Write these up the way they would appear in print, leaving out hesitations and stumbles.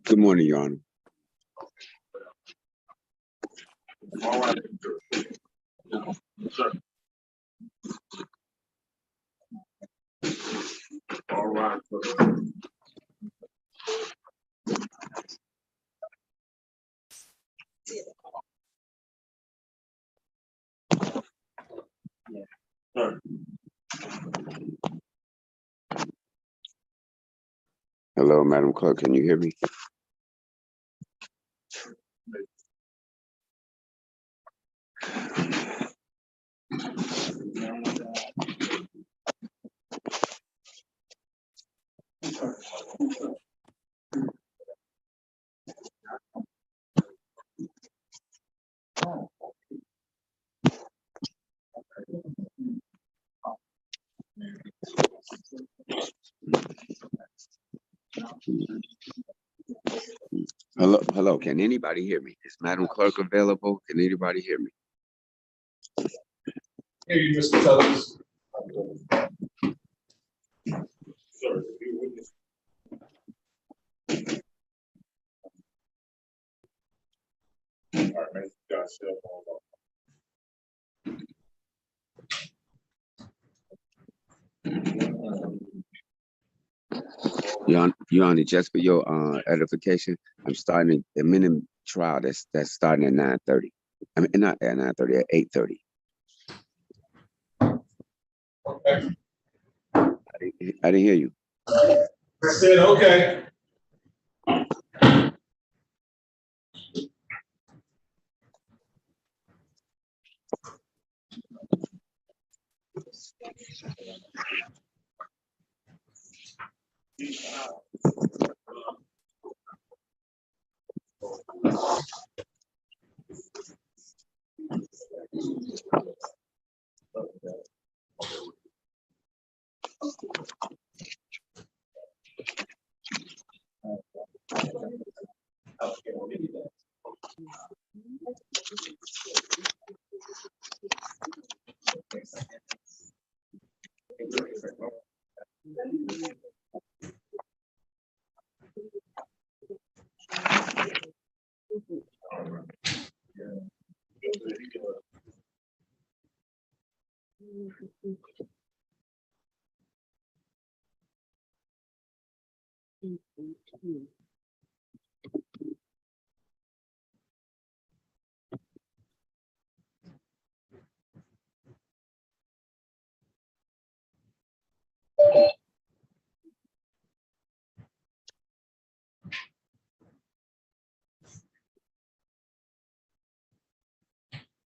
Good morning, Your Honor. All right. Sir. All right. Sir. Hello, Madam Clerk. Can you hear me? Hello. Can anybody hear me? Is Madam Clerk available? Can anybody hear me? Hear you, Mr. Tubbs. Sir, you witness. All right, man. You got cell phone on. Your Honor, just for your edification, I'm starting a minute trial that's starting at 9:30. I mean, not at 9:30, at 8:30. Okay. I didn't hear you. I said, okay.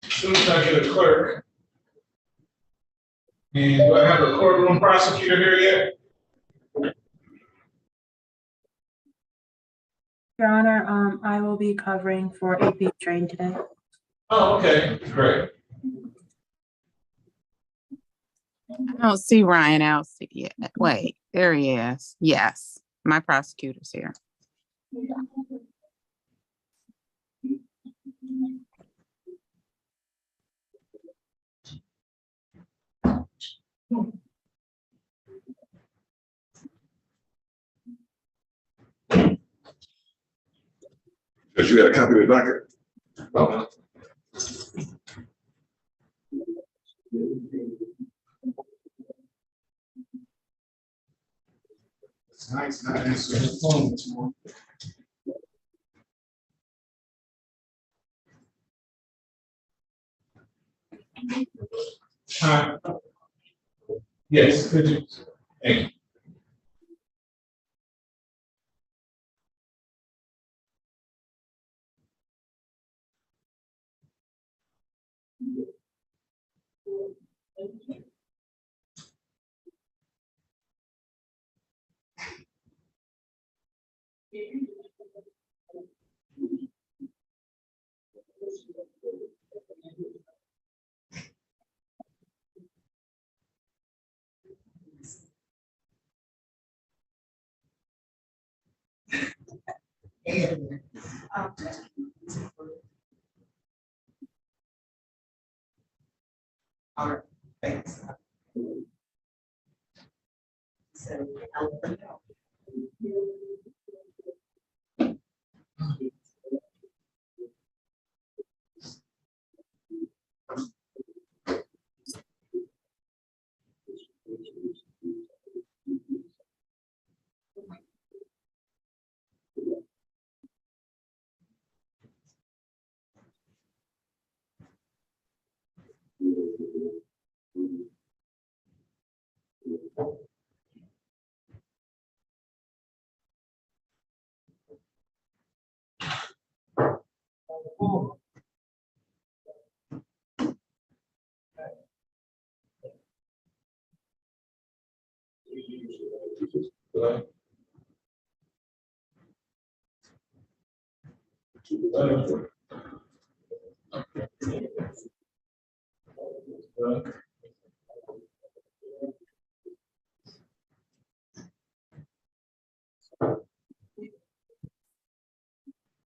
As soon as I get a clerk. And do I have a courtroom prosecutor here yet? Your Honor, I will be covering for AP train today. Oh, okay, great. I don't see Ryan else yet. Wait, there he is. Yes, my prosecutor's here. Because you got a copy of the docket. Oh. It's nice not answering the phone this morning. Yes, could you? Thank you. All right, thanks. So,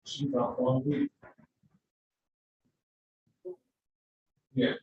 She's off 1 week. Yeah.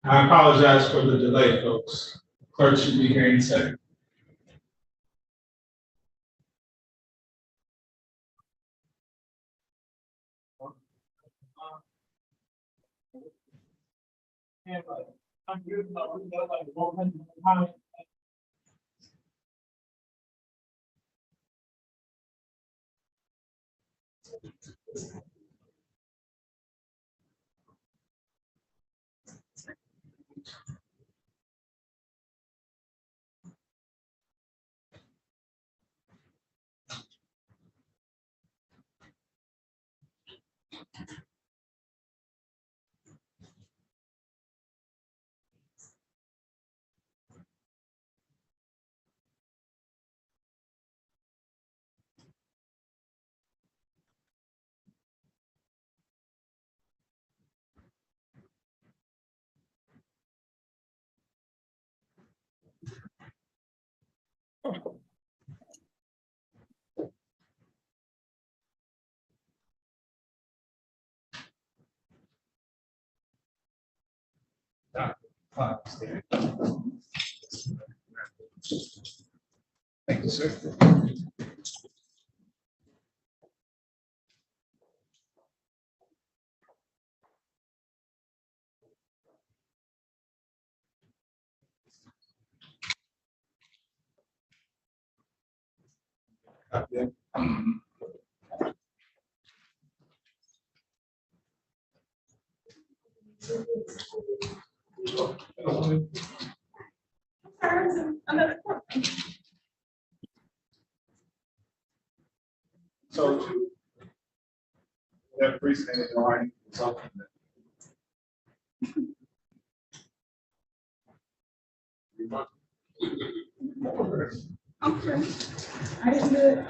I apologize for the delay, folks. Clerk should be here in a second. Thank you, sir. So, that precedent in writing is something that. Okay. I didn't do it.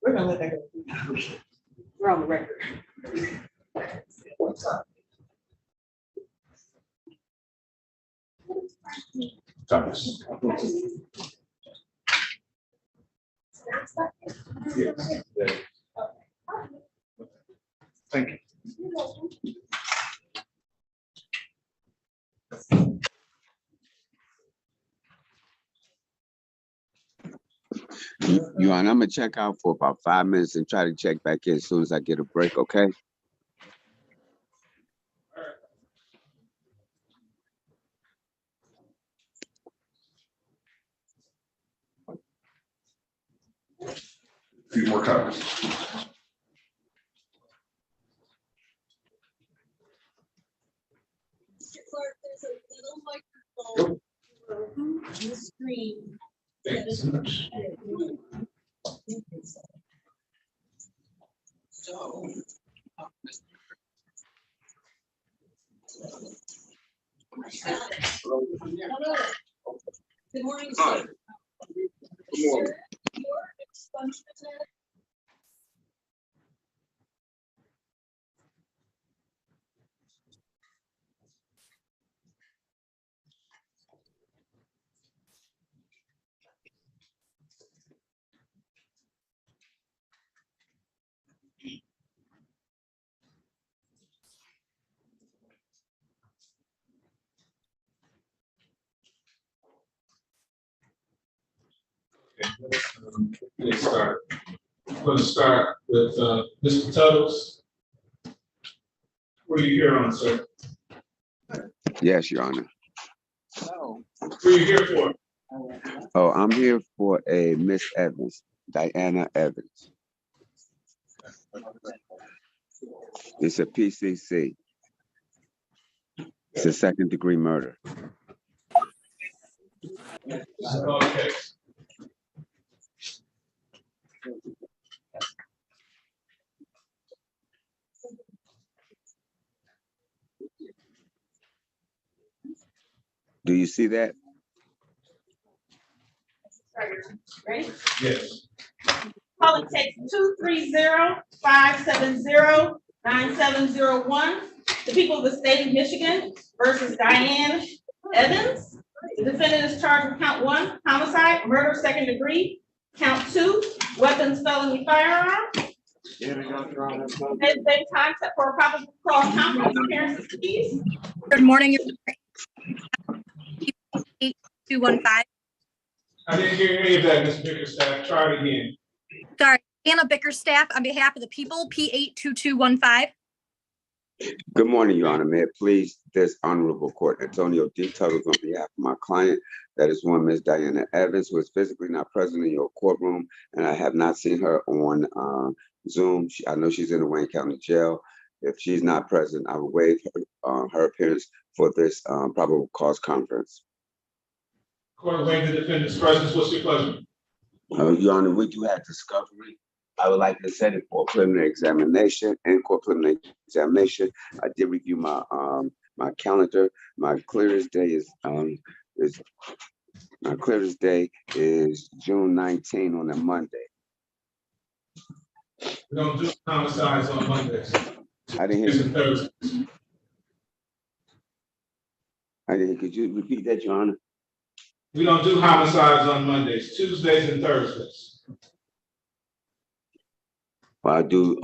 We're gonna let that go. We're on the record. What's up? Thomas. Yes. Thank you. You on? I'm gonna check out for about 5 minutes and try to check back in as soon as I get a break. Okay. A few more comments. Clark, there's a little microphone on the screen. Thank you so much. Good morning, sir. Your expungement. Let's start. I'm going to start with Mr. Tuttles. What are you here on, sir? Yes, Your Honor. What are you here for? Oh, I'm here for a Miss Evans, Diana Evans. It's a PCC. It's a second-degree murder. Okay. Do you see that? Ready? Yes. Calling case 230-570-9701. The people of the state of Michigan versus Diane Evans. The defendant is charged with count 1, homicide, murder, second degree. Count 2, weapons, felony, firearm. Same time set for a probable cause conference appearances, please. Good morning. 8215. I didn't hear any of that, Ms. Bickerstaff. Try it again. Sorry, Anna Bickerstaff on behalf of the people, P82215. Good morning, Your Honor. May it please this honorable court, Antonio D. Tuttles on behalf of my client, that is one Ms. Diana Evans, who is physically not present in your courtroom, and I have not seen her on Zoom. I know she's in the Wayne County Jail. If she's not present, I will waive her appearance for this probable cause conference. Court waive the defendant's presence. What's your pleasure? Your Honor, we do have discovery. I would like to set it for preliminary examination. In court preliminary examination, I did review my my calendar. My clearest day is June 19 on a Monday. We don't do homicides on Mondays. I didn't It's hear a Thursday. Could you repeat that, Your Honor? We don't do homicides on Mondays, Tuesdays and Thursdays. Well, I do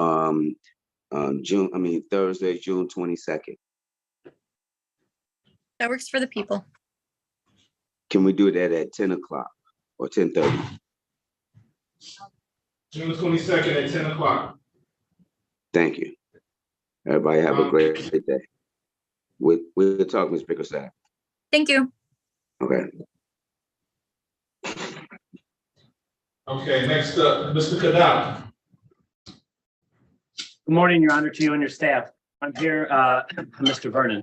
Thursday, June 22nd. That works for the people. Can we do that at 10 o'clock or 10:30? June 22nd at 10 o'clock. Thank you. Everybody have a great day. We'll talk, Ms. Bickerstaff. Thank you. Okay. Okay, next up, Mr. Kadal. Good morning, Your Honor, to you and your staff. I'm here, Mr. Vernon.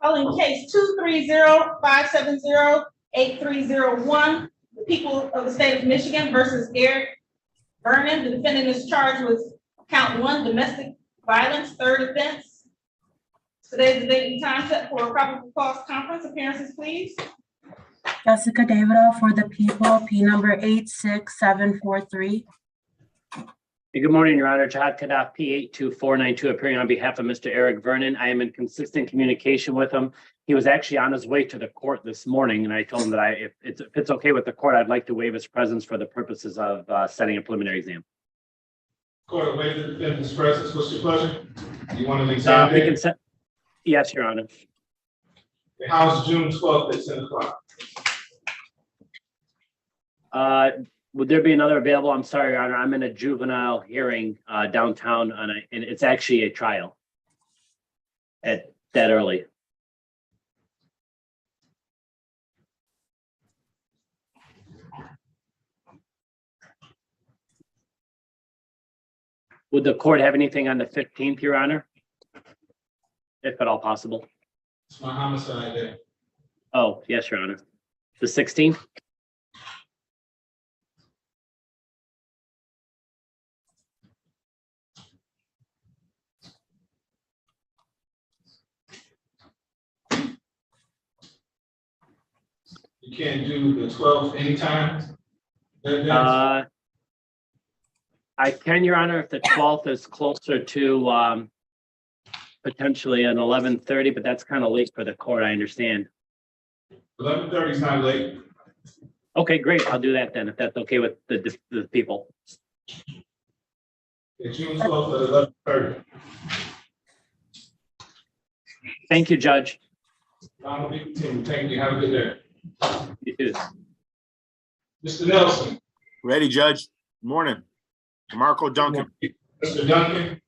Calling case 230-570-8301. The people of the state of Michigan versus Eric Vernon. The defendant is charged with Count 1, domestic violence, third offense. Today's the date and time set for a probable cause conference. Appearances, please. Jessica Davidoff for the people, P number 86743. Hey, good morning, Your Honor. Jihad Kadaf, P82492, appearing on behalf of Mr. Eric Vernon. I am in consistent communication with him. He was actually on his way to the court this morning, and I told him that if it's okay with the court, I'd like to waive his presence for the purposes of setting a preliminary exam. Court, waive the defendant's presence. What's your pleasure? You want an exam We date? can set. Yes, Your Honor. How's June 12th at 10 o'clock? Would there be another available? I'm sorry, Your Honor. I'm in a juvenile hearing downtown and it's actually a trial at that early. Would the court have anything on the 15th, Your Honor? If at all possible. It's my homicide day. Oh, yes, Your Honor. The 16th? You can't do the 12th anytime? I can, Your Honor, if the 12th is closer to potentially an 11:30, but that's kind of late for the court, I understand. 11:30 is not late. Okay, great. I'll do that then, if that's okay with the people. Okay, June 12th at 11:30. Thank you, Judge. Thank you. Have a good day. You too. Mr. Nelson. Ready, Judge. Morning. Marco Duncan. Mr. Duncan.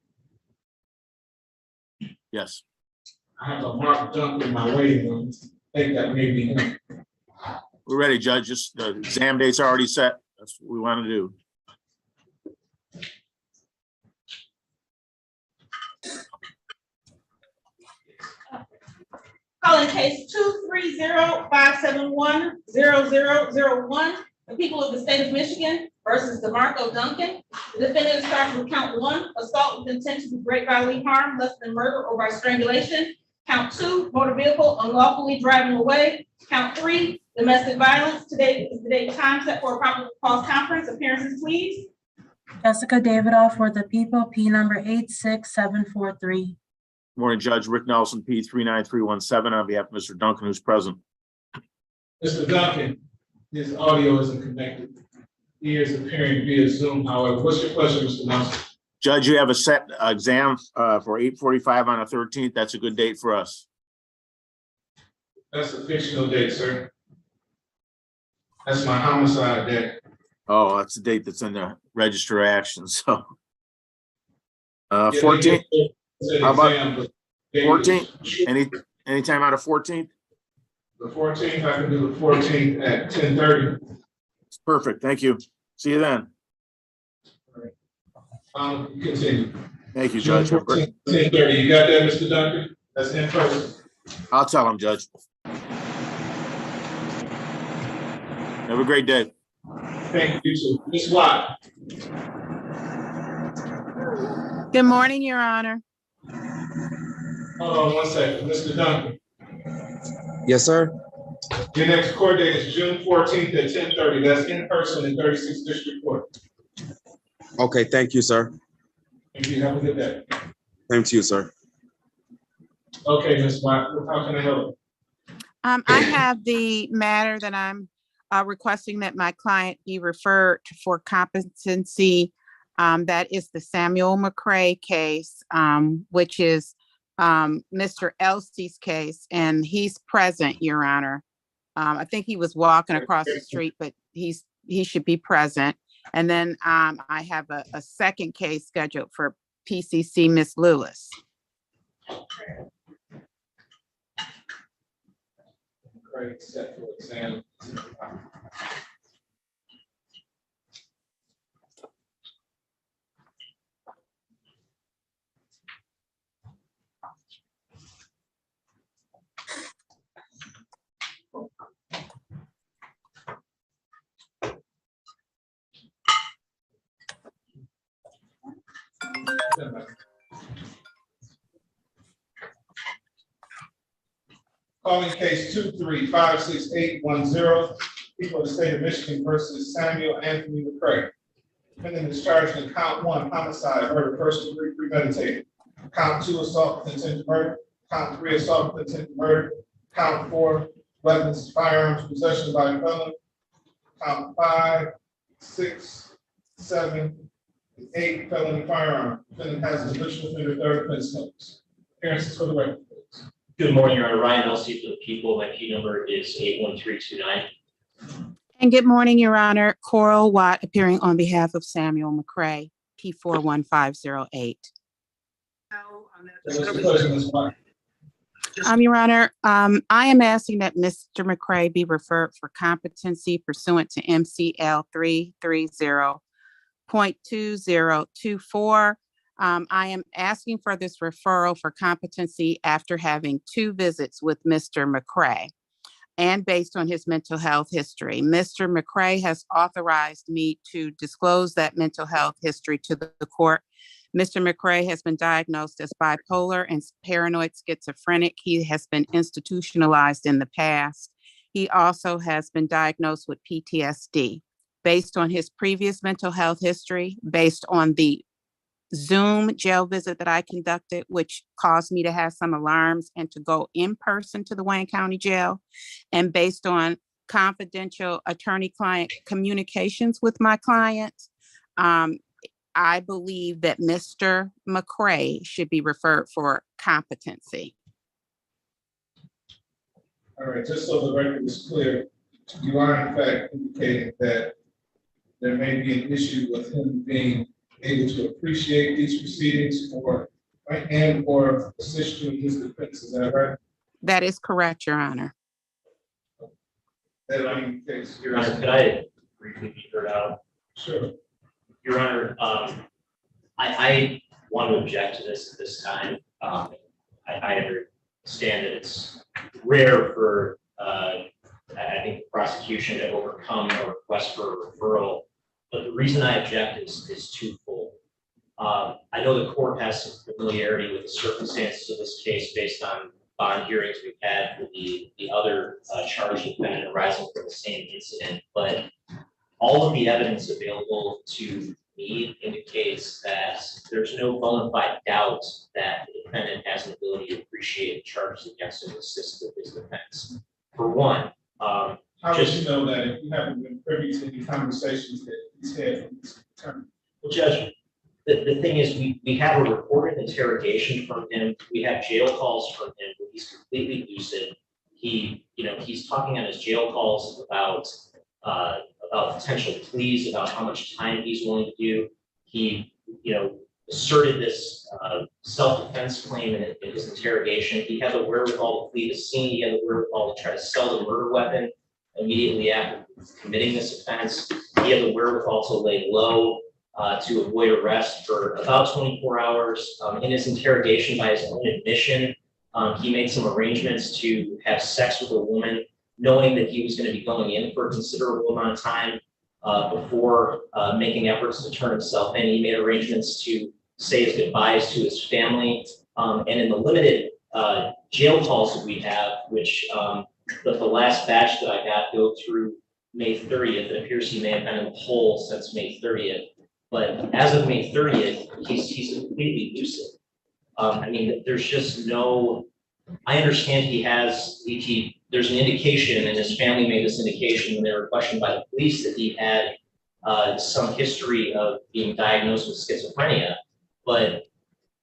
Yes. I have a Mark Duncan in my waiting room. I think that may be him. We're ready, Judge. Just the exam date's already set. That's what we want to do. Calling case 230-571-0001, the people of the state of Michigan versus DeMarco Duncan. The defendant is charged with count 1, assault with intent to do great bodily harm, less than murder or by strangulation. Count 2, motor vehicle unlawfully driving away. Count 3, domestic violence. Today is the date and time set for a probable cause conference. Appearances, please. Jessica Davidoff for the people, P number 86743. Morning, Judge. Rick Nelson, P39317, on behalf of Mr. Duncan, who's present. Mr. Duncan, his audio isn't connected. He is appearing via Zoom, however. What's your pleasure, Mr. Nelson? Judge, you have a set exam for 8:45 on the 13th. That's a good date for us. That's a fictional date, sir. That's my homicide day. Oh, that's the date that's in the register of action. So 14th. How about 14th? Anytime out of 14th? The 14th, I can do the 14th at 10:30. Perfect. Thank you. See you then. Continue. Thank you, Judge. 10:30. You got that, Mr. Duncan? That's in person. I'll tell him, Judge. Have a great day. Thank you, too. Ms. Watt. Good morning, Your Honor. Hold on 1 second. Mr. Duncan, Yes, sir. your next court date is June 14th at 10:30. That's in person in 36th District Court. Okay, thank you, sir. Thank you. Have a good day. Same to you, sir. Okay, Ms. Watt, how can I help? I have the matter that I'm requesting that my client be referred for competency. That is the Samuel McCray case, which is Mr. Elsie's case, and he's present, Your Honor. I think he was walking across the street, but he should be present. And then I have a second case scheduled for PCC, Miss Lewis. Great, set for exam. Calling case 2356810, people of the state of Michigan versus Samuel Anthony McCray. Defendant is charged in count 1, homicide, murder, first degree premeditated. Count 2, assault with intent to murder. Count 3, assault with intent to murder. Count 4, weapons, firearms, possession by a felon. Count 5, 6, 7, and 8, felony firearm. Defendant has an additional offender third offense notice. Appearances for the record, please. Good morning, Your Honor. Ryan Elsey for the people. My P number is 81329. And good morning, Your Honor. Coral Watt appearing on behalf of Samuel McCray, P41508. What's the pleasure, Ms. White? Your Honor, I am asking that Mr. McCray be referred for competency pursuant to MCL 330.2024. I am asking for this referral for competency after having 2 visits with Mr. McCray and based on his mental health history. Mr. McCray has authorized me to disclose that mental health history to the court. Mr. McCray has been diagnosed as bipolar and paranoid schizophrenic. He has been institutionalized in the past. He also has been diagnosed with PTSD. Based on his previous mental health history, based on the Zoom jail visit that I conducted, which caused me to have some alarms and to go in person to the Wayne County Jail, and based on confidential attorney-client communications with my client, I believe that Mr. McCray should be referred for competency. All right, just so the record is clear, you are in fact indicating that there may be an issue with him being able to appreciate these proceedings or assist you in his defense. Is that right? That is correct, Your Honor. That might be the case. Your Honor, could I briefly be heard out? Sure. Your Honor, I want to object to this at this time. I understand that it's rare for, I think, the prosecution to overcome a request for a referral. But the reason I object is twofold. I know the court has some familiarity with the circumstances of this case based on bond hearings we've had with the other charged defendant arising from the same incident. But all of the evidence available to me indicates that there's no bona fide doubt that the defendant has an ability to appreciate the charges against him and assist with his defense. For one, how would you know that if you haven't been privy to the conversations that he's had from this attorney? Well, Judge, the thing is, we have a recorded interrogation from him. We have jail calls from him where he's completely lucid. He's talking on his jail calls about potential pleas, about how much time he's willing to do. He, asserted this self-defense claim in his interrogation. He had the wherewithal to flee the scene. He had the wherewithal to try to sell the murder weapon immediately after committing this offense. He had the wherewithal to lay low to avoid arrest for about 24 hours. In his interrogation, by his own admission, he made some arrangements to have sex with a woman, knowing that he was going to be going in for a considerable amount of time before making efforts to turn himself in. He made arrangements to say his goodbyes to his family. And in the limited jail calls that we have, which the last batch that I got go through May 30th, it appears he may have been in the hole since May 30th. But as of May 30th, he's completely lucid. There's just no, I understand there's an indication, and his family made this indication when they were questioned by the police, that he had some history of being diagnosed with schizophrenia. But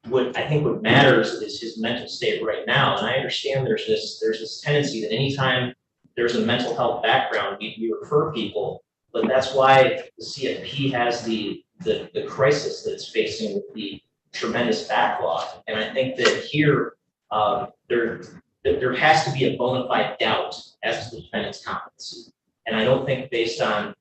what matters is his mental state right now. And I understand there's this tendency that anytime there's a mental health background, we refer people, but that's why the CFP has the crisis that it's facing with the tremendous backlog. And I think that here, there has to be a bona fide doubt as to the defendant's competency. And I don't think, based on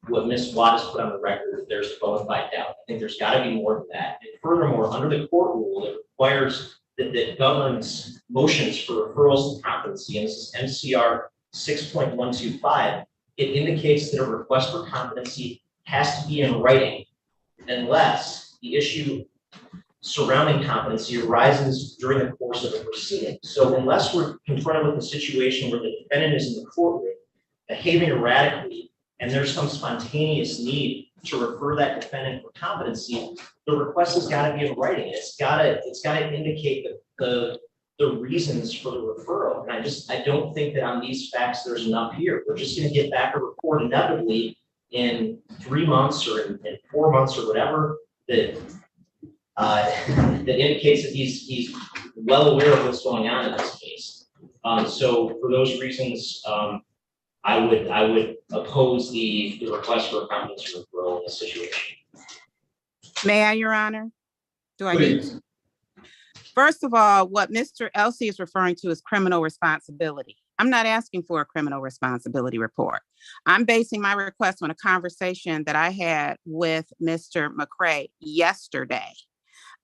what Ms. Watt has put on the record, there's a bona fide doubt. I think there's got to be more than that. And furthermore, under the court rule that requires that governs motions for referrals of competency, and this is MCR 6.125, it indicates that a request for competency has to be in writing unless the issue surrounding competency arises during the course of the proceeding. So unless we're confronted with a situation where the defendant is in the courtroom behaving erratically, and there's some spontaneous need to refer that defendant for competency, the request has got to be in writing. It's got to indicate the reasons for the referral. And I don't think that on these facts there's enough here. We're just going to get back a report inevitably in 3 months or in 4 months or whatever that that indicates that he's well aware of what's going on in this case. So for those reasons, I would oppose the request for a competency referral in this situation. May I, Your Honor? Do I need to? First of all, what Mr. Elsey is referring to is criminal responsibility. I'm not asking for a criminal responsibility report. I'm basing my request on a conversation that I had with Mr. McCray yesterday,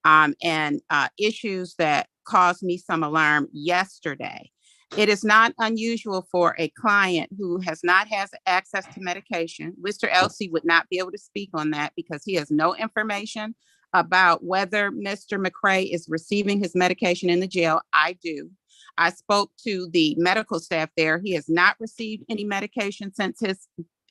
and issues that caused me some alarm yesterday. It is not unusual for a client who has not had access to medication. Mr. Elsey would not be able to speak on that because he has no information about whether Mr. McCray is receiving his medication in the jail. I do. I spoke to the medical staff there. He has not received any medication since his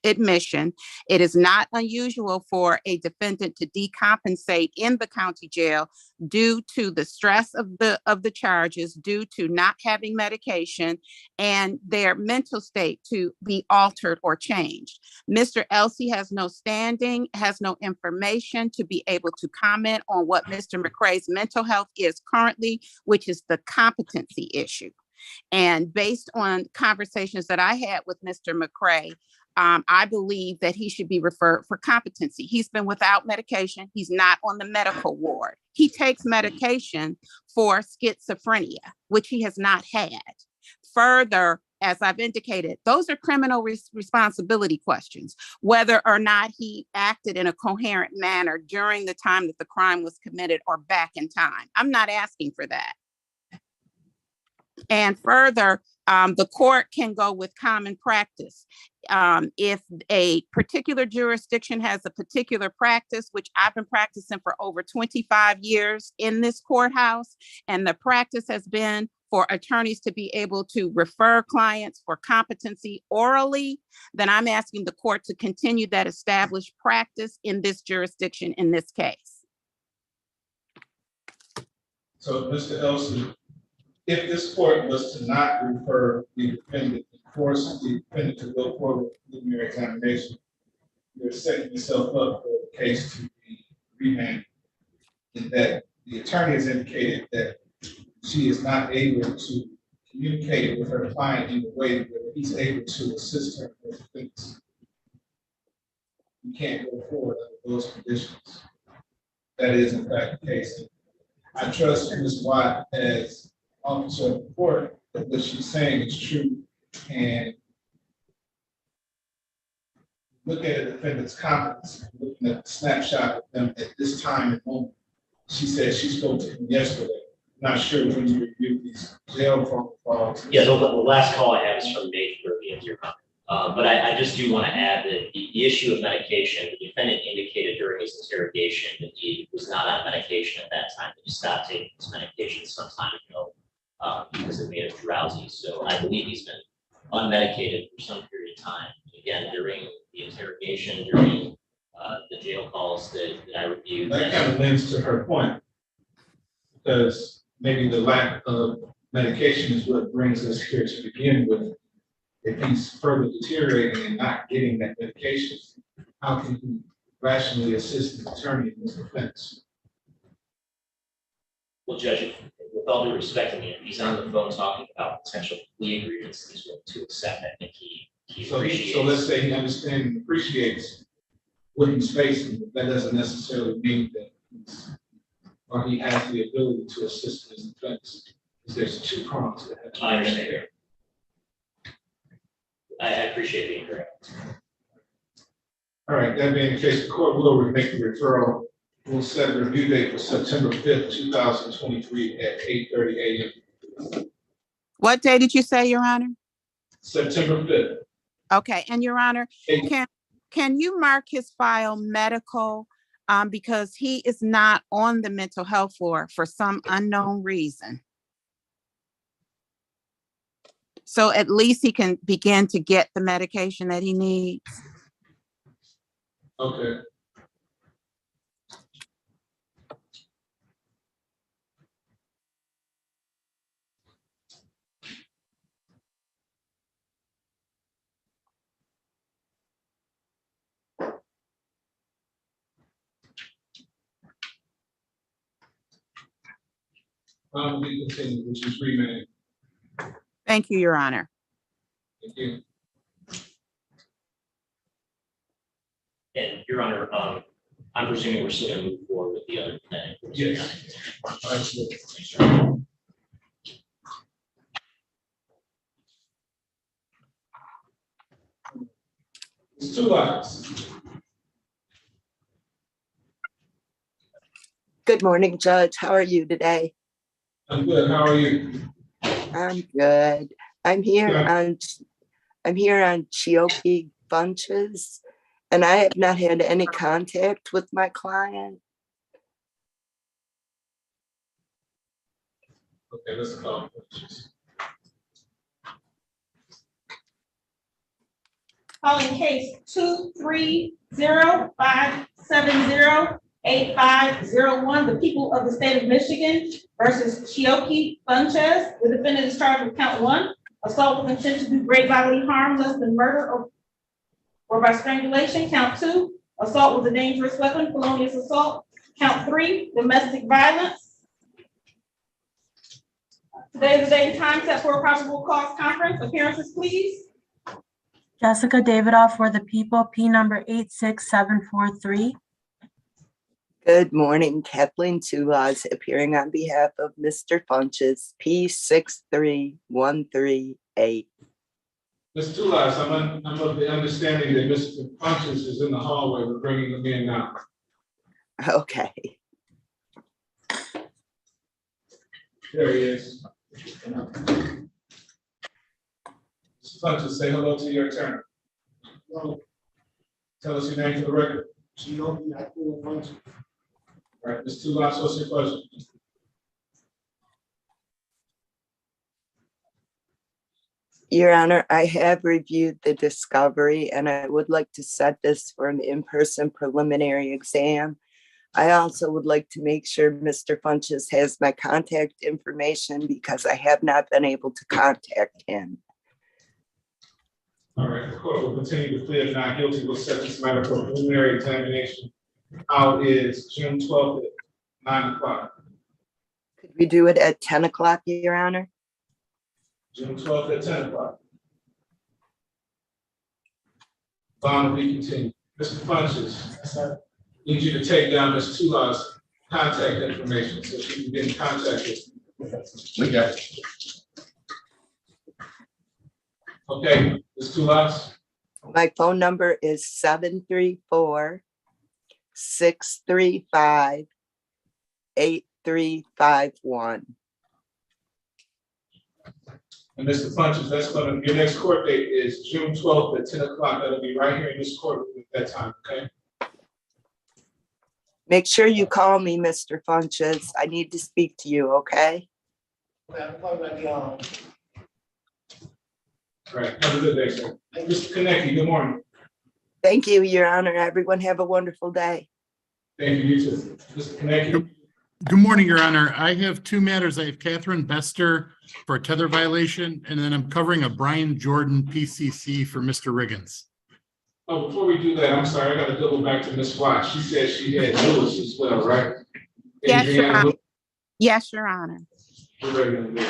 admission. It is not unusual for a defendant to decompensate in the county jail due to the stress of the charges, due to not having medication, and their mental state to be altered or changed. Mr. Elsey has no standing, has no information to be able to comment on what Mr. McCray's mental health is currently, which is the competency issue. And based on conversations that I had with Mr. McCray, I believe that he should be referred for competency. He's been without medication. He's not on the medical ward. He takes medication for schizophrenia, which he has not had. Further, as I've indicated, those are criminal responsibility questions, whether or not he acted in a coherent manner during the time that the crime was committed or back in time. I'm not asking for that. And further, the court can go with common practice. If a particular jurisdiction has a particular practice, which I've been practicing for over 25 years in this courthouse, and the practice has been for attorneys to be able to refer clients for competency orally, then I'm asking the court to continue that established practice in this jurisdiction in this case. So, Mr. Elsey, if this court was to not refer the defendant, force the defendant to go forward with your examination, you're setting yourself up for the case to be remanded. In that the attorney has indicated that she is not able to communicate with her client in a way that he's able to assist her with things. You can't go forward under those conditions. That is in fact the case. I trust Ms. Watt as officer of the court that what she's saying is true, and look at the defendant's competence, looking at the snapshot of them at this time and moment. She said she spoke to him yesterday. Not sure when you reviewed these jail phone calls. Yeah, the last call I have is from May 30th, your comment. But I just do want to add that the issue of medication, the defendant indicated during his interrogation that he was not on medication at that time. He stopped taking his medication some time ago because it made him drowsy. So I believe he's been unmedicated for some period of time. Again, during the interrogation, during the jail calls that I reviewed. That kind of lends to her point, because maybe the lack of medication is what brings us here to begin with. If he's further deteriorating and not getting that medication, how can he rationally assist the attorney in this defense? Well, Judge, with all due respect, I mean, if he's on the phone talking about potential plea agreements he's willing to accept, I think he appreciates. So let's say he understands and appreciates what he's facing, but that doesn't necessarily mean that or he has the ability to assist in his defense. Because there's two prongs that have to be. I understand. I appreciate being correct. All right, that being the case, the court will make the referral. We'll set a review date for September 5th, 2023 at 8:30 a.m. What day did you say, Your Honor? September 5th. Okay, and Your Honor, can you mark his file medical because he is not on the mental health floor for some unknown reason. So at least he can begin to get the medication that he needs. Okay. We continue, which is remand. Thank you, Your Honor. Thank you. And Your Honor, I'm presuming we're still gonna move forward with the other thing. Yes. It's 2 lots. Good morning, Judge. How are you today? I'm good. How are you? I'm good. I'm here Yeah. on Chioke Bunches, and I have not had any contact with my client. Okay, let's call. Calling case 230-570-8501, the people of the state of Michigan versus Chioke Bunches. The defendant is charged with count 1, assault with intent to do great bodily harm less than murder or by strangulation. Count 2, assault with a dangerous weapon, felonious assault. Count 3, domestic violence. Today is the date and time set for a probable cause conference. Appearances, please. Jessica Davidoff for the people, P number 86743. Good morning, Kathleen Tulas, appearing on behalf of Mr. Funches, P63138. Ms. Tulas, I'm of the understanding that Mr. Funches is in the hallway. We're bringing him in now. Okay. There he is. Mr. Funches, say hello to your attorney. Hello. Tell us your name for the record. All right, Ms. Tulas, what's your question? Your Honor, I have reviewed the discovery and I would like to set this for an in-person preliminary exam. I also would like to make sure Mr. Funches has my contact information because I have not been able to contact him. All right, the court will continue to plead not guilty. We'll set this matter for preliminary examination. How is June 12th at 9 o'clock? Could we do it at 10 o'clock, Your Honor? June 12th at 10 o'clock. Bond will be continued. Mr. Funches, need you to take down Ms. Tulas' contact information so she can get in contact with you. We got it. Okay, Ms. Tulas. My phone number is 734-635-8351. And Mr. Funches, that's gonna, your next court date is June 12th at 10 o'clock. That'll be right here in this courtroom at that time, okay? Make sure you call me, Mr. Funches. I need to speak to you, okay? All right, have a good day, sir. Mr. Kenneth, good morning. Thank you, Your Honor. Everyone have a wonderful day. Thank you, you too. Mr. Kenneth. Good morning, Your Honor. I have 2 matters. I have Catherine Bester for a tether violation, and then I'm covering a Brian Jordan PCC for Mr. Riggins. Oh, before we do that, I'm sorry, I gotta double back to Ms. Watts. She said she had Lewis as well, right? Yes, Your Adriana Honor. Lewis. Yes, Your Honor. We're ready to do it.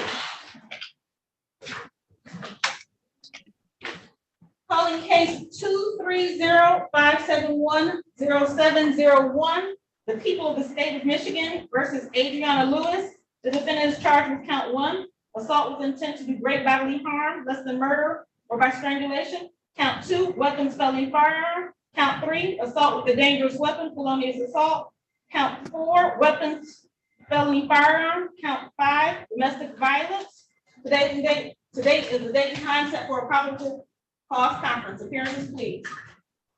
Calling case 230-571-0701, the people of the state of Michigan versus Adriana Lewis. The defendant is charged with count 1, assault with intent to do great bodily harm, less than murder or by strangulation. Count 2, weapons, felony firearm. Count 3, assault with a dangerous weapon, felonious assault. Count 4, weapons, felony firearm. Count 5, domestic violence. Today is the date and time set for a probable cause conference. Appearances, please.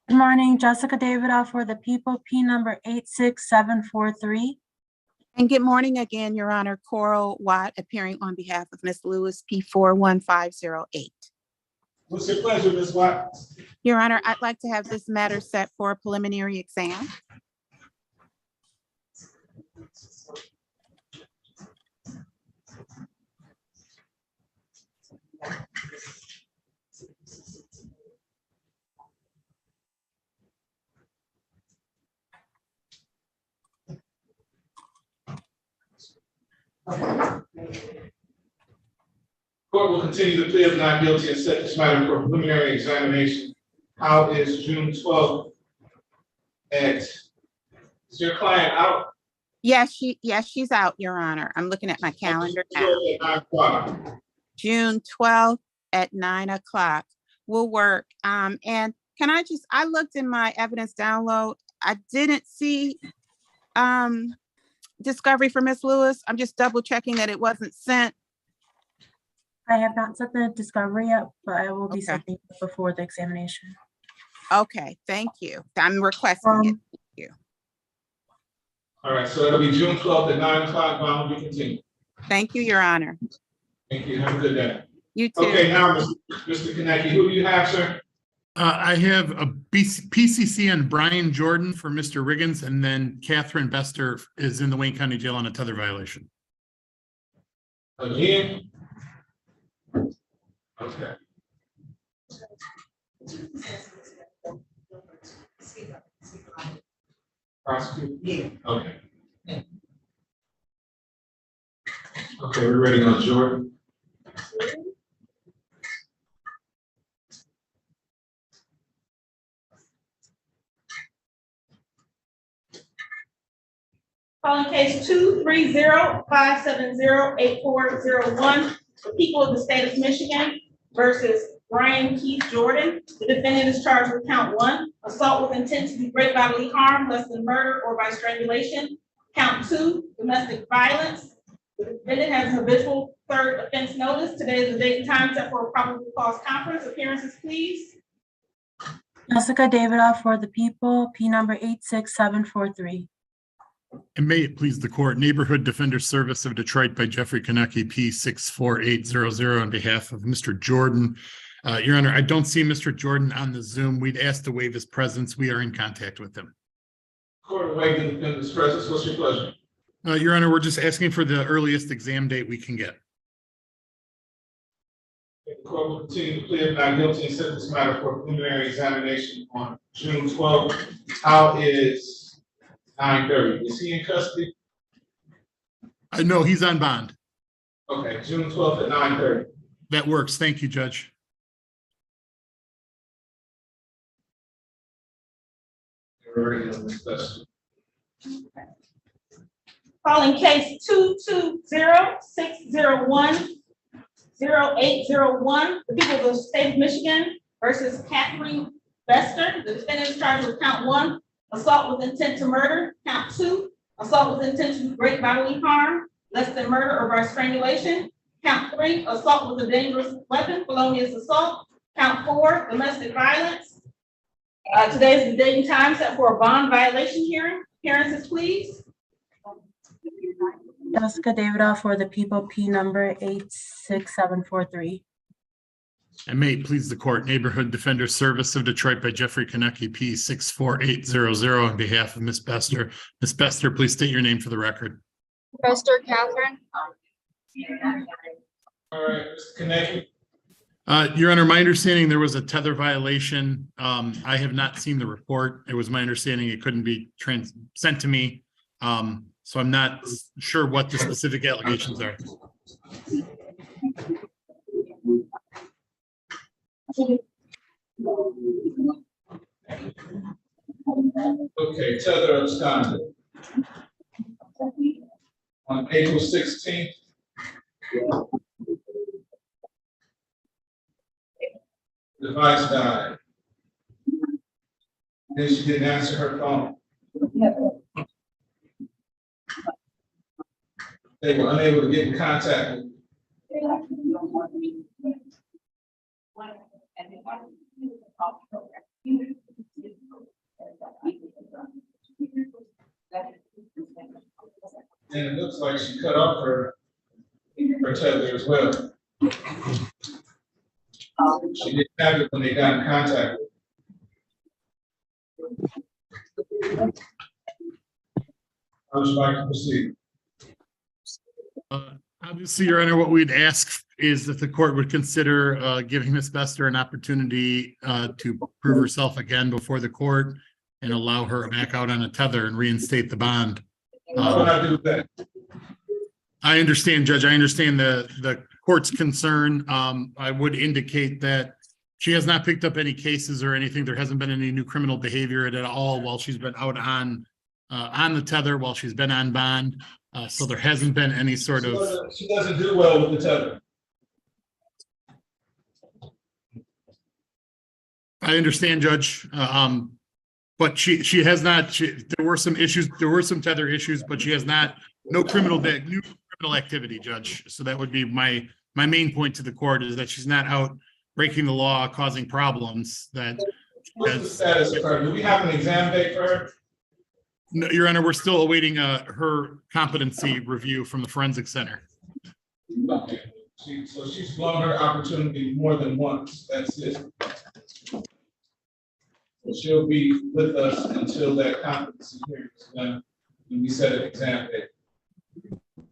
Good morning, Jessica Davidoff for the people, P number 86743. And good morning again, Your Honor. Coral Watt appearing on behalf of Ms. Lewis, P 41508. What's your pleasure, Ms. Watt? Your Honor, I'd like to have this matter set for a preliminary exam. Court will continue the plea of not guilty and set this matter for preliminary examination. How is June 12th is your client out? Yes, she's out, Your Honor. I'm looking at my calendar now. At 9 o'clock. June 12th at 9 o'clock will work. And can I looked in my evidence download. I didn't see discovery for Ms. Lewis. I'm just double checking that it wasn't sent. I have not set the discovery up, but I will be Okay. sending it before the examination. Okay, thank you. I'm requesting it. Thank you. All right, so it'll be June 12th at 9 o'clock. Bond will be continued. Thank you, Your Honor. Thank you. Have a good day. You too. Okay, now, Mr. Kenneth, who do you have, sir? I have a PCC on Brian Jordan for Mr. Riggins, and then Catherine Bester is in the Wayne County Jail on a tether violation. Again? Okay. Prosecutor? Yeah. Okay. Okay, we're ready on Jordan. Calling case 230-570-8401, the people of the state of Michigan versus Brian Keith Jordan. The defendant is charged with count 1, assault with intent to do great bodily harm, less than murder or by strangulation. Count 2, domestic violence. The defendant has an habitual third offense notice. Today is the date and time set for a probable cause conference. Appearances, please. Jessica Davidoff for the people, P number 86743. And may it please the court, Neighborhood Defender Service of Detroit by Jeffrey Konecki, P 64800 on behalf of Mr. Jordan. Your Honor, I don't see Mr. Jordan on the Zoom. We'd ask to waive his presence. We are in contact with him. Court will waive the defendant's presence. What's your pleasure? Your Honor, we're just asking for the earliest exam date we can get. The court will continue to plead not guilty and set this matter for preliminary examination on June 12th. How is 9:30? Is he in custody? No, he's on bond. Okay, June 12th at 9:30. That works. Thank you, Judge. We're ready on this question. Calling case 220-601-0801, the people of the state of Michigan versus Catherine Bester. The defendant is charged with count 1, assault with intent to murder. Count 2, assault with intent to do great bodily harm, less than murder or by strangulation. Count 3, assault with a dangerous weapon, felonious assault. Count 4, domestic violence. Today is the date and time set for a bond violation hearing. Appearances, please. Jessica Davidoff for the people, P number 86743. And may it please the court, Neighborhood Defender Service of Detroit by Jeffrey Konecki, P 64800 on behalf of Ms. Bester. Ms. Bester, please state your name for the record. Bester Catherine. All right, Mr. Kenneth. Your Honor, my understanding there was a tether violation. I have not seen the report. It was my understanding it couldn't be sent to me. So I'm not sure what the specific allegations are. Okay, Tether absconded. On April 16th. The device died. Then she didn't answer her phone. They were unable to get in contact with her. And it looks like she cut off her tether as well. She didn't have it when they got in contact with her. I would like to proceed. Obviously, Your Honor, what we'd ask is that the court would consider giving Ms. Bester an opportunity to prove herself again before the court and allow her back out on a tether and reinstate the bond. Why would I do that? I understand, Judge. I understand the court's concern. I would indicate that she has not picked up any cases or anything. There hasn't been any new criminal behavior at all while she's been out on the tether, while she's been on bond. So there hasn't been any sort of. She doesn't do well with the tether. I understand, Judge. But she has not. There were some issues. There were some tether issues, but she has not. No new criminal activity, Judge. So that would be my main point to the court, is that she's not out breaking the law, causing problems. What's the status of her? Do we have an exam date for her? No, Your Honor, we're still awaiting her competency review from the forensic center. Okay. So she's blown her opportunity more than once. That's it. So she'll be with us until that competency hearing is done, and we set an exam date.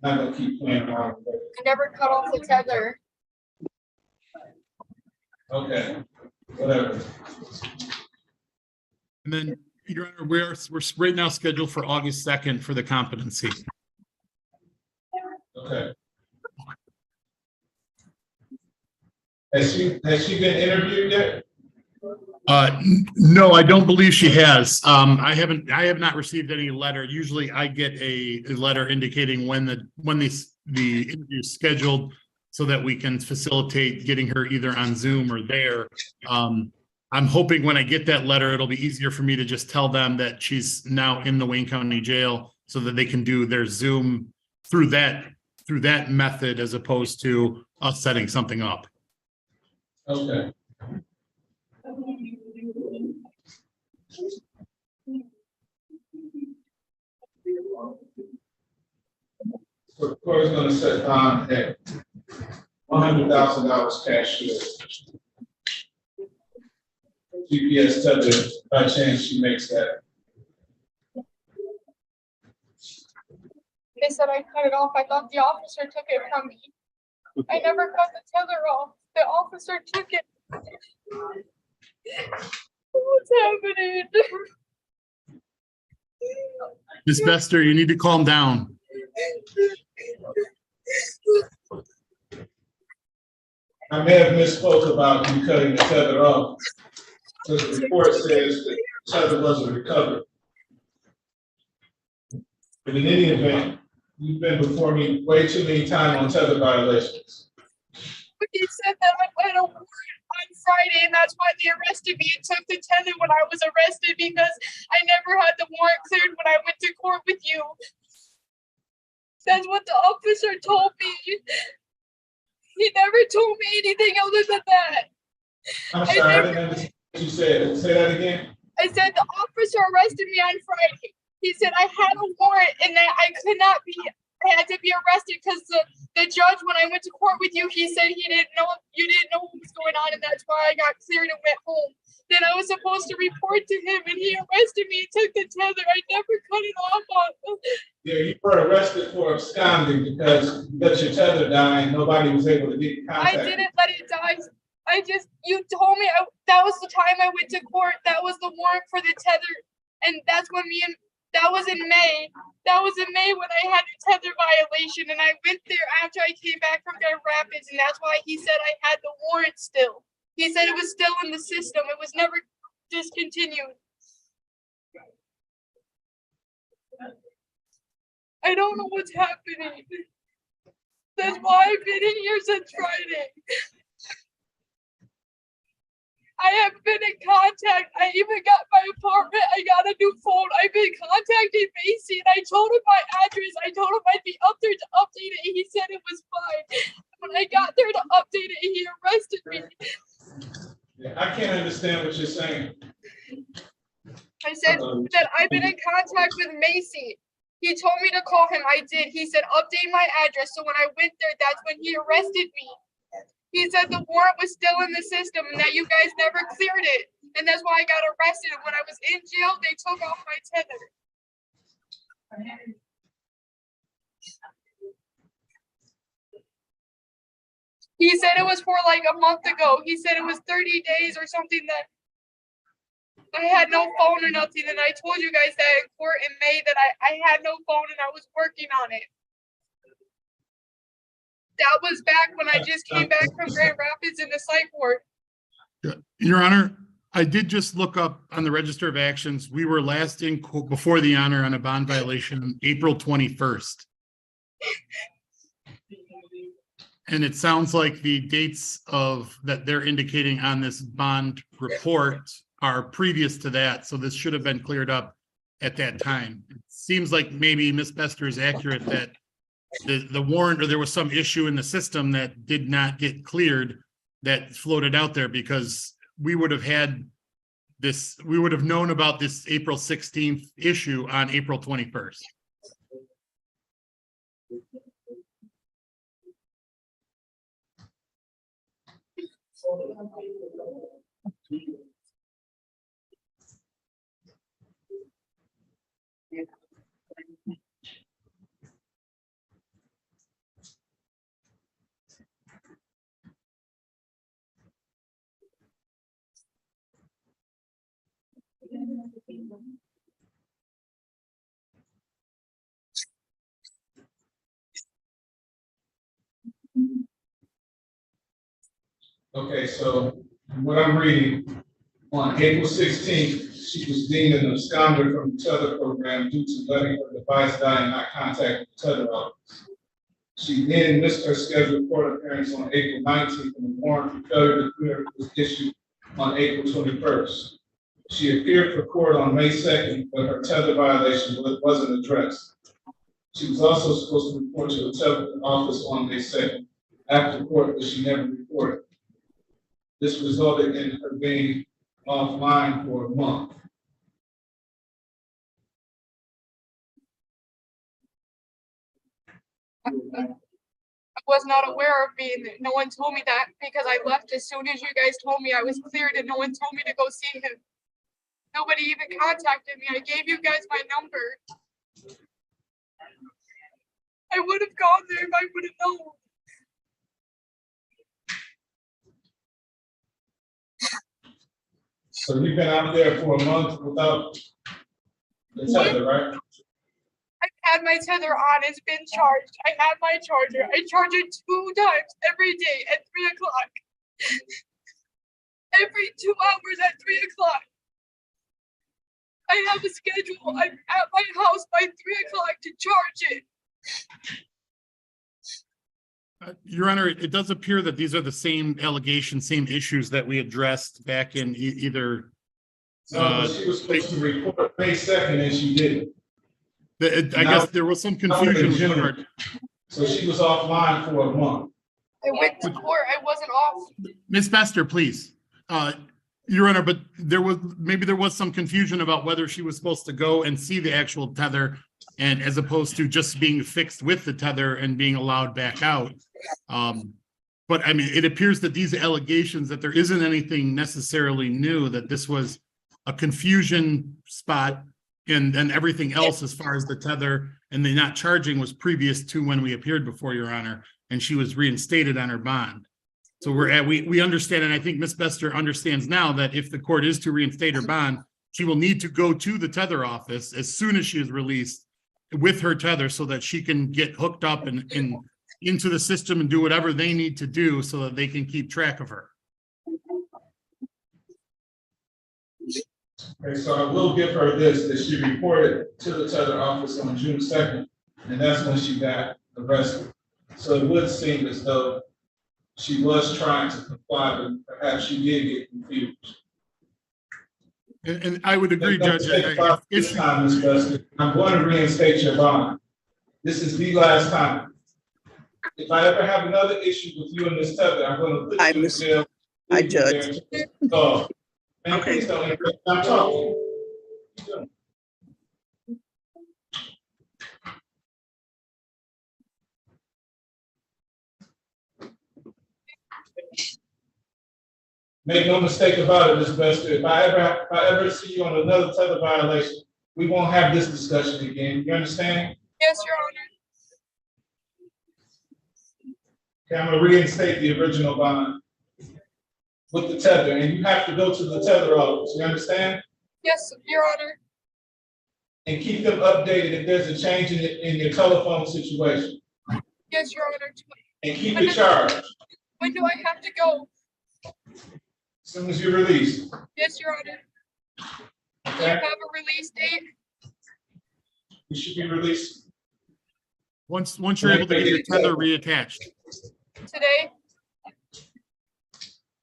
Not gonna keep playing around with it. I never cut off the tether. Okay, whatever. And then, Your Honor, we're right now scheduled for August 2nd for the competency. Okay. Has she been interviewed yet? No, I don't believe she has. I have not received any letter. Usually I get a letter indicating when the interview is scheduled so that we can facilitate getting her either on Zoom or there. I'm hoping when I get that letter, it'll be easier for me to just tell them that she's now in the Wayne County Jail so that they can do their Zoom through that method, as opposed to us setting something up. Okay. So the court is going to set bond at $100,000 cash. GPS tether, by chance she makes that. They said I cut it off. I thought the officer took it from me. I never cut the tether off. The officer took it. What's happening? Ms. Bester, you need to calm down. I may have misspoke about you cutting the tether off, because the report says that the tether wasn't recovered. But in any event, you've been before me way too many times on tether violations. But he said that I went over on Friday, and that's why they arrested me and took the tether when I was arrested, because I never had the warrant cleared when I went to court with you. That's what the officer told me. He never told me anything other than that. I'm sorry, I didn't understand what you said. Say that again. I said the officer arrested me on Friday. He said I had a warrant and that I could not be, I had to be arrested because the judge, when I went to court with you, he said you didn't know what was going on, and that's why I got cleared and went home. Then I was supposed to report to him, and he arrested me and took the tether. I never cut it off on. Yeah, you were arrested for absconding because you let your tether die and nobody was able to get in contact. I didn't let it die. You told me that was the time I went to court. That was the warrant for the tether, and that's when that was in May. That was in May when I had a tether violation, and I went there after I came back from Grand Rapids, and that's why he said I had the warrant still. He said it was still in the system. It was never discontinued. I don't know what's happening. That's why I've been in here since Friday. I have been in contact. I even got my apartment. I got a new phone. I've been contacting Macy, and I told him my address. I told him I'd be up there to update it. He said it was fine. When I got there to update it, he arrested me. Yeah, I can't understand what you're saying. I said that I've been in contact with Macy. He told me to call him. I did. He said, update my address. So when I went there, that's when he arrested me. He said the warrant was still in the system and that you guys never cleared it. And that's why I got arrested. And when I was in jail, they took off my tether. He said it was for like a month ago. He said it was 30 days or something that I had no phone or nothing. And I told you guys that in court in May that I had no phone and I was working on it. That was back when I just came back from Grand Rapids in the psych ward. Your Honor, I did just look up on the Register of Actions. We were last in court before the honor on a bond violation April 21st. And it sounds like the dates of that they're indicating on this bond report are previous to that. So this should have been cleared up at that time. It seems like maybe Ms. Bester is accurate that the warrant or there was some issue in the system that did not get cleared that floated out there, because we would have had this, we would have known about this April 16th issue on April 21st. Okay, so what I'm reading, on April 16th, she was deemed an absconder from the Tether program due to letting her device die and not contacting the Tether office. She then missed her scheduled court appearance on April 19th, and the warrant for failure to clear was issued on April 21st. She appeared for court on May 2nd, but her Tether violation wasn't addressed. She was also supposed to report to the Tether office on May 2nd after court, but she never reported. This resulted in her being offline for a month. I was not aware of being there. No one told me that because I left as soon as you guys told me I was cleared, and no one told me to go see him. Nobody even contacted me. I gave you guys my number. I would have gone there if I would have known. So you've been out there for a month without the Tether, right? I've had my Tether on. It's been charged. I have my charger. I charge it 2 times every day at 3 o'clock. Every 2 hours at 3 o'clock. I have a schedule. I'm at my house by 3 o'clock to charge it. Your Honor, it does appear that these are the same allegations, same issues that we addressed back in either. No, she was supposed to report May 2nd and she didn't. I guess there was some confusion with regard. So she was offline for a month. I went to court. I wasn't off. Ms. Bester, please. Your Honor, but there was some confusion about whether she was supposed to go and see the actual Tether, and as opposed to just being fixed with the Tether and being allowed back out. But I mean, it appears that these allegations that there isn't anything necessarily new, that this was a confusion spot, and everything else as far as the Tether and the not charging was previous to when we appeared before Your Honor, and she was reinstated on her bond. So we understand, and I think Ms. Bester understands now that if the court is to reinstate her bond, she will need to go to the Tether office as soon as she is released with her Tether, so that she can get hooked up and into the system and do whatever they need to do so that they can keep track of her. Okay, so I will give her this, that she reported to the Tether office on June 2nd, and that's when she got arrested. So it would seem as though she was trying to comply, but perhaps she did get confused. And I would agree, Judge. This time, Ms. Bester, I'm going to reinstate your bond. This is the last time. If I ever have another issue with you and Ms. Tether, I'm going to put you in jail. Hi, Judge. So, man, please don't interrupt. I'm talking. Make no mistake about it, Ms. Bester, if I ever see you on another tether violation, we won't have this discussion again. You understand? Yes, Your Honor. Okay, I'm gonna reinstate the original bond with the tether, and you have to go to the tether office. You understand? Yes, Your Honor. And keep them updated if there's a change in your telephone situation. Yes, Your Honor. And keep it charged When do I have to go? as soon as you're released. Yes, Your Honor. Do you Okay? have a release date? You should be released Once you're able to get your tether reattached. Today?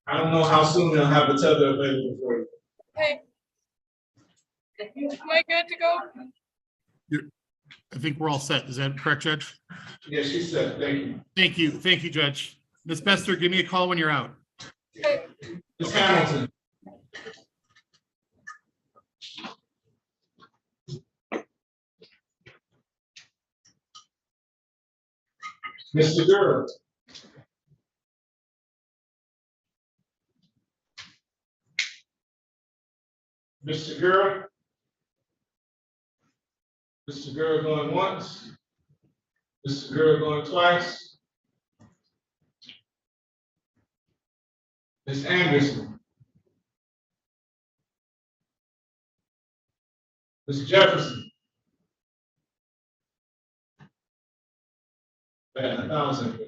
I don't know how soon they'll have the tether available for you. Hey. Am I good to go? I think we're all set. Is that correct, Judge? Yes, she said, thank you. Thank you. Thank you, Judge. Ms. Bester, give me a call when you're out. Okay. Ms. Hamilton. Mr. Durham. Mr. Gura. Mr. Gura going once. Mr. Gura going twice. Ms. Anderson. Ms. Jefferson. Bad, 1,000.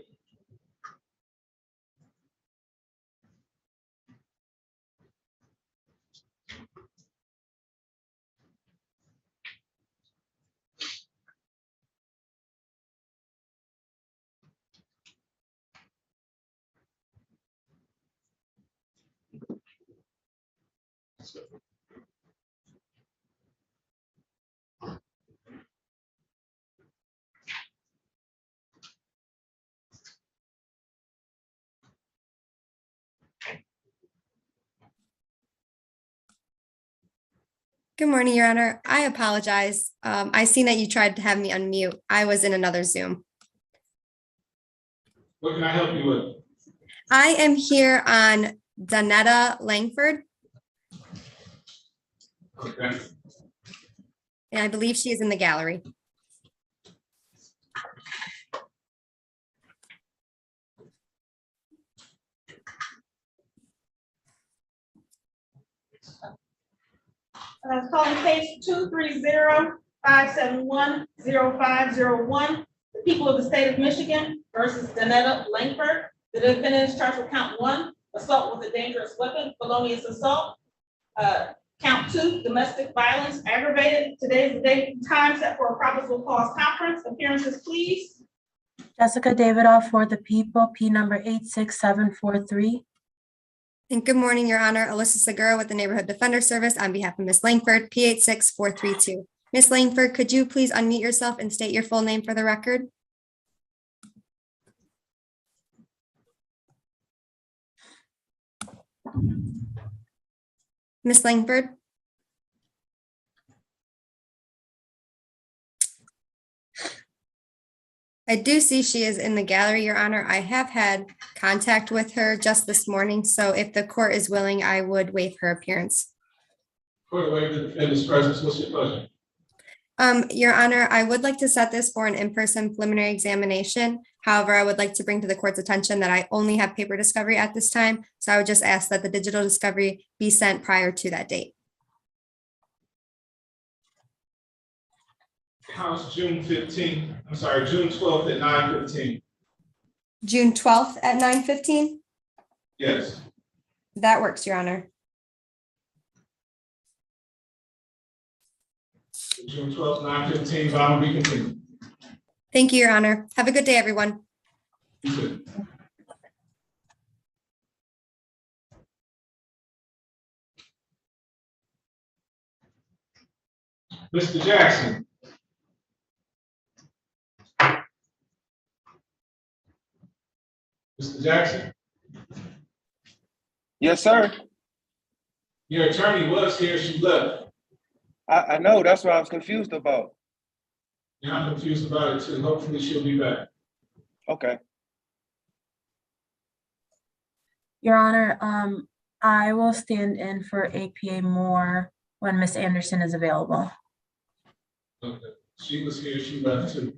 Good morning, Your Honor. I apologize. I seen that you tried to have me unmute. I was in another Zoom. What can I help you with? I am here on Donetta Langford, Okay. and I believe she is in the gallery. Calling case 230-571-0501, the people of the state of Michigan versus Donetta Langford. The defendant is charged with count 1, assault with a dangerous weapon, felonious assault. Count 2, domestic violence aggravated. Today is the date and time set for a probable cause conference. Appearances, please. Jessica Davidoff for the people, P number 86743. And good morning, Your Honor. Alyssa Segura with the Neighborhood Defender Service on behalf of Ms. Langford, P 86432. Ms. Langford, could you please unmute yourself and state your full name for the record? Ms. Langford? I do see she is in the gallery, Your Honor. I have had contact with her just this morning, so if the court is willing, I would waive her appearance. Court waive the defendant's presence. What's your pleasure? Your Honor, I would like to set this for an in-person preliminary examination. However, I would like to bring to the court's attention that I only have paper discovery at this time, so I would just ask that the digital discovery be sent prior to that date. House June 15th, I'm sorry, June 12th at 9:15. June 12th at 9:15? Yes. That works, Your Honor. June 12th, 9:15, bond will be continued. Thank you, Your Honor. Have a good day, everyone. You too. Mr. Jackson. Mr. Jackson, Yes, sir. your attorney was here, she left. I know, that's what I was confused about. Yeah, I'm confused about it too. Hopefully she'll be back. Okay. Your Honor, I will stand in for APA Moore when Miss Anderson is available. Okay, she was here, she left too.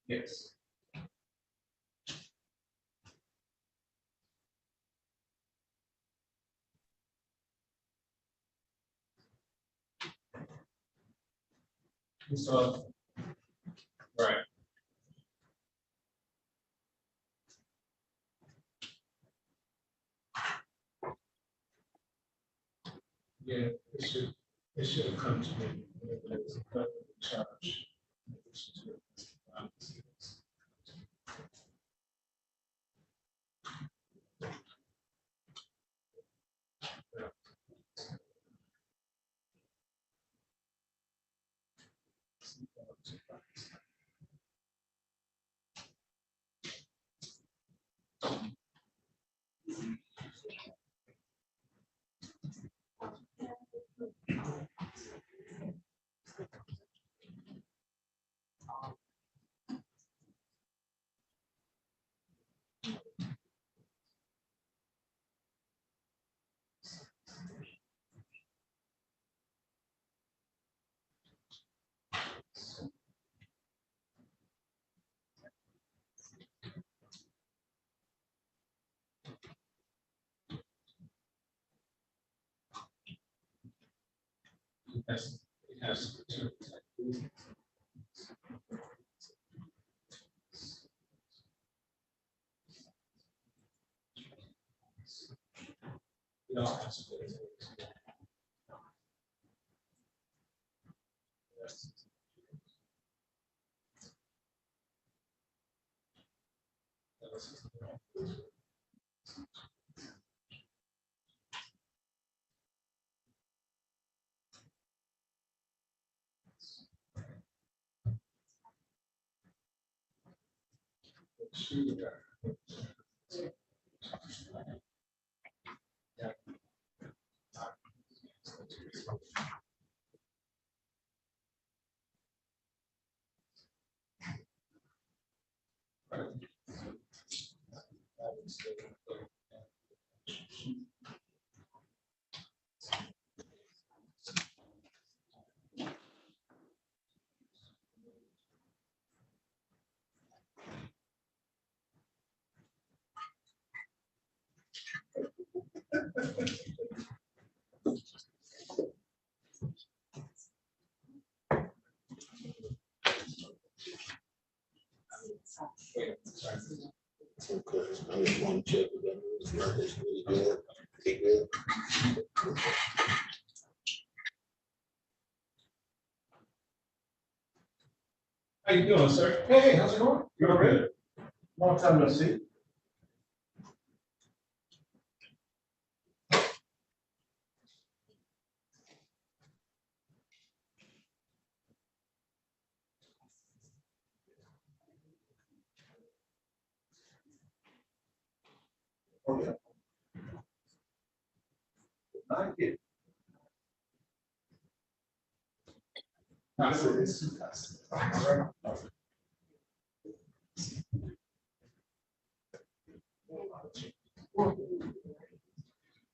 Yes. So, right. Yeah, it should have come to me. It's a federal charge. Yes. Yes. You know, how you doing, sir? Hey, how's it going? You all right? Long time no see. Oh, yeah. Not yet. Not for this.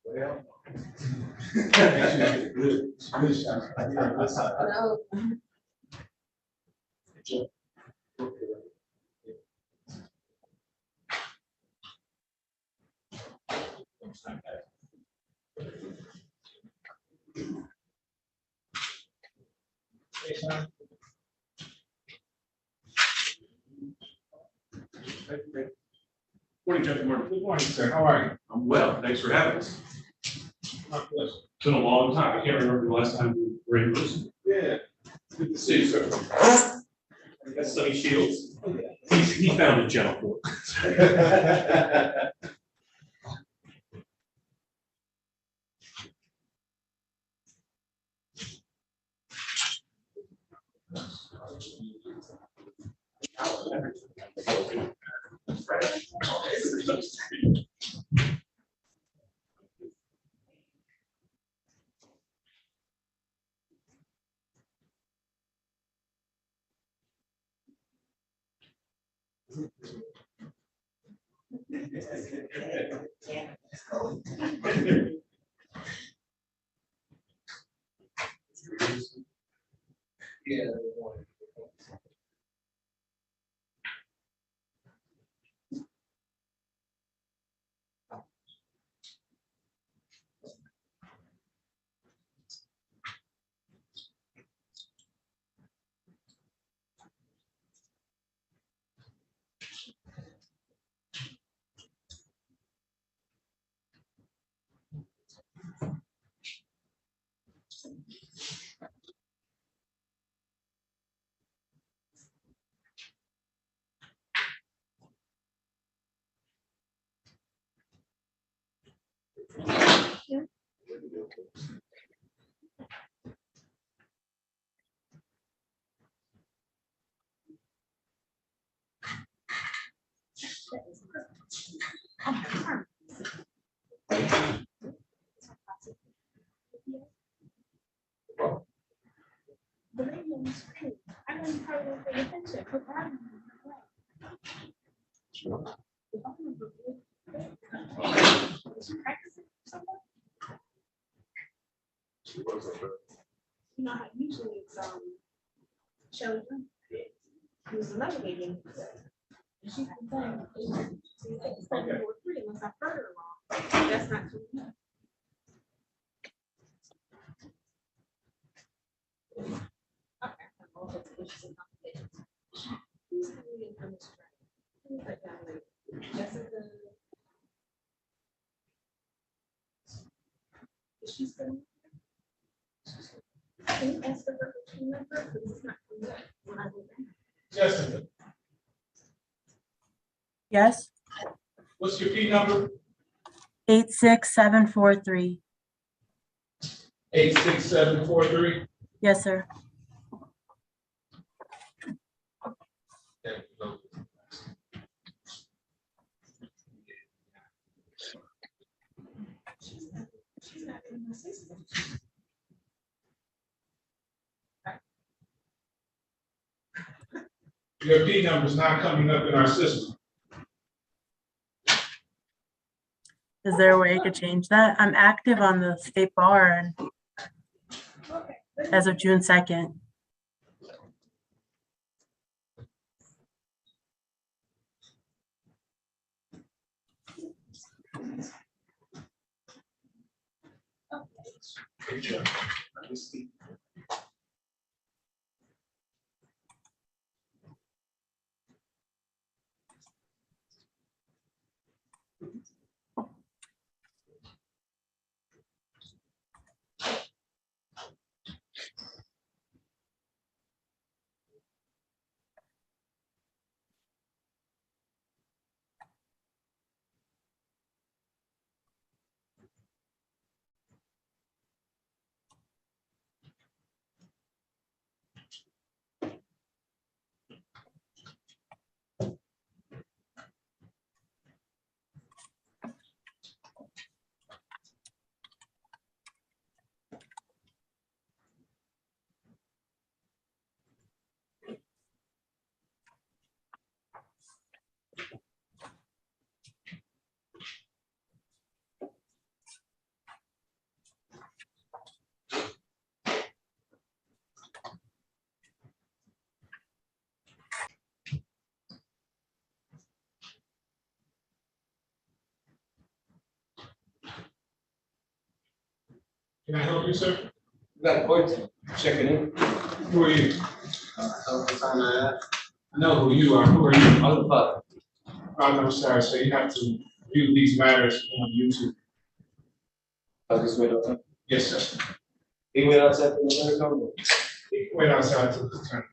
Well. Good shot. No. Morning, gentlemen. Good morning, sir. How are you? I'm well. Thanks for having us. My pleasure. It's been a long time. I can't remember the last time we were in person. Yeah. Good to see you, sir. That's Sonny Shields. He found a gentleman. Yeah. The lady on the screen, I know you probably won't pay attention, but I'm. Is she practicing somewhere? You know how usually it's, Shelley. There's another lady in there. And she's been saying, it's like 4-3 unless I heard her wrong. That's not true. Can you ask her her phone number? Because it's not coming up when I go back. Jessica, Yes, what's your P number? 86743. 86743. Yes, sir. She's not in my system. Your P number is not coming up in our system. Is there a way I could change that? I'm active on the state bar and as of June 2nd. Good job. Let me see. Can I help you, sir? Got court checking in. Who are you? I know who you are. Who are you? I'm the father. I'm sorry, so you have to view these matters on YouTube. I just wait outside. Yes, sir. He went outside for the other company. You can wait outside till the turn.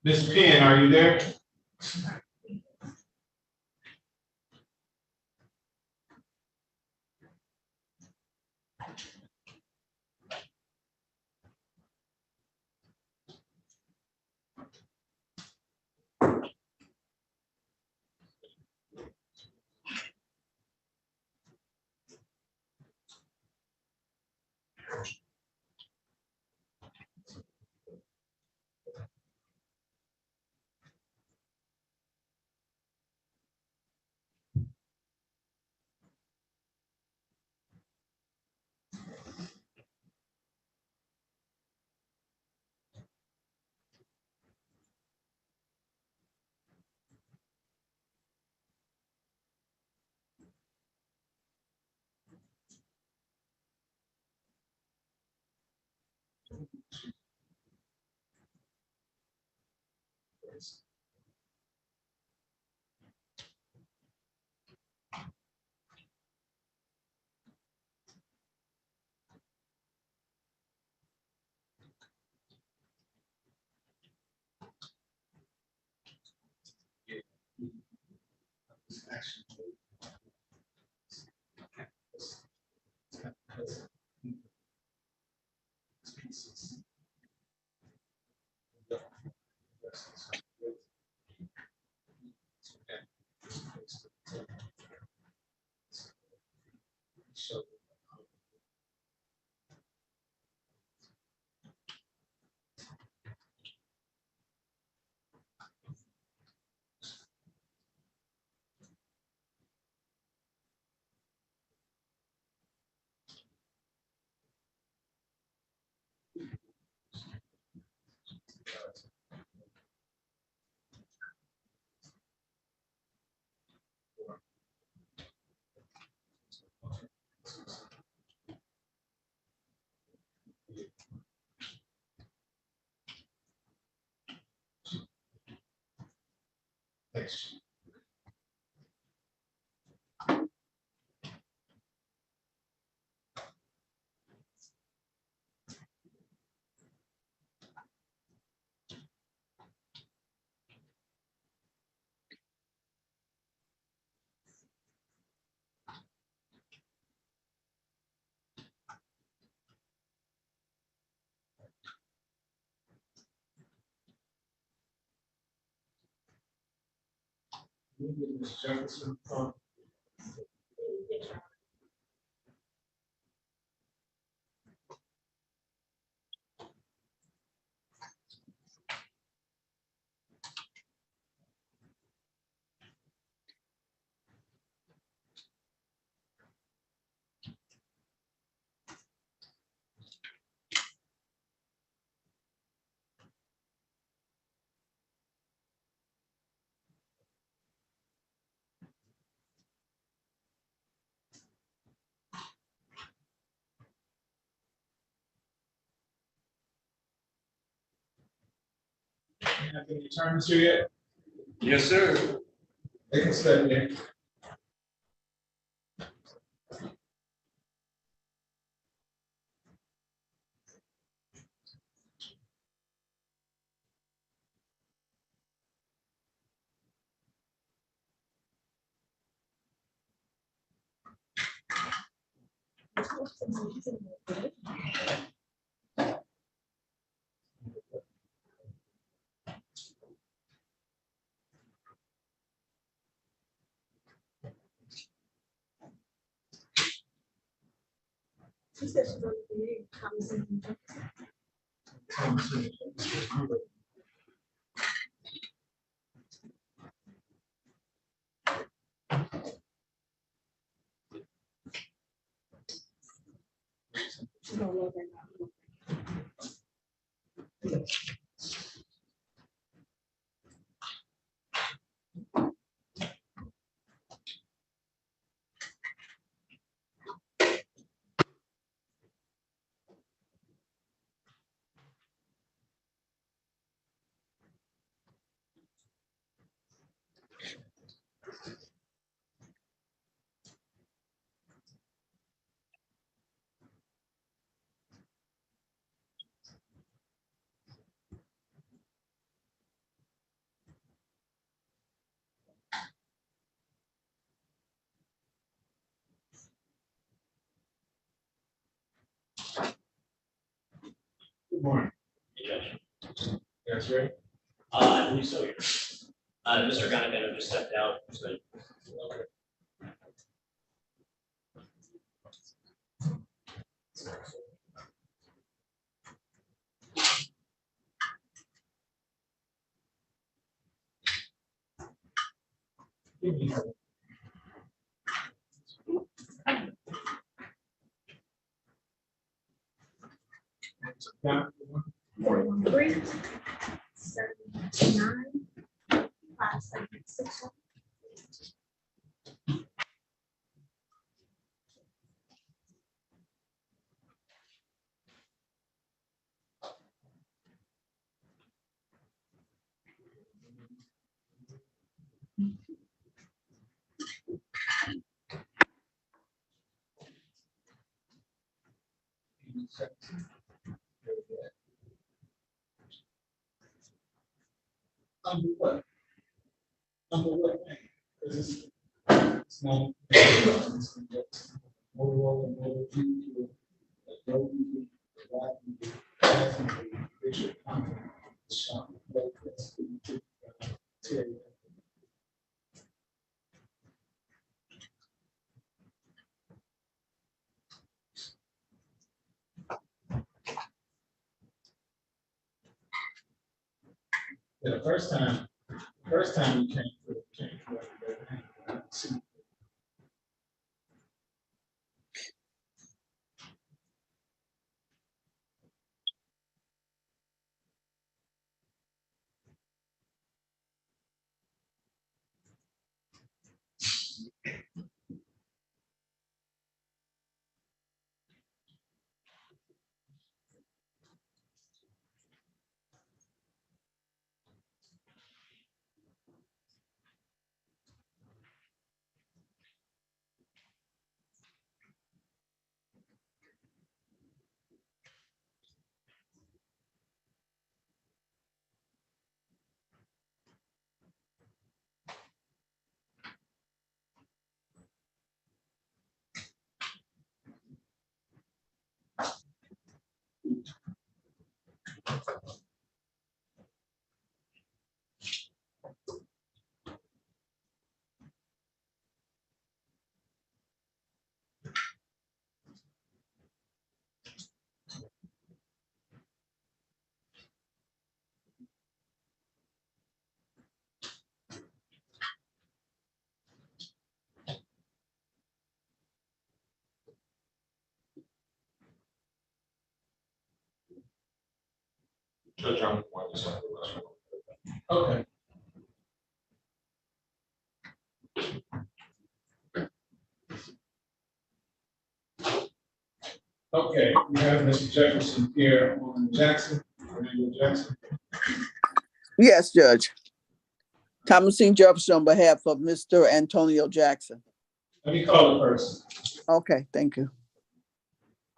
Ms. Penn, are you there? Thanks. Ms. Jefferson, have any attorneys here yet? Yes, sir. They can step in. She said she's going to be conversation. She's gonna love right now. morning. Judge. That's right. I believe so, Your Honor. Mr. Gunnigan just stepped out, so Okay. Yeah. 3, 7, 9, 5, 7, 6. Under what? Under what name? Because it's not. Yeah, the first time you came through. Judge, I'm going to send the rest. Okay. Okay, we have Mr. Jefferson here on Jackson, Emmanuel Jackson. Yes, Judge. Thomasine Jefferson on behalf of Mr. Antonio Jackson. Let me call it first. Okay, thank you.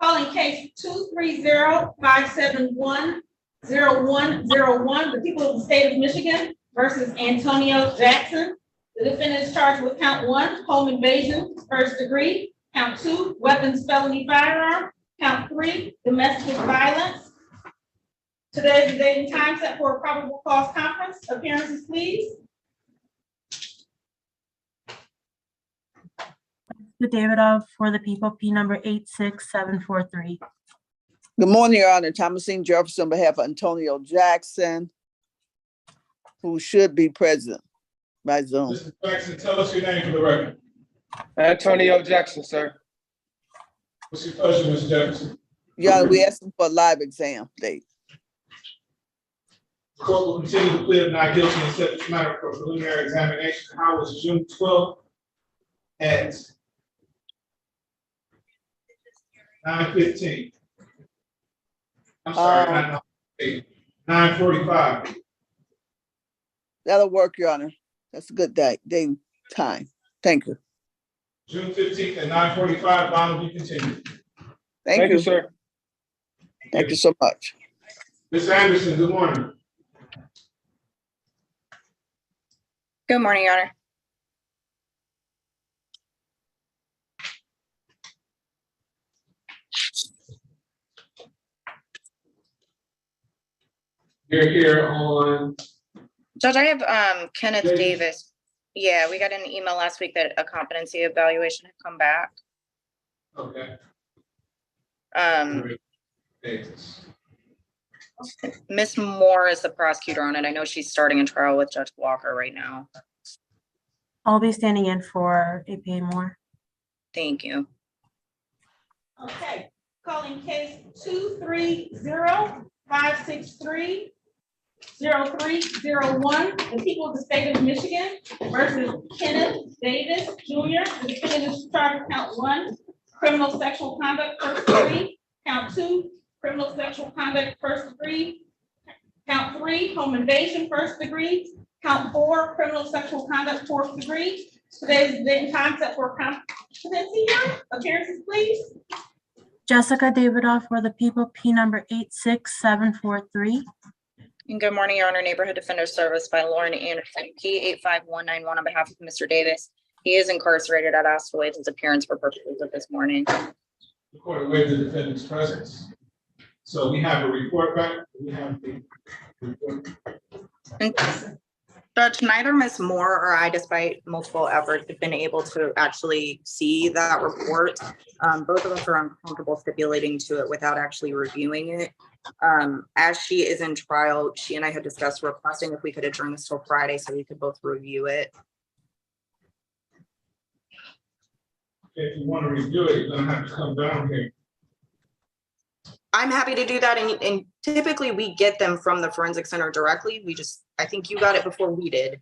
Calling case 230-571-0101, the people of the state of Michigan versus Antonio Jackson. The defendant is charged with count 1, home invasion, first degree, count 2, weapons felony firearm, count 3, domestic violence. Today is the date and time set for a probable cause conference. Appearances, please. Mr. Davidoff for the people, P number 86743. Good morning, Your Honor. Thomasine Jefferson on behalf of Antonio Jackson, who should be present by Zoom. Mr. Jackson, tell us your name for the record. Antonio Jackson, sir. What's your pleasure, Mr. Jefferson? Your Honor, we asking for a live exam date. The court will continue to plead not guilty and set this matter for preliminary examination. How was June 12th at 9:15? I'm sorry, not 9:45. That'll work, Your Honor. That's a good day and time. Thank you. June 15th at 9:45, bond will be continued. Thank you, sir. Thank you so much. Ms. Anderson, good morning. Good morning, Your Honor. You're here on, Judge, I have Kenneth Davis. Davis. Yeah, we got an email last week that a competency evaluation had come back. okay. Um, Davis. Miss Moore is the prosecutor on it. I know she's starting a trial with Judge Walker right now. I'll be standing in for APA Moore. Thank you. Okay, calling case 230-563-0301, the people of the state of Michigan versus Kenneth Davis Jr. The defendant is charged with count 1, criminal sexual conduct first degree, count 2, criminal sexual conduct first degree, count 3, home invasion first degree, count 4, criminal sexual conduct fourth degree. Today's date and time set for competency hearing. Appearances, please. Jessica Davidoff for the people, P number 86743. And good morning, Your Honor. Neighborhood Defender Service by Lauren Anderson, P 85191 on behalf of Mr. Davis. He is incarcerated. I'd asked to waive his appearance for purposes of this morning. The court waived the defendant's presence. So we have a report back. We have the report. And Judge, neither Ms. Moore or I, despite multiple efforts, have been able to actually see that report. Both of us are uncomfortable stipulating to it without actually reviewing it. As she is in trial, she and I had discussed requesting if we could adjourn this till Friday so we could both review it. If you want to review it, you're gonna have to come down here. I'm happy to do that, and typically we get them from the forensic center directly. I think you got it before we did.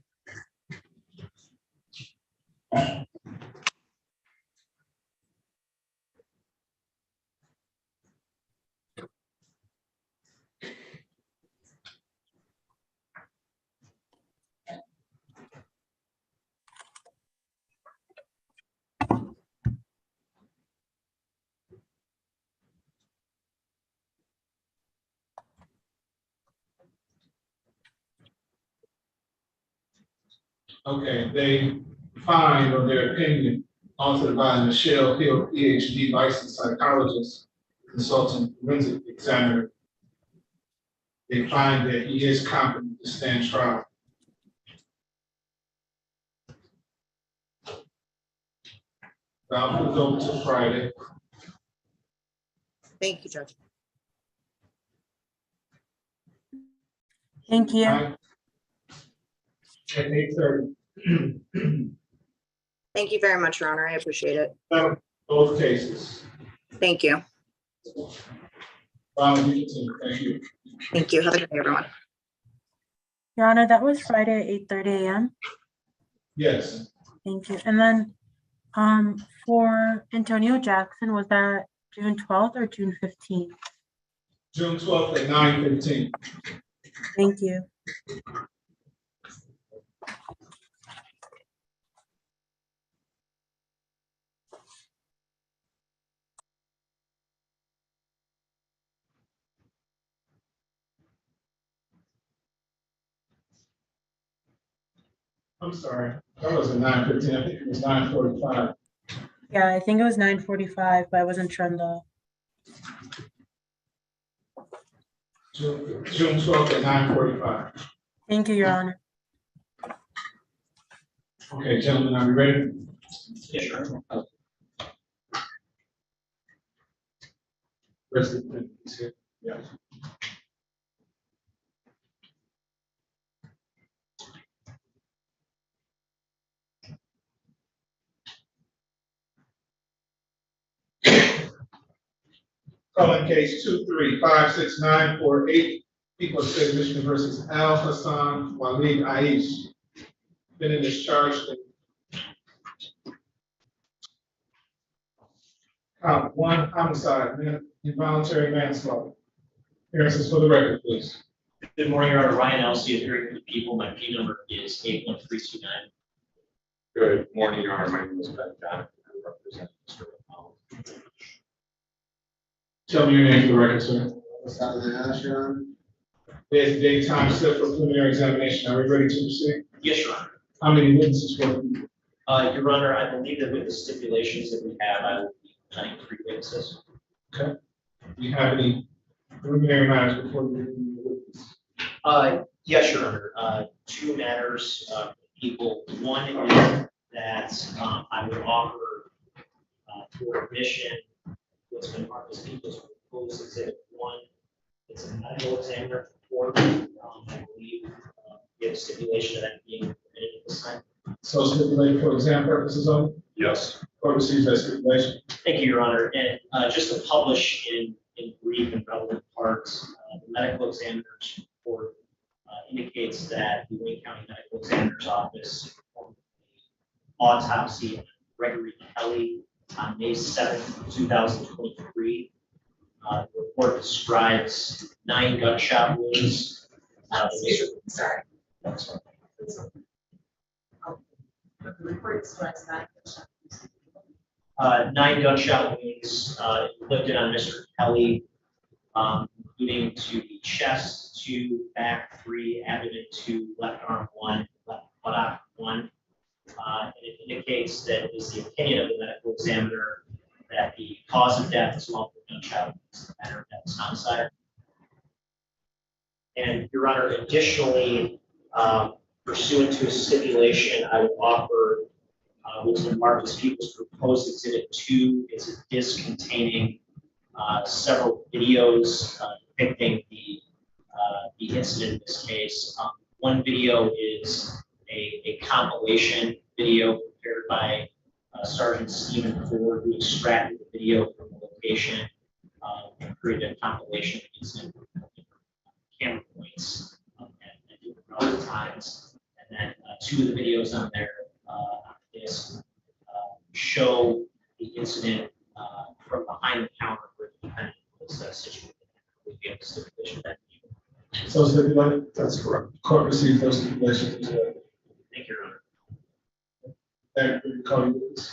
Okay, they find, or their opinion, authored by Michelle Hill, PhD, licensed psychologist, consultant, forensic examiner. They find that he is competent to stand trial. I'll move over to Friday. Thank you, Judge. Thank you. At 8:30. Thank you very much, Your Honor. I appreciate it. Both cases. Thank you. Thank you. Thank you. Have a good day, everyone. Your Honor, that was Friday at 8:30 a.m. Yes. Thank you. And then for Antonio Jackson, was that June 12th or June 15th? June 12th at 9:15. Thank you. I'm sorry, that wasn't 9:15, I think it was 9:45. Yeah, I think it was 9:45, but I wasn't sure on the. June 12th at 9:45. Thank you, Your Honor. Okay, gentlemen, are we ready? Yeah, sure. Rest of the is here. Yeah. Calling case 2356948, people of the state of Michigan versus Al Hassan Waleed Aish. Defendant is charged in count 1, homicide, involuntary manslaughter. Appearances for the record, please. Good morning, Your Honor. Ryan Elsey, appearing for the people. My P number is 81329. Good morning, Your Honor. My name is Ben John. I represent Mr. McCollum. Tell me your name for the record, sir. What's happening, Asher? There's daytime set for preliminary examination. Are we ready to proceed? Yes, Your Honor. How many witnesses for you? Your Honor, I believe that with the stipulations that we have, I will be planning 3 witnesses. Okay. Do you have any preliminary matters before we review the witness? Yes, Your Honor. Two matters, people. One is that I would offer for admission what's been marked as people's proposed exhibit 1. It's a medical examiner report. I believe we have a stipulation of that being permitted at this time. So stipulated for exam purposes only? Yes. Court receives that stipulation. Thank you, Your Honor. And just to publish in brief and relevant parts, the medical examiner's report indicates that the Wayne County Medical Examiner's Office performed an autopsy on Gregory Kelly on May 7th, 2023. The report describes 9 gunshot wounds. Sorry. The report describes that. 9 gunshot wounds inflicted on Mr. Kelly, including to the chest, 2, back 3, abdomen 2, left arm 1, left buttock 1. And it indicates that it is the opinion of the medical examiner that the cause of death is multiple gunshot wounds, the manner of death is homicide. And Your Honor, additionally, pursuant to a stipulation, I would offer which is marked as people's proposed exhibit 2. It's a disc containing several videos depicting the incident in this case. One video is a compilation video prepared by Sergeant Stephen Ford, who extracted the video from the location and created a compilation of the incident from camera points at different other times. And then 2 of the videos on there is show the incident from behind the counter where the defendant was situated. We have a stipulation that. So stipulated? That's correct. Court receives those stipulations as well. Thank you, Your Honor. Thank you. Call you, please.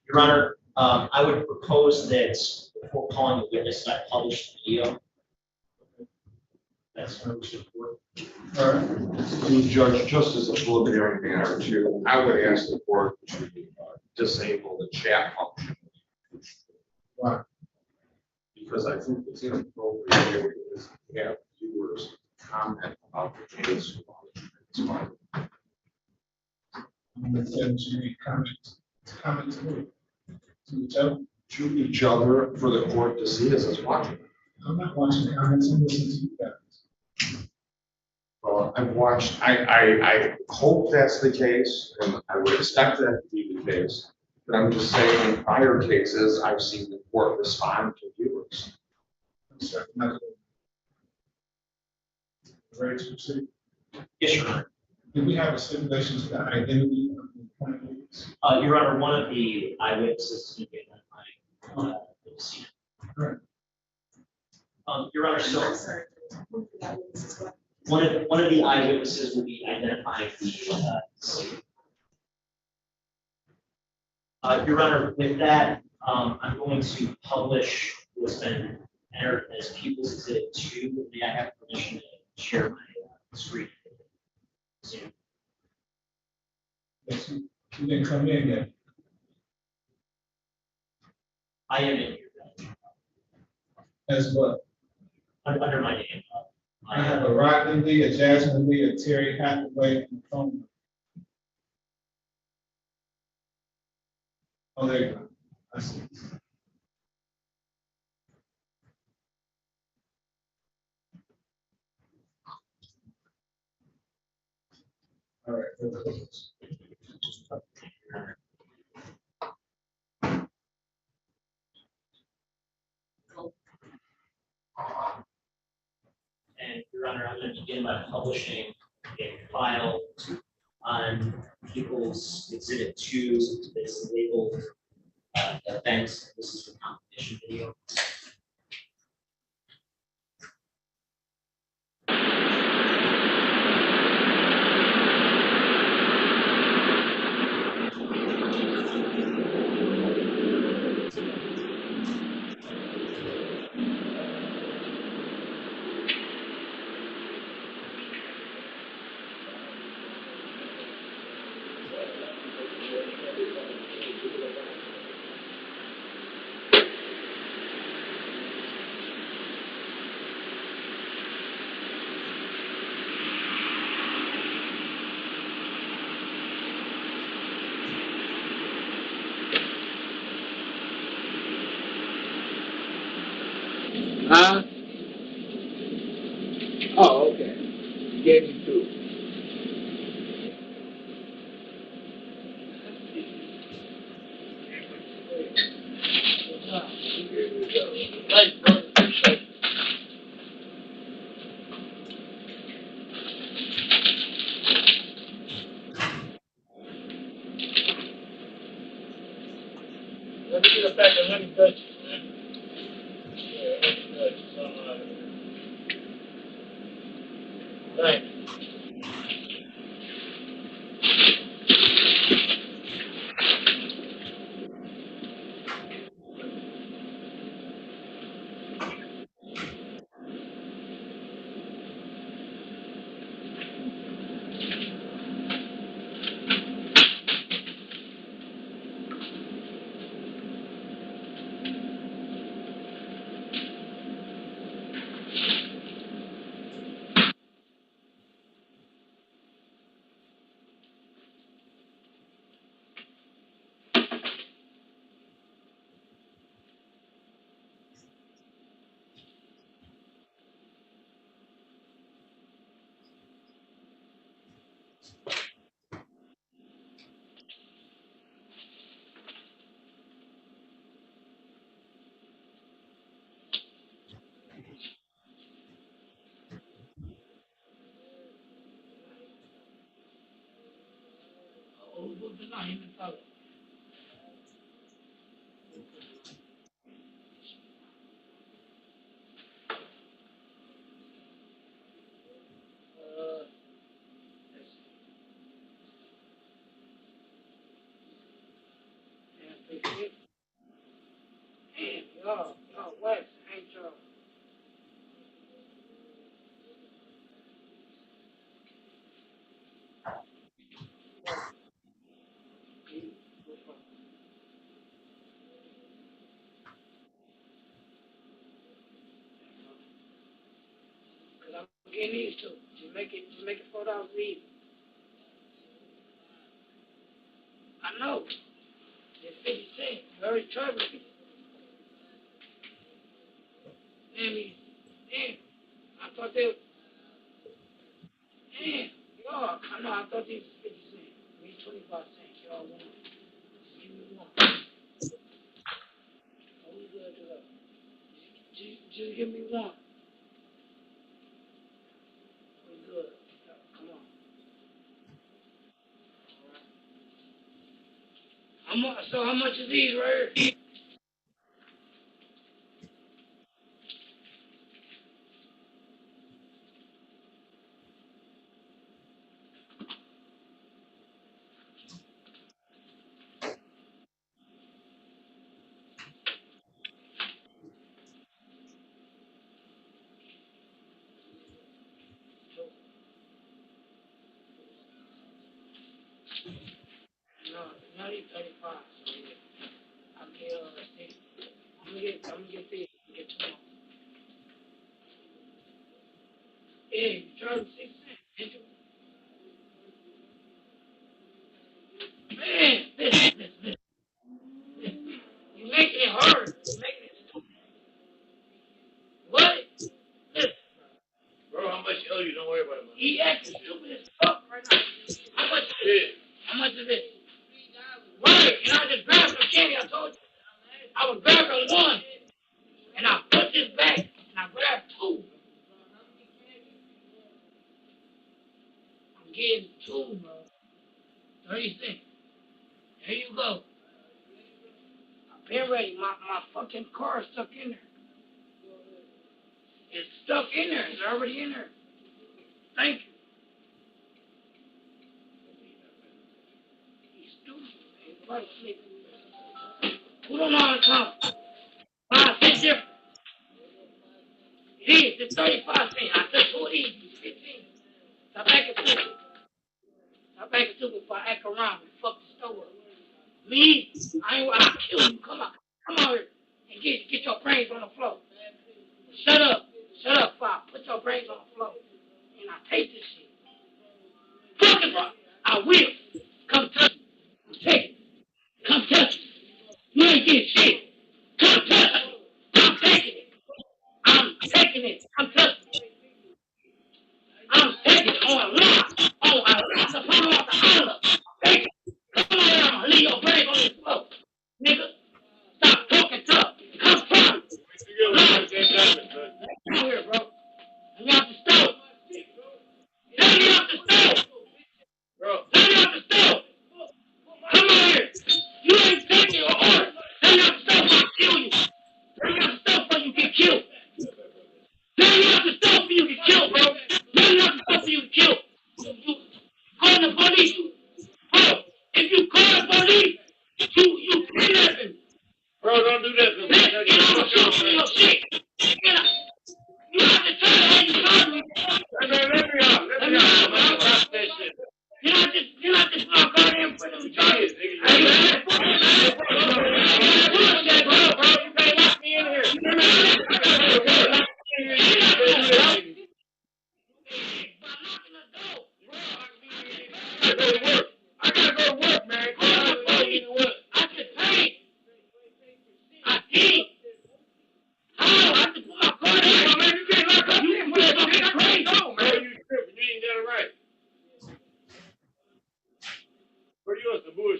Your Honor, I would propose that before calling the witness, I publish the video. That's what we should work. All right. Judge, just as a preliminary matter too, I would ask the court to disable the chat function. Why? Because I think it's inappropriate to have viewers comment about the case. I'm going to say that you need comments to who? To each other? To each other for the court to see as it's watching. I'm not watching comments, I'm listening to you guys. Well, I've watched, I hope that's the case, and I would expect that to be the case. But I'm just saying, in prior cases, I've seen the court respond to viewers. I'm sorry, not ready to proceed? Yes, Your Honor. Do we have a stipulation to the identity of the appointed witness? Your Honor, one of the eyewitnesses will be identifying the decedent. Right. Your Honor, so one of the eyewitnesses will be identifying the decedent. Your Honor, with that, I'm going to publish what's been entered as People's Exhibit 2. May I have permission to share my screen? Zoom. Yes, you didn't come in yet. I am in here. As what? Under my name. I have a Rodney Lee, a Jasmine Lee, a Terry Hathaway, and a phone number. Oh, there you go. I see. All right. And Your Honor, I'm going to begin by publishing a file on People's Exhibit 2 that's labeled events. This is the competition video. Huh? Oh, okay. Gave me two. Let me get a pack of honey Dutchies, man. Yeah, honey Dutchies, something like that. Thanks. Y'all West, ain't y'all? Cause I'm getting these two. Just make it $4 easy. I know. It's 50 cents. You already charged me. Damn. I thought they were, damn. Y'all, I know, I thought these was 50 cents. These 25 cents. Y'all want. Give me one. Oh, we good to go. Just give me one. We good. Come on. So how much is these right here? No, not even 35. So yeah. I'll get six. I'm gonna get this. Get two more. Hey, you charge 6 cents, didn't you? Man, listen. You making it hard. You making it stupid. What? Listen. Bro, how much you owe you? Don't worry about it. He acting stupid as fuck right now. How much is this? How much is this? Right, and I just grabbed some candy, I told you. I was grabbing one, and I put this back, and I grabbed two. I'm getting two, bro. 30 cents. There you go. I've been ready. My fucking car is stuck in there. It's stuck in there. It's already in there. Thank you. He's stupid, man. Right, sleep. Who don't know how to count? 5 cents difference. It is. It's 35 cents. I took 2 of these. 15. Stop acting stupid. Stop acting stupid before I act around and fuck the store up. Me? I'll kill you. Come on. Come on here and get your brains on the floor. Shut up. Shut up, Pop. Put your brains on the floor. And I take this shit. Fuck it, bro. I will. Come touch me. Take it. Come touch me. You ain't getting shit. Come touch me. I'm taking it. I'm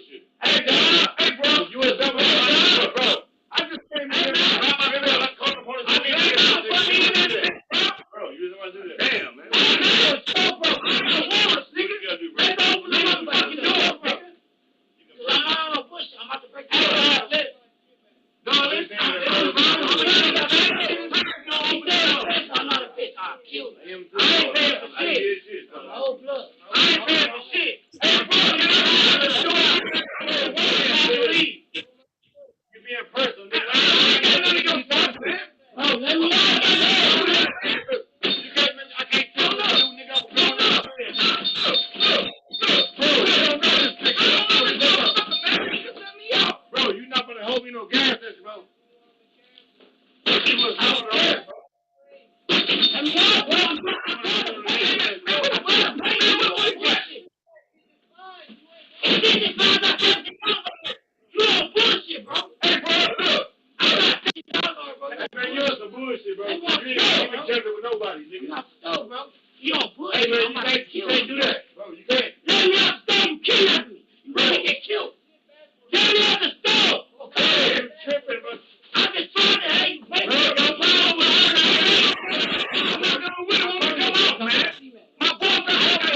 bullshit. Hey, bro, you was double, bro. I just came here. Let's call the police. Bro, you was about to do that. Damn, man. What you gotta do, bro? I'm about to break the no, listen. I'm not a bitch. I'll kill you. I ain't paying for shit. I'm old blood. I ain't paying for shit. Hey, bro, you be in person, nigga. I ain't none of your stuff, man. Oh, let me I can't tell you, nigga. Bro, you not gonna hold me no gas station, bro. You was out there, bro. Bullshit, bro. Hey, bro, look. Man, you're some bullshit, bro. You ain't even Tether with nobody, nigga. Bro. You don't push. Hey, man, you can't do that, bro. You can't. Let me out the store, you kidnap me. You ready to get killed. Get me out the store. Okay, I'm tripping, bro. I'm just trying to hate you, baby. I'm not gonna win. I'm gonna come out, man. My boyfriend, I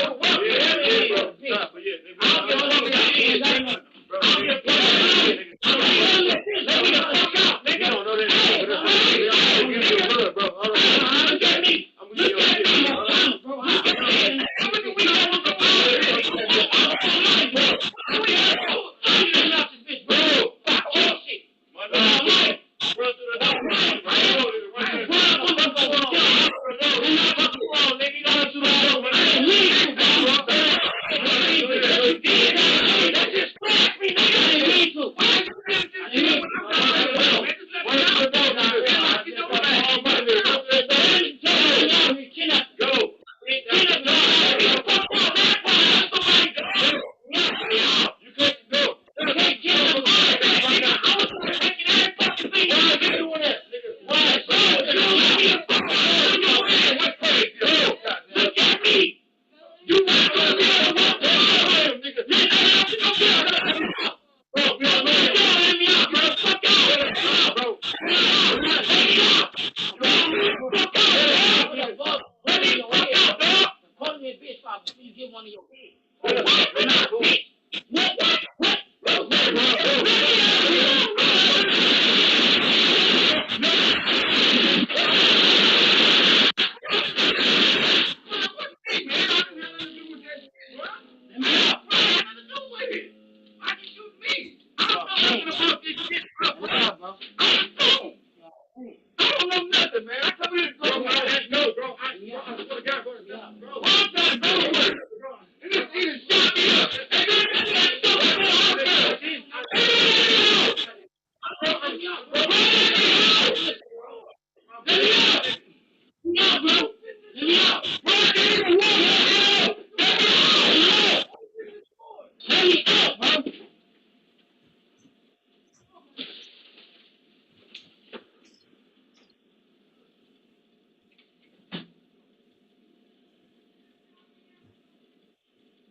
don't work. Yeah, bro. Stop, but yeah, I don't give a fuck about it. I don't give a fuck. Let me the fuck out, nigga. You don't know that. I'm gonna give you a blood, bro. All right. Look at me. I'm gonna give you a shit, bro. I'm gonna we don't want the power.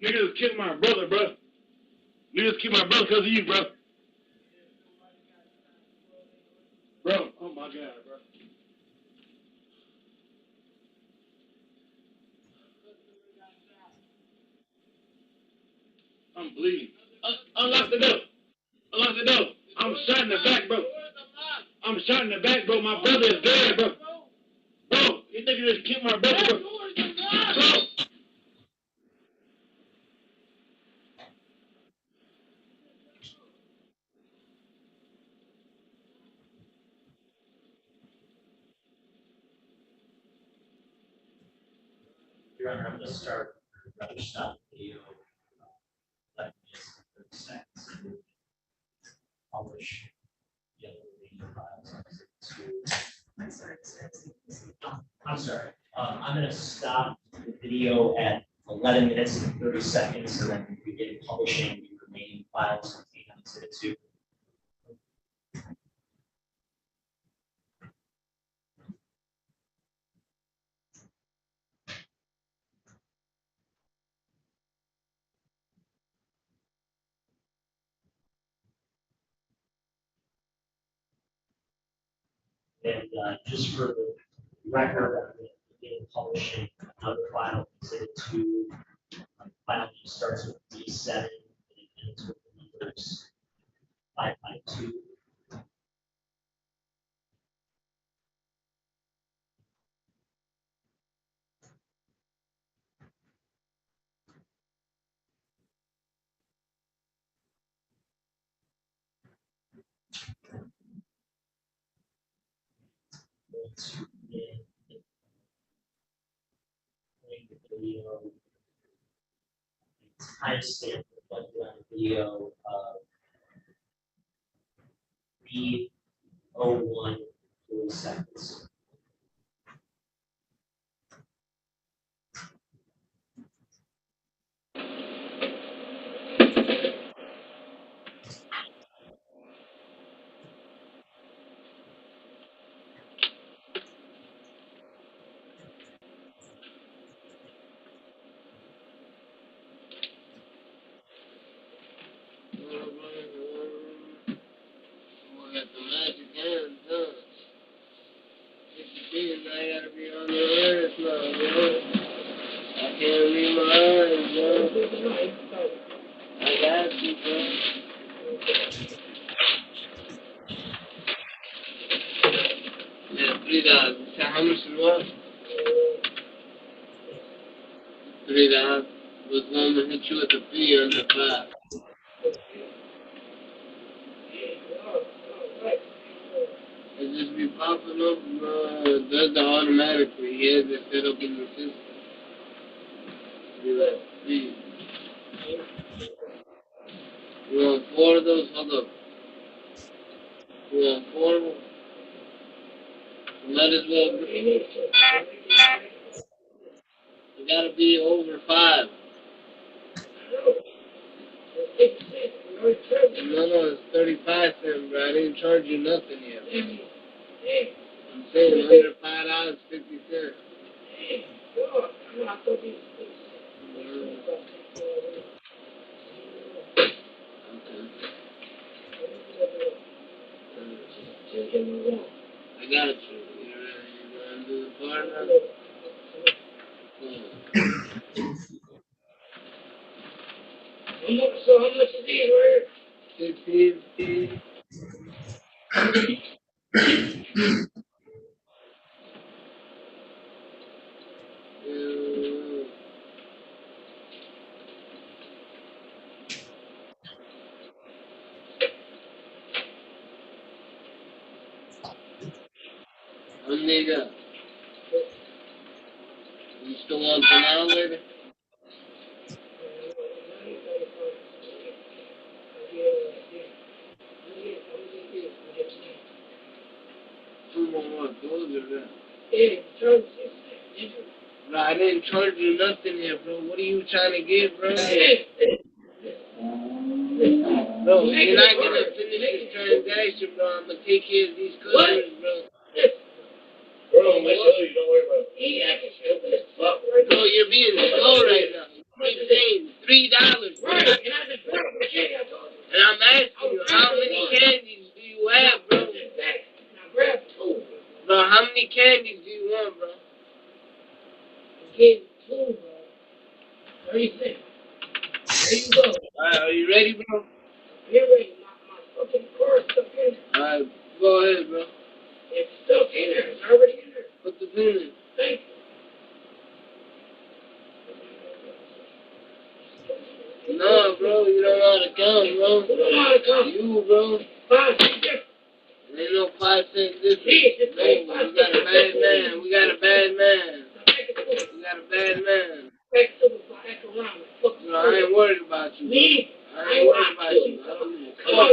Niggas killed my brother, bro. Niggas killed my brother because of you, bro. Bro, oh my God, bro. I'm bleeding. Unlock the door. Unlock the door. I'm shot in the back, bro. I'm shot in the back, bro. My brother is dead, bro. Bro, you niggas just killed my brother, bro. Bro. Your Honor, I'm gonna start, rather stop the video. Let me just 30 seconds. Publish. Yellow video files. I'm sorry. I'm gonna stop the video at 11 minutes and 30 seconds, and then begin publishing the remaining files contained on Exhibit 2. And just for the record, I'm beginning publishing another file, exhibit 2. File starts with D7 and it ends with the numbers 552. Video timestamp reflected on the video of 3:01 40 seconds. I gotta be on the earth now, bro. I can't read my eyes, bro. I got you, bro. Yeah, $3. So how much is what? $3. Was going to hit you with the fee on the 5. It just be popping up, it does it automatically. He has it set up in the system. Be like, please. You want 4 of those? Hold up. You want 4 of them? Might as well bring it. It gotta be over 5. No, it's 35 cents, bro. I didn't charge you nothing yet. I'm saying under $5.50. I got you. You wanna do the part now? So how much is it, right? 15. How many you got? You still want the now later? Two more what? Those are that. Yeah, charge you. Bro, I didn't charge you nothing here, bro. What are you trying to get, bro? Bro, you're not gonna finish this transaction, bro. I'm gonna take care of these customers, bro. Bro, my son, you don't worry about it. He acting stupid as fuck right now. Bro, you're being slow right now. Keep saying $3, bro. Right, and I just brought the shit I told you. And I'm asking you, how many candies do you have, bro? Now grab 2. Bro, how many candies do you want, bro? I gave you 2, bro. 36. There you go. Alright, are you ready, bro? You're ready. My fucking car's stuck in there. Alright, go ahead, bro. It's stuck in there. It's already in there. Put the pin in. Thank you. No, bro, you don't know how to count, bro. You don't know how to count. You, bro. 5 cents difference. There ain't no 5 cents difference. No, we got a bad man. We got a bad man. We got a bad man. No, I ain't worried about you. Me? I ain't worried about you. I don't give a fuck.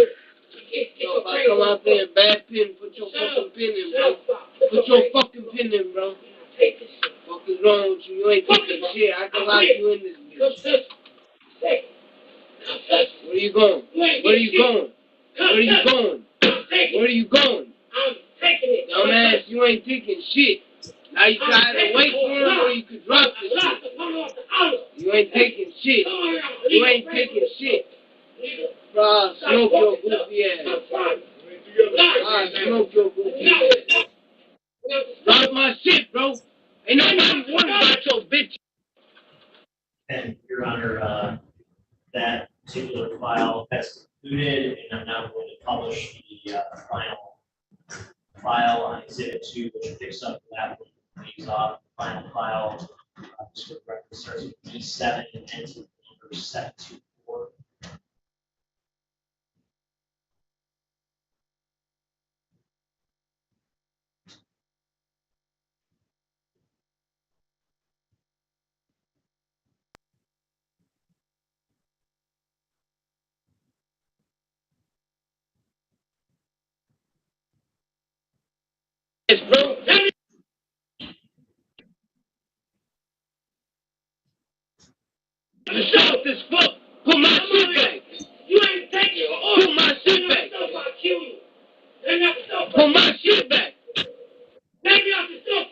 So if I come out there and bad pin, put your fucking pin in, bro. Put your fucking pin in, bro. What is wrong with you? You ain't taking shit. I can lock you in this bitch. Where you going? Where you going? Where you going? Where you going? I'm taking it. Dumbass, you ain't taking shit. Now you try to wait for him or you could drop this shit. You ain't taking shit. You ain't taking shit. Bro, smoke your goofy ass. Smoke your goofy ass. Stop my shit, bro. Ain't nobody worried about your bitch. And Your Honor, that particular file has concluded, and I'm now going to publish the final file on Exhibit 2, which picks up that one, leaves off the final file. This would reference starts with D7 and ends with number 724. Yes, bro. You soft as fuck. Put my shit back. You ain't taking your order. Put my shit back. Put my shit back.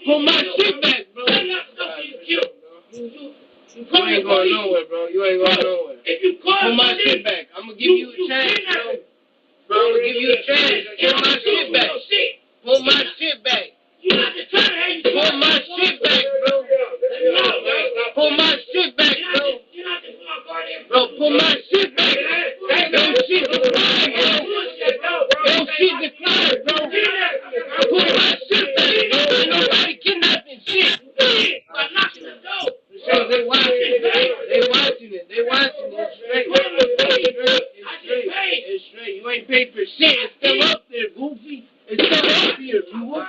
Put my shit back, bro. You ain't going nowhere, bro. You ain't going nowhere. Put my shit back. I'm gonna give you a chance, bro. Bro, I'm gonna give you a chance. Put my shit back. Put my shit back. Put my shit back, bro. Put my shit back, bro. Bro, put my shit back. Yo, shit declined, bro. Yo, shit declined, bro. Put my shit back, bro. Ain't nobody kidnapping shit. So they watching it. They watching it. They watching it. It's straight. It's straight. It's straight. You ain't paid for shit. It's still up there, goofy. It's still up here, bro.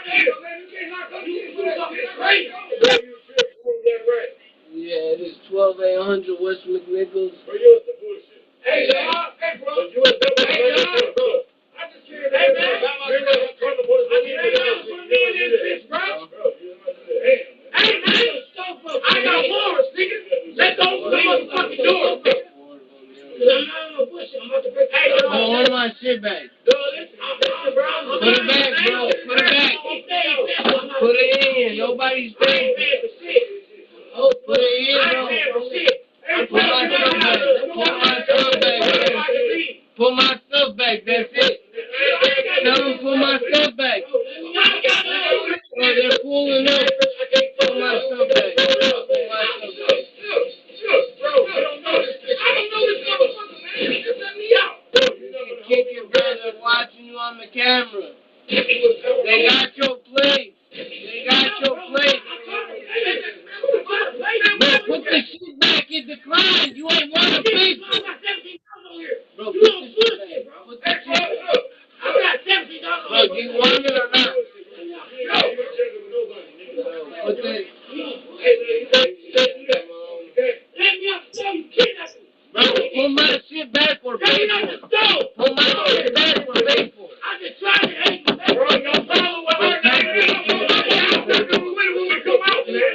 Yeah, it is 12800 West McNichols. Hey, bro. You a double I just can't. Hey, man. I got warrants, nigga. Let those motherfucking doors go. Oh, hold my shit back. Put it back, bro. Put it back. Put it in. Nobody's paying. Put it in, bro. Put my stuff back. Put my stuff back. Put my stuff back. That's it. Tell them put my stuff back. Oh, they're pulling up. Put my stuff back. Put my stuff back. Bro, I don't know this motherfucker, man. Just let me out. You can kick your brother watching you on the camera. They got your plate. They got your plate. Bro, put the shit back. It declined. You ain't want to pay for it. Bro, put the shit back. Put the shit back. Bro, do you want it or not? Put that. Bro, put my shit back or pay for it. Put my shit back or pay for it. I just tried to hate you. Bro, your problem with her. Come out, man.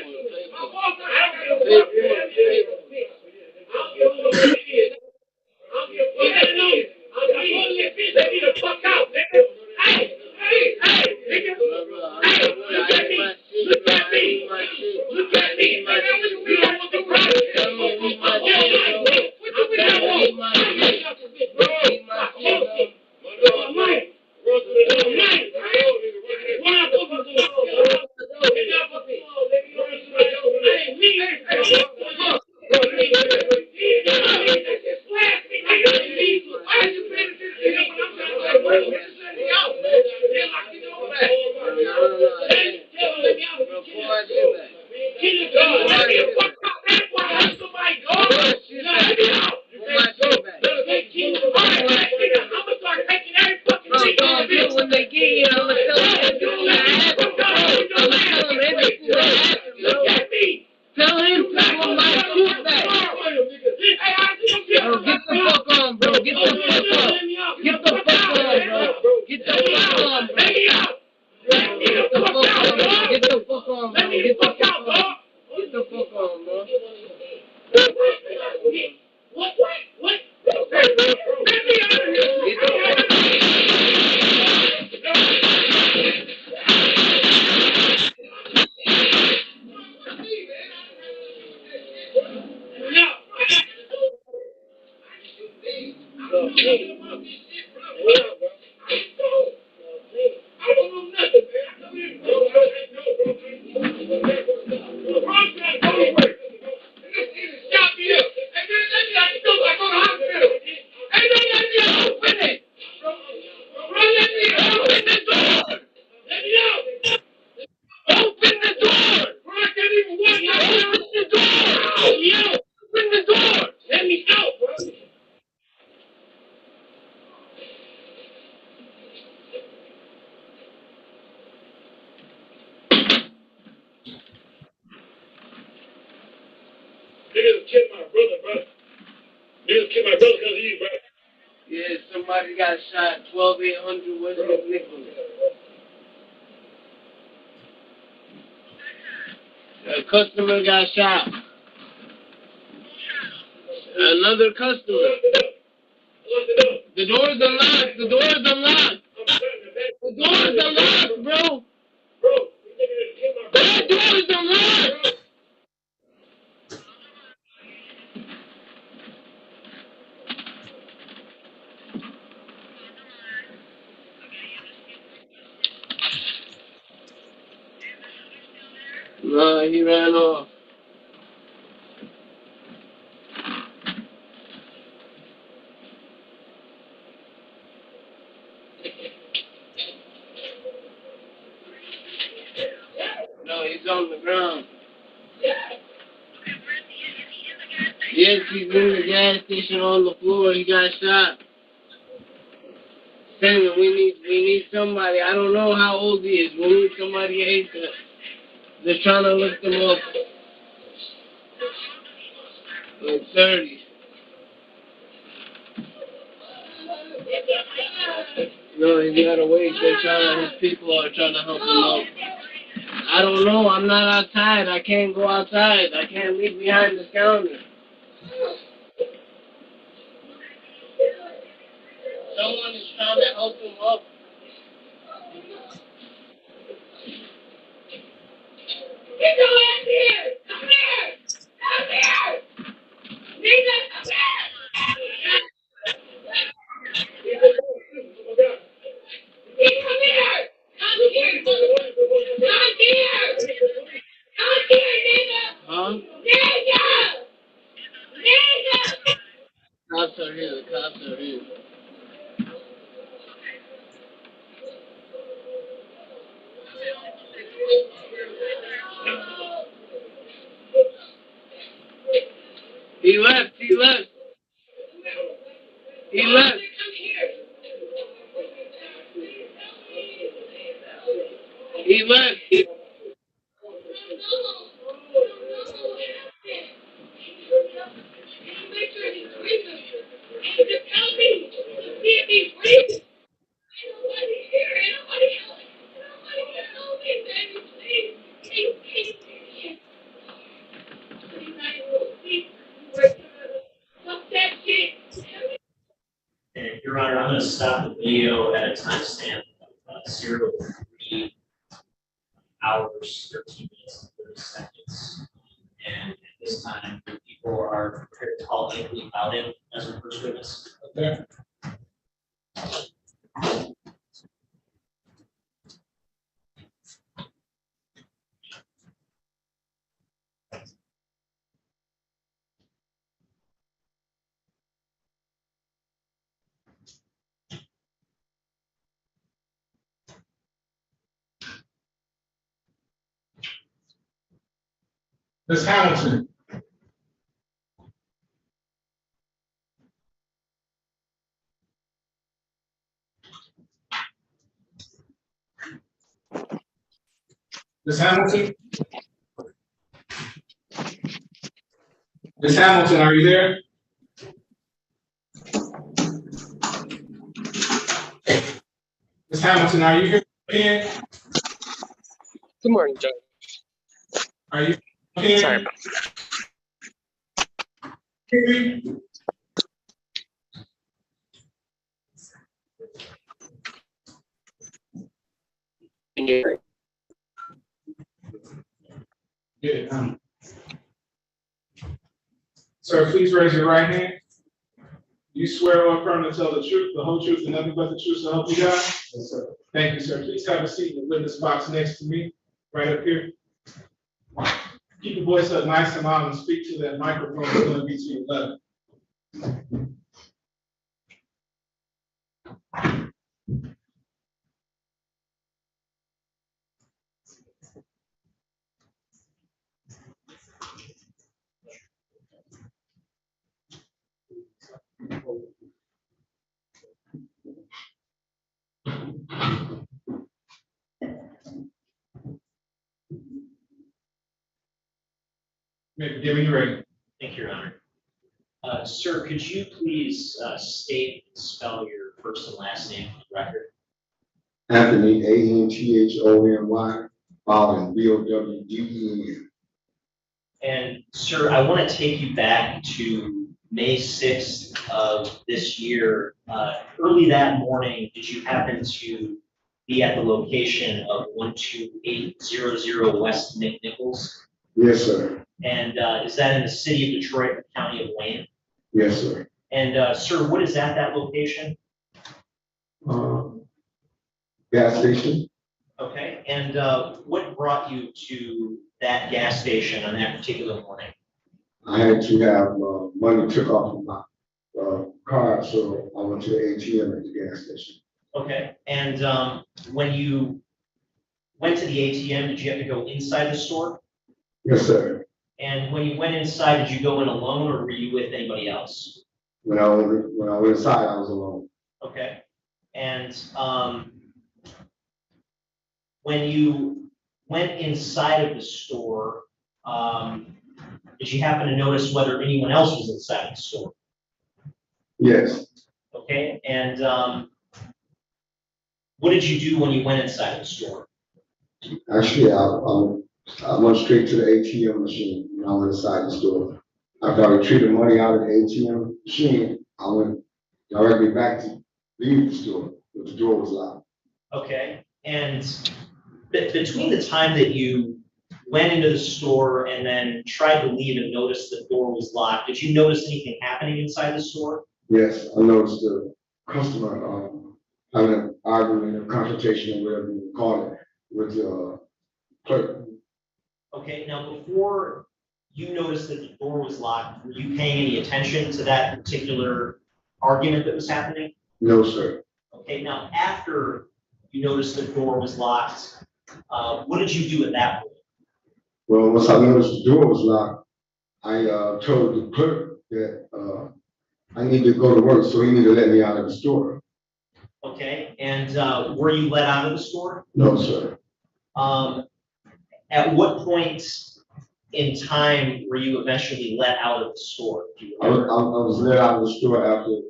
Let me the fuck out, nigga. Hey, nigga. Hey, look at me. Look at me. Look at me, man. We don't want the problem. When they get here, I'm gonna tell them everything that happened. I'm gonna tell them everything that happened. Look at me. Tell him to put my shit back. Bro, get the fuck on, bro. Get the fuck on. Get the fuck on, bro. Get the fuck on, bro. Get the fuck on, bro. Get the fuck on, bro. Get the fuck on. Get the fuck on, bro. What? Let me out of here. Get the fuck on. I don't know nothing, man. Niggas killed my brother, bro. Niggas killed my brother because of you, bro. Yeah, somebody got shot, 12-800 West Nicholas. A customer got shot. Another customer. The door's unlocked. The door's unlocked. The door's unlocked, bro. That door's unlocked. No, he ran off. No, he's on the ground. Yes, he's in the gas station on the floor. He got shot. Samuel, we need somebody. I don't know how old he is. We need somebody ASAP. They're trying to look him up. Like 30. No, he's gotta wait. His people are trying to help him out. I don't know. I'm not outside. I can't go outside. I can't leave behind this counter. Someone is trying to help him up. Get your ass here! Come here! Come here! Nigga, come here! Come here! Come here! Come here, nigga! Huh? Nigga! Nigga! Cops are here. The cops are here. He left. He left. He left. He left. And Your Honor, I'm going to stop the video at a timestamp of 0 hours, 13 minutes, and 30 seconds. And at this time, people are prepared to call Anthony Bowden as our first witness. Okay. Ms. Hamilton. Ms. Hamilton? Ms. Hamilton, are you there? Ms. Hamilton, are you here? Good morning, Judge. Are you here? Sorry. Yeah. Sir, please raise your right hand. You swear or affirm to tell the truth, the whole truth, and nothing but the truth, so help you God? Yes, sir. Thank you, sir. Please have a seat in the witness box next to me, right up here. Keep your voice up nice and loud and speak to that microphone. It's going to be to your left. Give me your ready. Thank you, Your Honor. Sir, could you please state and spell your first and last name for the record? Anthony, Anthony, Bowden, Bowden. And sir, I want to take you back to May 6th of this year. Early that morning, did you happen to be at the location of 12800 West McNichols? Yes, sir. And is that in the city of Detroit, the county of Wayne? Yes, sir. And sir, what is at that location? Gas station. Okay, and what brought you to that gas station on that particular morning? I had to have money took off of my card, so I went to the ATM at the gas station. Okay, and when you went to the ATM, did you have to go inside the store? Yes, sir. And when you went inside, did you go in alone or were you with anybody else? When I went inside, I was alone. Okay, and when you went inside of the store, did you happen to notice whether anyone else was inside the store? Yes. Okay, and what did you do when you went inside the store? Actually, I went straight to the ATM machine when I went inside the store. After I retrieved the money out of the ATM machine, I went directly back to leave the store, but the door was locked. Okay, and between the time that you went into the store and then tried to leave and noticed the door was locked, did you notice anything happening inside the store? Yes, I noticed the customer having an argument, a confrontation, or whatever you call it, with the clerk. Okay, now before you noticed that the door was locked, were you paying any attention to that particular argument that was happening? No, sir. Okay, now after you noticed the door was locked, what did you do at that point? Well, once I noticed the door was locked, I told the clerk that I need to go to work, so he needed to let me out of the store. Okay, and were you let out of the store? No, sir. At what point in time were you eventually let out of the store? I was let out of the store after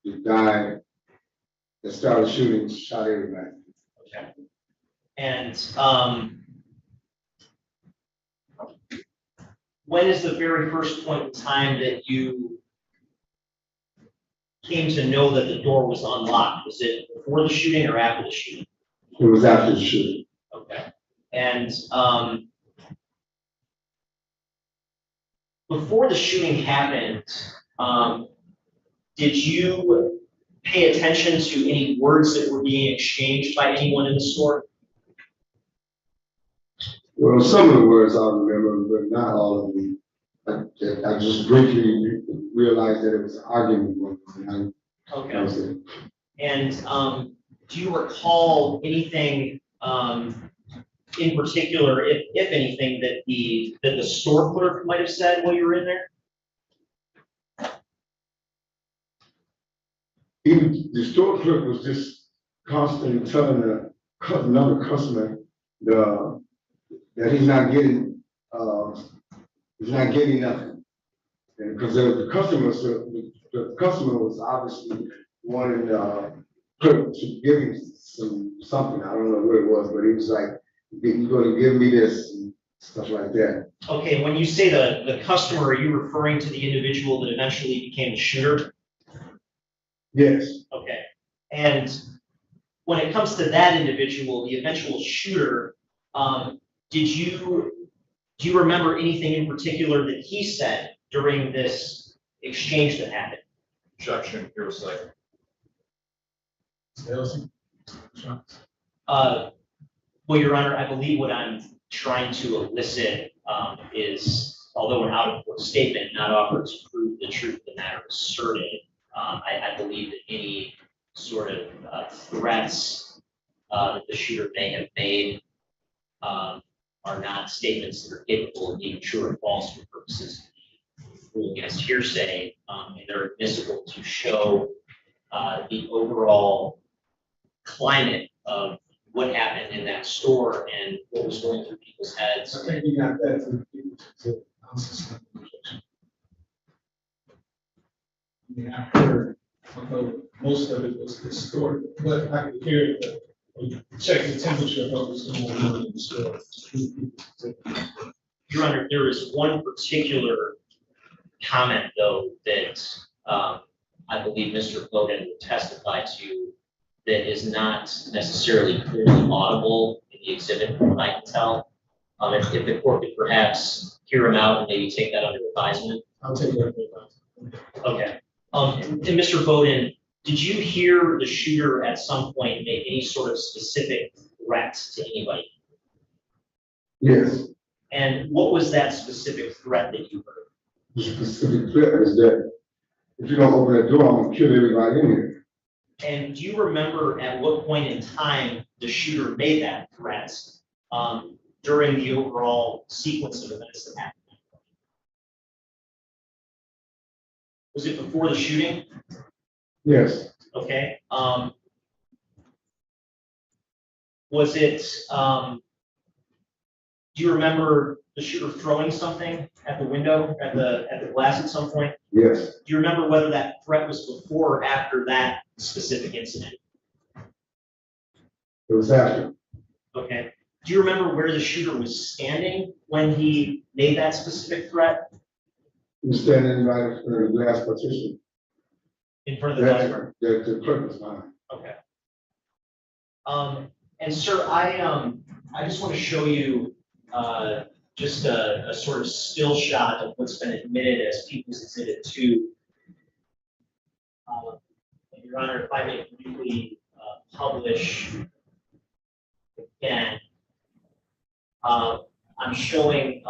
the guy that started shooting shot everybody. Okay. And when is the very first point in time that you came to know that the door was unlocked? Was it before the shooting or after the shooting? It was after the shooting. Okay. And before the shooting happened, did you pay attention to any words that were being exchanged by anyone in the store? Well, some of the words I remember, but not all of them. I just briefly realized that it was an argument going on. Okay. And do you recall anything in particular, if anything, that the store clerk might have said while you were in there? The store clerk was just constantly telling another customer that he's not getting nothing, and because the customer was obviously wanting clerk to give him something. I don't know what it was, but he was like, "You're going to give me this," and stuff like that. Okay, when you say the customer, are you referring to the individual that eventually became the shooter? Yes. Okay, and when it comes to that individual, the eventual shooter, do you remember anything in particular that he said during this exchange that happened? Objection, hearsay. Well, Your Honor, I believe what I'm trying to elicit is, although an out-of-court statement not offered to prove the truth of the matter asserted, I believe that any sort of threats that the shooter may have made are not statements that are capable of being true or false for purposes of rule against hearsay, and they're admissible to show the overall climate of what happened in that store and what was going through people's heads. I think we got that to I mean, I heard, although most of it was historic, but I could hear check the temperature of what was going on in the store. Your Honor, there is one particular comment, though, that I believe Mr. Bowden would testify to that is not necessarily clearly audible in the exhibit from what I can tell. If the court could perhaps hear him out and maybe take that under advisement. I'll take that under advisement. Okay. And Mr. Bowden, did you hear the shooter at some point make any sort of specific threat to anybody? Yes, And what was that specific threat that you heard? the specific threat is that if you don't open that door, I'm gonna kill everybody in here. And do you remember at what point in time the shooter made that threat during the overall sequence of events that happened? Was it before the shooting? Yes, Okay. Was it, do you remember the shooter throwing something at the window, at the glass at some point? yes, Do you remember whether that threat was before or after that specific incident? it was after. Okay. Do you remember where the shooter was standing when he made that specific threat? He was standing right in front of the glass partition. In front of the glass? The clerk was behind. Okay. And sir, I just want to show you just a sort of still shot of what's been admitted as People's Exhibit 2. Your Honor, if I may briefly publish again, I'm showing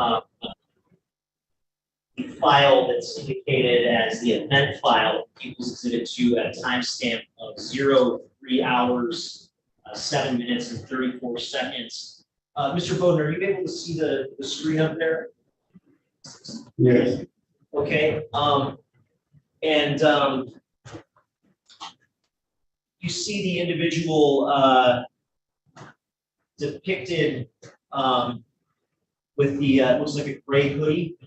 the file that's indicated as the event file, People's Exhibit 2, at a timestamp of 03 hours, 7 minutes and 34 seconds. Mr. Bowden, are you able to see the screen up there? Yes. Okay. You see the individual depicted with the looks like a gray hoodie.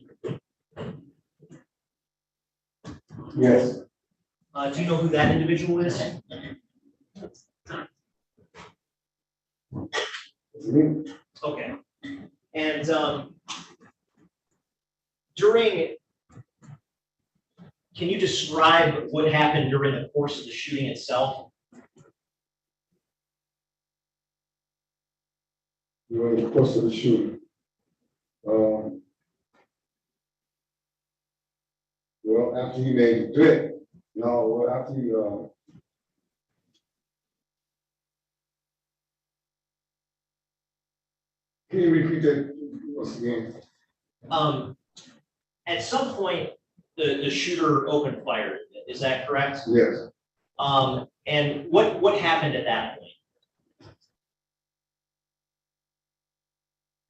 Yes. Do you know who that individual is? Okay. And can you describe what happened during the course of the shooting itself? During the course of the shooting. Well, after he made the threat, after he, can you repeat that once again? At some point, the shooter opened fire. Is that correct? Yes. And what happened at that point?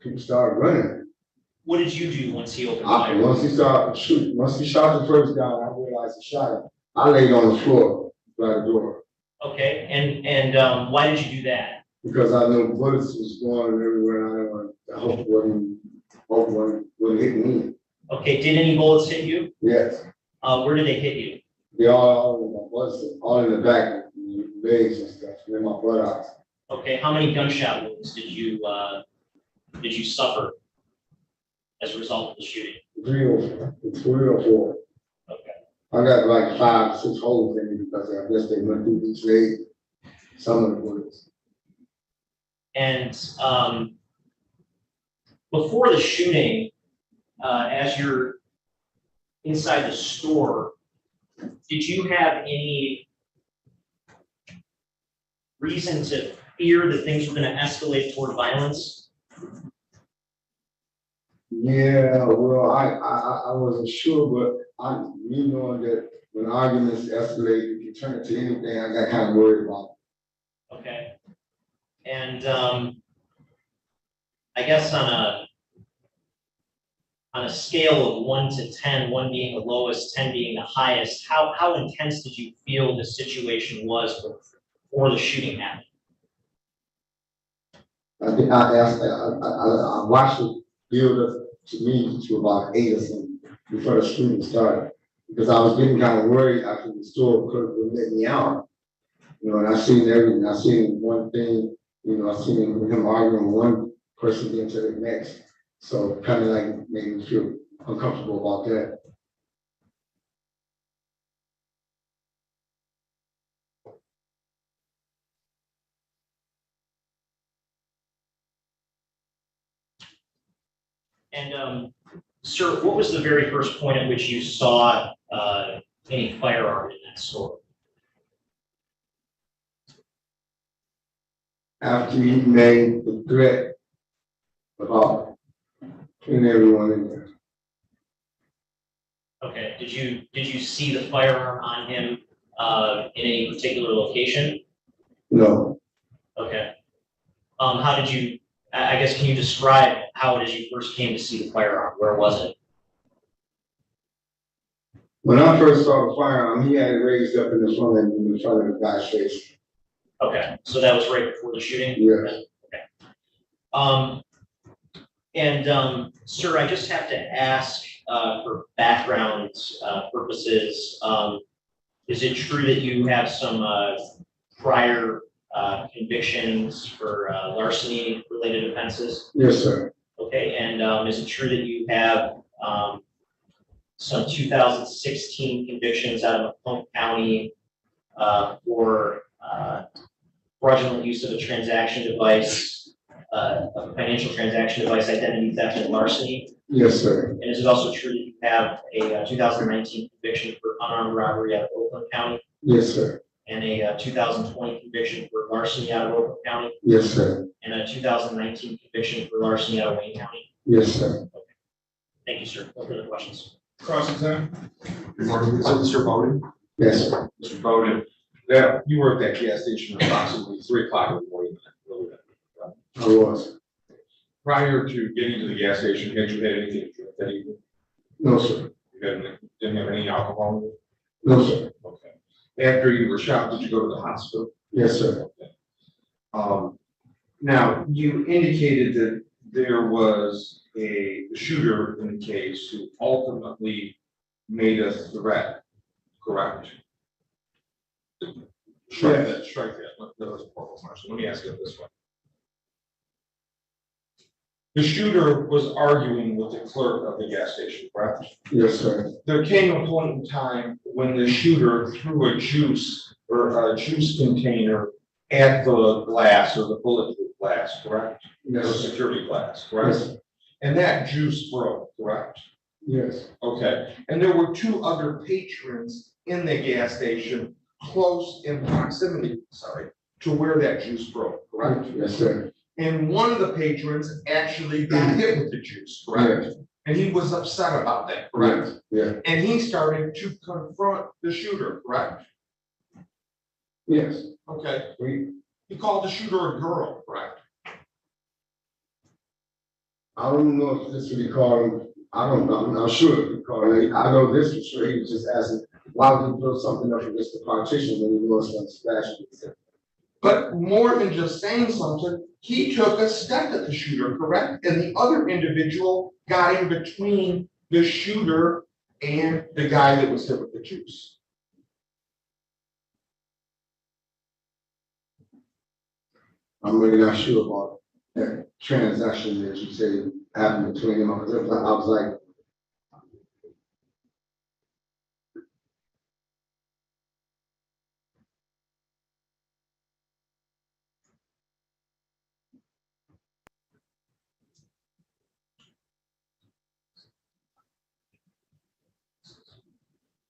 People started running. What did you do once he opened fire? Once he started shooting, once he shot the first guy, I realized he shot him. I laid on the floor by the door. Okay, and why did you do that? Because I knew bullets was going everywhere, and I hope one wouldn't hit me. Okay, did any bullets hit you? Yes. Where did they hit you? They all in my butt, all in the back, legs and stuff, and in my buttocks. Okay, how many gunshot wounds did you suffer as a result of the shooting? 3 or 4. Okay. I got like 5, 6 holes in me because I guess they went through each leg, some of the bullets. And before the shooting, as you're inside the store, did you have any reason to fear that things were going to escalate toward violence? Yeah, well, I wasn't sure, but knowing that when arguments escalate, if you turn it to anything, I got kind of worried about it. Okay. And I guess on a scale of 1 to 10, 1 being the lowest, 10 being the highest, how intense did you feel the situation was before the shooting happened? I watched it build up to me to about 8 or something before the shooting started. Because I was getting kind of worried after the store clerk would let me out. You know, and I seen everything. I seen one thing, you know, I seen him arguing with one person getting to the next. So kind of like made me feel uncomfortable about that. And, sir, what was the very first point at which you saw any firearm in that store? After he made the threat about putting everyone in there. Okay, did you see the firearm on him in any particular location? No. Okay. How did you, I guess, can you describe how it is you first came to see the firearm? Where was it? When I first saw the firearm, he had it raised up in the front of the guy's face. Okay, so that was right before the shooting? Yeah. Okay. Sir, I just have to ask for background purposes, is it true that you have some prior convictions for larceny related offenses? Yes, sir. Okay, and is it true that you have some 2016 convictions out of Macomb County for fraudulent use of a transaction device, a financial transaction device, identity theft, and larceny? Yes, sir. And is it also true that you have a 2019 conviction for unarmed robbery out of Oakland County? Yes, sir. And a 2020 conviction for larceny out of Oakland County? Yes, sir. And a 2019 conviction for larceny out of Wayne County? Yes, sir. Okay. Thank you, sir. No further questions. Cross-examine. Good morning, so Mr. Bowden. Yes, sir. Mr. Bowden, that you were at that gas station approximately 3 o'clock in the morning. I was. Prior to getting to the gas station, had you had anything to drink that evening? No, sir. You didn't have any alcohol? No, sir. Okay. After you were shot, did you go to the hospital? Yes, sir. Okay. Now, you indicated that there was a shooter in the case who ultimately made a threat, correct? Strike that. That was a horrible question. Let me ask it this way. The shooter was arguing with the clerk of the gas station, correct? Yes, sir. There came a point in time when the shooter threw a juice or a juice container at the glass or the bulletproof glass, correct? Yes. Or security glass, correct? Yes. And that juice broke, correct? Yes. Okay. And there were 2 other patrons in the gas station close in proximity, to where that juice broke, correct? Yes, sir. And one of the patrons actually got hit with the juice, correct? Yes. And he was upset about that, correct? Yeah. And he started to confront the shooter, correct? Yes. Okay. He called the shooter a girl, correct? I don't know if this would be called, I'm not sure if he called it. I know this for sure. He was just asking, why would he throw something up against the partition when he was going to splash it? But more than just saying something, he took a step at the shooter, correct? And the other individual got in between the shooter and the guy that was hit with the juice. I'm really not sure about that transaction that you said happened between them. I was like,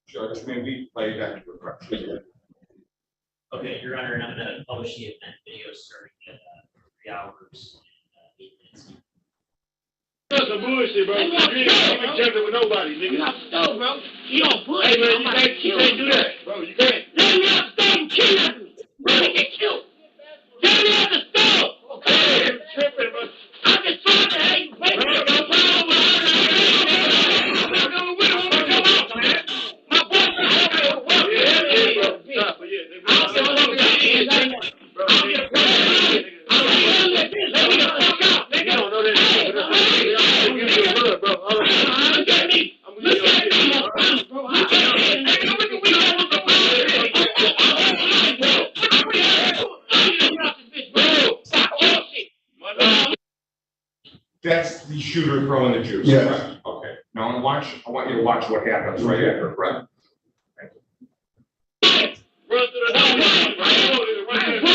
Judge, maybe play back to the question. Okay, Your Honor, and I'm going to publish the event video starting at 3 hours and 8 minutes. That's some bullshit, bro. You ain't jumping with nobody, nigga. You off stove, bro. You on bullshit. Hey, man, you can't do that, bro. You can't. Let me off stove and kill you. Really get killed. Let me off the stove. Okay, you're tripping, bro. I'm just trying to hate you, baby. My boy, shooter throwing the juice, Yes. correct? Okay, now I want you to watch what happens right after, correct? Run to the door, run to the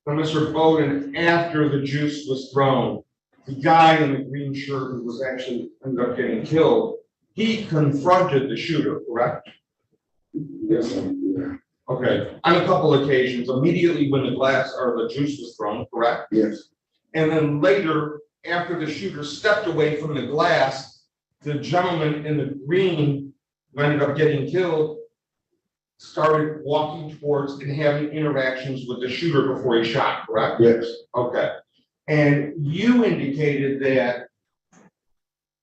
Now, Mr. Bowden, after the juice was thrown, the guy in the green shirt who was actually ended up getting killed, he confronted the shooter, correct? Yes, sir. Okay, on a couple occasions, immediately when the glass or the juice was thrown, correct? Yes. And then later, after the shooter stepped away from the glass, the gentleman in the green who ended up getting killed started walking towards and having interactions with the shooter before he shot, correct? Yes. Okay. And you indicated that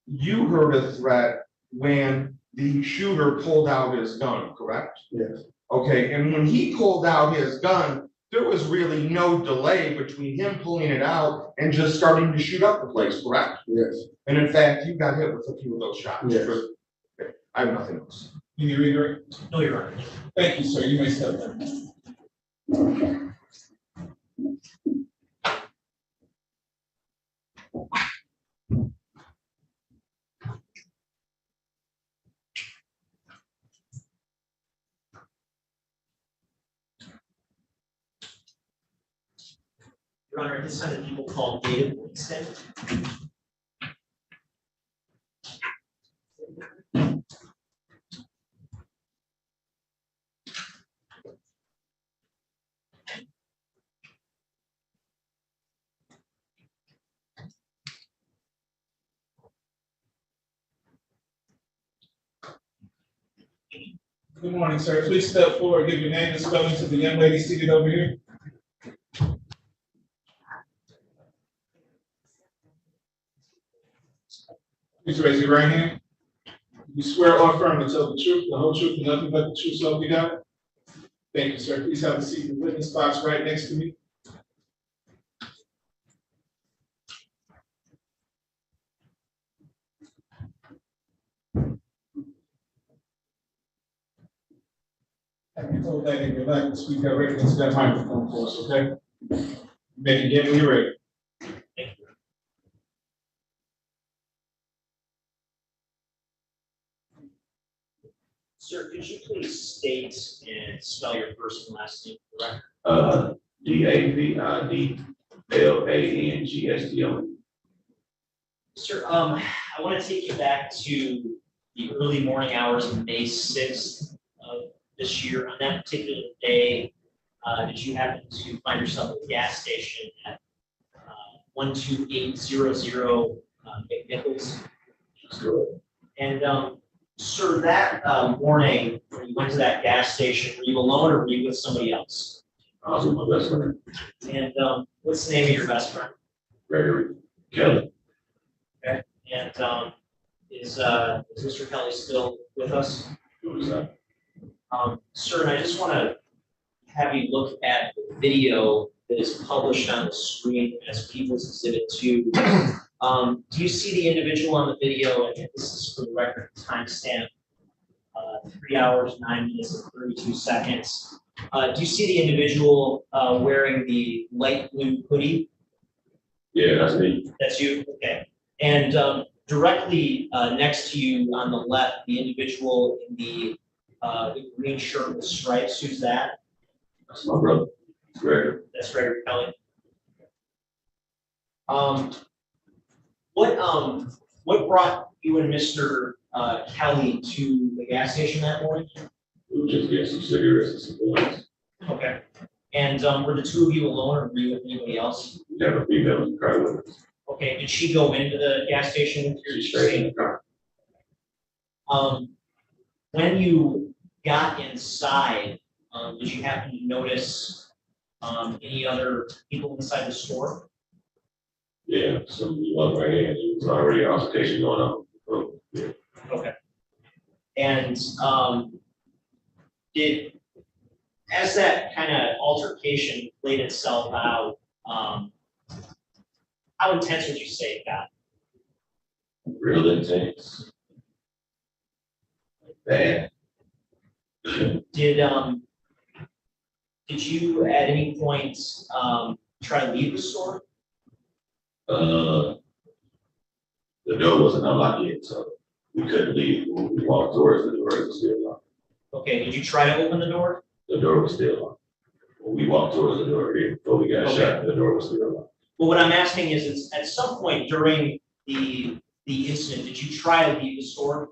you heard a threat when the shooter pulled out his gun, correct? Yes. Okay, and when he pulled out his gun, there was really no delay between him pulling it out and just starting to shoot up the place, correct? Yes. And in fact, you got hit with a few of those shots. Yes. Okay, I have nothing else. Can you reiterate? No, Your Honor. Thank you, sir. You may step down. Your Honor, at this time, the people called David Winston. Good morning, sir. Please step forward, give your name and spelling to the young lady seated over here. Please raise your right hand. You swear or affirm to tell the truth, the whole truth, and nothing but the truth, so help you God? Thank you, sir. Please have a seat in the witness box right next to me. Have you told that in your life to speak directly into that microphone for us, okay? You may begin when you're ready. Sir, could you please state and spell your first and last name correctly? DAVIDLANGSTO. Sir, I want to take you back to the early morning hours of May 6th of this year. On that particular day, did you happen to find yourself at the gas station at 12800 McNichols? And sir, that morning, when you went to that gas station, were you alone or were you with somebody else? I was with my best friend. And what's the name of your best friend? Gregory Kelly. Okay. And is Mr. Kelly still with us? Who is that? Sir, and I just want to have you look at the video that is published on the screen as People's Exhibit 2. Do you see the individual on the video? And this is for the record, timestamp 3 hours, 9 minutes, and 32 seconds. Do you see the individual wearing the light blue hoodie? Yeah, that's me. That's you? Okay. And directly next to you on the left, the individual in the green shirt with stripes, who's that? That's my brother, Gregory. That's Gregory Kelly. What brought you and Mr. Kelly to the gas station that morning? We were just getting some cigarettes and some blunts. Okay. And were the two of you alone or were you with anybody else? We have a female in the car with us. Okay, did she go into the gas station with you? She stayed in the car. When you got inside, did you happen to notice any other people inside the store? Yeah, so we walked right in, there was already an altercation going on. Oh, yeah. Okay. And as that kind of altercation played itself out, how intense would you say it got? Real intense. Bad. Did you at any point try to leave the store? The door wasn't unlocked yet, so we couldn't leave. When we walked towards the door, it was still locked. Okay, did you try to open the door? The door was still locked. When we walked towards the door here, before we got shot, the door was still locked. Well, what I'm asking is at some point during the incident, did you try to leave the store?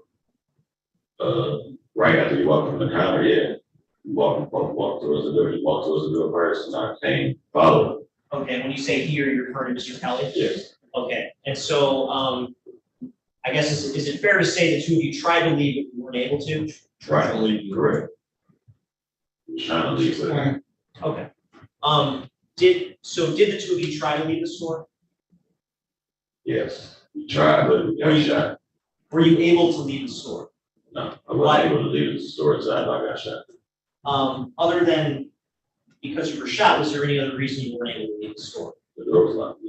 Right after you walked from the counter, yeah. You walked towards the door. You walked towards the door first, and I came following. Okay, when you say here, you're referring to Mr. Kelly? Yes. Okay, and so I guess is it fair to say the two of you tried to leave but you weren't able to? Tried to leave, correct. We were trying to leave, but Okay. Did the two of you try to leave the store? yes, we tried, but we got shot. Were you able to leave the store? No, I wasn't able to leave the store inside. I got shot. Other than because you were shot, was there any other reason you weren't able to leave the store? The door was locked.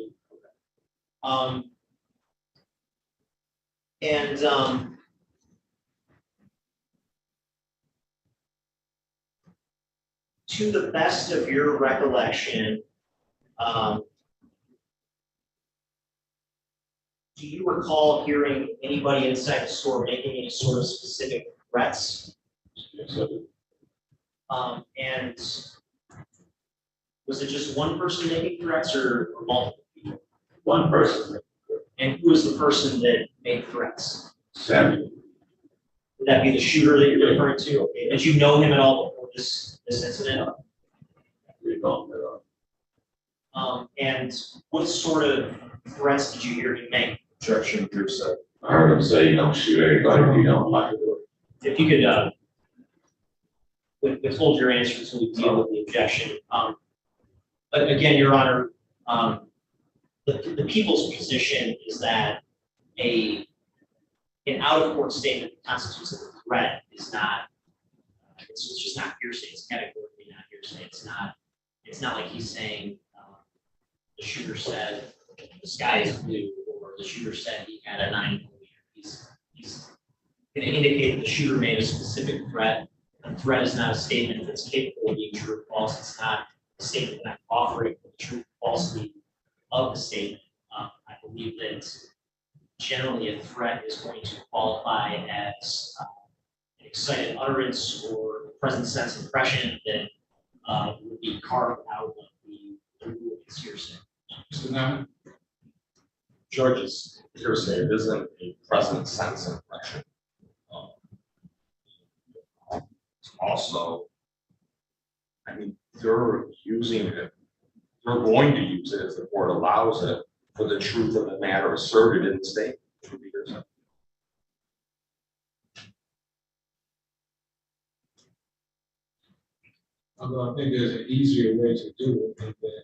To the best of your recollection, do you recall hearing anybody inside the store making any sort of specific threats? Yes, I did. And was it just one person making threats or multiple people? One person. And who was the person that made threats? Samuel. Would that be the shooter that you're referring to? Okay. Did you know him at all before this incident? We don't know. And what sort of threats did you hear him make? Objection, hearsay. I heard him say, "Don't shoot everybody if you don't lock the door." If you could withhold your answer until we deal with the objection. Again, Your Honor, the people's position is that an out-of-court statement that constitutes a threat is not, it's just not hearsay. It's categorically not hearsay. It's not like he's saying the shooter said the sky is blue, or the shooter said he had a 9mm. He's going to indicate that the shooter made a specific threat. A threat is not a statement that's capable of being true or false. It's not a statement that I'm offering the truth or falsity of the statement. I believe that generally a threat is going to qualify as an excited utterance or a present sense impression that would be carved out of the rule of hearsay. Mr. Nunn? George's hearsay isn't a present sense impression. Also, I mean, they're using it, they're going to use it if the court allows it for the truth of the matter asserted in the statement. Although I think there's an easier way to do it, that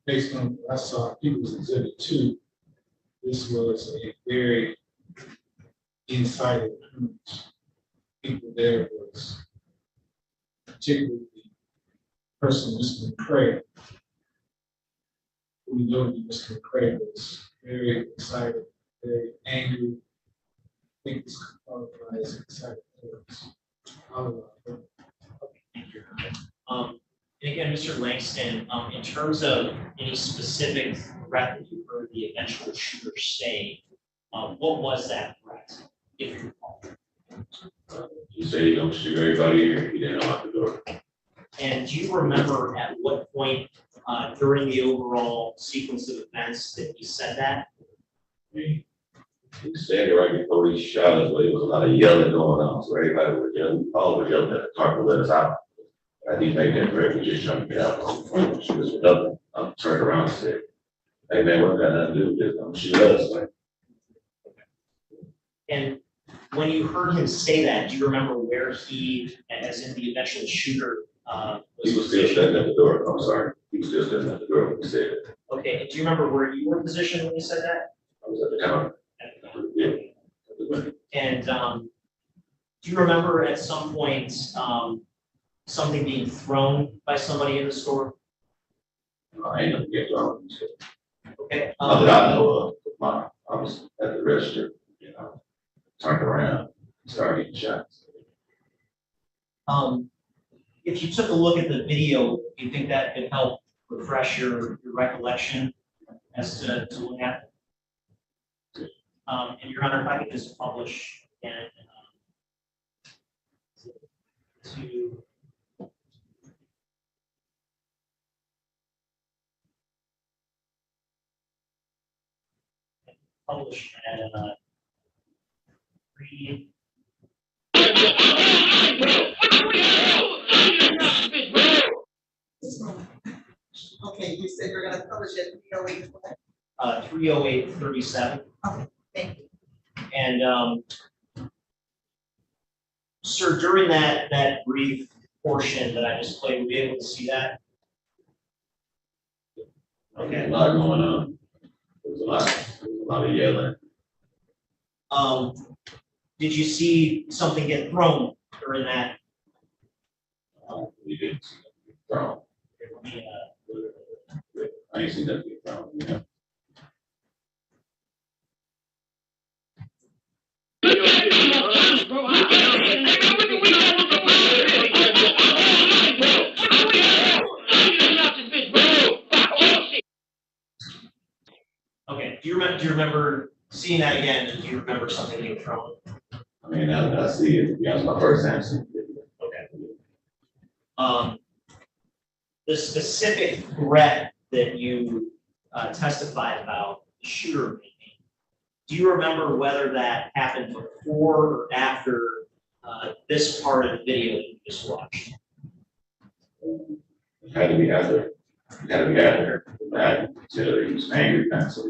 based on what I saw People's Exhibit 2, this was a very inciting occurrence. People there was particularly the person, Mr. McCray. We know that Mr. McCray was very excited, very angry. I think this qualifies as excited utterance. Thank you. And again, Mr. Langston, in terms of any specific threat that you heard the eventual shooter say, what was that threat, if you recall? He said he don't shoot everybody here. He didn't lock the door. And do you remember at what point during the overall sequence of events that he said that? He said it right before he shot us, but it was a lot of yelling going on, so everybody was yelling, all was yelling at the car to let us out. I think made that threat, we just trying to get out. She was nothing. I turned around and said, "Hey man, what got nothing to do with this? Don't shoot us." Like, And when you heard him say that, do you remember where he, as in the eventual shooter, he was still standing at the door. I'm sorry. He was still standing at the door when he said it. Okay, and do you remember where you were positioned when he said that? I was at the counter. Yeah. And do you remember at some point something being thrown by somebody in the store? I ain't gonna get thrown. Okay. Not that I know of. I was at the register, you know, turned around, started getting shots. If you took a look at the video, do you think that could help refresh your recollection as to what happened? And Your Honor, if I could just publish and to publish and read. Okay, you said you're gonna publish it 308 what? 30837. Okay, thank you. And sir, during that brief portion that I just played, were you able to see that? Okay. A lot going on. There was a lot of yelling. Did you see something get thrown during that? We didn't see nothing thrown. I ain't seen nothing thrown. Yeah. Okay. Do you remember seeing that again? And do you remember something being thrown? I mean, now that I see it, yeah, it's my first time seeing it. Okay. The specific threat that you testified about, the shooter making, do you remember whether that happened before or after this part of the video that you just watched? It had to be after. It had to be after. That until he was angry, kind of. So.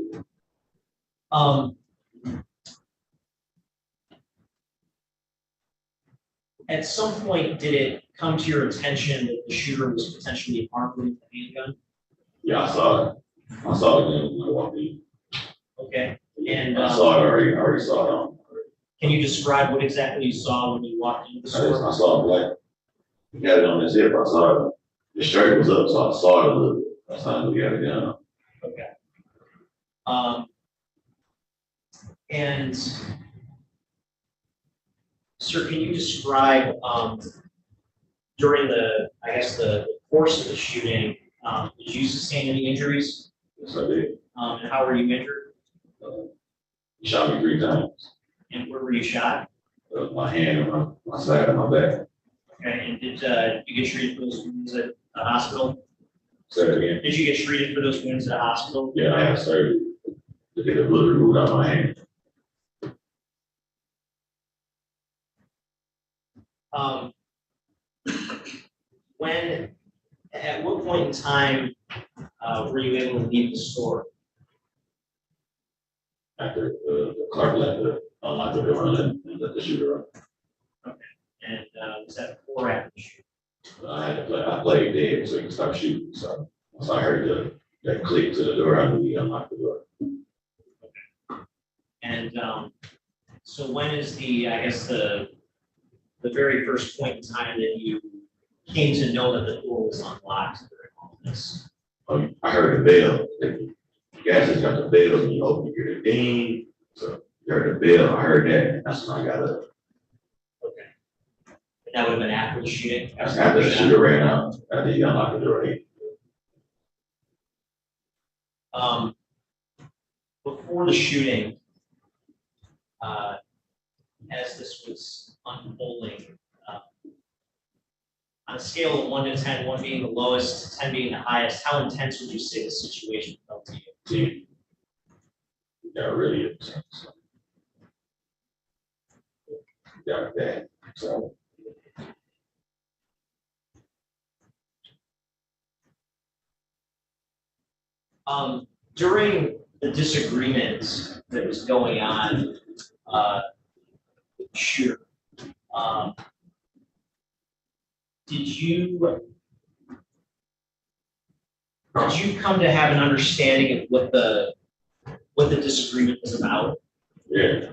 At some point, did it come to your attention that the shooter was potentially armed with a handgun? Yeah, I saw it. I saw it when I walked in. Okay. And I saw it already. I already saw it. Can you describe what exactly you saw when you walked into the store? I saw it black. He had it on his hip. I saw it. The shirt was up, so I saw it a little bit. That's how he had a gun on. Okay. And sir, can you describe during the course of the shooting, did you sustain any injuries? Yes, I did. And how were you injured? He shot me 3 times. And where were you shot? My hand and my side and my back. Okay, and did you get treated for those wounds at the hospital? Say it again. Did you get treated for those wounds at the hospital? Yeah, I had surgery to get the blood removed out of my hand. At what point in time were you able to leave the store? After the clerk left unlocked the door and let the shooter up. Okay. And was that before or after the shoot? I played dead so he could stop shooting. So once I heard that click to the door, I knew he unlocked the door. Okay. And so when is the very first point in time that you came to know that the door was unlocked during all of this? I heard the bell. The gas has got the bell and you open, you hear the ding. So you heard the bell, I heard that, and that's when I got up. Okay. And that would have been after the shooting? After the shooter ran out, after he unlocked the door. Before the shooting, as this was unfolding, on a scale of 1 to 10, 1 being the lowest, 10 being the highest, how intense would you say the situation felt to you? Yeah, really intense. Yeah, bad. So. During the disagreement that was going on, with the shooter, did you come to have an understanding of what the disagreement was about? Yeah.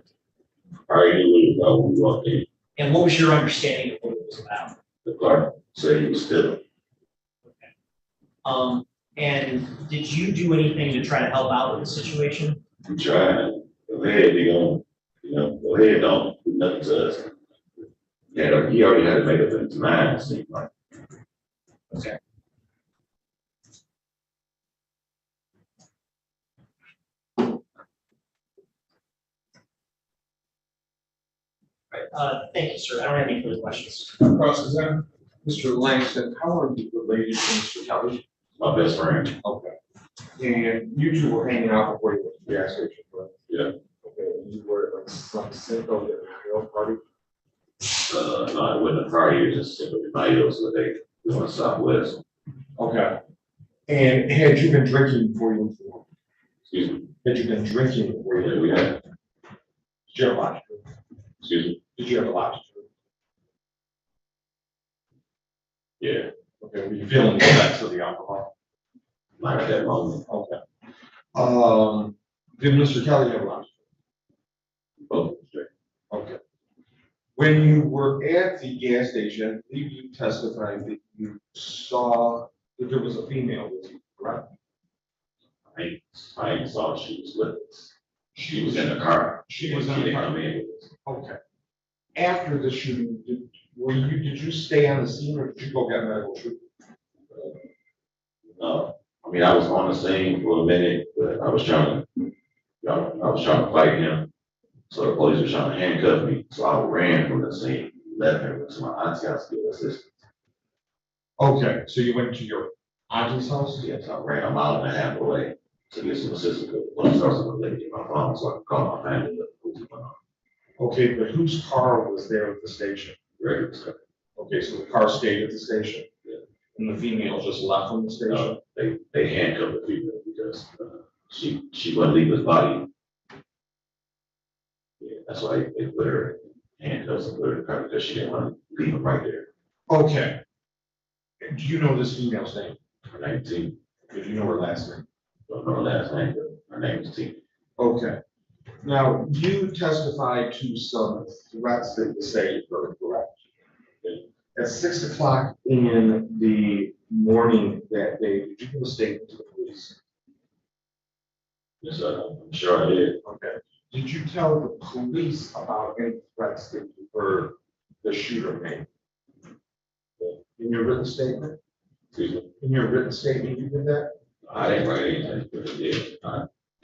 I already knew what it was about when we walked in. And what was your understanding of what it was about? The clerk said he was still. And did you do anything to try to help out with the situation? We tried. Go ahead, they don't, go ahead, don't do nothing to us. Yeah, he already had to make up his mind, it seemed like. Okay. Thank you, sir. I don't have any further questions. Cross-examine. Mr. Langston, how are you related to Mr. Kelly? My best friend. Okay. And you two were hanging out before you went to the gas station, correct? Yeah. Okay, and you were at like some Cinco de Mayo party? No, it wasn't a party, it was just simply everybody else, but they doing Southwest. Okay. And had you been drinking before you went to work? Excuse me. Had you been drinking before you went to We work? had. Did you have a lot to drink? Excuse me. Did you have a lot to drink? Yeah. Okay, were you feeling the effects of the alcohol? Not at that moment. Okay. Did Mr. Kelly have a lot to drink? Both straight. Okay. When you were at the gas station, you testified that you saw that there was a female with you, correct? I saw she was with us. She was in the car. She was in the didn't car. come in with us. Okay. After the shooting, did you stay on the scene or did you go get medical treatment? No, I mean, I was on the scene for a minute, but I was trying to fight him. So the police were trying to handcuff me, so I ran from the scene, left him to my auntie's house to get assistance. Okay, so you went to your auntie's house? Yes, I ran a mile and a half away to get some assistance, because the police officer was looking at my phone, so I could call my family. Okay, but whose car was there at the station? Regular stuff. Okay, so the car stayed at the station? Yeah. And the female just left from the station? They handcuffed the female because she wouldn't leave his body. Yeah, that's why they put her in handcuffs and put her in the car because she didn't want to leave him right there. Okay. Do you know this female's name? Her name is T. Did you know her last name? Don't know her last name, but her name is T. Okay. Now, you testified to some threats that you say were correct. At 6 o'clock in the morning that day, did you give a statement to the police? Yes, I'm sure I did. Okay. Did you tell the police about any threats that you heard the shooter make? In your written statement? Excuse me? In your written statement, you did that? I didn't write anything, but it did.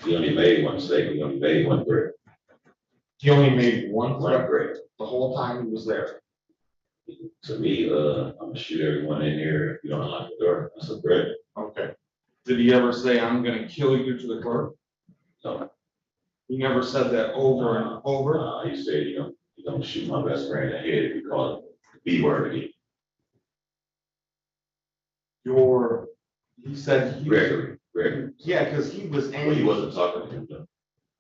He only made one mistake, he only made one threat. He only made one threat threat. the whole time he was there. To me, I'm gonna shoot everyone in here if you don't unlock the door. That's a threat. Okay. Did he ever say, "I'm gonna kill you" to the clerk? No. He never said that over and over? He said, you're gonna shoot my best friend in the head if you call it the B word again. He said he. Gregory. Yeah, because he was Well, angry. he wasn't talking to him though.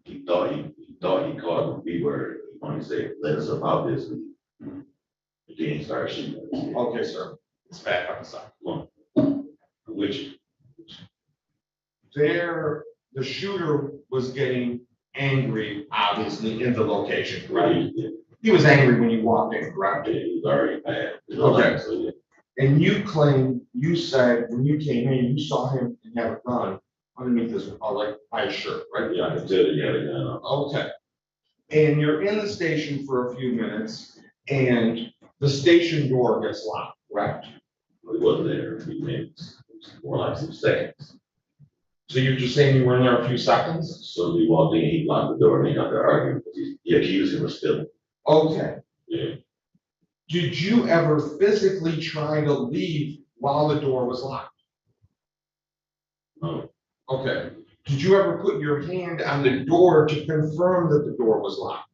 He thought he called him the B word. He wanted to say, let us about this. And then he started shooting. Okay, sir. It's back on the side. Come on. Which There, the shooter was getting angry, obviously, in the location, correct? He was angry when you walked in, correct? he was already mad. Okay. So, yeah. And you said when you came in, you saw him have a gun underneath his, like, by his shirt, right? Yeah, I can tell he had a gun on. Okay. And you're in the station for a few minutes and the station door gets locked, correct? He wasn't there a few minutes. It was more like some seconds. So you're just saying you were in there a few seconds? So he walked in, he locked the door, and they got there arguing because he accused him of stealing. Okay. Yeah. Did you ever physically try to leave while the door was locked? No. Okay. Did you ever put your hand on the door to confirm that the door was locked?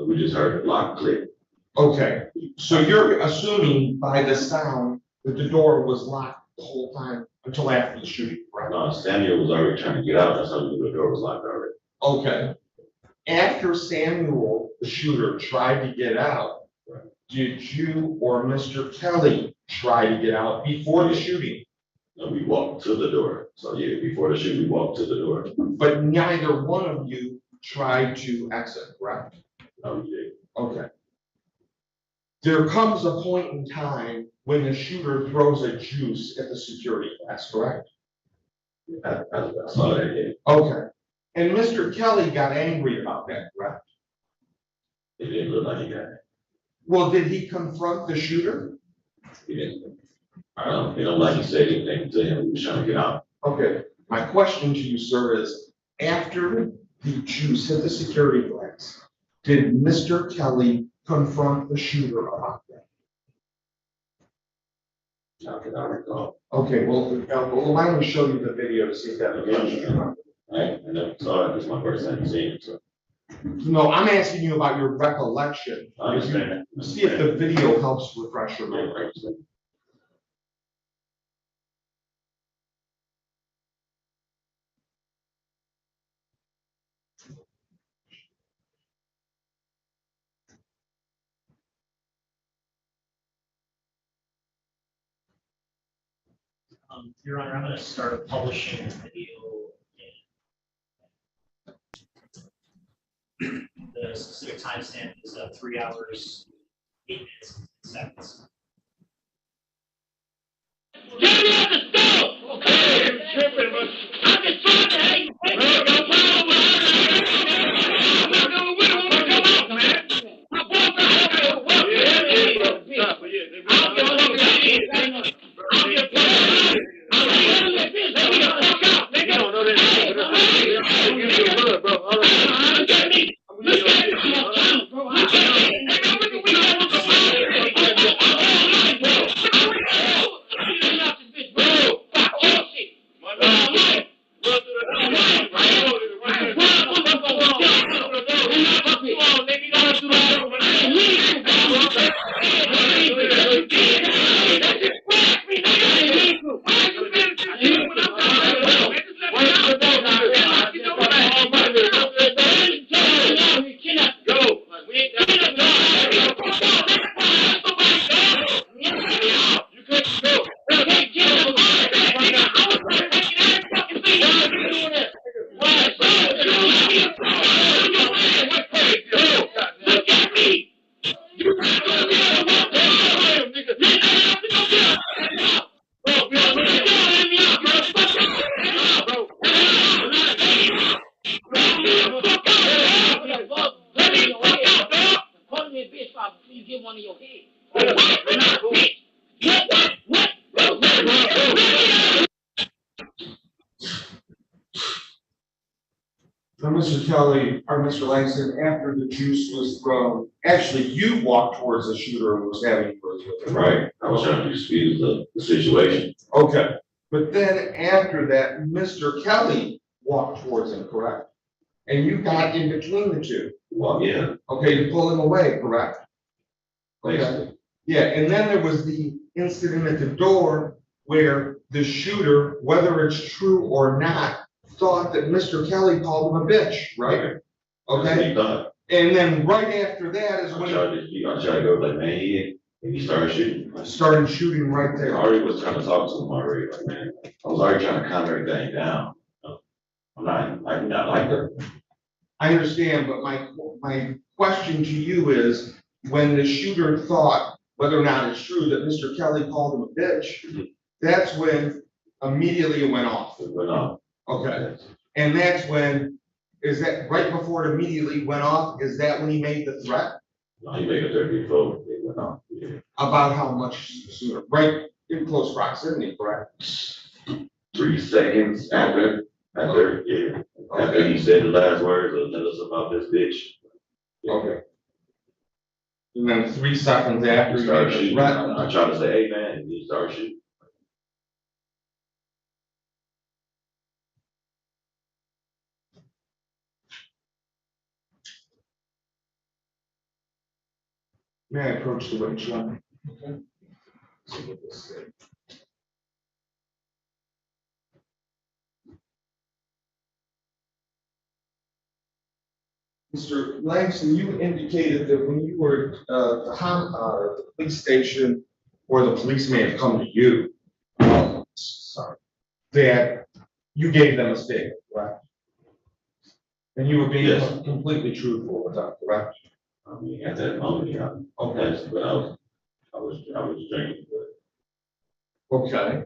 We just heard the lock click. Okay, so you're assuming by the sound that the door was locked the whole time until after the shooting, right? No, Samuel was already trying to get out. That's how we knew the door was locked already. Okay. After Samuel, the shooter, tried to get out, did you or Mr. Kelly try to get out before the shooting? No, we walked to the door. So yeah, before the shooting, we walked to the door. But neither one of you tried to exit, correct? No, we did. Okay. There comes a point in time when the shooter throws a juice at the security glass, correct? I saw that, yeah. Okay. And Mr. Kelly got angry about that, correct? It didn't look like he got it. Well, did he confront the shooter? He didn't. It don't like he said anything to him. He was trying to get out. Okay. My question to you, sir, is after the juice hit the security glass, did Mr. Kelly confront the shooter about that? How can I recall? Okay, well, why don't we show you the video to see if that again? I never saw it. This is my first time seeing it. So. No, I'm asking you about your recollection. I understand. See if the video helps refresh your memory. Your Honor, I'm going to start publishing the video. The specific timestamp is 3 hours, 8 minutes, and seconds. Get me out the store! Okay, I'm tripping, but I'm just trying to hang you. I'm not gonna win. I'm gonna come out, man. My boss not gonna work. I'll get paid. Now, Mr. Kelly, or Mr. Langston, after the juice was thrown, actually, you walked towards the shooter and was having words with him. Right. I was trying to defuse the situation. Okay. But then after that, Mr. Kelly walked towards him, correct? And you got in between the two. Well, yeah. Okay, you pull him away, correct? Basically. Yeah, and then there was the incident at the door where the shooter, whether it's true or not, thought that Mr. Kelly called him a bitch, right? Okay. And then right after that is when I tried to go like, man, he started shooting. Started shooting right there. I already was trying to talk to him already, like, man. I was already trying to calm everything down. I'm not like that. I understand, but my question to you is, when the shooter thought, whether or not it's true, that Mr. Kelly called him a bitch, that's when immediately it went off. It went off. Okay. And that's when, is that right before it immediately went off? Is that when he made the threat? No, he made a threat before it went off. Yeah. About how much sooner? Right in close proximity, correct? 3 seconds after, yeah. After he said the last words, tell us about this bitch. Okay. And then 3 seconds after He you started made the shooting. threat. I tried to say, hey, man, and he started shooting. May I approach the witness, Your Honor? Okay. Mr. Langston, you indicated that when you were at the police station, or the police may have come to you, sorry, that you gave them a statement, correct? And you were being Yes. completely truthful with that, correct? I mean, at that moment, yeah. Okay, but I was drinking, but Okay.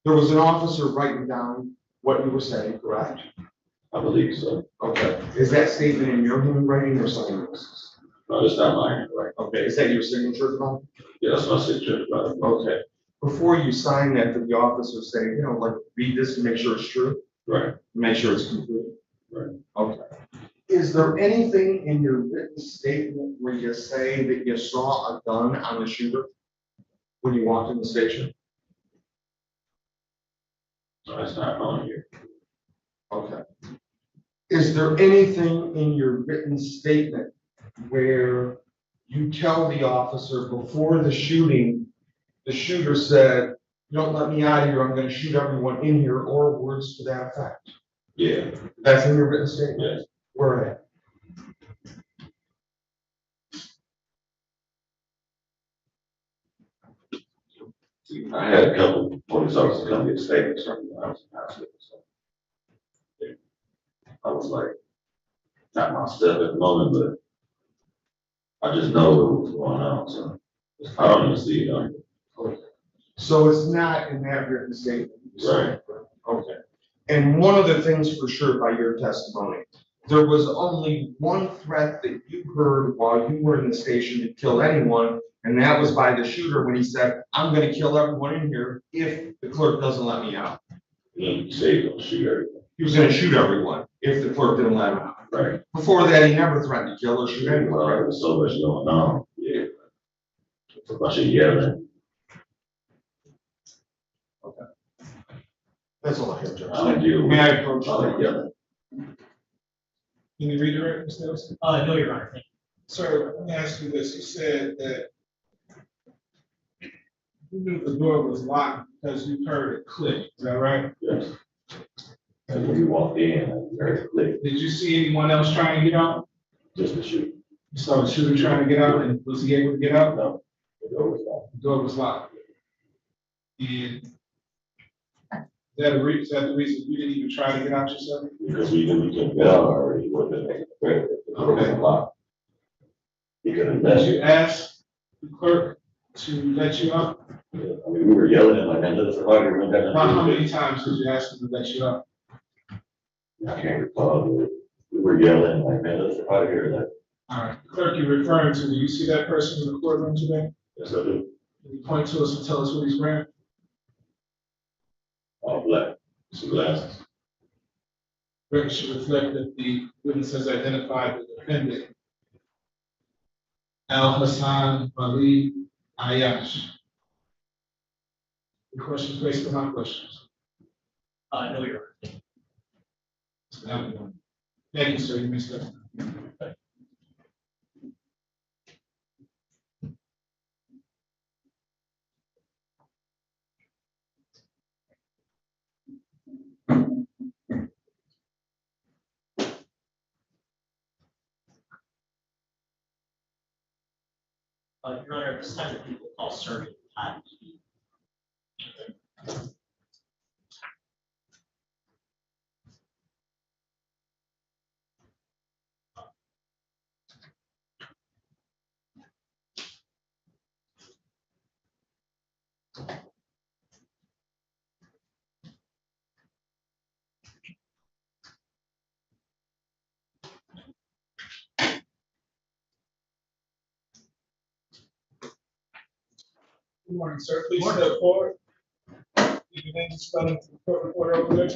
There was an officer writing down what you were saying, correct? I believe so. Okay. Is that statement in your handwriting or someone else's? No, it's not mine, right? Okay. Is that your signature, Tom? Yeah, that's my signature, right? Okay. Before you sign that, did the officer say, you know, like, read this to make sure it's true? Right. Make sure it's complete? Right. Okay. Is there anything in your written statement where you say that you saw a gun on the shooter when you walked in the station? No, that's not on here. Okay. Is there anything in your written statement where you tell the officer before the shooting, the shooter said, "Don't let me out of here, I'm gonna shoot everyone in here," or words to that effect? Yeah. That's in your written statement? Yes. Where at? I had a couple police officers come get statements from me when I was in high school. So yeah. I was like, not my stuff at the moment, but I just know what was going on. So I don't even see it on here. So it's not in that written statement? Right. Okay. And one of the things for sure by your testimony, there was only one threat that you heard while you were in the station to kill anyone, and that was by the shooter when he said, "I'm gonna kill everyone in here if the clerk doesn't let me out." He said he was gonna shoot everyone. He was gonna shoot everyone if the clerk didn't let him out. Right. Before that, he never threatened to kill or shoot anyone, Well, right? there was so much going on. Yeah. It's a bunch of yelling. That's all I have, Judge. I don't deal with May I approach? all that yelling. Can you redirect, Mr. Nelson? No, Your Honor, thank Sir, let me ask you this. You said that you knew the door was locked because you heard it click. Is that right? Yes. And when you walked in, I heard it click, Did you see anyone else trying to get out? just to shoot. You saw the shooter trying to get out, and was he able to get out? No, the door was locked. The door was locked. And is that the reason you didn't even try to get out yourself? Because we knew we couldn't get out already, he wasn't making a threat. The door was locked. He couldn't let Did you you. ask the clerk to let you out? I mean, we were yelling like, "Man, let us out here." We got How nothing to many do. times did you ask him to let you out? I can't recall, but we were yelling like, "Man, let us out of here." Like, All right, the clerk you're referring to, do you see that person in the courtroom today? yes, I do. Can you point to us and tell us what he's wearing? All black, some glasses. Record should reflect that the witness has identified the defendant, Al Hassan Ali Ayash. Any questions based on my questions? No, Your Honor. Thank you, sir. You missed that. Your Honor, at this time, the people call Sergeant Todd. Good morning, sir. Please step forward. Give your name and spelling to the court reporter over there.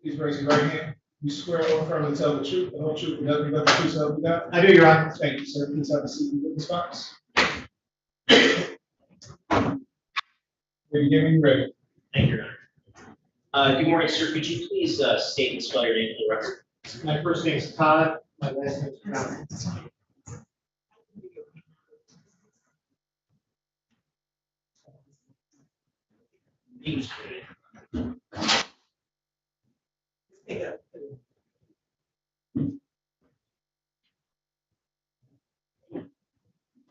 Please raise your right hand. You swear or affirm to tell the truth, the whole truth, and nothing but the truth, so help you God? I do, Your Honor. Thank you, sir. Please have a seat in the witness box. Give me ready. Thank you, Your Honor. Good morning, sir. Could you please state and spell your name for the record? My first name is Todd, my last name is Kenneth.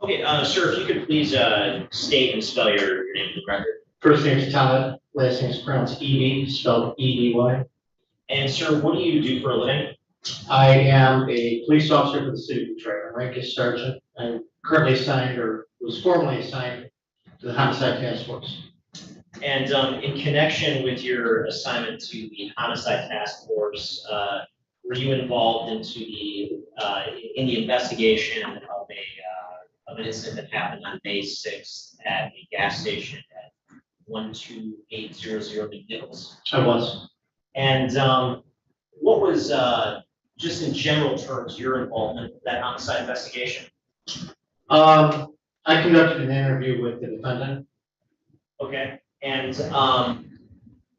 Okay, sir, if you could please state and spell your name for the record. First name is Todd, last name is pronounced Edy, spelled E-D-Y. And sir, what do you do for a living? I am a police officer for the city of Detroit. My rank is sergeant. I'm currently assigned, or was formerly assigned, to the Homicide Task Force. And in connection with your assignment to the Homicide Task Force, were you involved into in the investigation of an incident that happened on May 6th at a gas station at 12800 McNichols? I was. And what was, just in general terms, your involvement in that homicide investigation? I conducted an interview with the defendant. Okay. And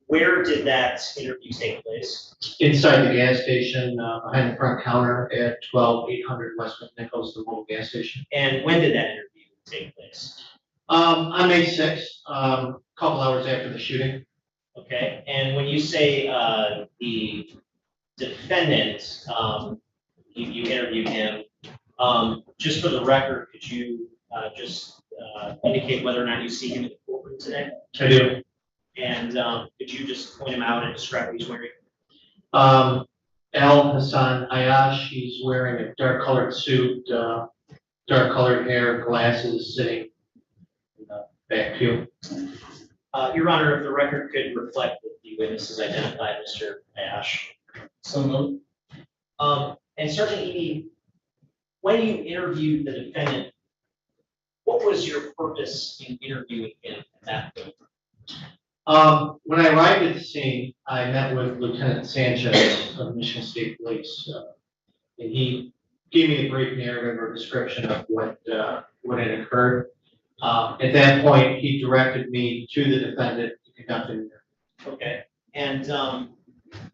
where did that interview take place? Inside the gas station, behind the front counter at 12800 West McNichols, the mobile gas station. And when did that interview take place? On May 6th, a couple hours after the shooting. Okay. And when you say the defendant, you interviewed him, just for the record, could you just indicate whether or not you see him in the courtroom today? I do. And could you just point him out and describe what he's wearing? El Hassan Ayash, he's wearing a dark colored suit, dark colored hair, glasses, sitting in the back pew. Your Honor, if the record could reflect that the witnesses identified Mr. Ash. So moved. And Sergeant Edy, when you interviewed the defendant, what was your purpose in interviewing him at that point? When I arrived at the scene, I met with Lieutenant Sanchez of Michigan State Police, and he gave me a brief narrative or description of what had occurred. At that point, he directed me to the defendant to conduct an interview. Okay. And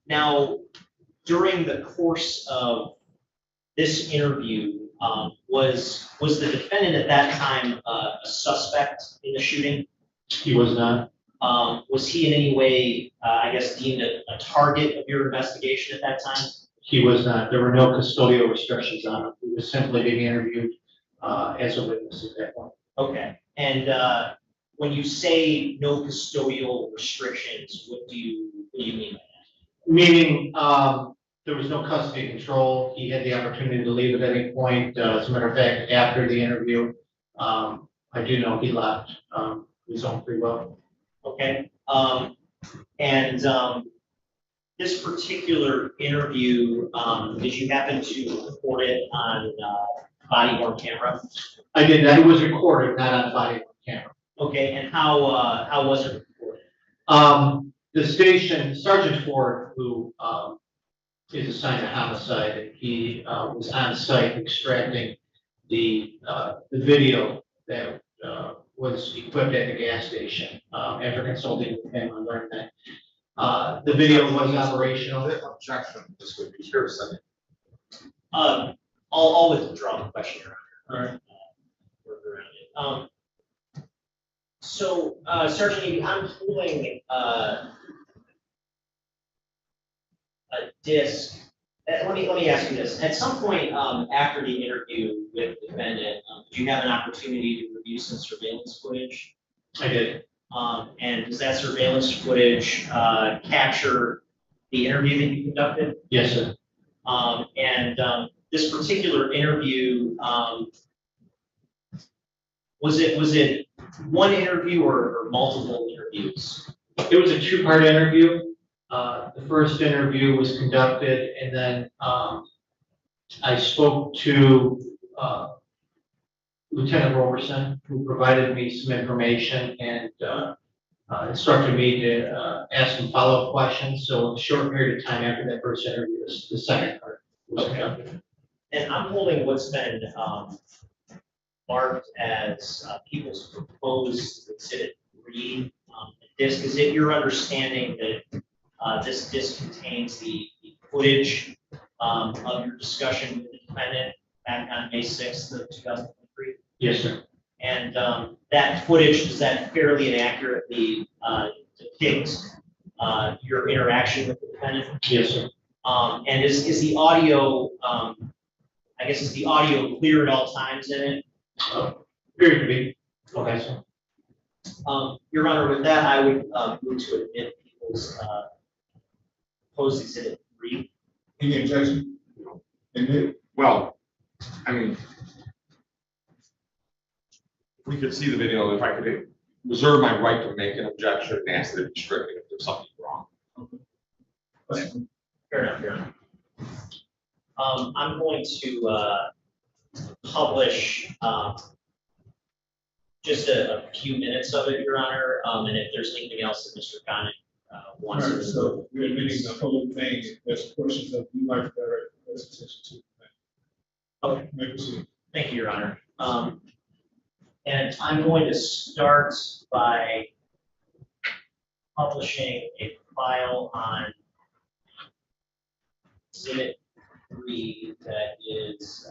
now, during the course of this interview, was the defendant at that time a suspect in the shooting? He was not. Was he in any way, I guess, deemed a target of your investigation at that time? He was not. There were no custodial restrictions on him. He was simply being interviewed as a witness at that point. Okay. And when you say no custodial restrictions, what do you mean by that? Meaning, there was no custody control. He had the opportunity to leave at any point. As a matter of fact, after the interview, I do know he left his own free will. Okay. And this particular interview, did you happen to record it on body worn camera? I did that. It was recorded, not on body worn camera. Okay. And how was it recorded? The station, Sergeant Ford, who is assigned to homicide, he was on site extracting the video that was equipped at the gas station. After consulting with him, I learned that the video was operational. Objection, this would be here a second. I'll withdraw the question, Your Honor. All right. Work around it. So, Sergeant Edy, I'm pulling a disc. Let me ask you this. At some point after the interview with the defendant, did you have an opportunity to review some surveillance footage? I did. And does that surveillance footage capture the interview that you conducted? Yes, sir. And this particular interview, was it one interview or multiple interviews? It was a two-part interview. The first interview was conducted, and then I spoke to Lieutenant Roberson, who provided me some information, and instructed me to ask some follow-up questions. So a short period of time after that first interview, the second part was conducted. And I'm holding what's been marked as people's proposed exhibit 3 disc. Is it your understanding that this disc contains the footage of your discussion with the defendant back on May 6th of 2023? Yes, sir. And that footage, does that fairly and accurately depict your interaction with the defendant? Yes, sir. And is the audio, I guess, is the audio clear at all times in it? Appeared to be. Okay, sir. Your Honor, with that, I would move to admit people's proposed exhibit 3. Any objection? Admit? Well, I mean, we could see the video, if I could reserve my right to make an objection and ask that it be stricken if there's something wrong. Fair enough, Your Honor. I'm going to publish just a few minutes of it, Your Honor, and if there's anything else that Mr. Connick wants to. So we're admitting the whole thing, there's portions of you like direct presentation to. Okay. May proceed. Thank you, Your Honor. And I'm going to start by publishing a file on exhibit 3 that is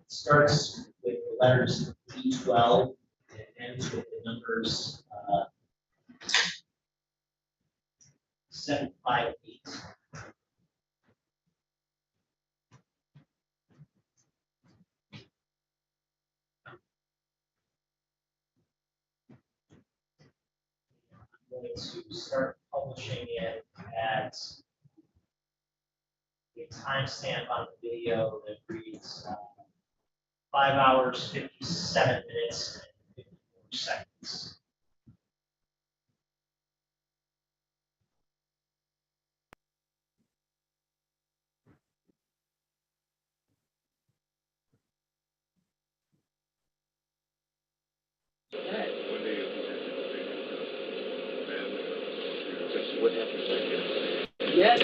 starts with the letters B12 and ends with the numbers 758. I'm going to start publishing it at a timestamp on the video that reads 5 hours, 57 minutes, and 54 seconds. Yeah,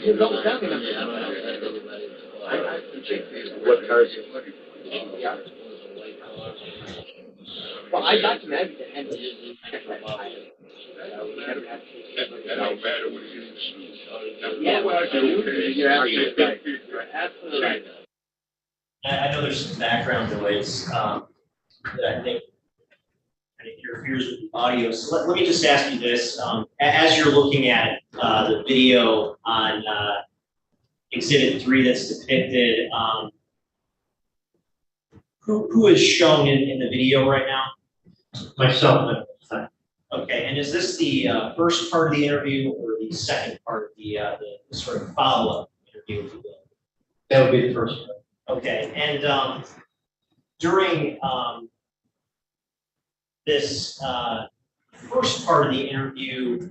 you don't tell me nothing. What cars? Yeah. Well, I got some evidence. Yeah, well, you're absolutely right. You're absolutely right. I know there's some background noise that I think interferes with the audio. So let me just ask you this. As you're looking at the video on exhibit 3 that's depicted, who is shown in the video right now? Myself. Okay, and is this the first part of the interview or the second part of the sort of follow-up interview? That would be the first part. Okay, and during this first part of the interview,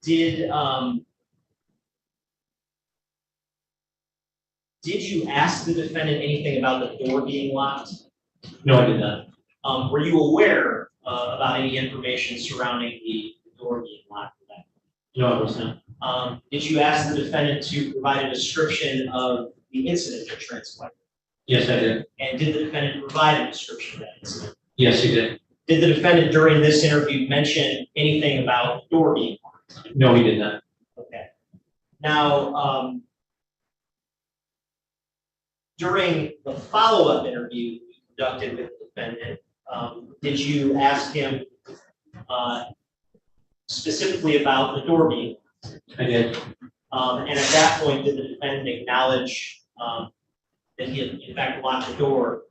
did you ask the defendant anything about the door being locked? No, I did not. Were you aware about any information surrounding the door being locked? No, I was not. Did you ask the defendant to provide a description of the incident that transpired? Yes, I did. And did the defendant provide a description of that incident? Yes, he did. Did the defendant during this interview mention anything about the door being locked? No, he did not. Okay. Now, during the follow-up interview you conducted with the defendant, did you ask him specifically about the door being locked? I did. And at that point, did the defendant acknowledge that he had in fact locked the door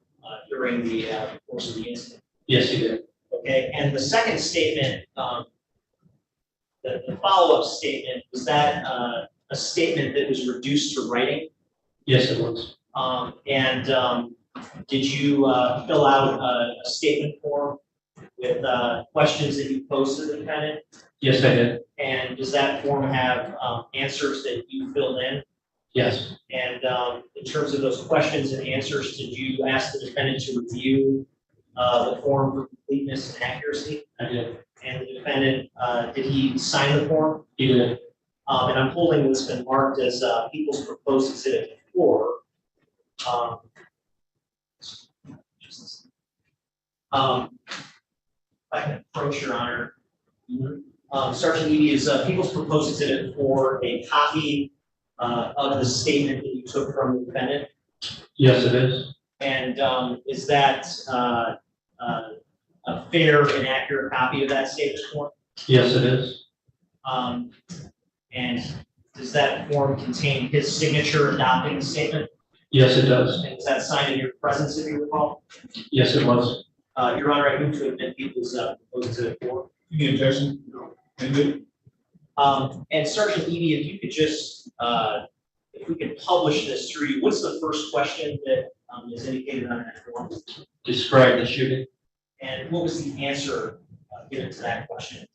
during the course of the incident? Yes, he did. Okay, and the second statement, the follow-up statement, was that a statement that was reduced to writing? Yes, it was. And did you fill out a statement form with, questions that you posed to the defendant? Yes, I did. And does that form have, answers that you filled in? Yes, And, in terms of those questions and answers, did you ask the defendant to review, the form for completeness and accuracy? I did. And the defendant, did he sign the form? He did. And I'm holding what's been marked as, People's Proposed Exhibit 4. If I can approach, Your Honor. Sergeant Eby, is People's Proposed Exhibit 4 a copy of the statement that you took from the defendant? Yes, it is. And is that a fair and accurate copy of that statement form? Yes, it is. And does that form contain his signature adopting the statement? Yes, it does. And was that signed in your presence, if you recall? Yes, it was. Your Honor, I move to admit People's Proposed Exhibit 4. Any objection? No. And Sergeant Eby, if you could just, if we could publish this through you, what's the first question that is indicated on that form? Describe the shooting. And what was the answer given to that question?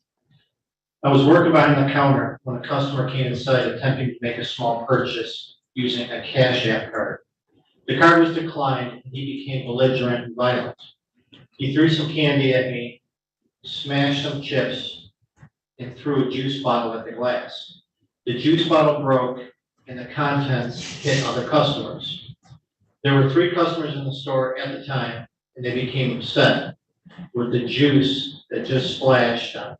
I was working behind the counter when a customer came inside attempting to make a small purchase using a Cash App card. The card was declined and he became belligerent and violent. He threw some candy at me, smashed some chips, and threw a juice bottle at the glass. The juice bottle broke and the contents hit other customers. There were 3 customers in the store at the time and they became upset with the juice that just splashed on them.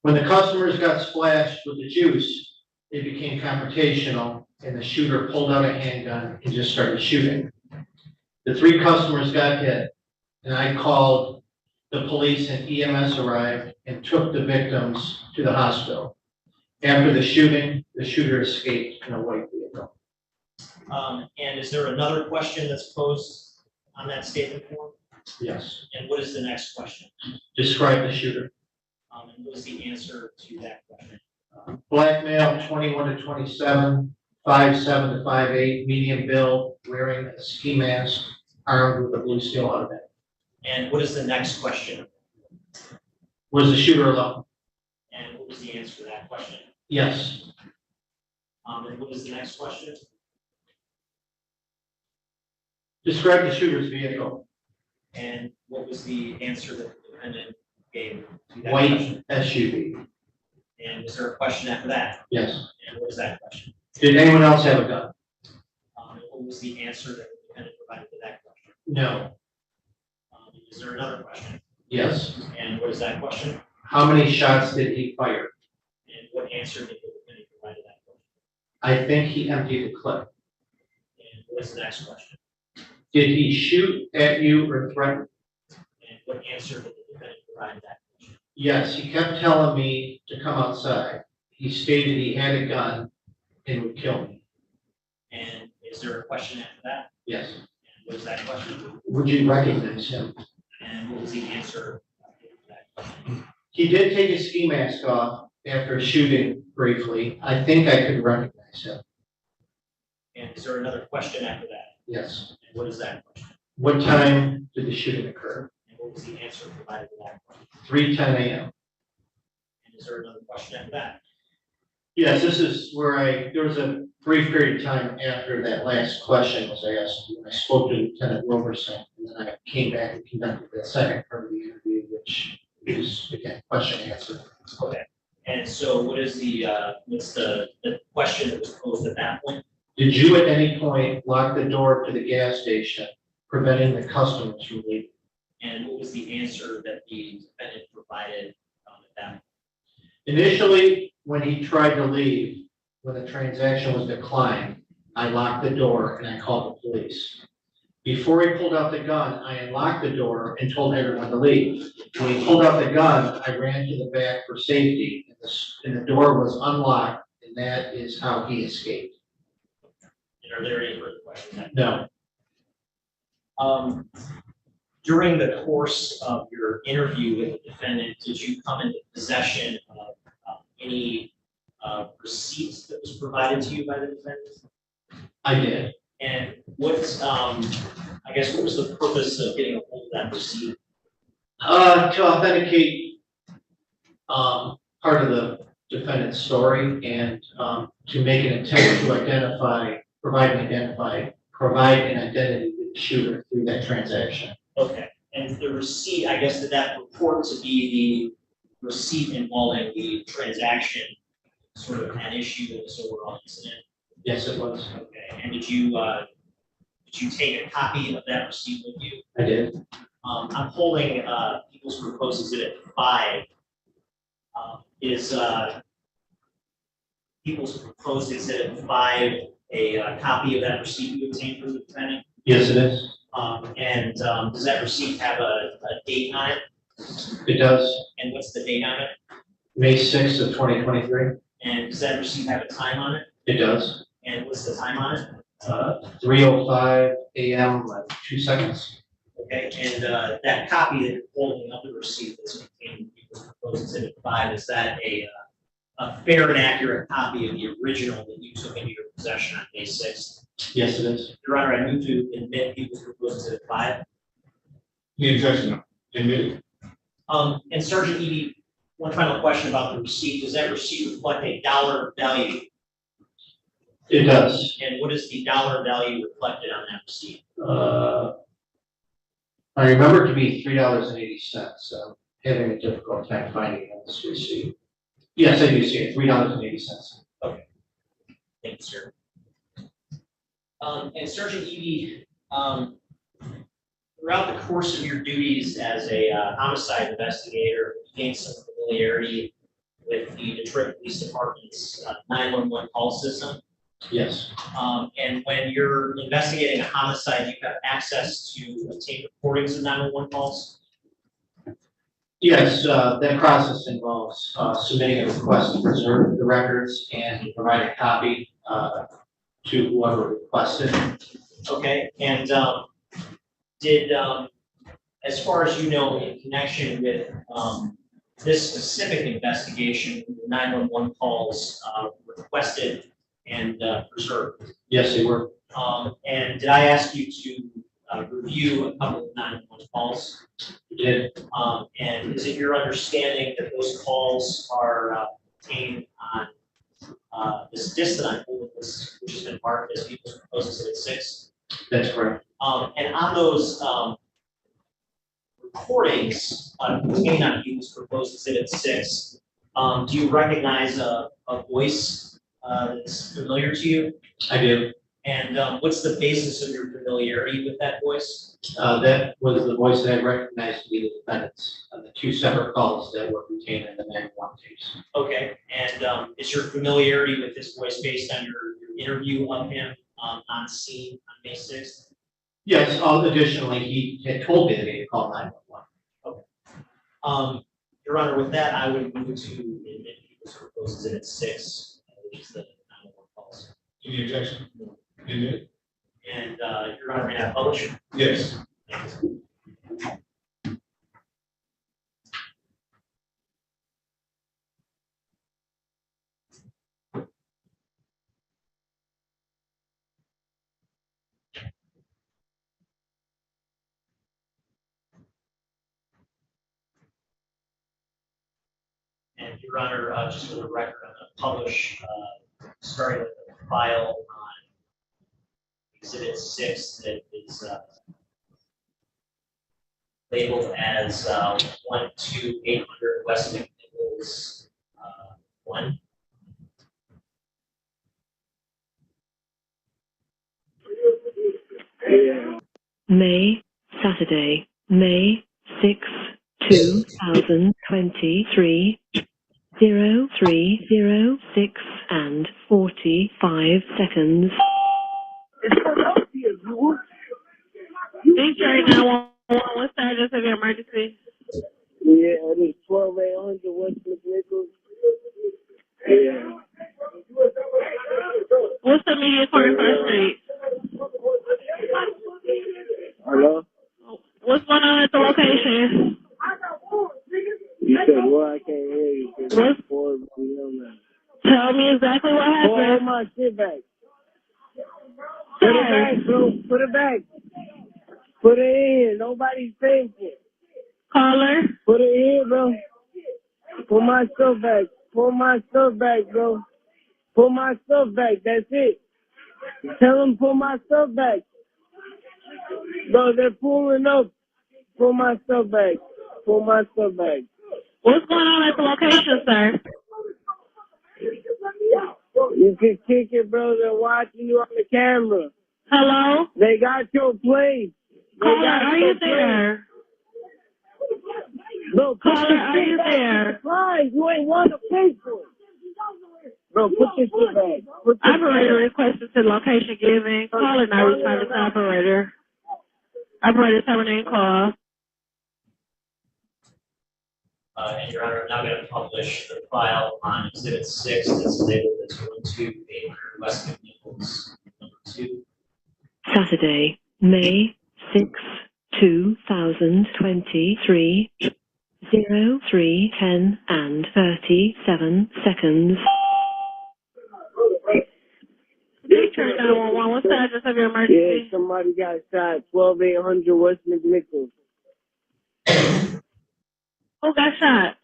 When the customers got splashed with the juice, it became confrontational and the shooter pulled out a handgun and just started shooting. The 3 customers got hit and I called the police and EMS arrived and took the victims to the hospital. After the shooting, the shooter escaped in a white vehicle. And is there another question that's posed on that statement form? Yes. And what is the next question? Describe the shooter. And what is the answer to that question? Black male, 21 to 27, 5'7" to 5'8", medium build, wearing a ski mask, armed with a blue steel automatic. And what is the next question? Was the shooter alone? And what was the answer to that question? Yes. And what is the next question? Describe the shooter's vehicle. And what was the answer that the defendant gave to that White question? SUV. And was there a question after that? Yes. And what was that question? Did anyone else have a gun? And what was the answer that the defendant provided to that question? No. Is there another question? Yes. And what is that question? How many shots did he fire? And what answer did the defendant provide to that question? I think he emptied the clip. And what is the next question? Did he shoot at you or threaten? And what answer did the defendant provide to that question? Yes, he kept telling me to come outside. He stated he had a gun and would kill me. And is there a question after that? Yes. And what is that question? Would you recognize him? And what was the answer to that question? He did take his ski mask off after shooting briefly. I think I could recognize him. And is there another question after that? Yes. And what is that question? What time did the shooting occur? And what was the answer provided to that question? 3:10 a.m. And is there another question after that? Yes, this is where there was a brief period of time after that last question was asked. When I spoke to Lieutenant Roberson, and then I came back and conducted the second part of the interview, which is, again, question and answer. Okay. And so what is what's the question that was posed at that point? Did you at any point lock the door to the gas station, preventing the customers from leaving? And what was the answer that the defendant provided at that point? Initially, when he tried to leave, when the transaction was declined, I locked the door and I called the police. Before he pulled out the gun, I unlocked the door and told everyone to leave. When he pulled out the gun, I ran to the back for safety, and the door was unlocked, and that is how he escaped. And are there any further questions? No. During the course of your interview with the defendant, did you come into possession of any receipts that was provided to you by the defendant? I did. And what's, I guess, what was the purpose of getting a hold of that receipt? To authenticate, part of the defendant's story and, to make an attempt to provide an identity to the shooter through that transaction. Okay, and the receipt, I guess that purport to be the receipt involving the transaction sort of an issue in this overall incident? Yes, it was. Okay, and did you take a copy of that receipt with you? I did. I'm holding People's Proposed Exhibit 5. Is People's Proposed Exhibit 5 a copy of that receipt you obtained from the defendant? Yes, it is. And does that receipt have a date on it? It does. And what's the date on it? May 6th of 2023. And does that receipt have a time on it? It does. And what's the time on it? 3:05 a.m. 2 seconds. Okay, and that copy that you're holding of the receipt that's contained in People's Proposed Exhibit 5, is that a fair and accurate copy of the original that you took into your possession on May 6th? Yes, it is. Your Honor, I move to admit People's Proposed Exhibit 5. The objection, admitted. And Sergeant Eby, one final question about the receipt. Does that receipt reflect a dollar value? It does. And what is the dollar value reflected on that receipt? I remember it to be $3.80. So having a difficult time finding it on this receipt. Yes, I do see it. $3.80. Okay. Thank you, sir. And Sergeant Eby, throughout the course of your duties as a homicide investigator, you gained some familiarity with the Detroit Police Department's 911 call system. Yes. And when you're investigating a homicide, you have access to obtain recordings of 911 calls? Yes, that process involves submitting a request to preserve the records and provide a copy to whoever requested. Okay, and as far as you know, in connection with this specific investigation, 911 calls requested and preserved? Yes, they were. And did I ask you to review a couple of 911 calls? You did. And is it your understanding that those calls are obtained on this disc that I'm holding, which has been marked as People's Proposed Exhibit 6? That's correct. And on those recordings contained on People's Proposed Exhibit 6, do you recognize a voice that's familiar to you? I do. And what's the basis of your familiarity with that voice? That was the voice that I recognized to be the defendant's on the two separate calls that were contained in the 911 tapes. Okay, and is your familiarity with this voice based on your interview of him on scene on May 6th? Yes, additionally, he had told me that he had called 911. Okay. Your Honor, with that, I would move to admit People's Proposed Exhibit 6, which is the 911 calls. Any objection? Admitted. And Your Honor, may I publish? Yes. And Your Honor, just for the record, I'm going to publish, starting with the file on Exhibit 6 that is labeled as 12800 West McNichols 1. Saturday, May 6, 2023, 0306 and 45 seconds. DJ 911, what's the address of your emergency? Yeah, it is 12800 West McNichols. Yeah. What's the immediate 41st Street? Hello? What's going on at the location? You said, well, I can't hear you. Tell me exactly what happened. Hold my shit back. Put it back, bro. Put it back. Put it in. Nobody's paying for it. Caller. Put it here, bro. Pull my stuff back. Pull my stuff back, bro. Pull my stuff back. That's it. Tell them pull my stuff back. Bro, they're pulling up. Pull my stuff back. Pull my stuff back. What's going on at the location, sir? You can kick it, bro. They're watching you on the camera. Hello? They got your place. Caller, are you there? Bro, put Caller, this are shit you back. there? Fine, you ain't want to pay for it. Bro, put this shit back. Put this Operator back. requested to location given. Caller not responding to operator. Operator terminating call. And Your Honor, I'm now going to publish the file on Exhibit 6 that's labeled as 12800 West Nichols, number 2. Saturday, May 6, 2023, 03:10 and 37 seconds. Turn 911. What's the address of your emergency? Yeah, somebody got shot. 12800 West McNichols. Who got shot?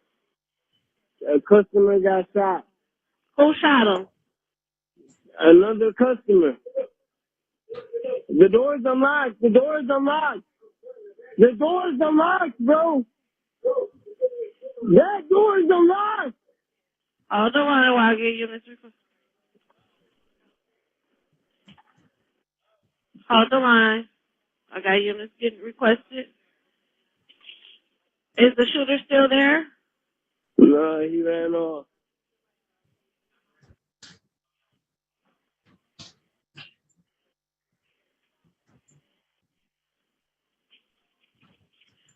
A customer got shot. Who shot him? Another customer. The door's unlocked. The door's unlocked. The door's unlocked, bro. That door's unlocked. Hold the line while I give you Mr. Hold the line. I got units getting requested. Is the shooter still there? No, he ran off.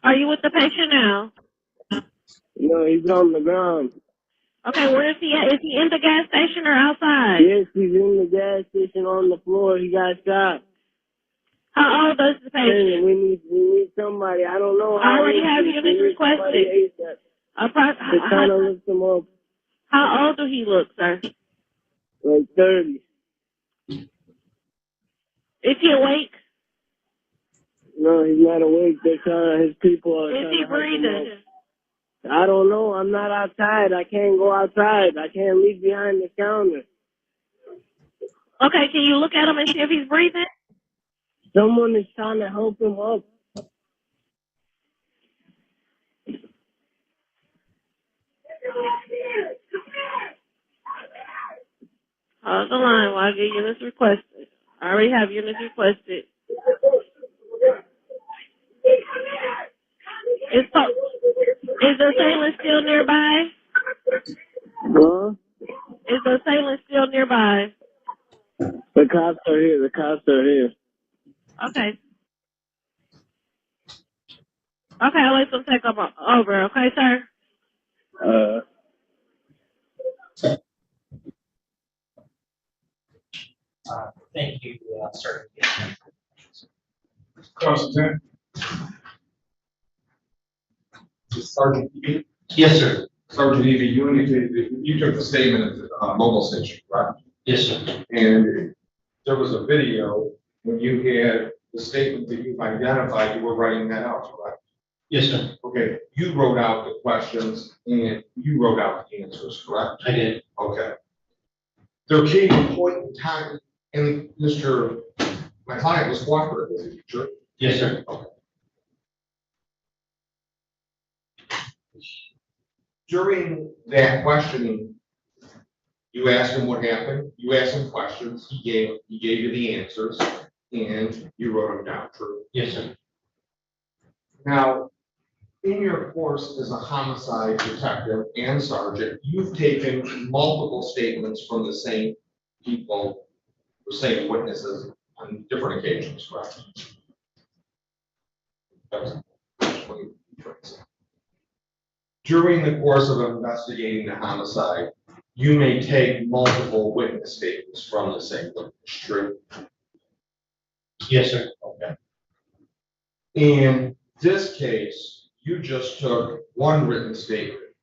Are you with the patient now? No, he's on the ground. Okay, where is he at? Is he in the gas station or outside? Yes, he's in the gas station on the floor. He got shot. How old is the patient? We need somebody. I don't know. I already have units requested. To kind of lift him up. How old do he look, sir? Like 30. Is he awake? No, he's not awake. They're trying. His people are. Is he breathing? I don't know. I'm not outside. I can't go outside. I can't leave behind the counter. Okay, can you look at him and see if he's breathing? Someone is trying to help him up. Hold the line while I get units requested. I already have units requested. Is the assailant still nearby? Huh? Is the assailant still nearby? The cops are here. The cops are here. Okay. Okay, I'll let them take over. Okay, sir? Thank you, sir. Constantine? Sergeant Evie? Yes, sir. Sergeant Evie, you indicated that you took the statement at the mobile station, correct? Yes, sir. And there was a video when you had the statement that you've identified, you were writing that out, correct? Yes, sir. Okay, you wrote out the questions and you wrote out the answers, correct? I did. Okay. There came a point in time, and my client was cooperative with you, sure? Yes, sir. Okay. During that questioning, you asked him what happened, you asked him questions, he gave you the answers, and you wrote them down, true? Yes, sir. Now, in your course as a homicide detective and sergeant, you've taken multiple statements from the same people, the same witnesses on different occasions, correct? During the course of investigating the homicide, you may take multiple witness statements from the same witness, true? Yes, sir. Okay. In this case, you just took one written statement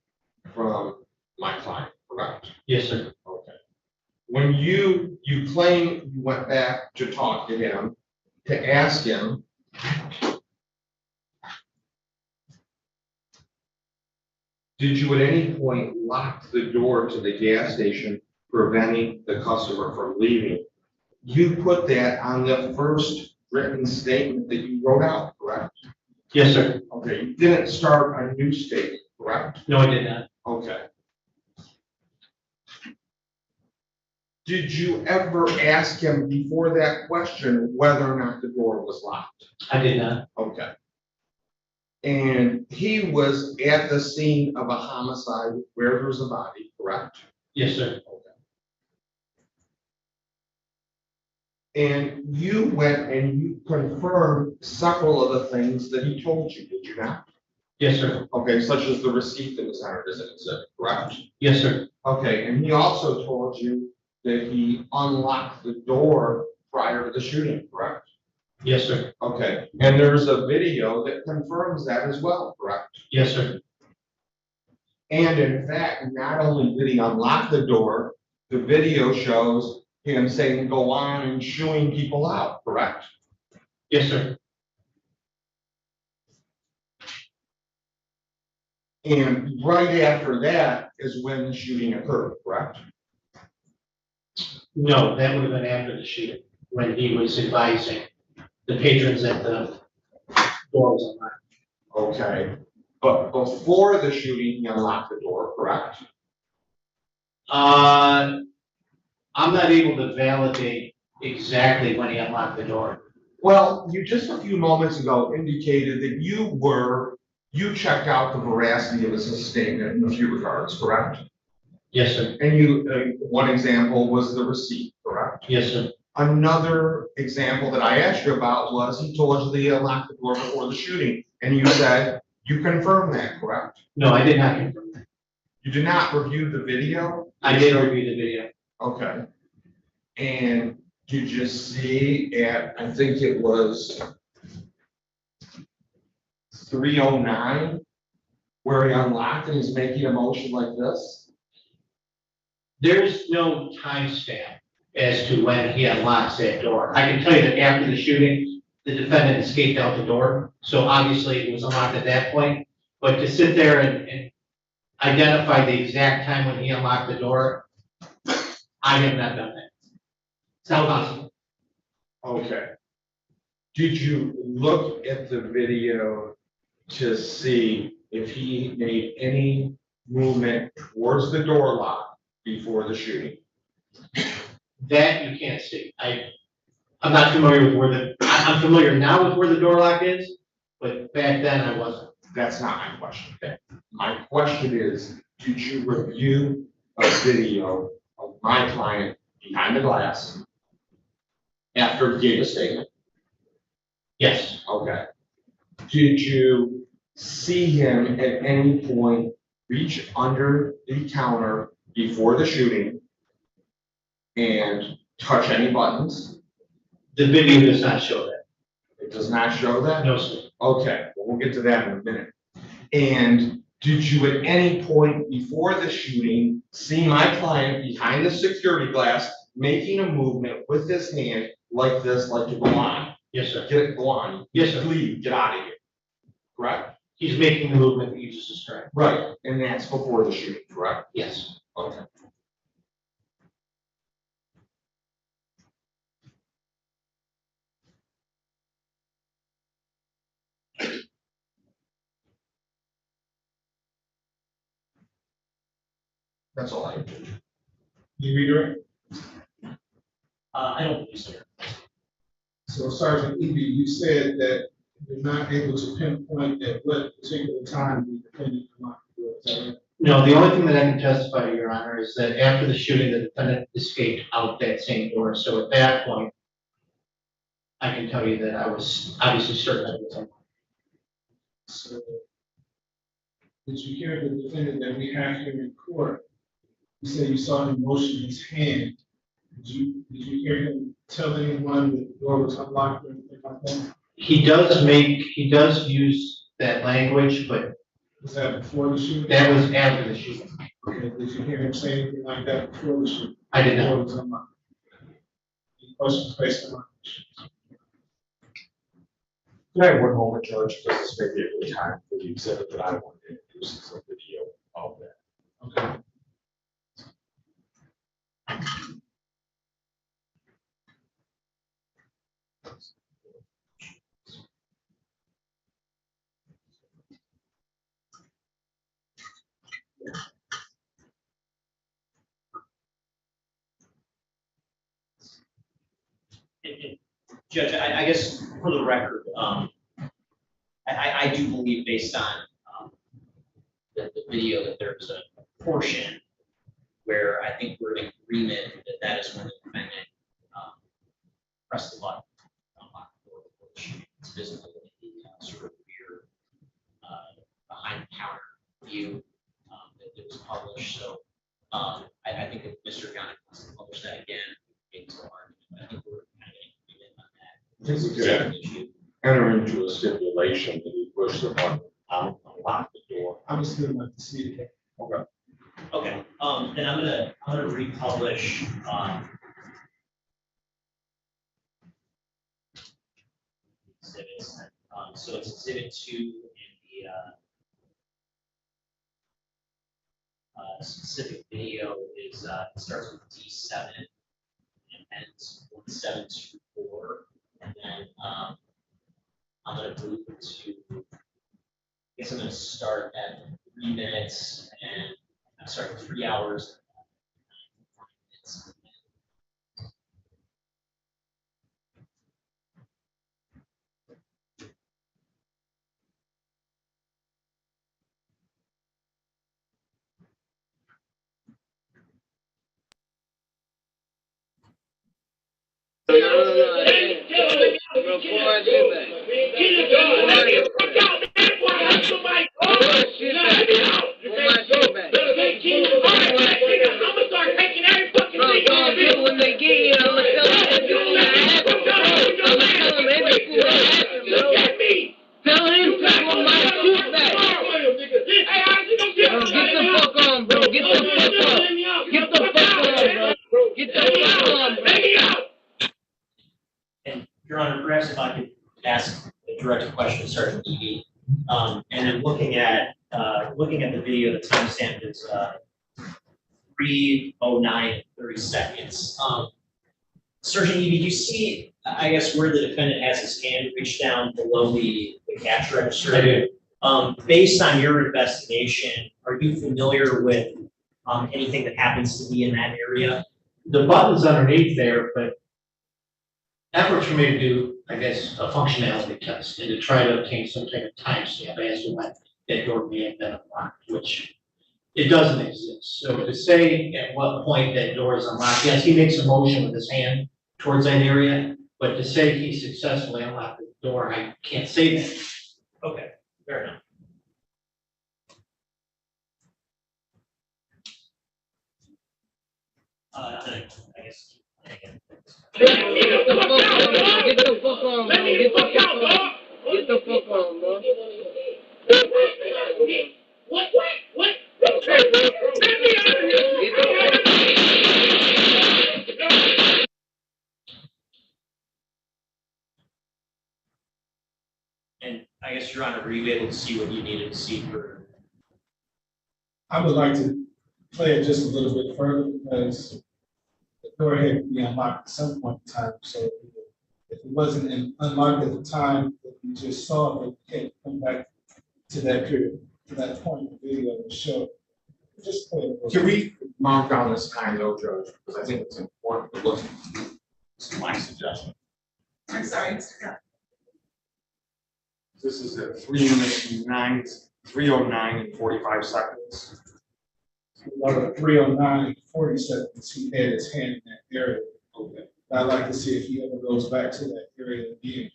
from my client, correct? Yes, sir. Okay. When you claim you went back to talk to him, to ask him Did you at any point lock the door to the gas station, preventing the customer from leaving? You put that on the first written statement that you wrote out, correct? Yes, sir. Okay, you didn't start a new statement, correct? No, I did not. Okay. Did you ever ask him before that question whether or not the door was locked? I did not. Okay. And he was at the scene of a homicide where there was a body, correct? Yes, sir. And you went and you confirmed several of the things that he told you, did you not? Yes, sir. Okay, such as the receipt that was entered as an exhibit, correct? Yes, sir. Okay, and he also told you that he unlocked the door prior to the shooting, correct? Yes, sir. Okay, and there's a video that confirms that as well, correct? Yes, sir. And in fact, not only did he unlock the door, the video shows him saying, go on and shooing people out, correct? Yes, sir. And right after that is when the shooting occurred, correct? No, that would have been after the shooting, when he was advising the patrons that the door was unlocked. Okay, but before the shooting, he unlocked the door, correct? I'm not able to validate exactly when he unlocked the door. Well, you just a few moments ago indicated that you checked out the veracity of his statement in a few regards, correct? Yes, sir. And one example was the receipt, correct? Yes, sir. Another example that I asked you about was he told you that he unlocked the door before the shooting, and you said you confirmed that, correct? No, I did not confirm that. You did not review the video? I did review the video. Okay. And did you see I think it was 3:09, where he unlocked and he's making a motion like this? There's no timestamp as to when he unlocks that door. I can tell you that after the shooting, the defendant escaped out the door, so obviously it was unlocked at that point. But to sit there and identify the exact time when he unlocked the door, I have not done that. It's not possible. Okay. Did you look at the video to see if he made any movement towards the door lock before the shooting? That you can't see. I'm not familiar with I'm familiar now with where the door lock is, but back then I wasn't. That's not my question. My question is, did you review a video of my client behind the glass after he gave a statement? Yes. Okay. Did you see him at any point reach under the counter before the shooting and touch any buttons? The video does not show that. It does not show that? No, sir. Okay, well, we'll get to that in a minute. And did you at any point before the shooting see my client behind the security glass making a movement with his hand like this, like to go on? Yes, sir. Get it, go on. Yes, sir. Leave, get out of here. Correct? He's making the movement that you just described. Right, and that's before the shooting, correct? Yes. Okay. That's all I have to do. You reiterate? I don't believe so. So Sergeant Eby, you said that you're not able to pinpoint at what particular time the defendant unlocked the door. Is that right? No, the only thing that I can testify to, Your Honor, is that after the shooting, the defendant escaped out that same door. So at that point, I can tell you that I was obviously certain that it was unlocked. So, did you hear the defendant that we have here in court? You said you saw him motion his hand. Did you hear him tell anyone that the door was unlocked or anything like that? He does use that language, but Was that before the shooting? that was after the shooting. Okay, did you hear him say anything like that before the shooting? I did The door not. was unlocked. Any questions based on my questions? Can I have one moment, Judge, because this may be a good time for the exhibit that I wanted to introduce as a video of that. Okay. And Judge, I guess for the record, I do believe based on the video that there's a portion where I think we're in agreement that that is when the defendant pressed the button to unlock the door, which is visible in the sort of rear behind the counter view that was published. So I think if Mr. Gunn wants to publish that again, it's so hard. I think we're kind of in agreement on that. I think we could enter into a stipulation that he pushed the button out and unlock the door. I'm just gonna like to see it. Okay. Okay, then I'm gonna republish, exhibits. So it's exhibit 2 in the specific video is, it starts with D7 and ends 1724. And then, I'm gonna move to, I guess I'm gonna start at 3 minutes and, I'm sorry, 3 hours. And 9 minutes. And Your Honor, perhaps if I could ask a direct question to Sergeant Eby, and then looking at the video, the timestamp is 3:09 30 seconds. Sergeant Eby, do you see, I guess, where the defendant has his hand reached down below the cash register? I do. Based on your investigation, are you familiar with anything that happens to be in that area? The button's underneath there, but efforts for me to do, I guess, a functionality test and to try to obtain some type of timestamp as to when that door may have been unlocked, which it doesn't exist. So to say at what point that door is unlocked, yes, he makes a motion with his hand towards that area, but to say he successfully unlocked the door, I can't say that. Okay, fair enough. I guess. Get the fuck on, bro. Get the fuck on, bro. Get the fuck on, bro. What? And I guess, Your Honor, were you able to see what you needed to see for? I would like to play it just a little bit further because the door had to be unlocked at some point in time. So if it wasn't unlocked at the time that we just saw, it can't come back to that period, to that point in the video to show. Just play it. Can we mark down this time though, Judge, because I think it's important to look. It's my suggestion. I'm sorry, Mr. Gunn. This is at 3:09 and 45 seconds. About 3:09 40 seconds, he had his hand in that area. Okay. I'd like to see if he ever goes back to that area again.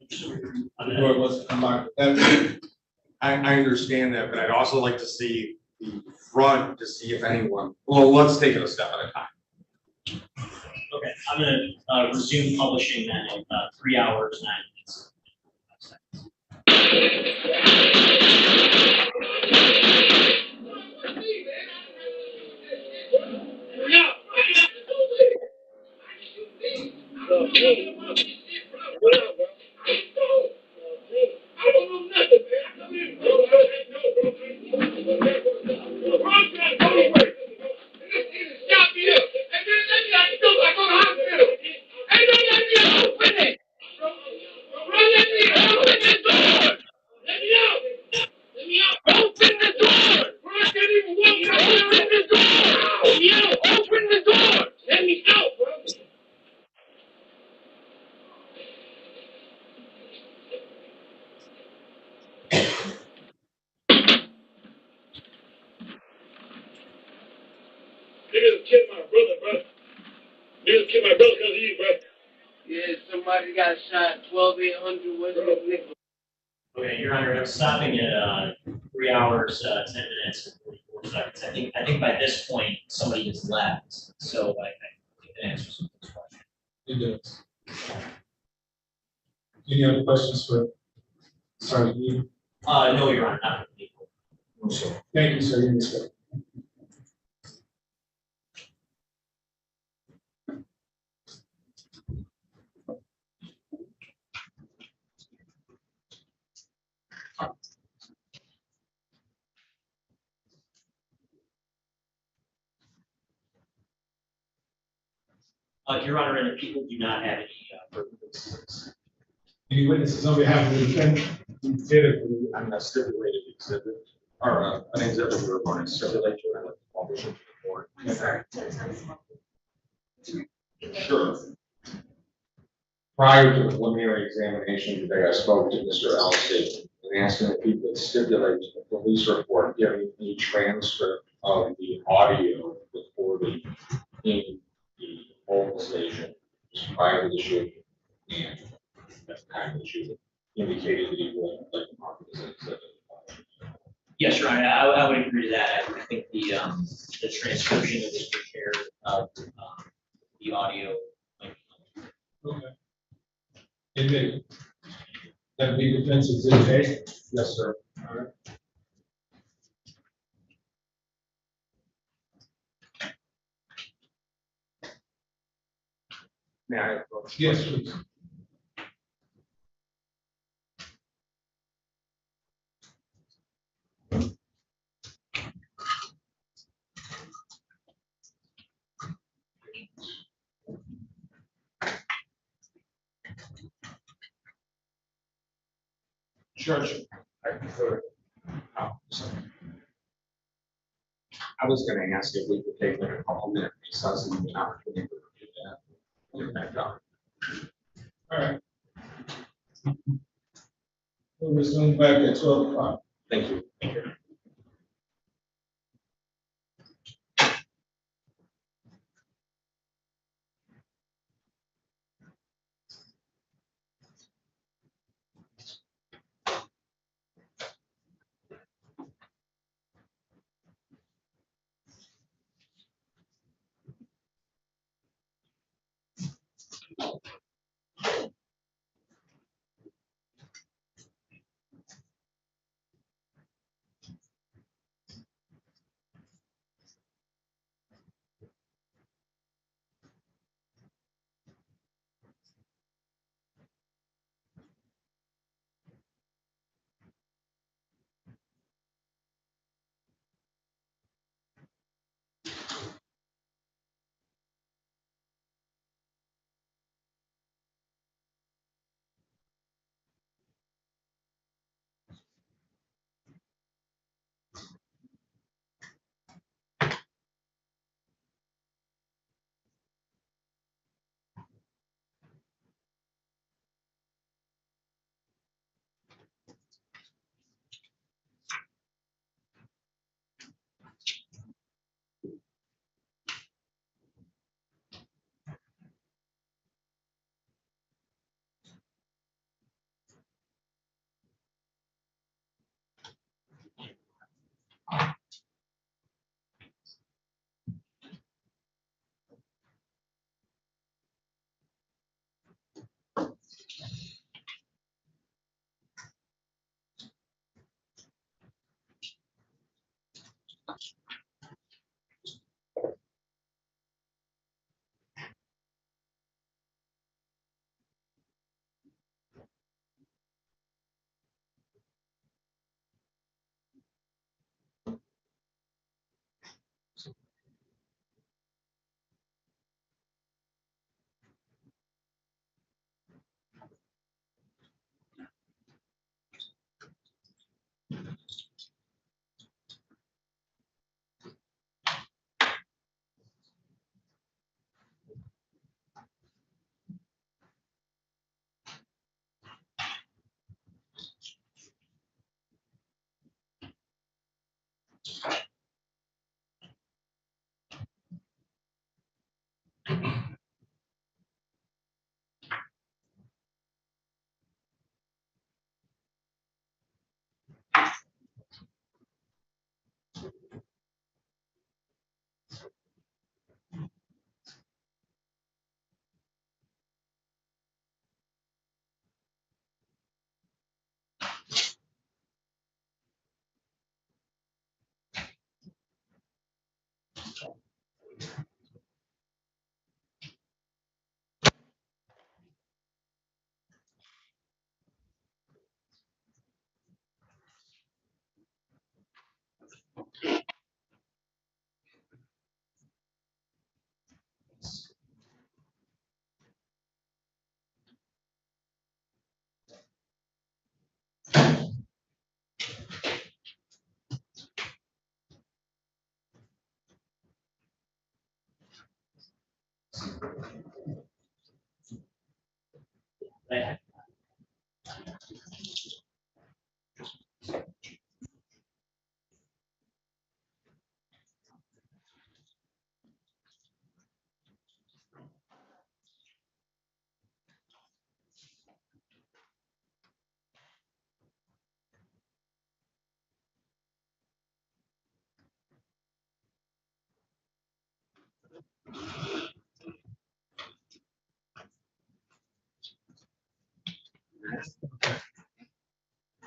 The door wasn't unlocked at that point. I understand that, but I'd also like to see the front to see if anyone, well, let's take it a step at a time. Okay, I'm gonna resume publishing then in 3 hours, 9 minutes. I don't know nothing, man. you got shot 12-800 West Nickel. Okay, Your Honor, I'm stopping at 3 hours, 10 minutes, and 44 seconds. I think by this point, somebody has left, so I can answer some of those questions. It does. Any other questions for Sergeant Lee? No, Your Honor, not for me. Thank you, sir. You may speak. Your Honor, and the people do not have any further witnesses. Any witnesses on behalf of the defendant? We did agree on the stipulated exhibit, or an exhibit we were going to stipulate to and publish it to the board. Sure. Prior to the preliminary examination today, I spoke to Mr. Elsey and asked him if he could stipulate to the police report giving a transcript of the audio recorded in the mobile station just prior to the shooting and at the time of the shooting, indicated that he would like to mark it as an exhibit. Yes, Your Honor, I would agree to that. I think the transcription that was prepared of the audio. Okay. Admitted. That be defense exhibit A? Yes, sir. All right. May I approach? Yes, please. Judge, I prefer. Oh, sorry. I was going to ask if we could take like a couple minute recess and an opportunity to review that. Get back up. All right. We'll resume back at 12 o'clock. Thank you. Thank you.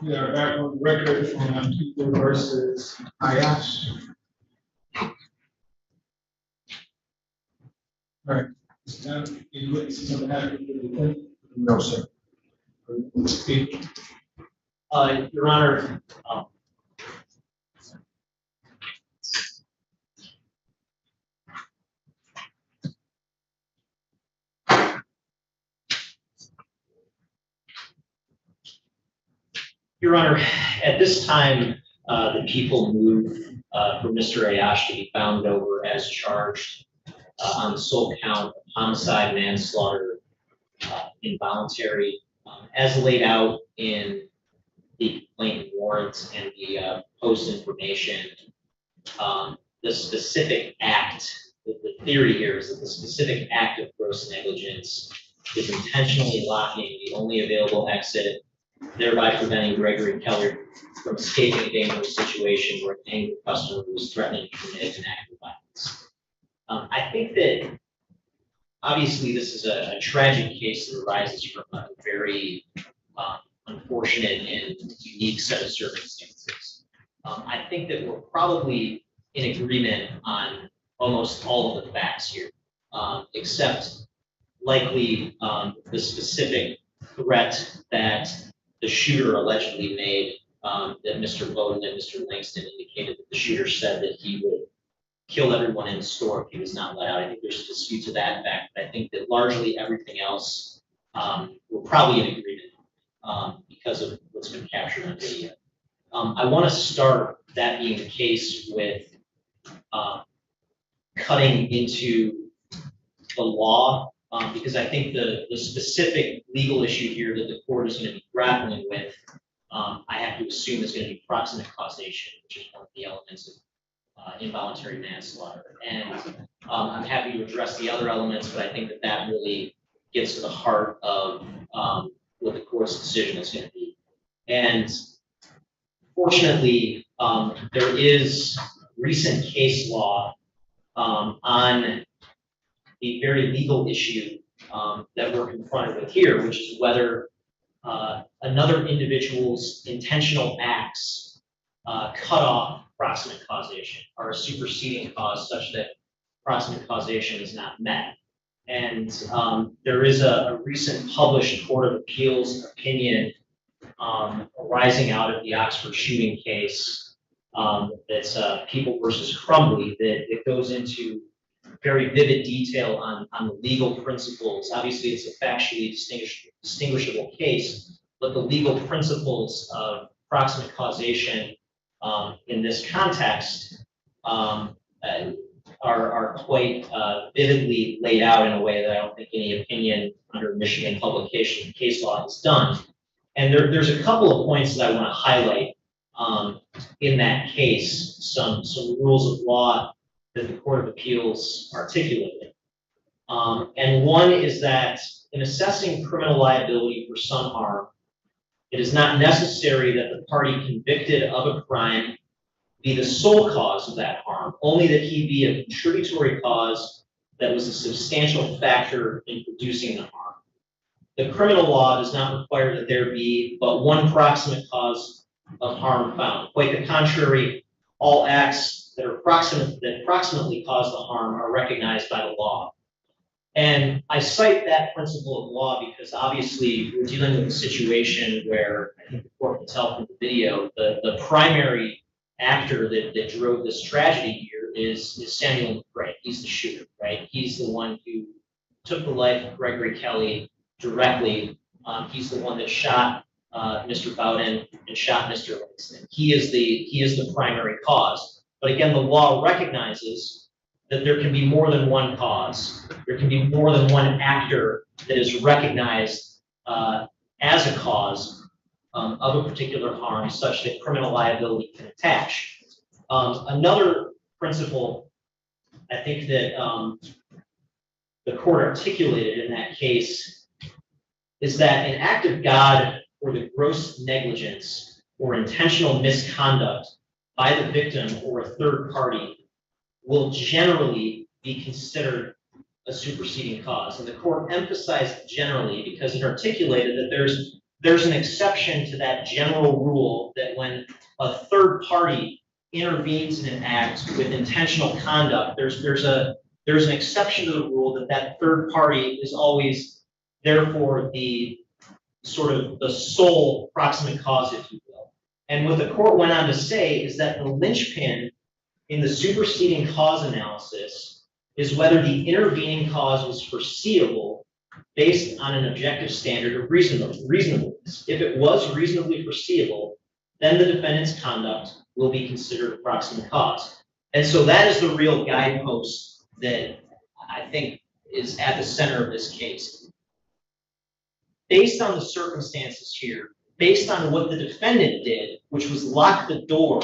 We are back on the record on people versus Ayash. All right. Now, any witnesses on behalf of the defendant? No, sir. Speak. Your Honor, Your Honor, at this time, the people move for Mr. Ayash to be bound over as charged on the sole count of homicide, manslaughter, involuntary, as laid out in the complaint warrants and the post information. The specific act, the theory here is that the specific act of gross negligence is intentionally blocking the only available exit, thereby preventing Gregory Keller from escaping a dangerous situation where an angry customer was threatening to commit an act of violence. I think that obviously this is a tragic case that arises from a very unfortunate and unique set of circumstances. I think that we're probably in agreement on almost all of the facts here, except likely the specific threat that the shooter allegedly made, that Mr. Bowden and Mr. Langston indicated that the shooter said that he would kill everyone in the store if he was not let out. I think there's a dispute to that fact, but I think that largely everything else we're probably in agreement because of what's been captured on video. I want to start, that being the case, with cutting into the law, because I think the specific legal issue here that the court is going to be grappling with, I have to assume is going to be proximate causation, which is one of the elements of involuntary manslaughter. And I'm happy to address the other elements, but I think that that really gets to the heart of what the court's decision is going to be. And fortunately, there is recent case law on the very legal issue that we're confronted with here, which is whether another individual's intentional acts cut off proximate causation, or a superseding cause such that proximate causation is not met. And there is a recent published Court of Appeals opinion arising out of the Oxford shooting case that's People versus Crumbly, that it goes into very vivid detail on the legal principles. Obviously, it's a factually distinguishable case, but the legal principles of proximate causation in this context are quite vividly laid out in a way that I don't think any opinion under Michigan publication case law has done. And there's a couple of points that I want to highlight in that case, some rules of law that the Court of Appeals articulated. And one is that in assessing criminal liability for some harm, it is not necessary that the party convicted of a crime be the sole cause of that harm, only that he be a contributory cause that was a substantial factor in producing the harm. The criminal law does not require that there be but one proximate cause of harm found. Quite the contrary, all acts that approximately cause the harm are recognized by the law. And I cite that principle of law because obviously we're dealing with a situation where I think the court can tell from the video, the primary actor that drove this tragedy here is Samuel McCray. He's the shooter, right? He's the one who took the life of Gregory Kelly directly. He's the one that shot Mr. Bowden and shot Mr. Langston. He is the primary cause. But again, the law recognizes that there can be more than one cause. There can be more than one actor that is recognized as a cause of a particular harm, such that criminal liability can attach. Another principle I think that the court articulated in that case is that an act of God or the gross negligence or intentional misconduct by the victim or a third party will generally be considered a superseding cause. And the court emphasized generally because it articulated that there's an exception to that general rule that when a third party intervenes in an act with intentional conduct, there's an exception to the rule that third party is always therefore the sort of the sole proximate cause, if you will. And what the court went on to say is that the linchpin in the superseding cause analysis is whether the intervening cause was foreseeable based on an objective standard of reasonableness. If it was reasonably foreseeable, then the defendant's conduct will be considered a proximate cause. And so that is the real guidepost that I think is at the center of this case. Based on the circumstances here, based on what the defendant did, which was lock the door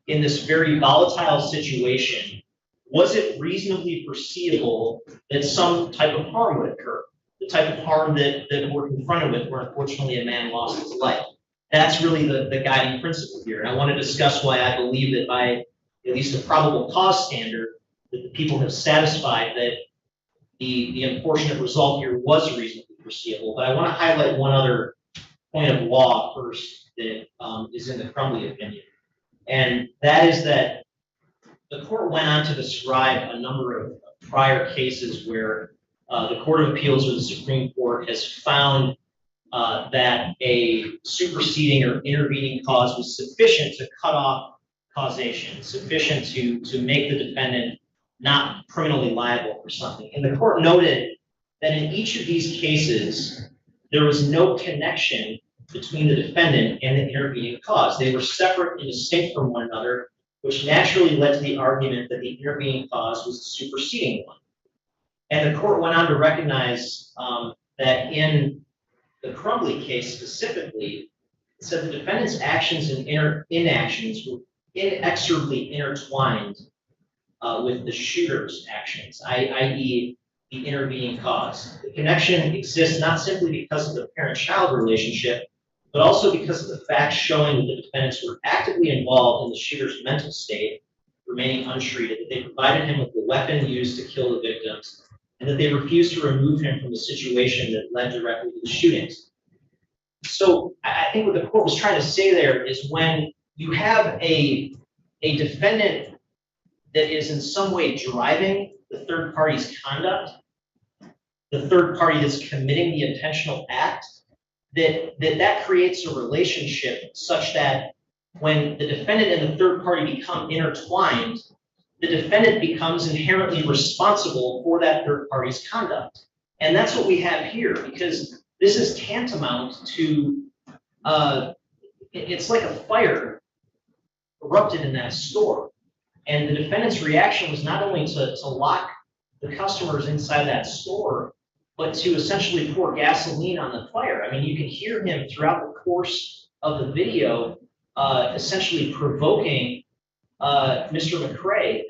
in this very volatile situation, was it reasonably foreseeable that some type of harm would occur? The type of harm that we're confronted with, where unfortunately a man lost his life. That's really the guiding principle here. And I want to discuss why I believe that by at least a probable cause standard, that the people have satisfied that the unfortunate result here was reasonably foreseeable. But I want to highlight one other point of law first that is in the Crumbly opinion. And that is that the court went on to describe a number of prior cases where the Court of Appeals or the Supreme Court has found that a superseding or intervening cause was sufficient to cut off causation, sufficient to make the defendant not criminally liable for something. And the court noted that in each of these cases, there was no connection between the defendant and the intervening cause. They were separate and distinct from one another, which naturally led to the argument that the intervening cause was the superseding one. And the court went on to recognize that in the Crumbly case specifically, it said the defendant's actions and inactions were inexorably intertwined with the shooter's actions, i.e. the intervening cause. The connection exists not simply because of the parent-child relationship, but also because of the facts showing that the defendants were actively involved in the shooter's mental state, remaining untreated, that they provided him with the weapon used to kill the victims, and that they refused to remove him from the situation that led directly to the shootings. So I think what the court was trying to say there is when you have a defendant that is in some way driving the third party's conduct, the third party that's committing the intentional act, that creates a relationship such that when the defendant and the third party become intertwined, the defendant becomes inherently responsible for that third party's conduct. And that's what we have here, because this is tantamount to, it's like a fire erupted in that store. And the defendant's reaction was not only to lock the customers inside that store, but to essentially pour gasoline on the fire. I mean, you can hear him throughout the course of the video, essentially provoking Mr. McCray,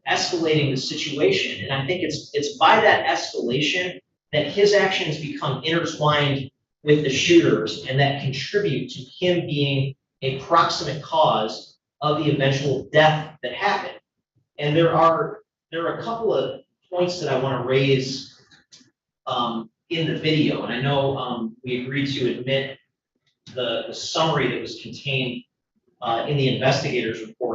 escalating the situation. And I think it's by that escalation that his actions become intertwined with the shooters and that contribute to him being a proximate cause of the eventual death that happened. And there are a couple of points that I want to raise in the video. And I know we agreed to admit the summary that was contained in the investigator's report.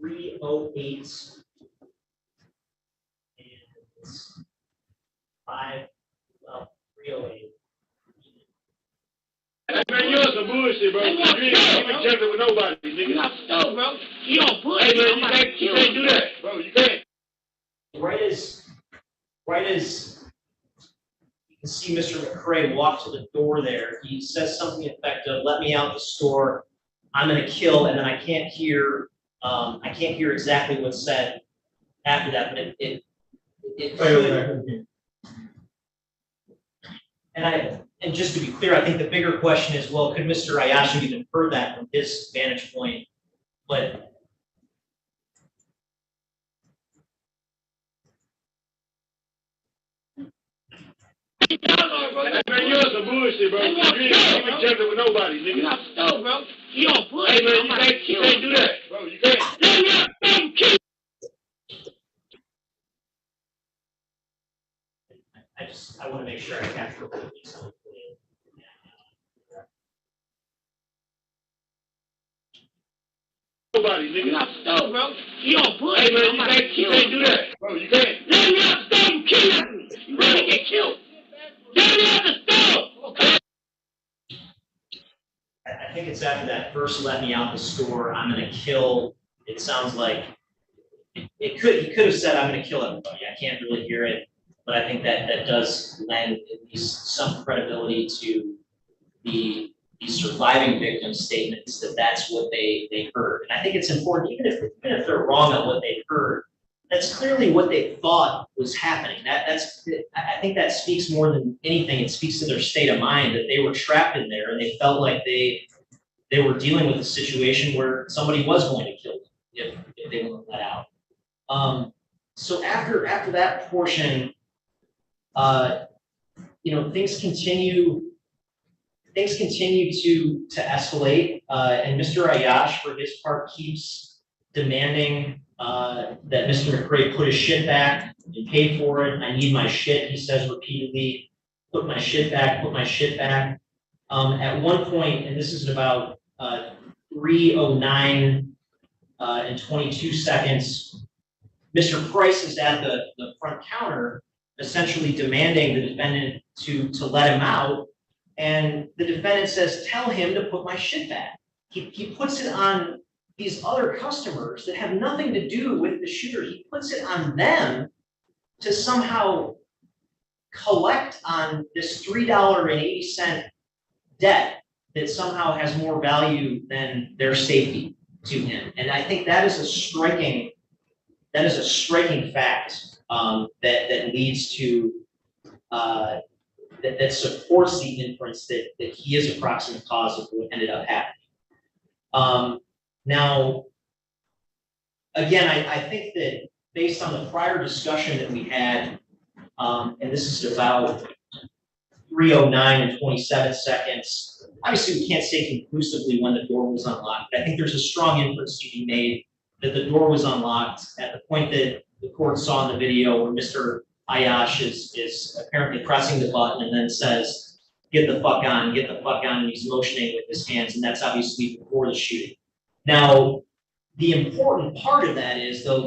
3:08 and 3:08. Man, you're some bullshit, bro. You ain't even jumping with nobody, nigga. You off the stove, bro. You on bullshit. Hey, man, you can't do that, bro. You can't. Right as you can see Mr. McCray walk to the door there, he says something effective, "Let me out the store. I'm gonna kill," and then I can't hear exactly what's said after that, but it could. And just to be clear, I think the bigger question is, well, could Mr. Ayash have even heard that from his vantage point? But Man, you're some bullshit, bro. You ain't even jumping with nobody, nigga. You off the stove, bro. You on bullshit. Hey, man, you can't do that, bro. You can't. I want to make sure I capture what he's saying. Nobody, nigga. You off the stove, bro. You on bullshit. Hey, man, you can't do that, bro. You can't. Let me off the stove and kill you. You ready to get killed. Let me off the stove. Okay. I think it's after that first "let me out the store, I'm gonna kill." It sounds like he could have said, "I'm gonna kill everybody." I can't really hear it, but I think that does lend at least some credibility to the surviving victims' statements that that's what they heard. And I think it's important, even if they're wrong on what they heard, that's clearly what they thought was happening. I think that speaks more than anything. It speaks to their state of mind, that they were trapped in there and they felt like they were dealing with a situation where somebody was going to kill them if they weren't let out. So after that portion, things continue to escalate, and Mr. Ayash, for his part, keeps demanding that Mr. McCray put his shit back and pay for it. "I need my shit," he says repeatedly. "Put my shit back, put my shit back." At one point, and this is about 3:09 and 22 seconds, Mr. Price is at the front counter, essentially demanding the defendant to let him out. And the defendant says, "Tell him to put my shit back." He puts it on these other customers that have nothing to do with the shooter. He puts it on them to somehow collect on this $3.80 debt that somehow has more value than their safety to him. And I think that is a striking fact that leads to that supports the inference that he is a proximate cause of what ended up happening. Now, again, I think that based on the prior discussion that we had, and this is about 3:09 and 27 seconds. Obviously, we can't say conclusively when the door was unlocked, but I think there's a strong inference to be made that the door was unlocked at the point that the court saw in the video where Mr. Ayash is apparently pressing the button and then says, get the fuck on, and he's motioning with his hands, and that's obviously before the shooting. Now, the important part of that is, though,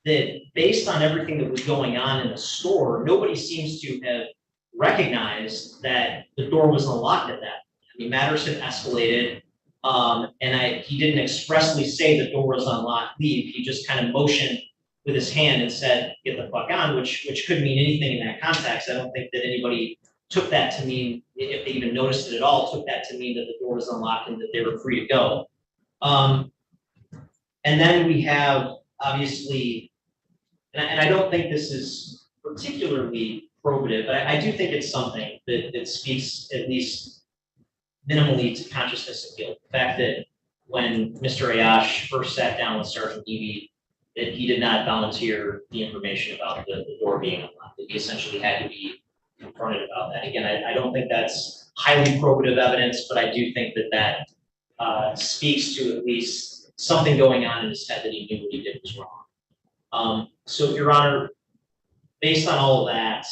that based on everything that was going on in the store, nobody seems to have recognized that the door was unlocked at that point. I mean, matters had escalated, and he didn't expressly say the door was unlocked, leave. He just kind of motioned with his hand and said, get the fuck on, which could mean anything in that context. I don't think that anybody took that to mean, if they even noticed it at all, took that to mean that the door was unlocked and that they were free to go. And then we have, obviously, and I don't think this is particularly probative, but I do think it's something that speaks at least minimally to consciousness of guilt. The fact that when Mr. Ayash first sat down with Sergeant Evie, that he did not volunteer the information about the door being unlocked, that he essentially had to be confronted about that. Again, I don't think that's highly probative evidence, but I do think that speaks to at least something going on in his head that he knew what he did was wrong. So, Your Honor, based on all of that,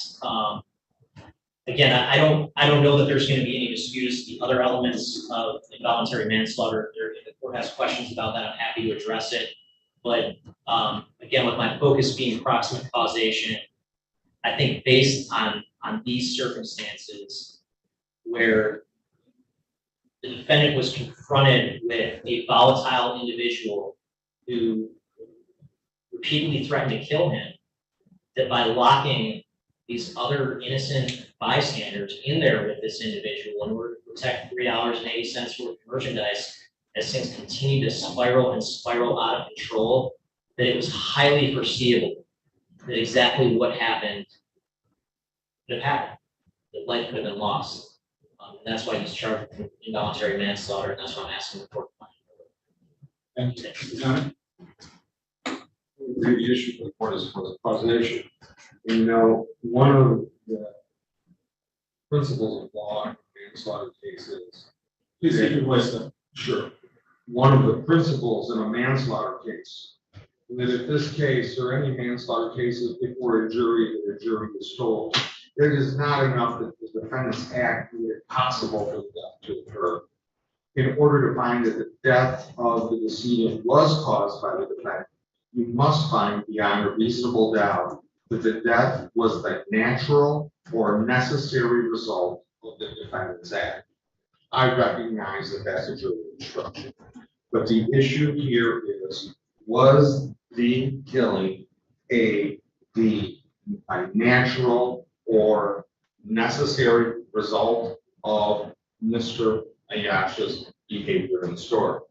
again, I don't know that there's going to be any dispute as to the other elements of involuntary manslaughter. If the court has questions about that, I'm happy to address it. But, again, with my focus being proximate causation, I think based on these circumstances where the defendant was confronted with a volatile individual who repeatedly threatened to kill him, that by locking these other innocent bystanders in there with this individual in order to protect $3.80 worth of merchandise, as things continue to spiral and spiral out of control, that it was highly foreseeable that exactly what happened could have happened, that life could have been lost. And that's why he's charged with involuntary manslaughter, and that's why I'm asking the court. Thank you. The issue for the court is for the causation. You know, one of the principles of law in manslaughter cases. Please keep your voice up. Sure. One of the principles in a manslaughter case, that if this case or any manslaughter cases before a jury, that a jury is told, it is not enough that the defendant's act made it possible for the death to occur. In order to find that the death of the decedent was caused by the defendant, you must find beyond a reasonable doubt that the death was the natural or necessary result of the defendant's act. I recognize that that's a jury instruction, but the issue here is, was the killing a natural or necessary result of Mr. Ayash's behavior in the store?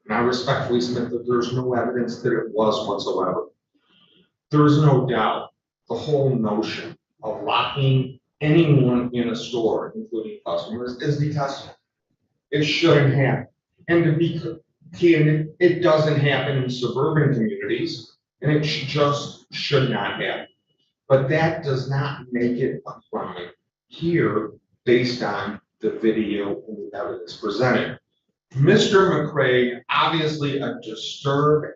And I respectfully submit that there's no evidence that it was whatsoever. There is no doubt the whole notion of locking anyone in a store, including customers, is detestable. It shouldn't happen. And to be candid, it doesn't happen in suburban communities, and it just should not happen. But that does not make it a crime here based on the video and the evidence presented. Mr. McCrae, obviously a disturbed,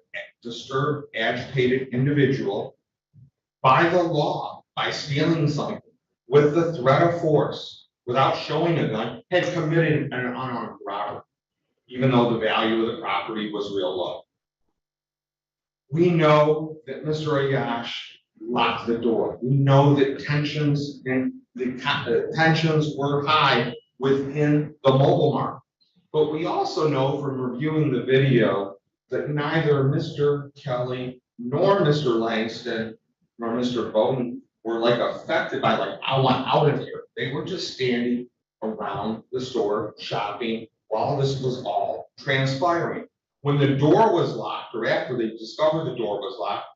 agitated individual, by the law, by stealing something with the threat of force, without showing a gun, had committed an unarmed robbery, even though the value of the property was real low. We know that Mr. Ayash locked the door. We know that tensions were high within the mobile mart. But we also know from reviewing the video that neither Mr. Kelly nor Mr. Langston nor Mr. Bowden were affected by I want out of here. They were just standing around the store shopping while this was all transpiring. When the door was locked, or after they discovered the door was locked,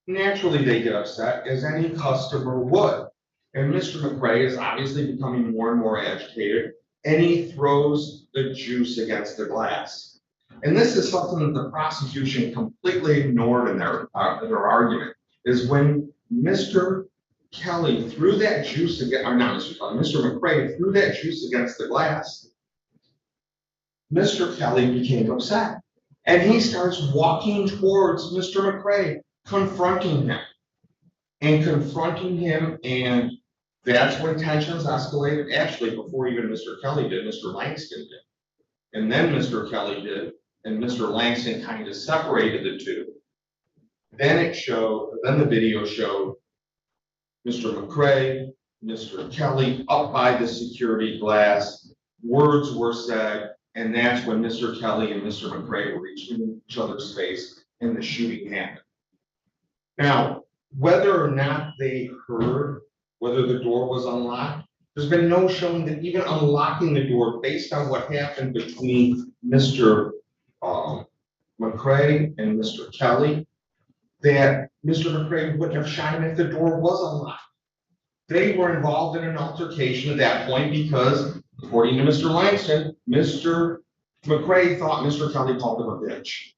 naturally they get upset, as any customer would. And Mr. McCrae is obviously becoming more and more agitated, and he throws the juice against the glass. And this is something that the prosecution completely ignored in their argument, is when Mr. Kelly threw that juice against, or not Mr. Kelly, Mr. McCrae threw that juice against the glass, Mr. Kelly became upset. And he starts walking towards Mr. McCrae, confronting him, and that's when tensions escalated. Actually, before even Mr. Kelly did, Mr. Langston did. And then Mr. Kelly did, and Mr. Langston kind of separated the two. Then the video showed Mr. McCrae, Mr. Kelly up by the security glass, words were said, and that's when Mr. Kelly and Mr. McCrae were reaching each other's face and the shooting happened. Now, whether or not they heard whether the door was unlocked, there's been no showing that even unlocking the door, based on what happened between Mr. McCrae and Mr. Kelly, that Mr. McCrae wouldn't have shot him if the door was unlocked. They were involved in an altercation at that point because, according to Mr. Langston, Mr. McCrae thought Mr. Kelly called him a bitch.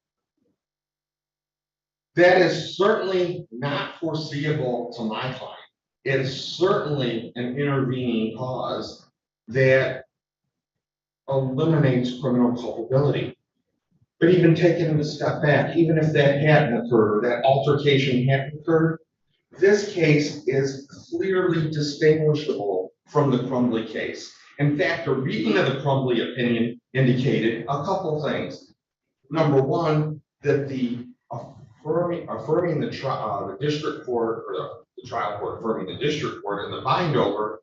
That is certainly not foreseeable to my client. It is certainly an intervening cause that eliminates criminal culpability. But even taking a step back, even if that hadn't occurred, that altercation hadn't occurred, this case is clearly distinguishable from the Crumbly case. In fact, a reading of the Crumbly opinion indicated a couple things. Number one, that the affirming the district court, or the trial court affirming the district court in the bind over,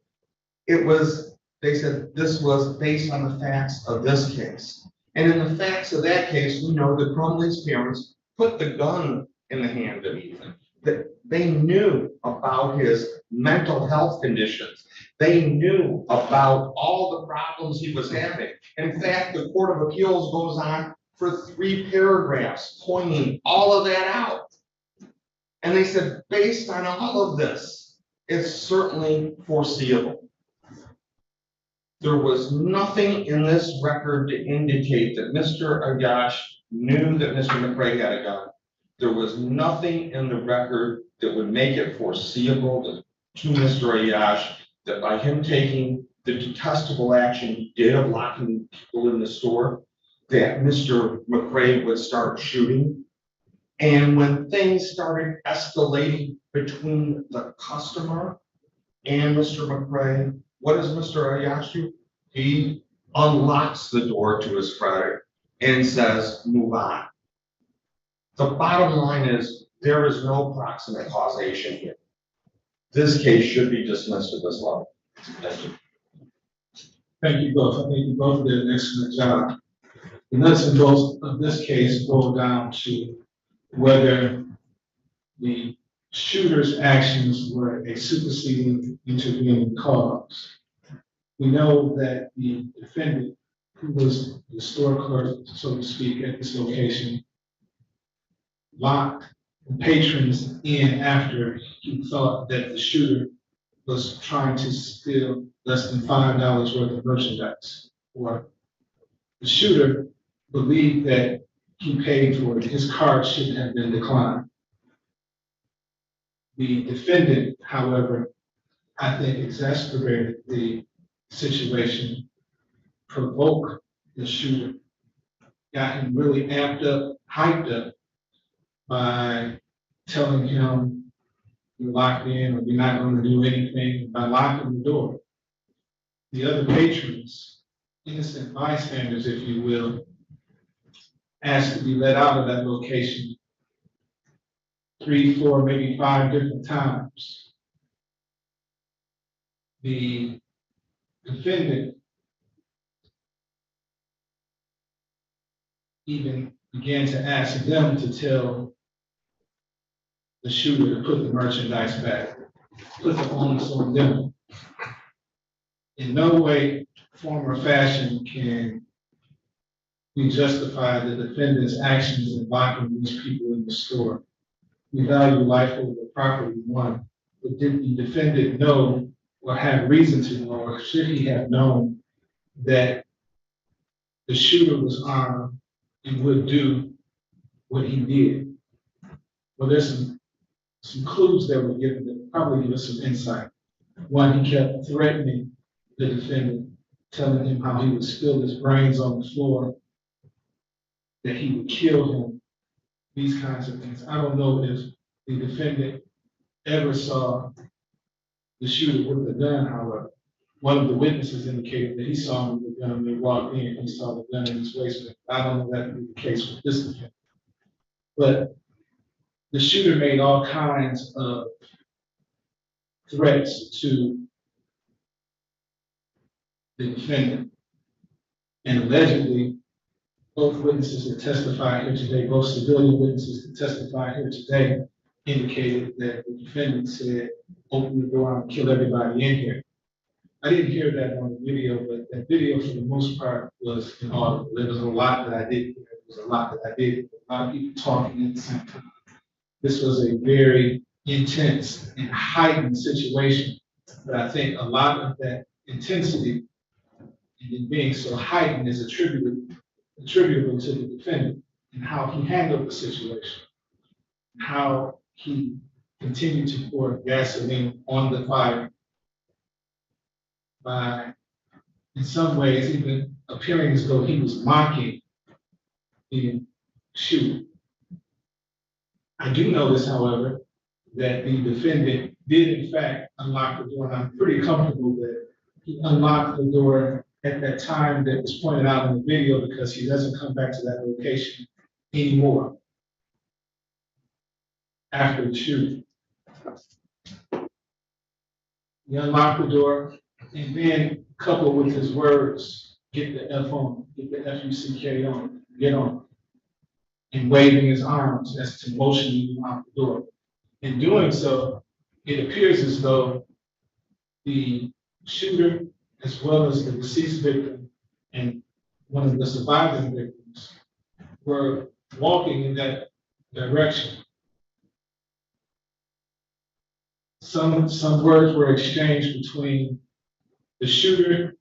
they said this was based on the facts of this case. And in the facts of that case, we know that Crumley's parents put the gun in the hand of Ethan. That they knew about his mental health conditions. They knew about all the problems he was having. In fact, the Court of Appeals goes on for 3 paragraphs pointing all of that out. And they said, based on all of this, it's certainly foreseeable. There was nothing in this record to indicate that Mr. Ayash knew that Mr. McRae had a gun. There was nothing in the record that would make it foreseeable to Mr. Ayash that by him taking the detestable action he did of locking people in the store, that Mr. McRae would start shooting. And when things started escalating between the customer and Mr. McRae, what does Mr. Ayash do? He unlocks the door to his credit and says, move on. The bottom line is there is no proximate causation here. This case should be dismissed at this level. Thank you. Thank you both. I think you both did an excellent job. The nuts and bolts of this case boil down to whether the shooter's actions were a superseding intervening cause. We know that the defendant, who was the store clerk, so to speak, at this location, locked the patrons in after he thought that the shooter was trying to steal less than $5 worth of merchandise. Or the shooter believed that he paid for it, his card shouldn't have been declined. The defendant, however, I think exacerbated the situation, provoked the shooter, got him really amped up, hyped up by telling him you're locked in or you're not going to do anything, by locking the door. The other patrons, innocent bystanders, if you will, asked to be let out of that location 3, 4, maybe 5 different times. The defendant even began to ask them to tell the shooter to put the merchandise back, put the onus on them. In no way, form, or fashion can we justify the defendant's actions in locking these people in the store. We value life over property, one, but did the defendant know or have reason to know, or should he have known that the shooter was armed and would do what he did? Well, there's some clues that were given that probably give us some insight. One, he kept threatening the defendant, telling him how he would spill his brains on the floor, that he would kill him, these kinds of things. I don't know if the defendant ever saw the shooter with the gun, however. One of the witnesses indicated that he saw him with the gun when he walked in, he saw the gun in his waistband. I don't know that to be the case with this defendant. But the shooter made all kinds of threats to the defendant. And allegedly, both witnesses that testified here today, both civilian witnesses that testified here today, indicated that the defendant said, open the door and kill everybody in here. I didn't hear that on the video, but that video for the most part was inaudible. There was a lot that I did hear. There was a lot that I did. A lot of people talking at the same time. This was a very intense and heightened situation. But I think a lot of that intensity and in being so heightened is attributable to the defendant and how he handled the situation, how he continued to pour gasoline on the fire by, in some ways, even appearing as though he was mocking the shooter. I do notice, however, that the defendant did in fact unlock the door, and I'm pretty comfortable that he unlocked the door at that time that was pointed out in the video, because he doesn't come back to that location anymore. after the shooting. He unlocked the door, and then coupled with his words, get the F on, get the F-U-C-K on, get on, and waving his arms as to motioning him out the door. In doing so, it appears as though the shooter, as well as the deceased victim and one of the surviving victims, were walking in that direction. Some words were exchanged between the shooter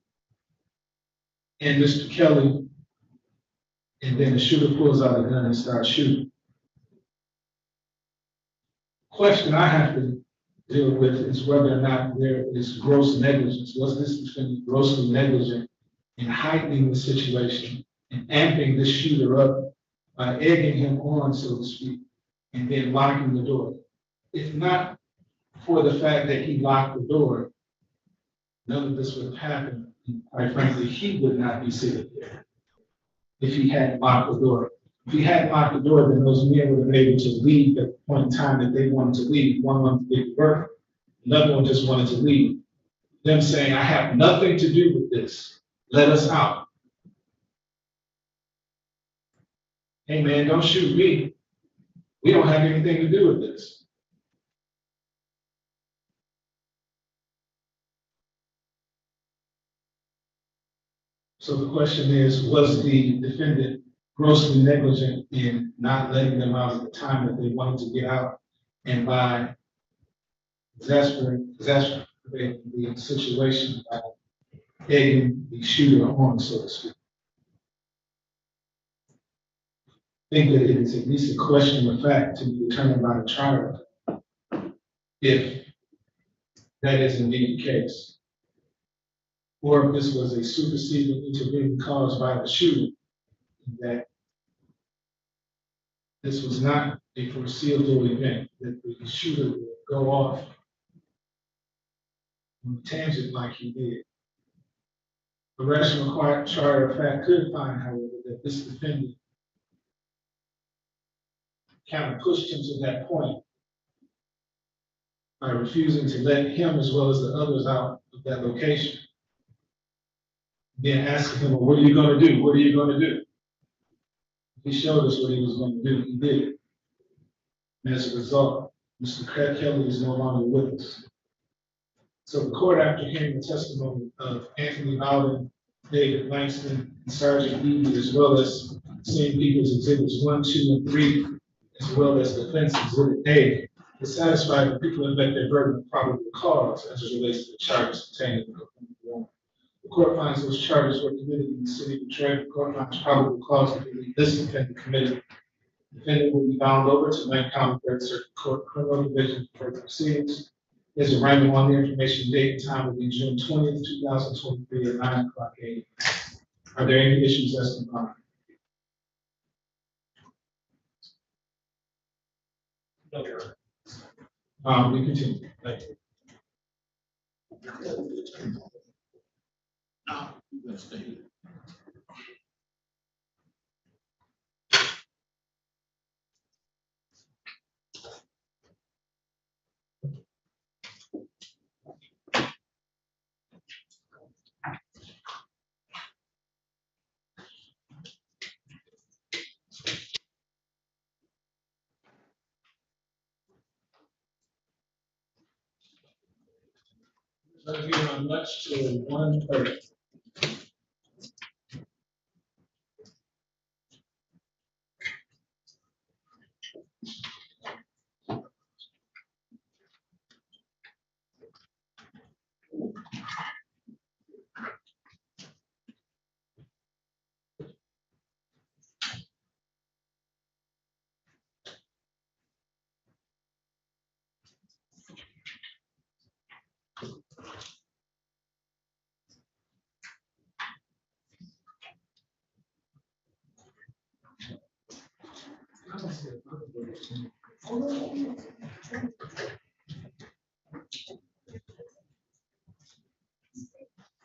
and Mr. Kelly, and then the shooter pulls out a gun and starts shooting. Question I have to deal with is whether or not there is gross negligence. Was this defendant grossly negligent in heightening the situation and amping this shooter up by egging him on, so to speak, and then locking the door? If not for the fact that he locked the door, none of this would have happened. And quite frankly, he would not be sitting there if he hadn't locked the door. If he hadn't locked the door, then those men would have been able to leave at the point in time that they wanted to leave. One wanted to get to work, another one just wanted to leave. Them saying, I have nothing to do with this. Let us out. Hey man, don't shoot me. We don't have anything to do with this. So the question is, was the defendant grossly negligent in not letting them out at the time that they wanted to get out, and by exacerbating the situation by egging the shooter on, so to speak? I think that it is at least a question of fact to be determined by the trial if that is indeed the case. Or if this was a superseding intervening cause by the shooter, that this was not a foreseeable event, that the shooter would go off on a tangent like he did. A rational trier of fact could find, however, that this defendant kind of pushed him to that point by refusing to let him as well as the others out of that location. Then asking him, well, what are you going to do? What are you going to do? He showed us what he was going to do. He did it. And as a result, Mr. Kelly is no longer with us. So the court, after hearing the testimony of Anthony Bowden, David Langston, and Sergeant Eby, as well as seeing people's exhibits 1, 2, and 3, as well as defense exhibit A, is satisfied that people have met their burden of probable cause as it relates to the charges contained in the complaint. The court finds those charges were committed in the city of Detroit. The court finds probable cause to believe this defendant committed. The defendant will be bound over to Lane County Third Circuit Court Criminal Division for further proceedings. There's a random on the information. Date and time will be June 20th, 2023 at 9 o'clock a.m. Are there any issues as to mine? No. We continue. Thank you. Let's get on much to 1:30.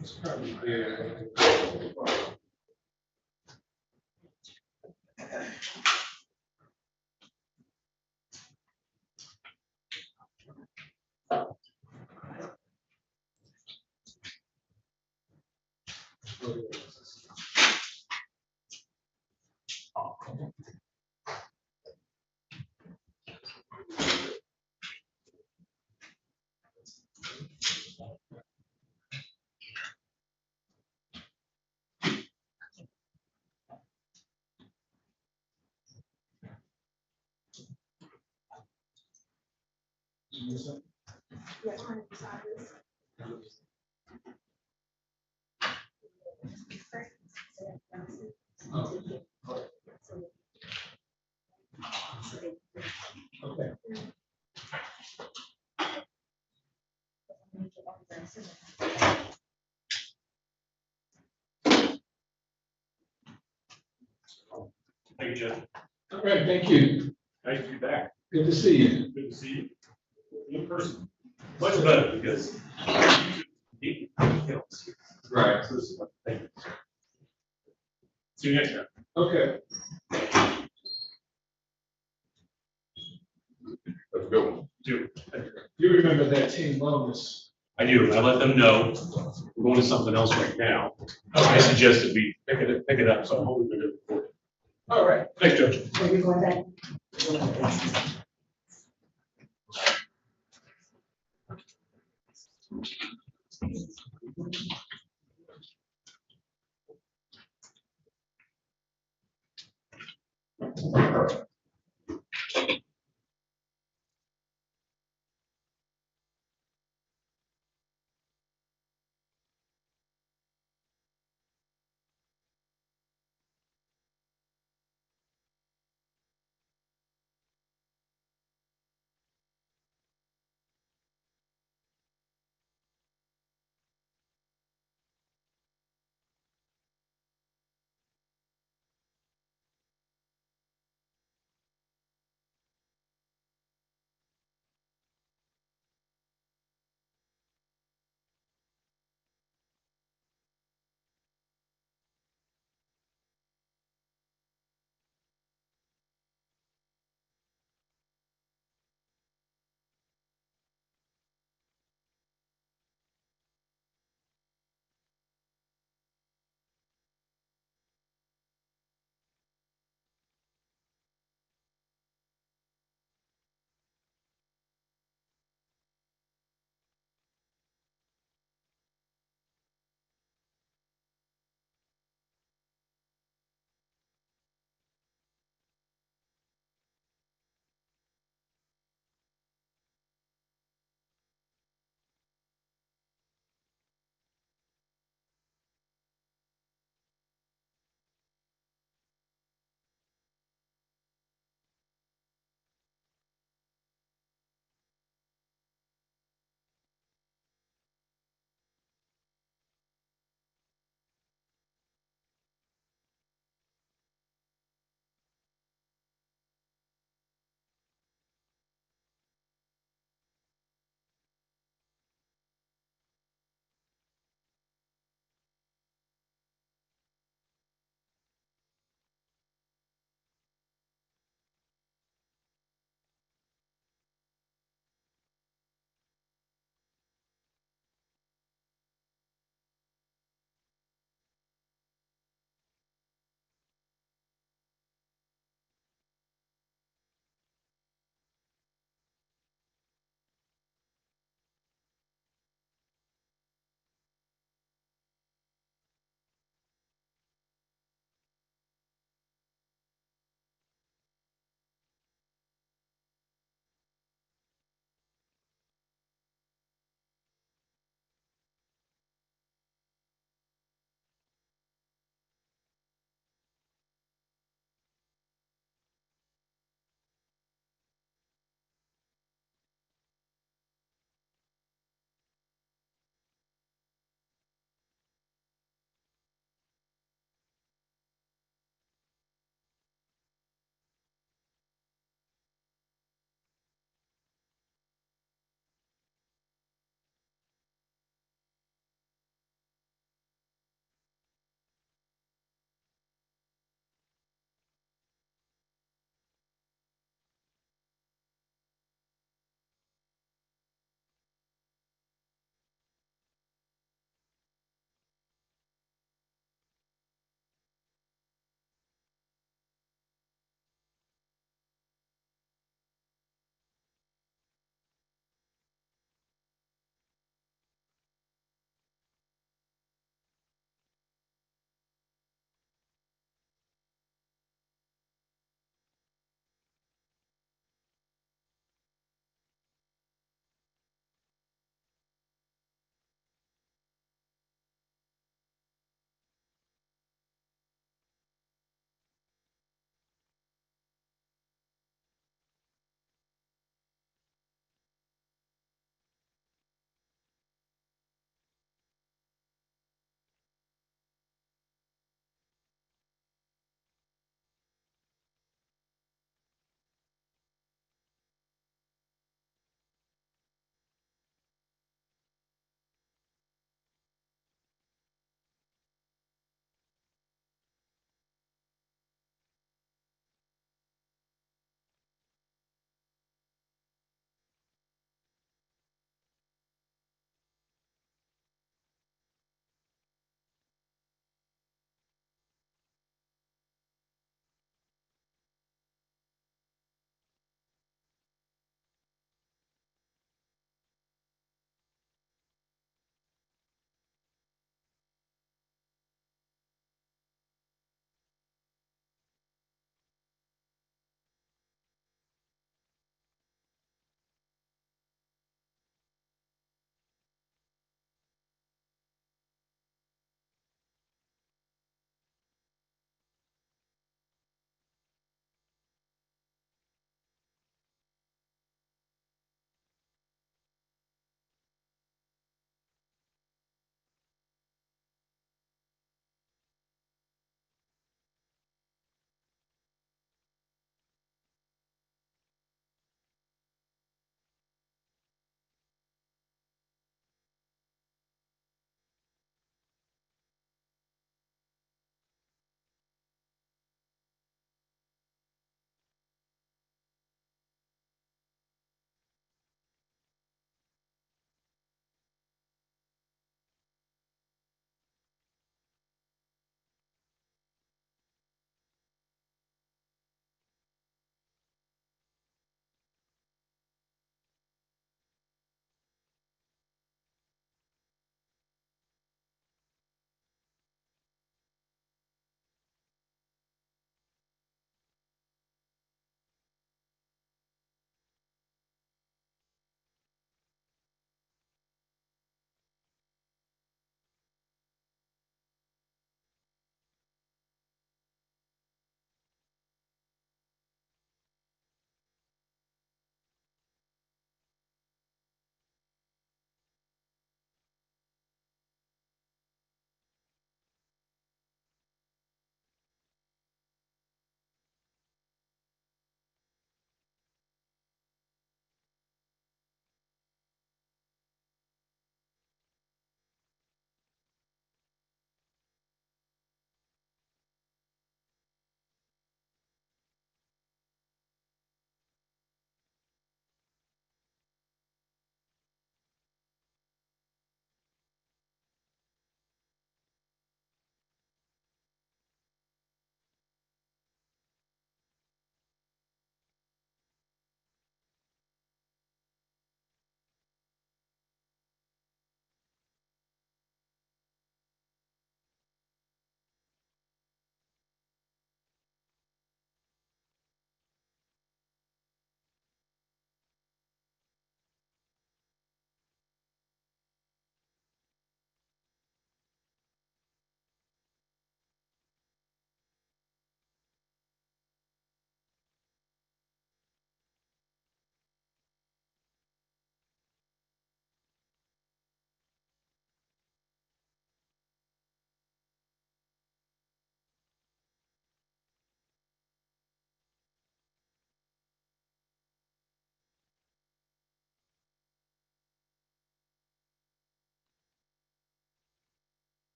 It's probably there. Yeah, trying to decide this. Okay. Thank you, Jeff. All right, thank you. Nice to be back. Good to see you. Good to see you in person. Much better because. Right. So this is- thank you. See you next time. Okay. Let's go. Do. You remember that team bonus? I do. I let them know we're going to something else right now. I suggested we pick it up, so I'm hoping we're good for it. All right. Thanks, Judge. Are you going back?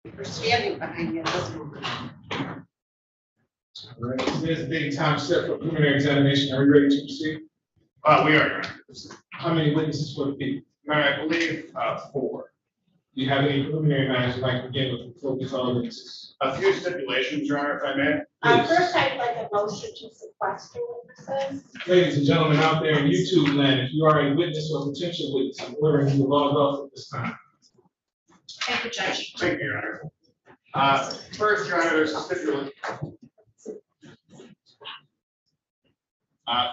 We're standing behind you. All right, there's a date and time set for preliminary examination. Are we ready to proceed? We are. How many witnesses will it be? I believe, 4. Do you have any preliminary matters you'd like to begin with before we call witnesses? A few stipulations, Your Honor, if I may. First, I'd like a motion to sequester witnesses. Ladies and gentlemen out there in YouTube land, if you are a witness or potential witness, I'm ordering you to log off at this time. Thank you, Judge. Thank you, Your Honor. First, Your Honor, there's a stipulation.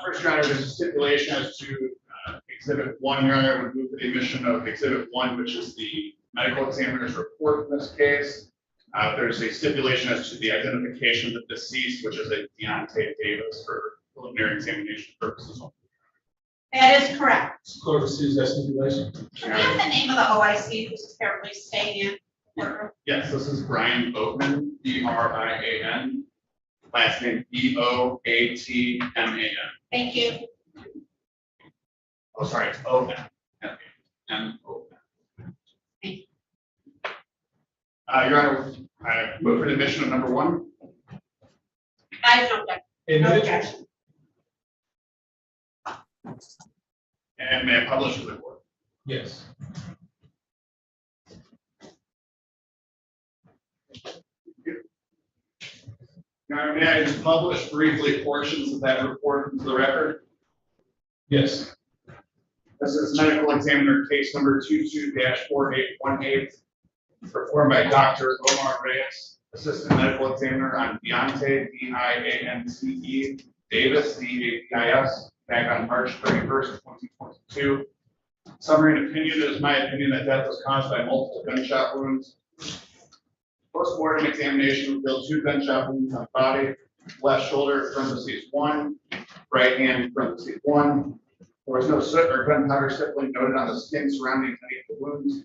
First, Your Honor, there's a stipulation as to Exhibit 1, Your Honor, would move to the admission of Exhibit 1, which is the medical examiner's report in this case. There's a stipulation as to the identification of the deceased, which is a Deontay Davis for preliminary examination purposes. That is correct. Court receives that stipulation. Do you have the name of the OIC who's apparently staying in? Courtroom? Yes, this is Brian Boatman, B-R-I-A-N, last name B-O-A-T-M-A-N. Thank you. Oh, sorry, it's O-N, M-O-N. Your Honor, I move for the admission of number 1. I have no objection. No objection. And may I publish to the court? Yes. Your Honor, may I just publish briefly portions of that report into the record? Yes. This is medical examiner case number 22-4818, performed by Dr. Omar Reyes, assistant medical examiner on Deontay, D-I-A-N-T-E, Davis, D-A-D-I-S, back on March 31st, 2022. Summary and opinion, it is my opinion that death was caused by multiple gunshot wounds. Post-mortem examination revealed 2 gunshot wounds on the body, left shoulder, parentheses 1, right hand, parentheses 1. There was no soot or gunpowder stippling noted on the skin surrounding any of the wounds.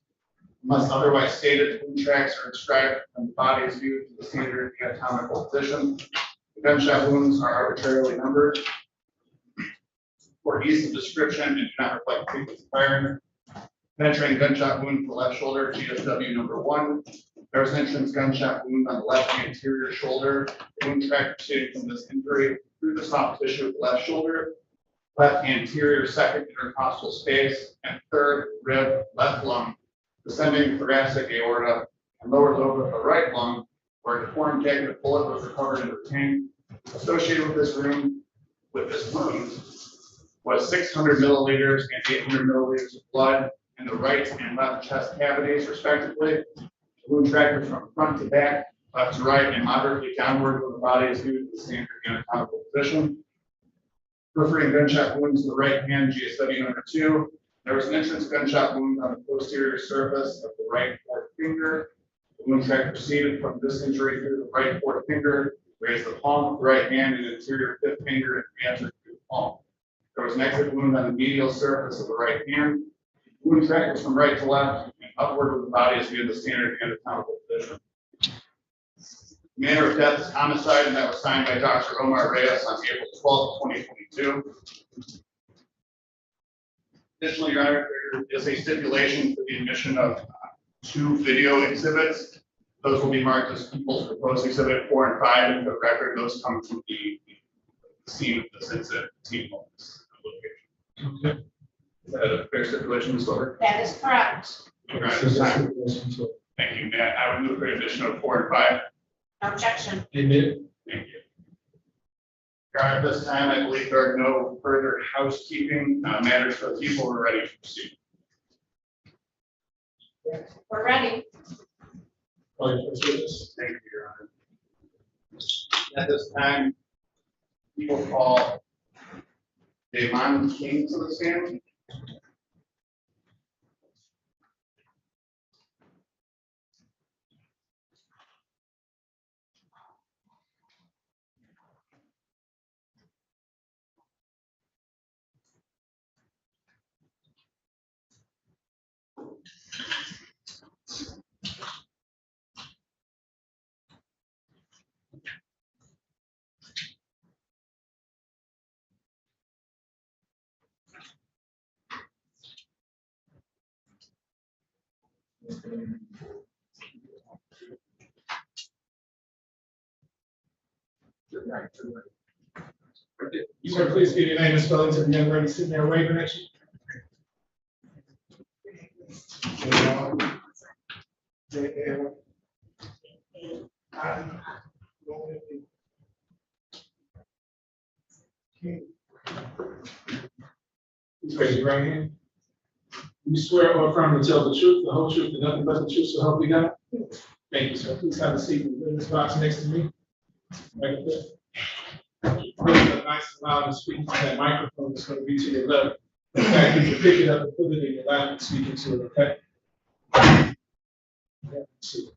Unless otherwise stated, wound tracks are described from the body as viewed to the standard anatomical position. The gunshot wounds are arbitrarily numbered for ease of description and do not reflect frequency of firing. Penetrating gunshot wound to the left shoulder, GSW number 1. There was an entrance gunshot wound on the left anterior shoulder. The wound track proceeding from this injury through the soft tissue of the left shoulder, left anterior second intercostal space, and third rib, left lung, descending thoracic aorta, and lower lobe of the right lung, where a deformed jagged bullet was recovered and retained. Associated with this wound was 600 milliliters and 800 milliliters of blood in the right and left chest cavities, respectively. The wound track was from front to back, left to right, and moderately downward when the body is viewed in the standard anatomical position. Perforating gunshot wound to the right hand, GSW number 2. There was an entrance gunshot wound on the posterior surface of the right fourth finger. The wound track proceeded from this injury through the right fourth finger, raised the palm of the right hand and anterior fifth finger, and re-entered through the palm. There was an exit wound on the medial surface of the right hand. The wound track was from right to left and upward with the body as via the standard anatomical position. The manner of death is homicide, and that was signed by Dr. Omar Reyes on April 12, 2022. Additionally, Your Honor, there is a stipulation for the admission of 2 video exhibits. Those will be marked as people's proposed exhibit 4 and 5, and for the record, those come from the scene of this incident, team of this location. Okay. Is that a fair stipulation, Ms. Silver? That is correct. Your Honor, this time. Thank you. I would move for addition of 4 and 5. Objection. Admitted. Thank you. Your Honor, at this time, I believe there are no further housekeeping matters for the people. We're ready to proceed. We're ready. Thank you, Your Honor. At this time, we will call Damon King to the stand. Sir, please give your name and spelling to the young lady sitting there waving at you. Please raise your right hand. You swear or affirm to tell the truth, the whole truth, and nothing but the truth, so help you God? Thank you, sir. Please have a seat in this box next to me. Right there. Raise a nice smile and speak to that microphone that's going to be to your left. In fact, you can pick it up and put it in your lap and speak into it, okay? Yeah, see.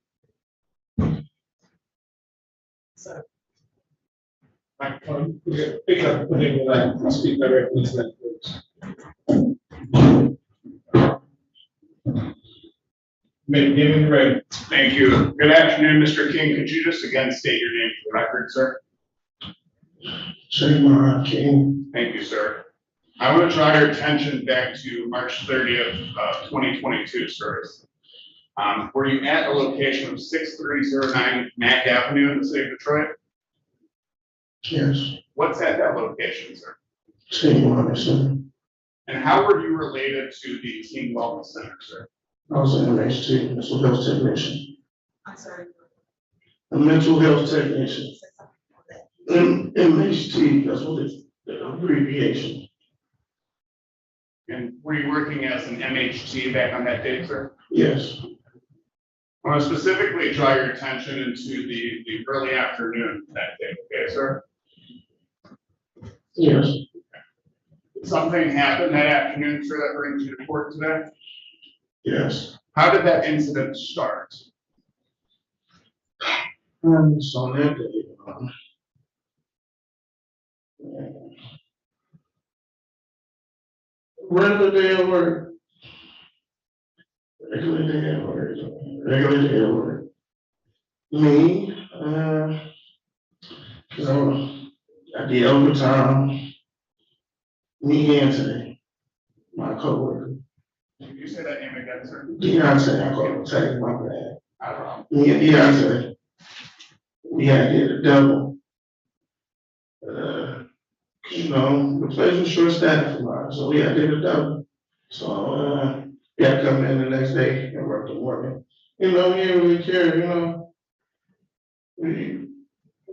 So. Microphone, pick it up and put it in your lap and speak directly to that voice. May begin when you're ready. Thank you. Good afternoon, Mr. King. Could you just again state your name for the record, sir? Shamar King. Thank you, sir. I want to draw your attention back to March 30th, 2022, sir. Were you at a location of 6309 Mack Avenue in the city of Detroit? Yes. What's at that location, sir? Team Wellness Center. And how were you related to the Team Wellness Center, sir? I was an MHT, mental health technician. I'm sorry. A mental health technician. MHT, that's what it's, the abbreviation. And were you working as an MHT back on that date, sir? Yes. I want to specifically draw your attention into the early afternoon that day, okay, sir? Yes. Something happened that afternoon, sir, that brings you to court today? Yes. How did that incident start? So that day, regular day at work. Regular day at work. Regular day at work. Me, I did overtime. Me and today, my coworker. Can you say that name again, sir? Deontay, I call him Tay, my bad. I don't know. Me and Deontay, we had did a double. The place was short staffed for mine, so we had did a double. So, we had to come in the next day and work the morning. We didn't really care,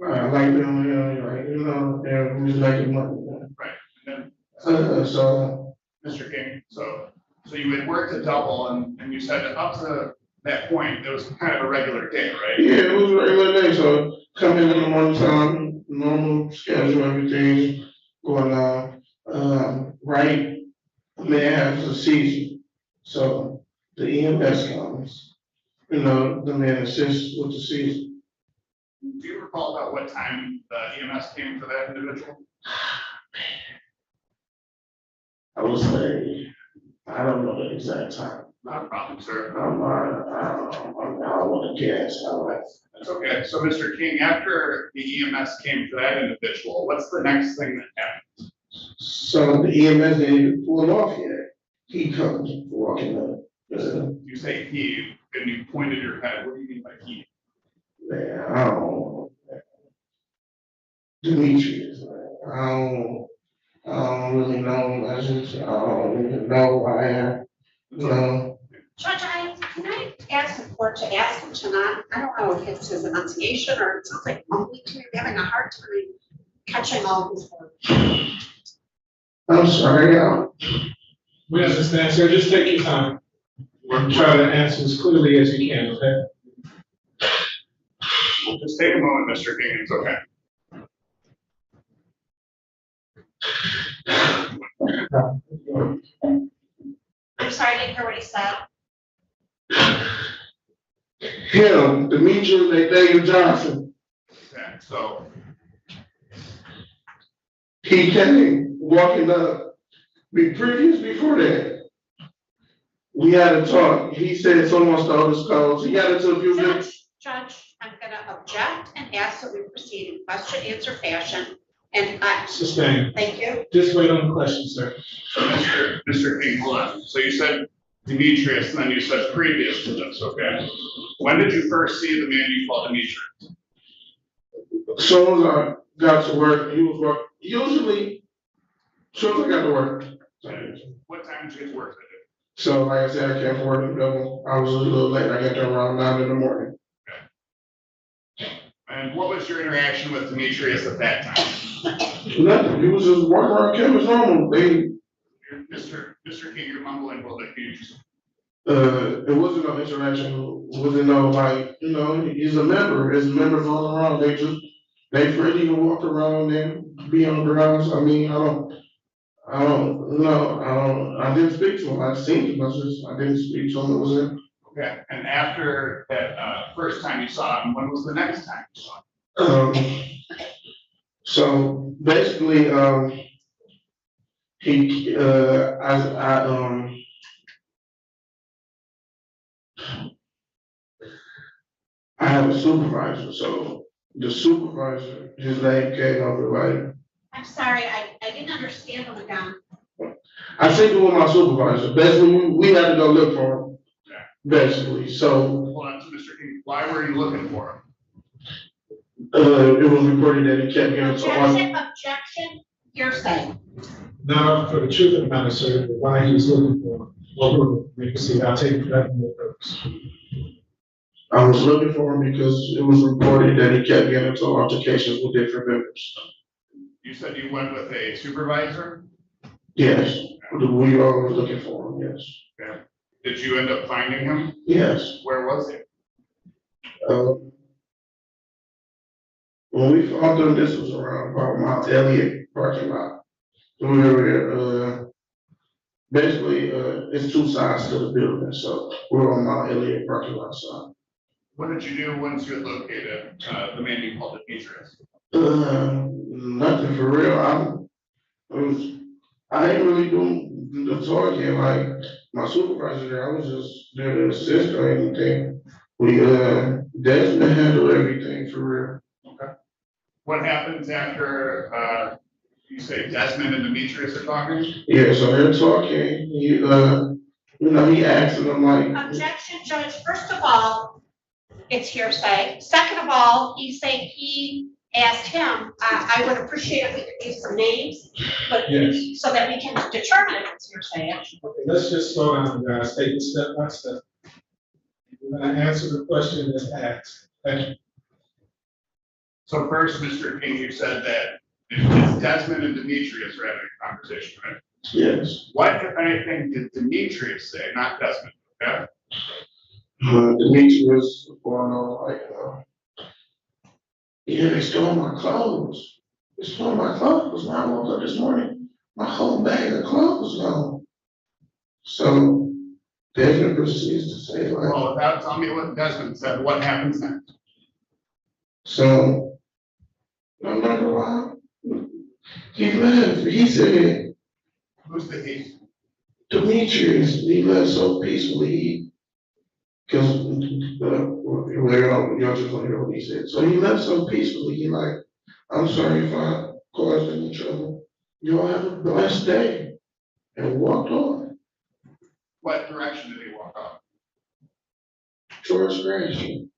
I like them, and we was making money. Right. And then, So, Mr. King, so you had worked a double and you said that up to that point, it was kind of a regular day, right? yeah, it was a regular day, so come in the morning time, normal schedule, everything going on. Right, man has a season, so the EMS comes, the man assists with the season. Do you recall about what time the EMS came for that individual? I would say, I don't know the exact time. Not a problem, sir. I don't want to guess. That's okay. So, Mr. King, after the EMS came for that individual, what's the next thing that happened? So the EMS didn't even pull it off yet. He comes walking up. You say he, and you pointed your head. What do you mean by he? Man, I don't know. Demetrius, man. I don't really know. I don't even know who I am. Judge, can I ask the court to ask him to not, I don't know if it's his enunciation or it sounds like mumbling to me, I'm having a hard time catching all his words. I'm sorry, y'all. We understand, sir. Just take your time. Try to answer as clearly as you can, okay? Just take a moment, Mr. King. It's okay. I'm sorry, I didn't hear what he said. Him, Demetrius David Johnson. Okay, so he came walking up. Before that, we had a talk. He said someone stole his calls. He got into a few minutes. Judge, I'm gonna object and ask that we proceed in question answer fashion. And I. Sustain. Thank you. Just wait on the question, sir. So Mr. King, hold on. So you said Demetrius, and then you said previous to this, okay? When did you first see the man you called Demetrius? So got to work, he was work, usually, soon as I got to work. What time did you get to work today? So like I said, I came from work at 11. I was a little late, I got there around 9 in the morning. And what was your interaction with Demetrius at that time? Nothing, he was just walking around campus normal, Mr. King, you're mumbling a little bit, huge. It wasn't no interaction, it wasn't no like, you know, he's a member, his members all around, they freely to walk around and be on the grounds. I mean, I didn't speak to him, I seen him, I didn't speak to him, it was it. Okay, and after that, first time you saw him, when was the next time you saw him? So basically, I have a supervisor, so the supervisor, his name came over like, I'm sorry, I didn't understand them again. I think it was my supervisor, basically, we had to go look for him, basically, so. Hold on, so Mr. King, why were you looking for him? It was reported that he kept getting so Objection, hearsay. Now, for the truth of the matter, sir, why he was looking for, well, we can see, I'll take that in the purpose. I was looking for him because it was reported that he kept getting into altercations with different members. You said you went with a supervisor? Yes, we all were looking for him, yes. Okay. Did you end up finding him? Yes. Where was he? When we found him, this was around about Mount Elliott parking lot. We were, basically, it's two sides to the building, so we're on Mount Elliott parking lot side. What did you do once you had located the man you called Demetrius? Nothing for real. I ain't really doing the talking, like my supervisor there, I was just there to assist or anything. Desmond handled everything for real. Okay. What happens after, you say Desmond and Demetrius are talking? Yeah, so they're talking, he asking them like. Objection, Judge. First of all, it's hearsay. Second of all, he's saying he asked him. I would appreciate if we could use some names, but Yes. so that we can determine if it's hearsay. Okay, let's just slow down, guys, take it step by step. We're gonna answer the question that's asked. Thank you. So first, Mr. King, you said that it's Desmond and Demetrius were having a conversation, right? Yes. What, if anything, did Demetrius say, not Desmond, okay? Demetrius was going on like, yeah, they stole my clothes. They stole my clothes. When I woke up this morning, my whole bag of clothes gone. So Desmond proceeds to say like. Well, without telling me what Desmond said, what happens next? So, no matter what, he left. He said. Who's the he? Demetrius, he left so peacefully. Because, y'all just want to hear what he said. So he left so peacefully. He like, I'm sorry if I caused any trouble. Y'all have a blessed day. And walked off. What direction did he walk off? Towards Gratian.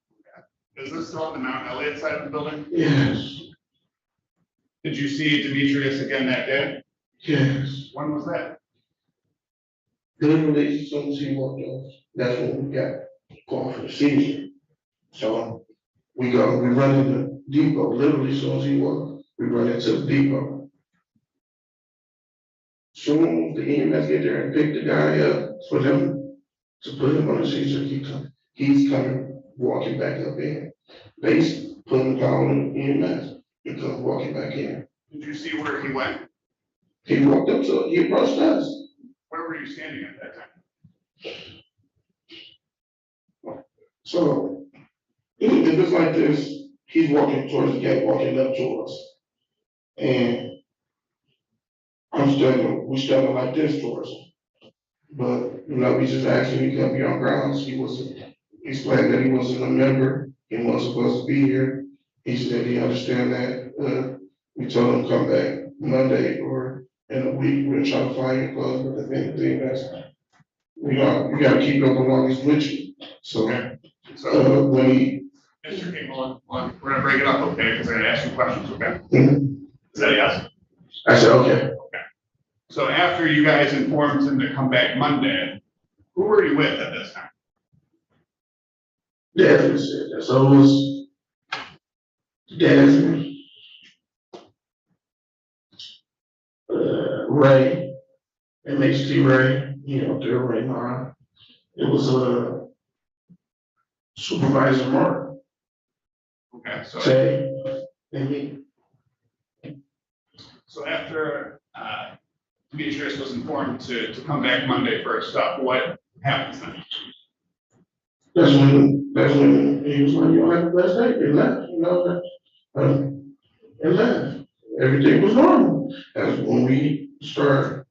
Is this still on the Mount Elliott side of the building? Yes. Did you see Demetrius again that day? Yes. When was that? Literally, as soon as he walked off, that's when we got called for the seizure. So we run in the depot. Literally, as soon as he walked, we run into the depot. Soon the EMS get there and pick the guy up for them to put him on the seizure. He's coming, walking back up in. They put him down on EMS and come walking back in. Did you see where he went? He walked up to, he approached us. Where were you standing at that time? So, if it's like this, he's walking towards the gate, walking up to us. And we standing like this towards him. But, we just asked him to come be on grounds. He explained that he wasn't a member. He wasn't supposed to be here. He said he understand that. We told him come back Monday or in a week. We'll try to find your clothes, but if anything, you gotta keep your belongings with you. So, So when he. Mr. King, hold on. Well, we're gonna break it up, okay, because I'm gonna ask you questions, okay? Mhm. Is that a yes? I said, okay. So after you guys informed him to come back Monday, who were you with at this time? Desmond said that, so it was Desmond, Ray, MHT Ray, they're right now. It was Supervisor Mark, Okay, so. Tay, and me. So after, Demetrius was informed to come back Monday for his stuff, what happens then? That's when he was like, you don't have the best day, and left, and left. Everything was normal. That's when we started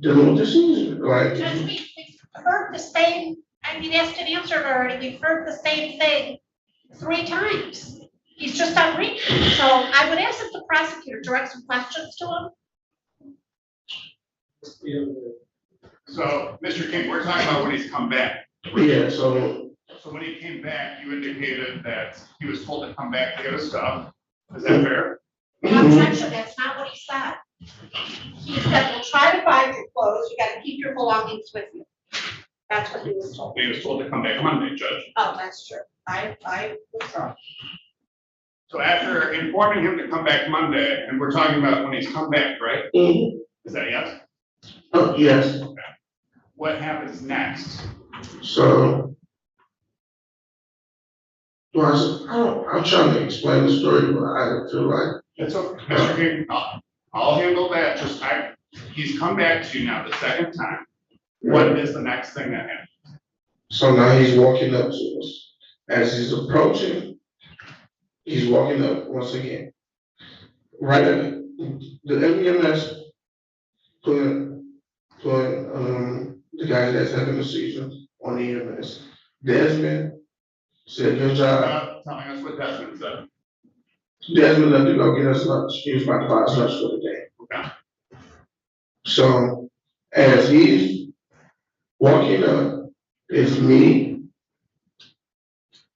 dealing with the season, like. Judge, we've heard the same, I mean, asked and answered already, we've heard the same thing 3 times. He's just on read. So I would ask if the prosecutor direct some questions to him. So, Mr. King, we're talking about when he's come back. Yeah, so when he came back, you indicated that he was told to come back to get his stuff. Is that fair? Objection, that's not what he said. He said, we'll try to find your clothes, you gotta keep your belongings with you. That's what he was told. He was told to come back Monday, Judge. Oh, that's true. I withdraw. So after informing him to come back Monday, and we're talking about when he's come back, right? Mhm. Is that a yes? Oh, yes. Okay. What happens next? So, I'm trying to explain the story, but I feel like. It's okay, Mr. King, I'll handle that, he's come back to you now the second time. What is the next thing that happens? So now he's walking up to us. As he's approaching, he's walking up once again. Right at the MEMS put the guy that's having the seizure on the EMS. Desmond said, good job. Telling us what Desmond said. Desmond left to go get us lunch. He was about to buy us lunch for the day. Okay. So as he's walking up, it's me,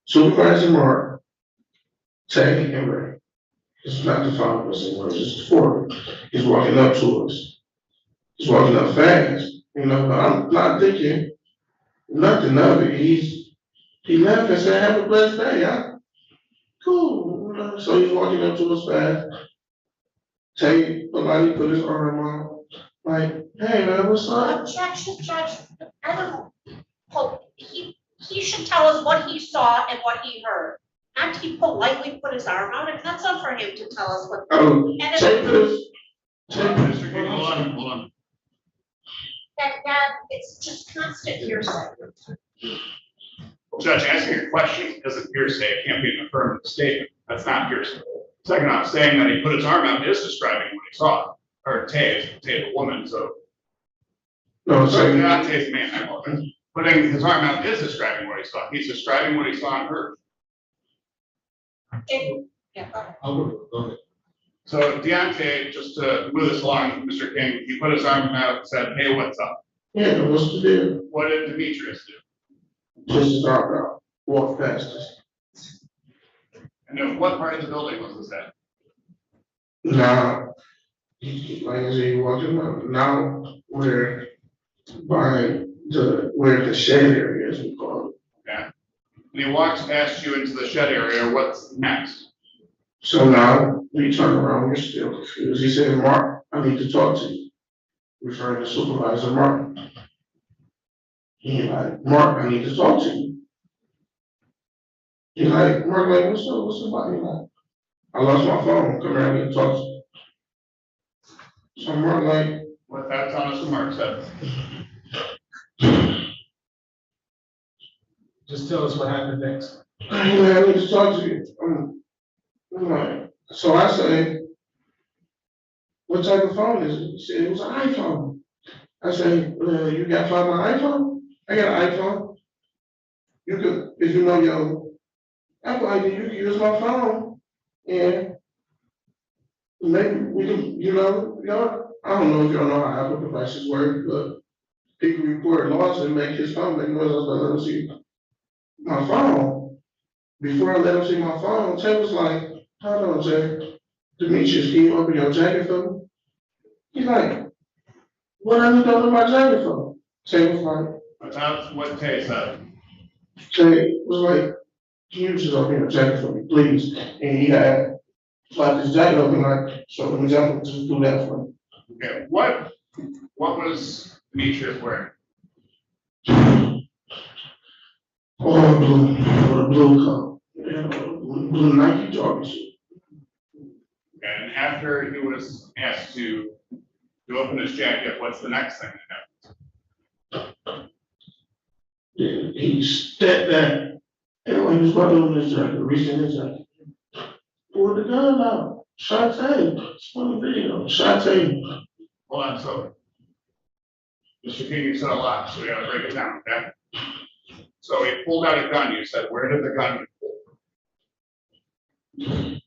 Supervisor Mark, Tay, and Ray. It's not the 5 of us anymore, it's just the 4 of us. He's walking up to us. He's walking up fast, but I'm not thinking nothing of it. He left and said, have a blessed day, cool. So he's walking up to us fast. Tay politely put his arm on, like, hey man, what's up? Objection, Judge. I don't know. Well, he should tell us what he saw and what he heard. Not he politely put his arm out. It's not so for him to tell us what. Oh, And if take this. Mr. King, hold on. that it's just constant hearsay. Judge, asking a question isn't hearsay, it can't be an affirmative statement, that's not hearsay. Second off, saying that he put his arm out is describing what he saw, or Tay, the woman, so. No, Sorry, not Tay's man, I apologize. Putting his arm out is describing what he saw, he's describing what he saw and heard. Yeah, go ahead. Go ahead. So Deontay, just to move this along, Mr. King, he put his arm out and said, hey, what's up? Yeah, what's the deal? What did Demetrius do? Just his arm out, walk past us. And then what part of the building was this at? Now, like I said, he walking up, now we're by where the shed area is, we call it. Okay. And he walks past you into the shed area, what's next? So now we turn around, we're still confused. He said, Mark, I need to talk to you. Referring to Supervisor Mark. He's like, Mark, I need to talk to you. He's like, Mark, like, what's up about you? Like, I lost my phone, come here, I need to talk to you. So Mark like, What that's on us, Mark said. Just tell us what happened next. I need to talk to you. I'm like, so I say, what type of phone is it? He said, it was an iPhone. I say, you got find my iPhone? I got an iPhone. You could, if you know your Apple ID, you can use my phone. And maybe we can, y'all, I don't know if y'all know how Apple devices work, but he can report loss and make his phone make noise. I was like, let me see my phone. Before I let him see my phone, Tay was like, hold on, Jay. Demetrius, can you open your jacket for me? He's like, what are you doing my jacket for? Tay was like, That's what Tay said. Tay was like, can you just open your jacket for me, please? And he had slapped his jacket open, like, so let me just do that for me. Okay, what was Demetrius wearing? Oh, blue, with a blue coat, yeah, blue Nike jogging shoe. And after he was asked to open his jacket, what's the next thing that happened? Yeah, he stepped back, and when he was about to open his jacket, reached in his jacket, pulled the gun out, shot Tay, it's on the video, shot Tay. Hold on, so Mr. King, you said a lot, so we gotta break it down, okay? So he pulled out a gun, you said, where did the gun get pulled? You're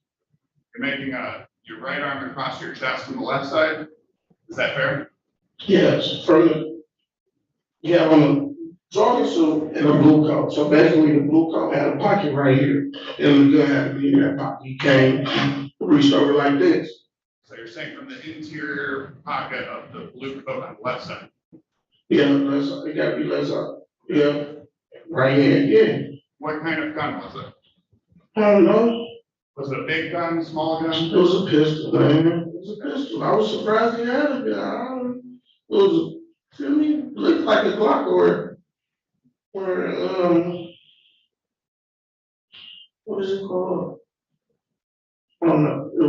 making your right arm across your chest from the left side, is that fair? Yes, from the, yeah, on the jogging suit and a blue coat, so basically the blue coat had a pocket right here, and the gun had to be in that pocket, he came, reached over like this. So you're saying from the interior pocket of the blue coat on the left side? Yeah, let's, it gotta be less up, yeah, right here, yeah. What kind of gun was it? I don't know. Was it a big gun, small gun? It was a pistol, man. It was a pistol. I was surprised he had a gun. It was, feel me, looked like a Glock or what is it called? I don't know. It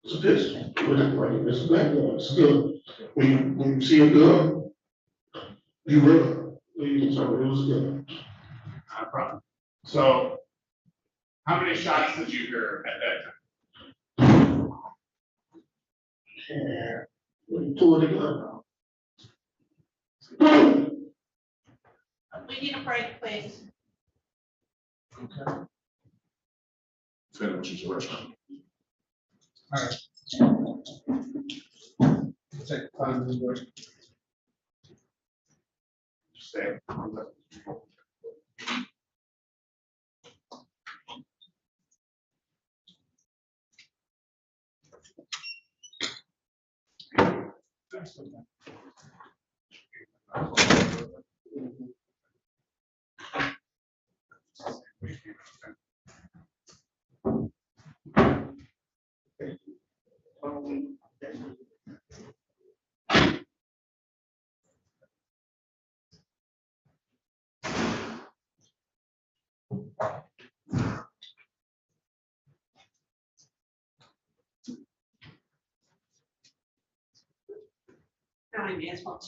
was a pistol. It looked like it's a black gun. It's a gun. When you see a gun, you run. So it was a gun. Not a problem. So how many shots did you hear at that time? Yeah. When he pulled the gun out. We need a break, please. Okay. Finish your restaurant. All right. Take 5 minutes break. Stay. I may as well.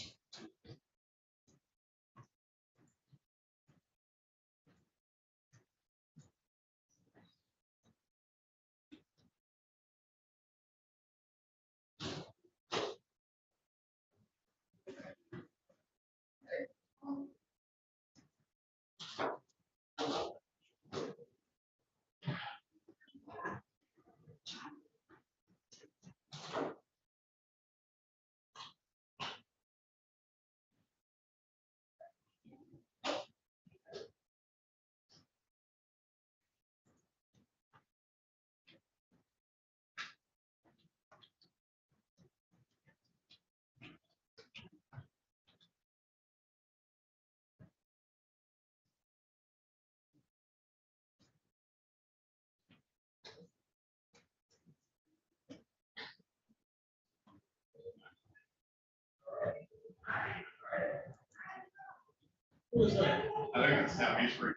Who's that? I think it's now he's free.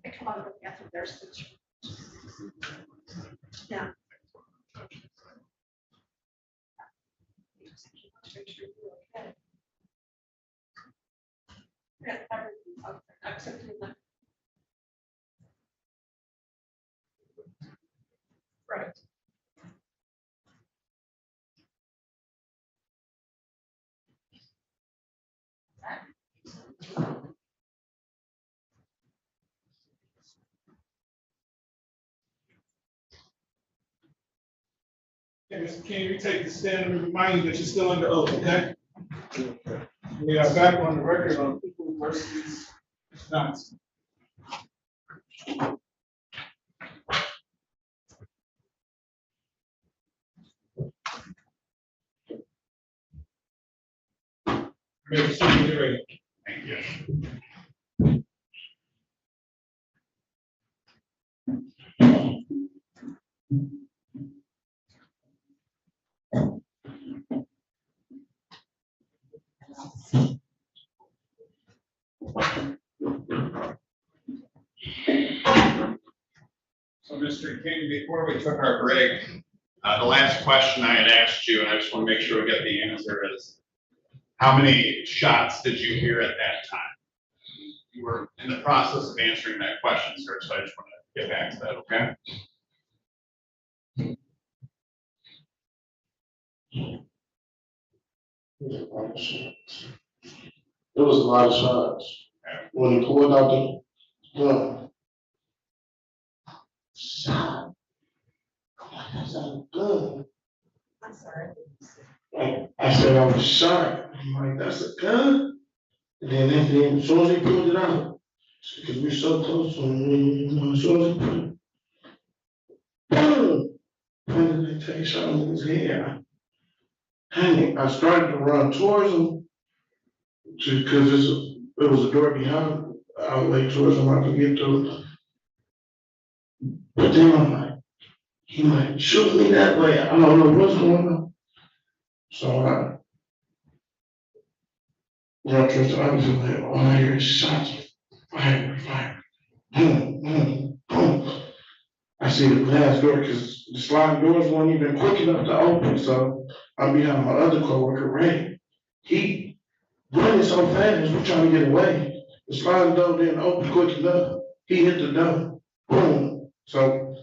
I come out of the bathroom, there's the. Yeah. Yeah, everything's up there, except in the. Right. Okay, Mr. King, you take the stand and remind you that you're still under oath, okay? We are back on the record on people versus Johnson. Mr. King, you're ready. Thank you. So, Mr. King, before we took our break, the last question I had asked you, and I just want to make sure we get the answer, is how many shots did you hear at that time? You were in the process of answering that question, sir, so I just want to get back to that, okay? It was a lot of shots. When he pulled out the gun, shot. That's a gun. I'm sorry. I said I was shot. I'm like, that's a gun. And then as soon as he pulled it out, because we're so close to him, as soon as he pulled it, boom! And then they take shot in his head. I started to run towards him because it was a door behind. I went towards him, I could get to it. But then I'm like, he might shoot me that way. I don't know what's going on. So I run towards the other side. All I hear is shots. Fire, fire. Boom, boom, boom. I see the glass door because the sliding doors weren't even quick enough to open. So I'm behind my other coworker, Ray. He running so fast, we're trying to get away. The sliding door didn't open quick enough. He hit the door. Boom. So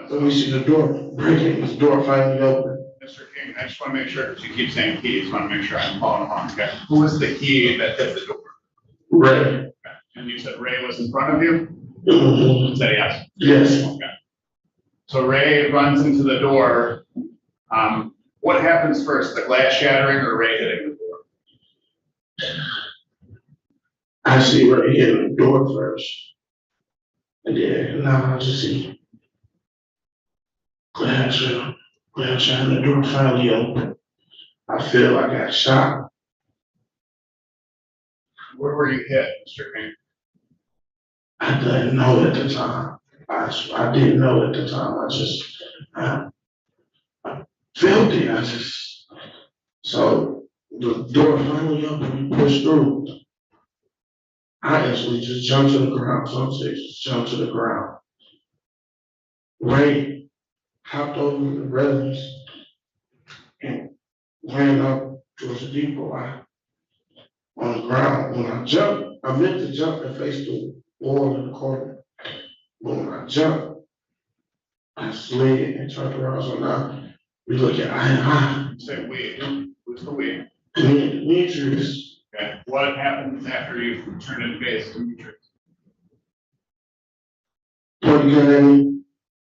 let me see the door breaking. This door finally opened. Mr. King, I just want to make sure, because you keep saying key, I just want to make sure I'm following along, okay? Who was the key that hit the door? Ray. Okay. And you said Ray was in front of you? Mm-hmm. You said yes? Yes. Okay. So Ray runs into the door. What happens first, the glass shattering or Ray hitting the door? I see Ray hitting the door first. And then now I just see glass shattering, the door finally open. I feel like I got shot. Where were you hit, Mr. King? I didn't know at the time. I didn't know at the time. I felt it. So the door finally opened, we pushed through. I actually just jumped to the ground. So I'm saying just jumped to the ground. Ray hopped over the railings and ran up towards the depot. On the ground. When I jumped, I meant to jump and face the wall in the corner. But when I jumped, I slid and turned around. So now we look at eye and eye. Say we. Who's the we? Demetrius. Okay. What happens after you turn and face Demetrius? Point the gun at me,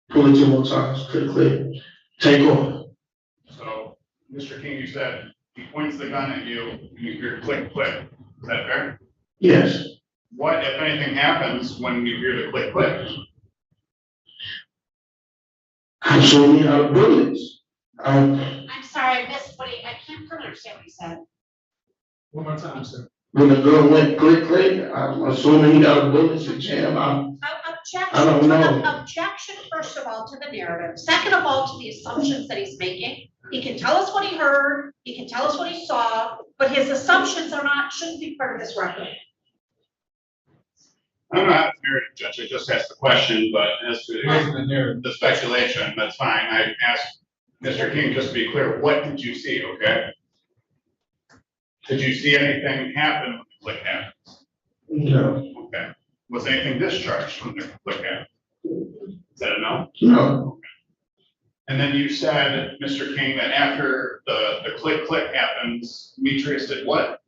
pull it 2 more times, click, take off. So, Mr. King, you said he points the gun at you and you hear click, click. Is that fair? Yes. What, if anything, happens when you hear the click, click? I'm showing you how to bullets. I'm sorry, I missed I can't understand what you said. One more time, sir. When the gun went click, I'm assuming he got a bullet to jam. I don't know. Objection, first of all, to the narrative. Second of all, to the assumptions that he's making. He can tell us what he heard, he can tell us what he saw, but his assumptions shouldn't be part of this record. I'm not a narrative judge, I just asked the question, but as to the speculation, that's fine. I asked Mr. King, just to be clear, what did you see, okay? Did you see anything happen when the click happened? No. Okay. Was anything discharged when the click happened? Is that a no? No. And then you said, Mr. King, that after the click happens, Demetrius did what?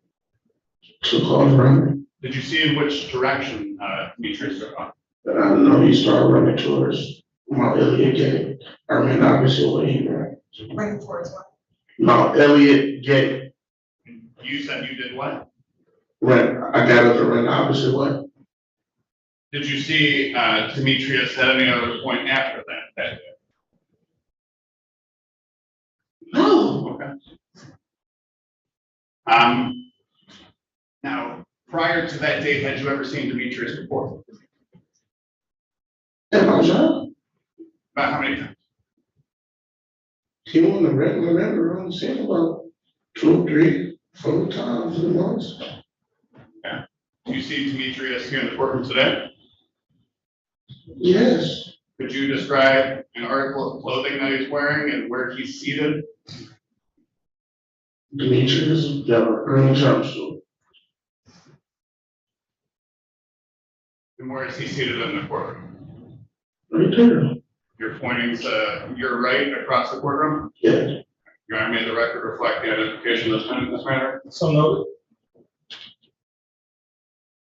Took off running. Did you see in which direction Demetrius took off? But I know he started running towards Mount Elliott Gate. I mean, obviously what he ran. Running towards what? Mount Elliott Gate. You said you did what? Ran. I got up and ran the opposite way. Did you see Demetrius at any other point after that day? No. Okay. Now, prior to that date, had you ever seen Demetrius before? At my job. About how many times? He wasn't a regular member. I seen him about 2, 3, 4 times in months. Yeah. Do you see Demetrius here in the courtroom today? Yes. Could you describe an article of clothing that he's wearing and where he's seated? Demetrius got a green jumpsuit. And where is he seated in the courtroom? Right there. You're pointing to your right across the courtroom? Yes. Your Honor, may the record reflect the identification of this man in this matter? So noted.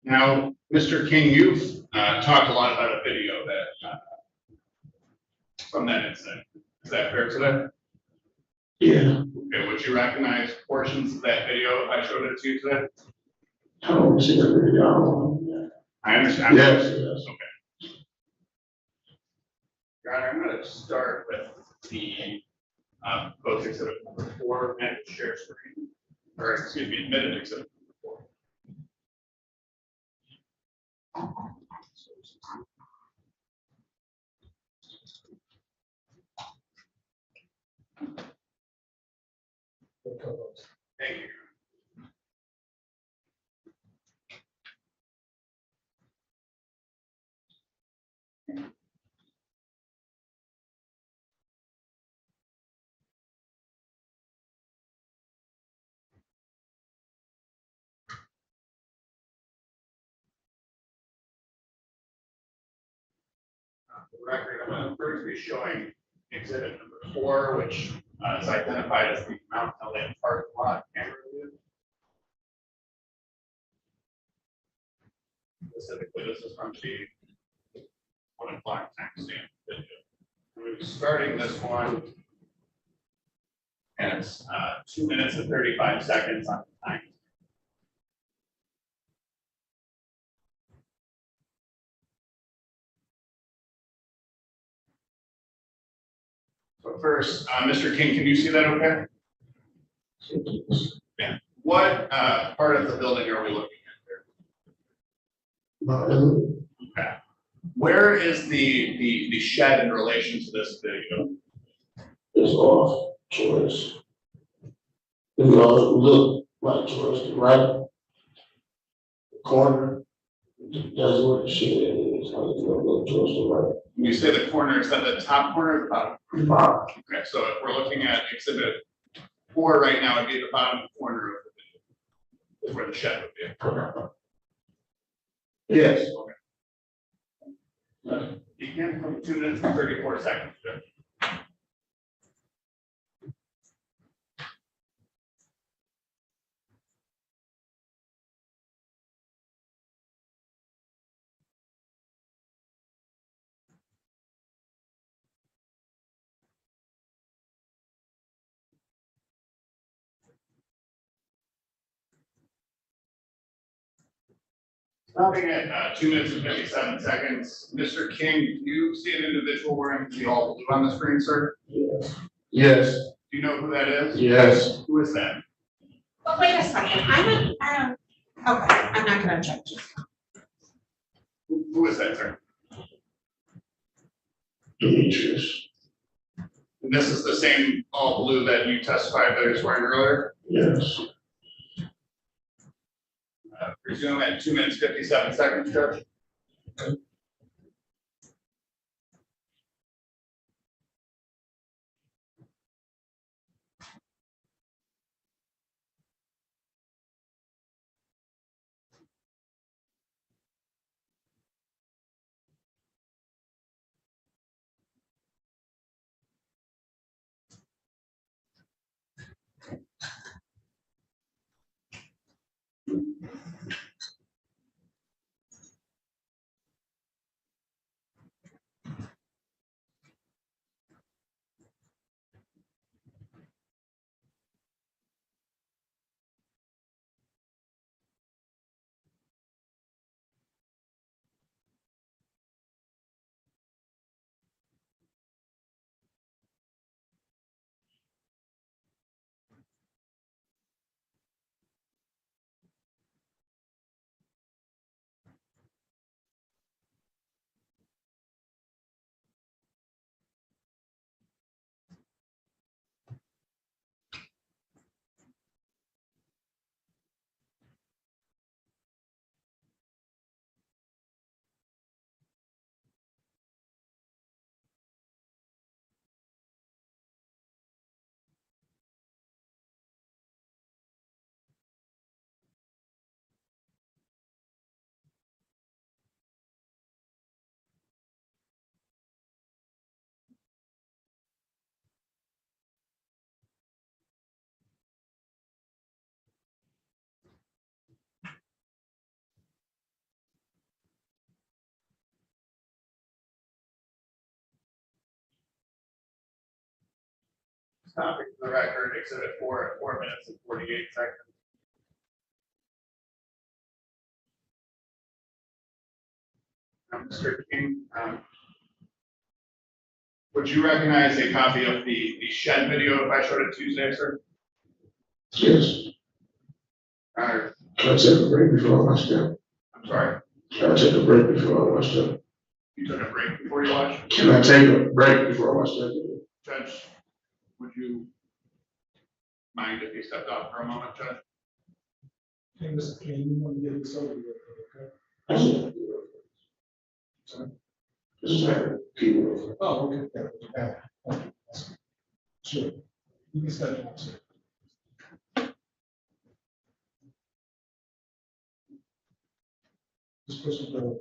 Now, Mr. King, you've talked a lot about a video that from that incident. Is that fair today? Yeah. Okay, would you recognize portions of that video if I showed it to you today? I don't see the video. I understand. Yes, yes. Okay. Your Honor, I'm going to start with the post exhibit number 4, and share screen, or excuse me, admitted exhibit number 4. Thank you. The record, I'm going to first be showing exhibit number 4, which is identified as the Mount Elliott parking lot camera view. Specifically, this is from the 1 o'clock timestamp video. We're starting this one, and it's 2 minutes and 35 seconds on the time. So first, Mr. King, can you see that okay? Yeah. What part of the building are we looking at there? Okay. Where is the shed in relation to this video? It's off towards. It look like towards the right corner. That's where the shed is. I look towards the right. When you say the corner, is that the top corner or the bottom? Bottom. Okay, so if we're looking at exhibit 4 right now, it'd be the bottom corner of the video. Is where the shed would be. Yes. Okay. You can from 2 minutes and 34 seconds. Judge. Stopping at 2 minutes and 57 seconds. Mr. King, do you see an individual wearing the all blue on the screen, sir? Yes. Yes. Do you know who that is? Yes. Who is that? But wait a second, okay, I'm not gonna judge you. Who is that, sir? Demetrius. And this is the same all blue that you testified that he was wearing earlier? Yes. Resume at 2 minutes 57 seconds, Judge. Topic for the record, exhibit 4 at 4 minutes and 48 seconds. Mr. King, would you recognize a copy of the shed video if I showed it Tuesday, sir? Yes. Or, Can I take a break before I watch that? I'm sorry, Can I take a break before I watch that? you took a break before you watched? Can I take a break before I watch that video? Judge, would you mind if you stepped out for a moment, Judge? Hey, Mr. King, you want to get this over with, okay? I should do it. Sorry? Just try to keep it over. Oh, okay, okay. Okay. Sure. You can step down, sir. Just push the door.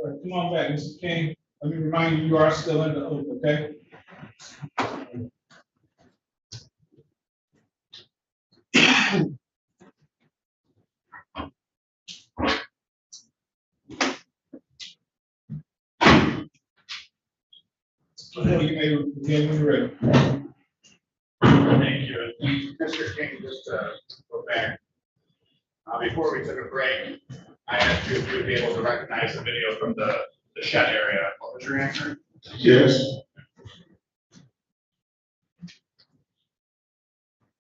All right, come on back, Mr. King. Let me remind you, you are still in the oath, okay? So you may begin when you're ready. Thank you. Mr. King, just to go back, before we took a break, I asked you if you would be able to recognize the video from the shed area. What was your answer? Yes.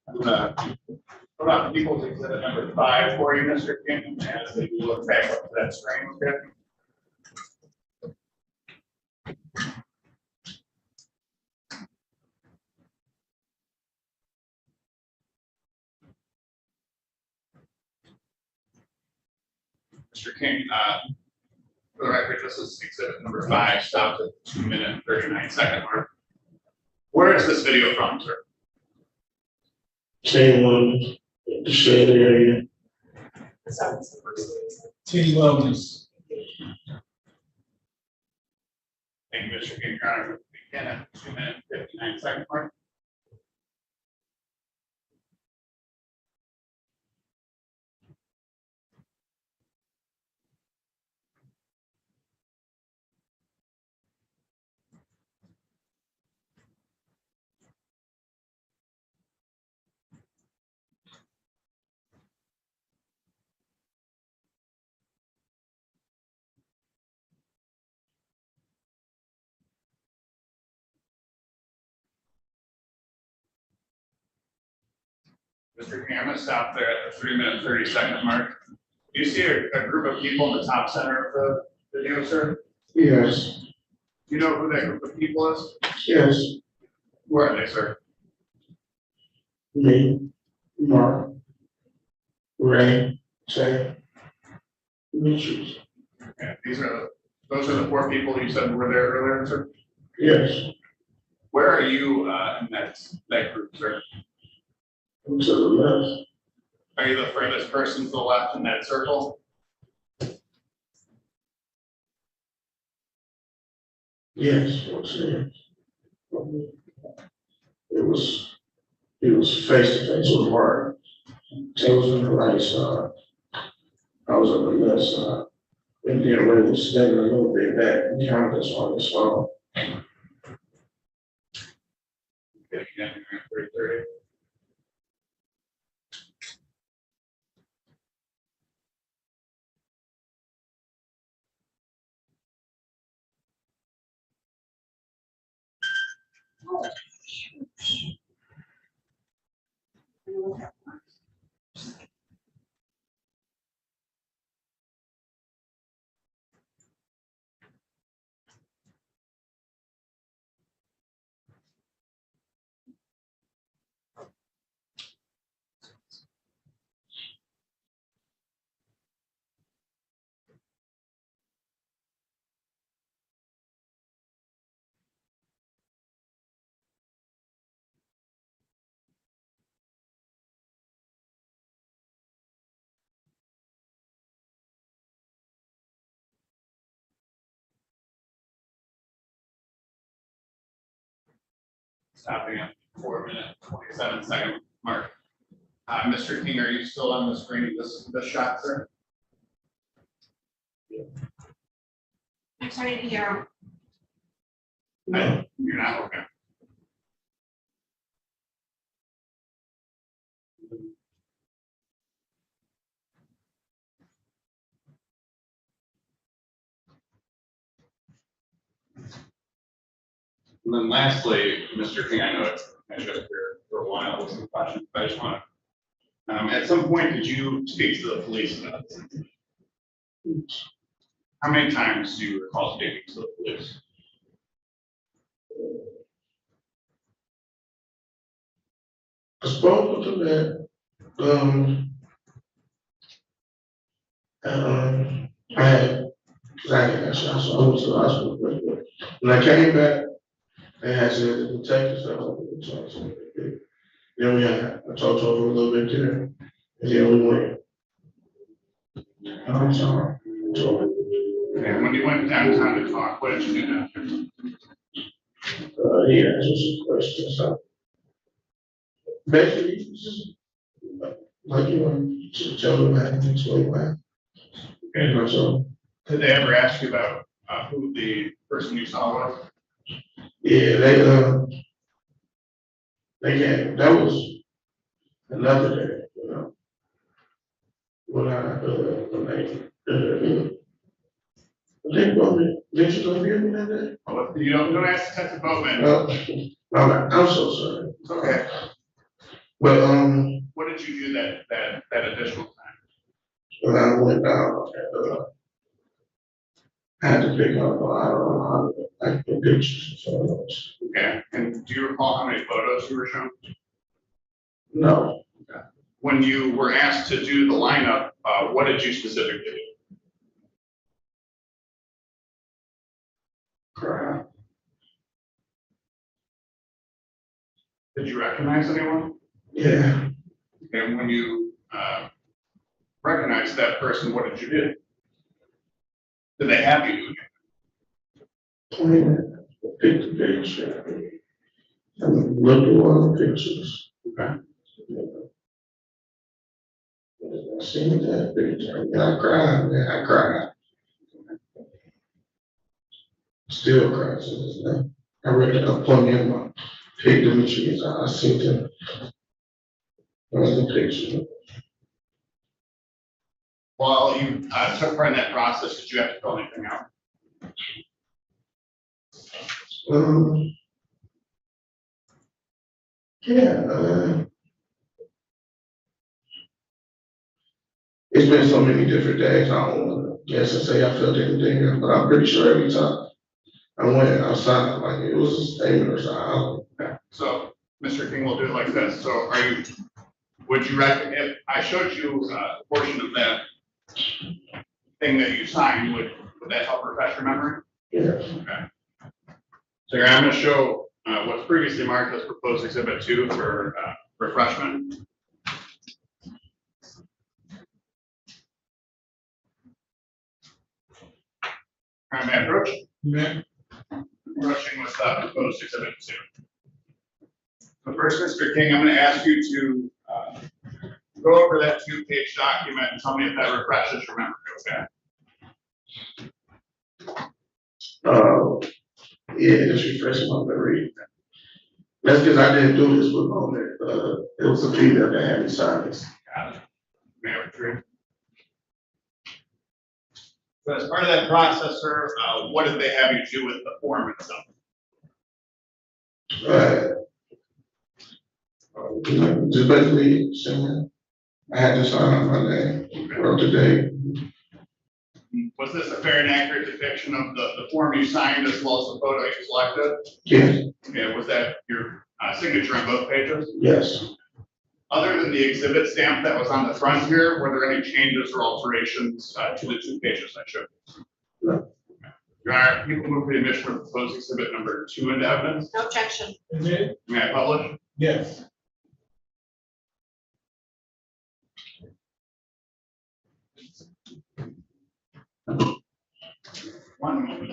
What about people's exhibit number 5 for you, Mr. King, as they look back up to that screen, okay? Mr. King, for the record, this is exhibit number 5, stopped at 2-minute 39-second mark. Where is this video from, sir? Same one, the shed area. Team Wellness. Thank you, Mr. King. Your Honor, begin at 2-minute 59-second mark. Mr. King, I'm going to stop there at the 3-minute 30-second mark. Do you see a group of people in the top center of the video, sir? Yes. Do you know who that group of people is? Yes. Who are they, sir? Me, Mark, Ray, Jay, Demetrius. Okay, those are the 4 people you said were there earlier, sir? Yes. Where are you in that group, sir? To the left. Are you the furthest person to the left in that circle? Yes, what's it? It was face to face with Mark. Jay was on the right side. I was on the left side. And then Ray was standing a little bit back and counted us on his phone. Okay, again, 3:30. Stopping at 4-minute 27-second mark. Mr. King, are you still on the screen of this shot, sir? I'm sorry to hear. No. You're not, okay. And then lastly, Mr. King, I know it's been here for a while with some questions, but I just want to, at some point, did you speak to the police about this? How many times do you recall speaking to the police? I spoke to them I had got shot, so I went to the hospital. But when I came back, they had said the detectives that opened the talk to me. Then I talked to her for a little bit there, and then we went. I'm sorry. And when you went downtown to talk, what did you do down there? He asked me some questions, so. Basically, it's just, like, just tell them what happened, explain what happened. And that's all. Did they ever ask you about, who the person you saw was? Yeah, they came, that was another day, when they told me, did you go hear me that day? Oh, you don't ask Detective Boatman. I'm so sorry. It's okay. But, What did you do that additional time? when I went down, I had to pick up, I don't know how to, like, the pictures and photos. Okay, and do you recall how many photos you were shown? No. Okay. When you were asked to do the lineup, what did you specifically do? Cry. Did you recognize anyone? Yeah. And when you recognized that person, what did you do? Did they have you? I mean, pick the picture. And look at all the pictures. Okay. I seen that picture, and I cried, man, I cried. Still cry to this day. I read it up on in my pictures, I seen them. There's the picture. While you took part in that process, did you have to fill anything out? Yeah, it's been so many different days, I don't wanna guess and say I felt anything, but I'm pretty sure every time I went outside, like, it was a statement or something. Okay. So, Mr. King, we'll do it like this. So would you if I showed you a portion of that thing that you signed, would that help refresh your memory? Yeah. Okay. So here, I'm gonna show what's previously marked as proposed exhibit 2 for refreshment. May I approach? Yeah. Approaching with proposed exhibit 2. So first, Mr. King, I'm going to ask you to go over that 2-page document and tell me if that refreshes your memory, okay? Yeah, just refreshing my memory. That's because I didn't do this with moment. It was a female that had me sign this. Got it. May I retrieve? So as part of that process, sir, what did they have you do with the form itself? Just basically saying, I had to sign on my name, wrote the date. Was this a fair and accurate depiction of the form you signed as well as the photo you selected? Yes. Okay, was that your signature on both pages? Yes. Other than the exhibit stamp that was on the front here, were there any changes or alterations to the 2 pages I showed? No. Your Honor, people move for the admission of proposed exhibit number 2 into evidence. No objection. May I publish? Yes. One moment.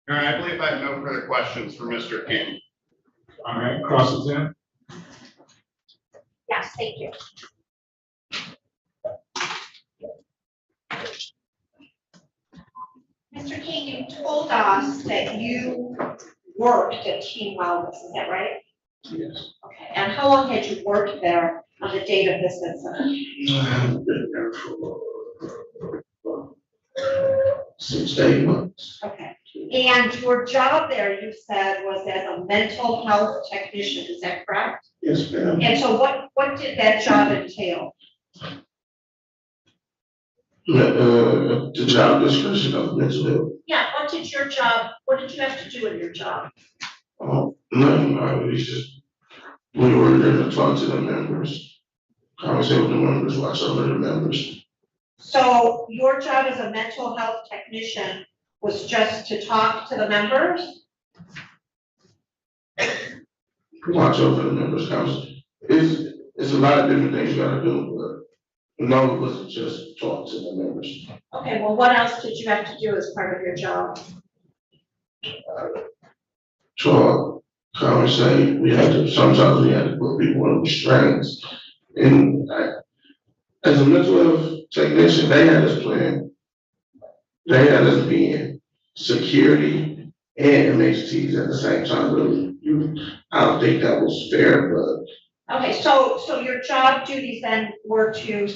All right, I believe I have no further questions for Mr. King. All right, cross examine. Yes, thank you. Mr. King, you told us that you worked at Team Wellness, is that right? Yes. Okay, and how long had you worked there on the date of this incident? I've been there for 6 to 8 months. Okay, and your job there, you said, was as a mental health technician, is that correct? Yes, ma'am. And so what did that job entail? The job description of mental health. Yeah, what did you have to do in your job? Nothing, I was just, we were there to talk to the members, conversate with the members, watch over the members. So your job as a mental health technician was just to talk to the members? Watch over the members, it's it's a lot of different things you gotta do, but no, it wasn't just talk to the members. Okay, well, what else did you have to do as part of your job? Talk, conversate, sometimes we had to put people on restraints. And as a mental health technician, they had us being security and MHTs at the same time, really. I don't think that was fair, but. Okay, so your job duties then were to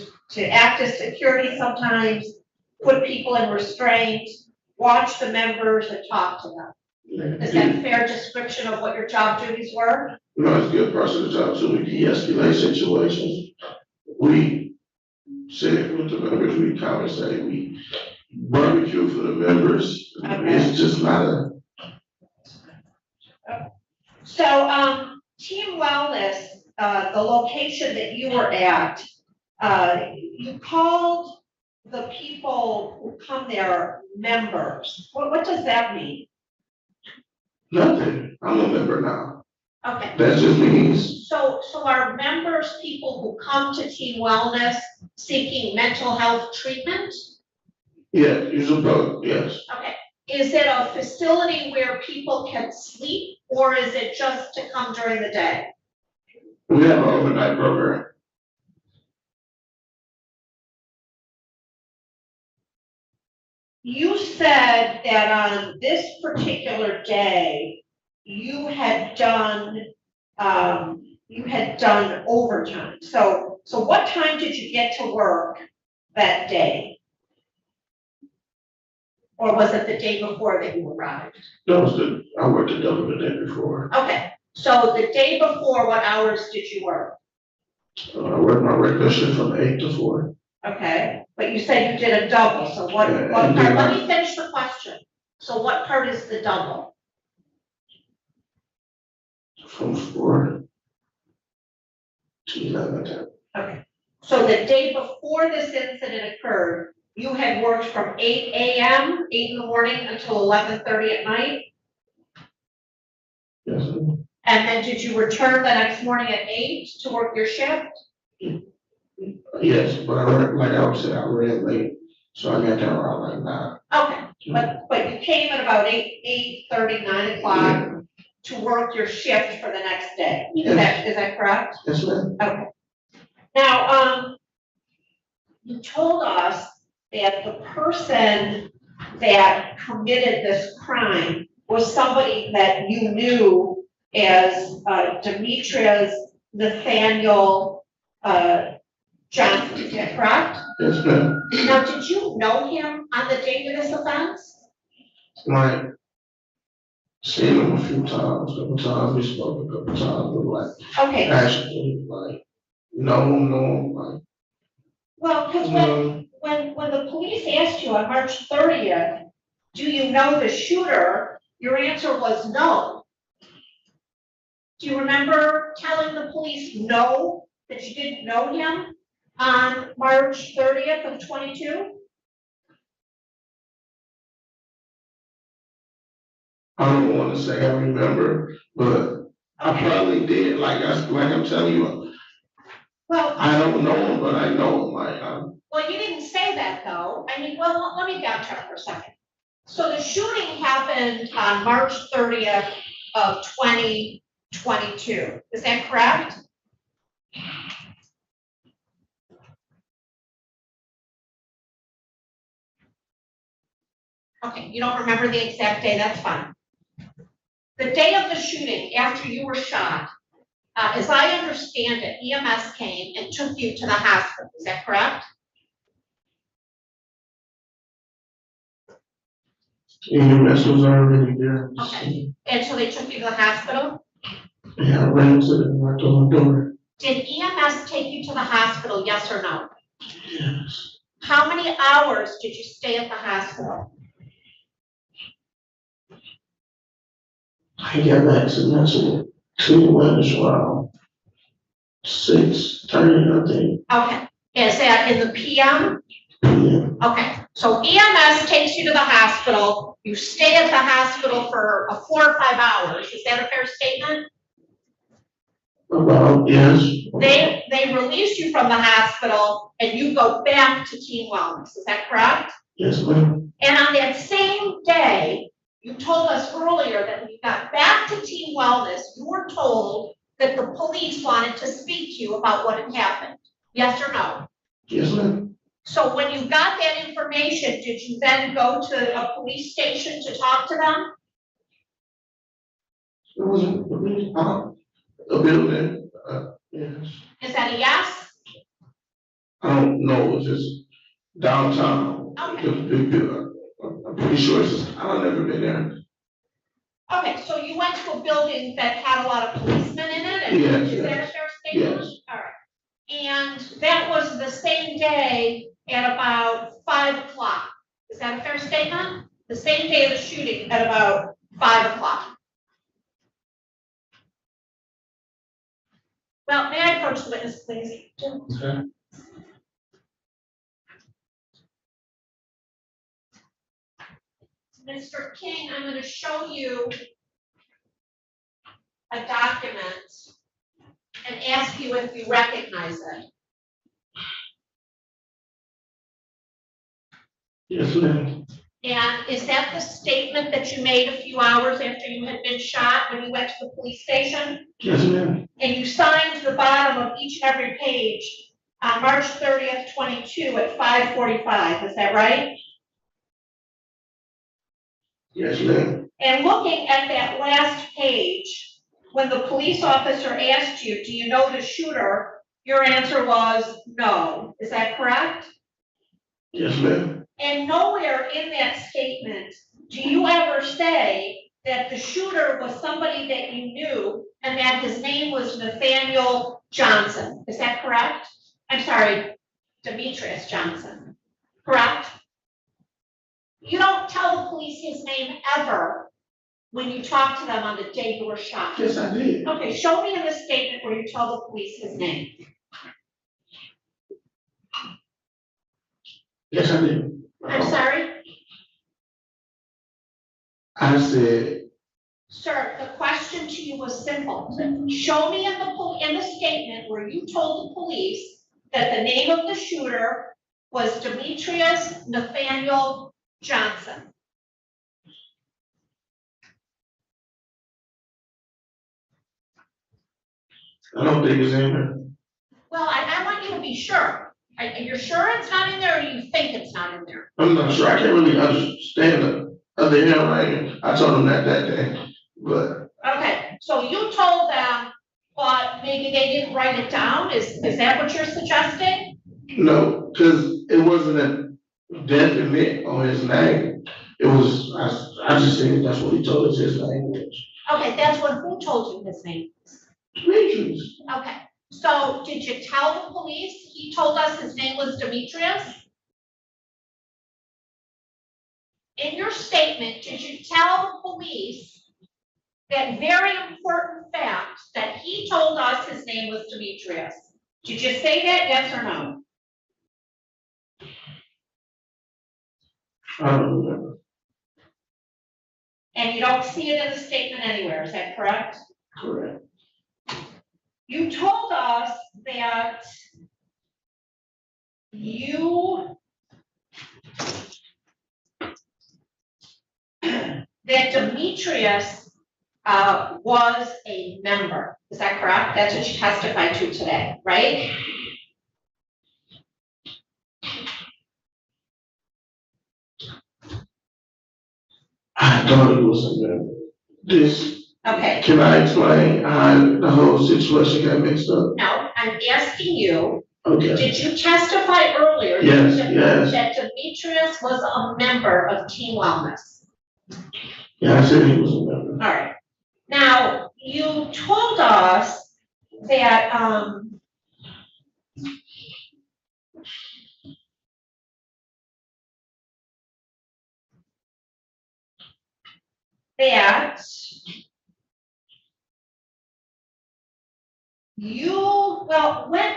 act as security sometimes, put people in restraint, watch the members and talk to them. Is that a fair description of what your job duties were? No, it's a good part of the job too. We de-escalate situations. We sit with the members, we conversate, we barbecue for the members. Okay. It's just not a. So, Team Wellness, the location that you were at, you called the people who come there members. What does that mean? Nothing. I'm a member now. Okay. That just means. So are members people who come to Team Wellness seeking mental health treatment? Yeah, you're supposed, yes. Okay. Is it a facility where people can sleep, or is it just to come during the day? We have an overnight program. You said that on this particular day, you had done overtime. So what time did you get to work that day? Or was it the day before that you arrived? That was I worked a double the day before. Okay, so the day before, what hours did you work? I worked my regular shift from 8 to 4. Okay, but you said you did a double, so what part, let me finish the question. So what part is the double? From 4 to 11. Okay, so the day before this incident occurred, you had worked from 8 a.m., 8 in the morning until 11:30 at night? Yes. And then did you return the next morning at 8 to work your shift? Yes, but I ran late, so I got there around like 9. Okay, but you came at about 8:30, 9 o'clock to work your shift for the next day. Yes. Is that correct? Yes, ma'am. Okay. Now, you told us that the person that committed this crime was somebody that you knew as Demetrius Nathaniel Johnson, is that correct? Yes, ma'am. Now, did you know him on the date of this offense? Like, seen him a few times, couple times, we spoke a couple times, but like, Okay. actually, like, no, like. Well, because when the police asked you on March 30th, do you know the shooter? Your answer was no. Do you remember telling the police no, that you didn't know him on March 30th of 22? I don't want to say I remember, but I probably did. Like I'm telling you, well, I don't know him, but I know him. Well, you didn't say that though. I mean, well, let me backtrack for a second. So the shooting happened on March 30th of 2022. Is that correct? Okay, you don't remember the exact day, that's fine. The day of the shooting, after you were shot, as I understand it, EMS came and took you to the hospital, is that correct? EMS was already there. Okay, and so they took you to the hospital? Yeah, I ran to the knocked on the door. Did EMS take you to the hospital, yes or no? Yes. How many hours did you stay at the hospital? I got back to National 2 Wednesday around 6:30, I think. Okay, is that in the PM? Yeah. Okay, so EMS takes you to the hospital, you stay at the hospital for 4 or 5 hours, is that a fair statement? Yes, They released you from the hospital and you go back to Team Wellness, is that correct? yes, ma'am. And on that same day, you told us earlier that when you got back to Team Wellness, you were told that the police wanted to speak to you about what had happened. Yes or no? Yes, ma'am. So when you got that information, did you then go to a police station to talk to them? It was a building, yes. Is that a yes? I don't know, it was just downtown. Okay. The big building. I'm pretty sure I've never been there. Okay, so you went to a building that had a lot of policemen in it? And Yes, is that a yes. fair statement? Yes. All right. And that was the same day at about 5 o'clock. Is that a fair statement? The same day of the shooting at about 5 o'clock. Well, may I approach the witness, please? Okay. Mr. King, I'm going to show you a document and ask you if you recognize it. Yes, ma'am. And is that the statement that you made a few hours after you had been shot when you went to the police station? Yes, ma'am. And you signed the bottom of each and every page on March 30th, 22 at 5:45, is that right? Yes, ma'am. And looking at that last page, when the police officer asked you, do you know the shooter? Your answer was no, is that correct? Yes, ma'am. And nowhere in that statement do you ever say that the shooter was somebody that you knew and that his name was Nathaniel Johnson. Is that correct? I'm sorry, Demetrius Johnson, correct? You don't tell the police his name ever when you talk to them on the day you were shot. Yes, I did. Okay, show me in the statement where you tell the police his name. Yes, I did. I'm sorry? I said, Sir, the question to you was simple. Show me in the statement where you told the police that the name of the shooter was Demetrius Nathaniel Johnson. I don't think it's in there. Well, I want you to be sure. You're sure it's not in there, or you think it's not in there? I'm not sure. I can't really understand the other handwriting. I told them that day, but. Okay, so you told them, but maybe they didn't write it down? Is that what you're suggesting? No, because it wasn't a definite on his name. It was, I just think that's what he told us his name was. Okay, that's what, who told you his name was? Demetrius. Okay, so did you tell the police he told us his name was Demetrius? In your statement, did you tell the police that very important fact that he told us his name was Demetrius? Did you say that, yes or no? I don't remember. And you don't see it in the statement anywhere, is that correct? Correct. You told us that that Demetrius was a member. Is that correct? That's what you testified to today, right? I thought it was a member. Okay. Can I explain how the whole situation got mixed up? No, I'm asking you. Okay. Did you testify earlier? Yes, that, yes. That Demetrius was a member of Team Wellness? Yeah, I said he was a member. All right. Now, you told us that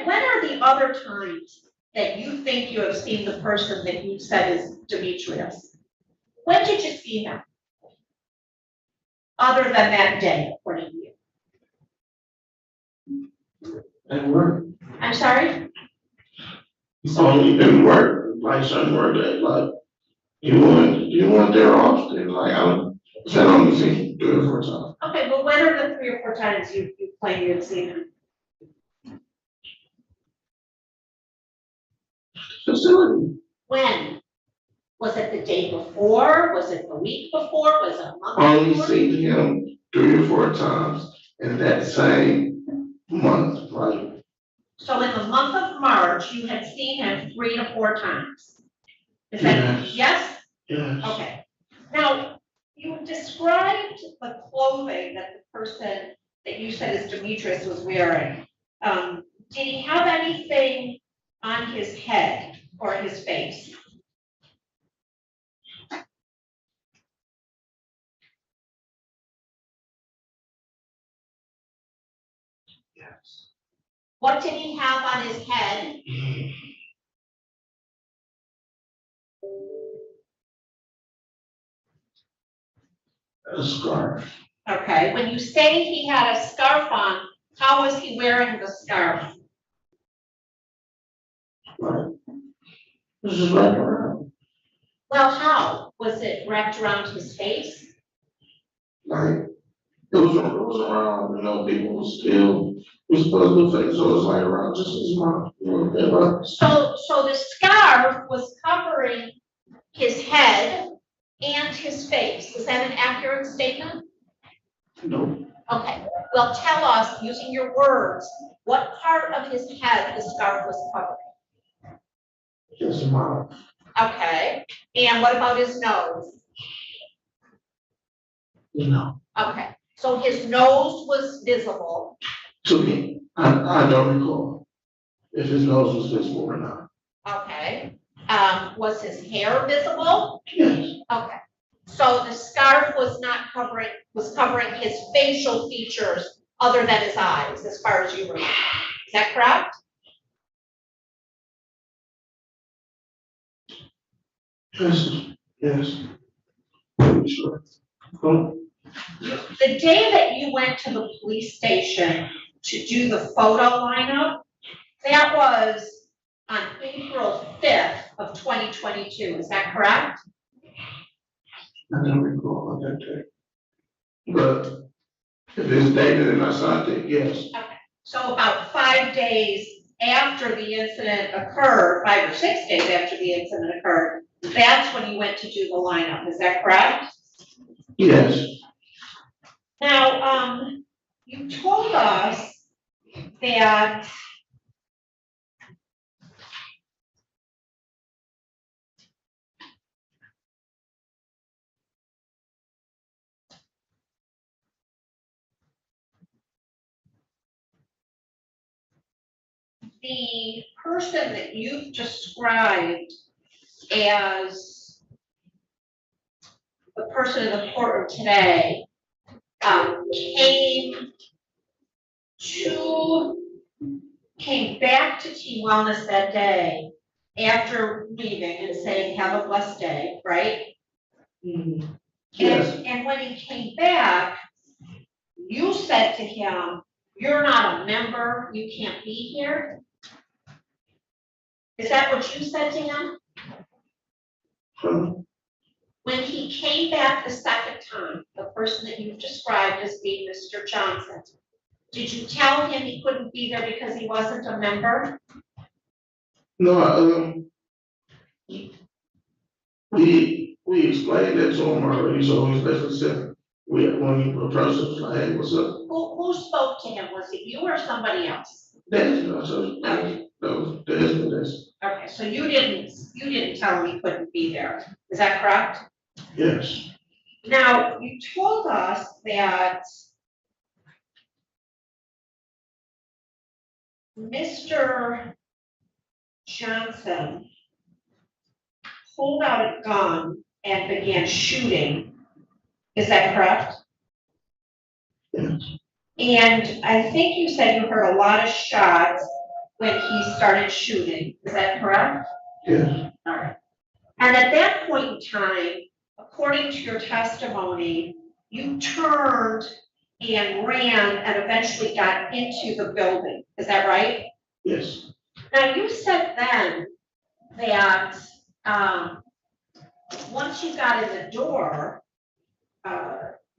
when are the other times that you think you have seen the person that you said is Demetrius? When did you see him? Other than that day, according to you? At work. I'm sorry? It's only been work, like certain work that like, you want there often, like, I've only seen 3 or 4 times. Okay, well, when are the 3 or 4 times you claim you've seen him? Facility. When? Was it the day before? Was it the week before? Was it a month Only before? seen him 3 or 4 times in that same month, like, So in the month of March, you had seen him 3 to 4 times? Is that, yes? yes. Okay. Now, you described the clothing that the person that you said is Demetrius was wearing. Did he have anything on his head or his face? Yes. What did he have on his head? A scarf. Okay, when you say he had a scarf on, how was he wearing the scarf? Right. This is wrapped around. Well, how? Was it wrapped around his face? Like, it was around, people was supposed to face, so it was like around just his mouth, So the scarf was covering his head and his face. Is that an accurate statement? No. Okay, well, tell us, using your words, what part of his head the scarf was covering? His mouth. Okay, and what about his nose? No. Okay, so his nose was visible. To me, I don't recall if his nose was visible or not. Okay, was his hair visible? Yes. Okay, so the scarf was covering his facial features other than his eyes, as far as you remember. Is that correct? Yes. Sure. The day that you went to the police station to do the photo lineup, that was on April 5th of 2022, is that correct? I don't recall that day. But if it's dated and I signed it, yes. Okay, so about 5 days after the incident occurred, 5 or 6 days after the incident occurred, that's when you went to do the lineup, is that correct? Yes. Now, you told us that the person that you've described as the person in the courtroom today came back to Team Wellness that day after leaving and saying, have a blessed day, right? Mm-hmm. Yes. And when he came back, you said to him, you're not a member, you can't be here. Is that what you said to him? When he came back the second time, the person that you've described as being Mr. Johnson, did you tell him he couldn't be there because he wasn't a member? No, we explained that to him already, so he basically said, when he approached us, like, hey, what's up? Who spoke to him? Was it you or somebody else? Desmond, Desmond. Okay, so you didn't tell him he couldn't be there. Is that correct? Yes. Now, you told us that Mr. Johnson pulled out a gun and began shooting. Is that correct? Yes. And I think you said you heard a lot of shots when he started shooting. Is that correct? Yes. All right. And at that point in time, according to your testimony, you turned and ran and eventually got into the building. Is that right? Yes. Now, you said then that, once you got in the door,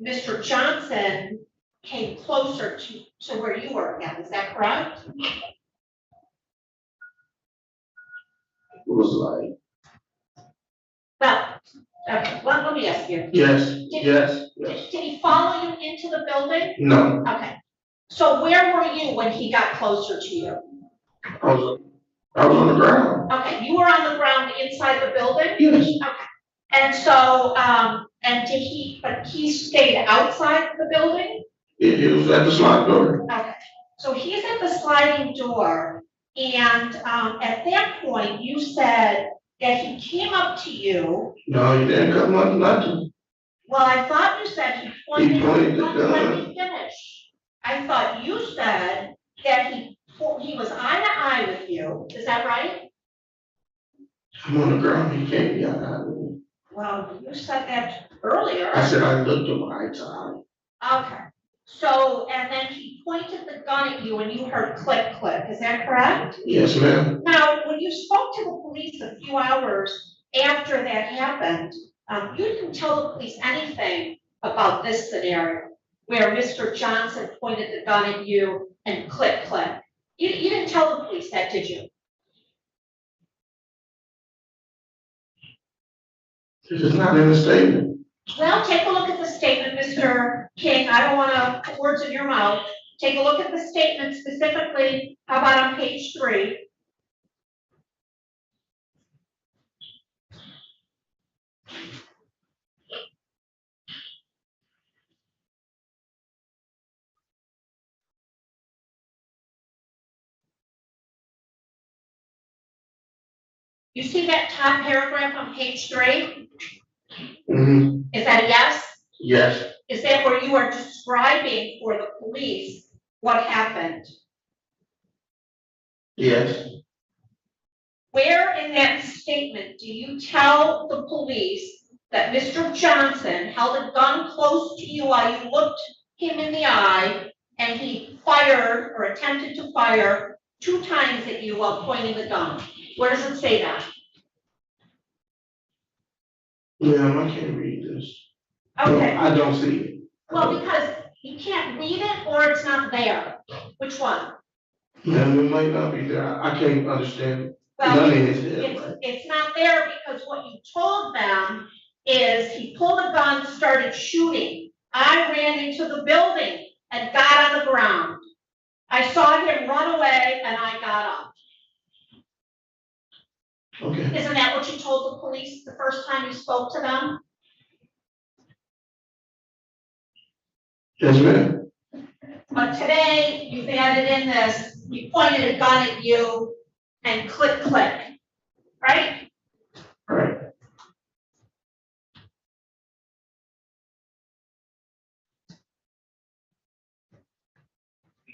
Mr. Johnson came closer to where you were again, is that correct? It was like, Well, okay, let me ask you. yes, yes. Did he follow you into the building? No. Okay. So where were you when he got closer to you? I was on the ground. Okay, you were on the ground inside the building? Yes. Okay. And so, but he stayed outside the building? It was at the slide door. Okay. So he's at the sliding door, and at that point, you said that he came up to you. No, he didn't come up, nothing. Well, I thought you said he pointed the gun. Let me finish. I thought you said that he was eye to eye with you. Is that right? I'm on the ground, he can't be out of me. Well, you said that earlier. I said I looked him eye to eye. Okay. So, and then he pointed the gun at you and you heard click, click. Is that correct? Yes, ma'am. Now, when you spoke to the police a few hours after that happened, you didn't tell the police anything about this scenario where Mr. Johnson pointed the gun at you and click, click. You didn't tell the police that, did you? This is not in the statement. Well, take a look at the statement, Mr. King. I don't want to put words in your mouth. Take a look at the statement specifically. How about on page 3? You see that top paragraph on page 3? Mm-hmm. Is that a yes? Yes. Is that where you are describing for the police what happened? Yes. Where in that statement do you tell the police that Mr. Johnson held a gun close to you while you looked him in the eye and he fired or attempted to fire 2 times at you while pointing the gun? Where does it say that? Ma'am, I can't read this. Okay. No, I don't see it. Well, because you can't read it or it's not there. Which one? Ma'am, it might not be there. I can't understand. Well, None of his head, right? it's not there because what you told them is he pulled a gun, started shooting. I ran into the building and got on the ground. I saw him run away and I got up. Okay. Isn't that what you told the police the first time you spoke to them? Yes, ma'am. But today you've added in this, he pointed a gun at you and click, click, right? Right.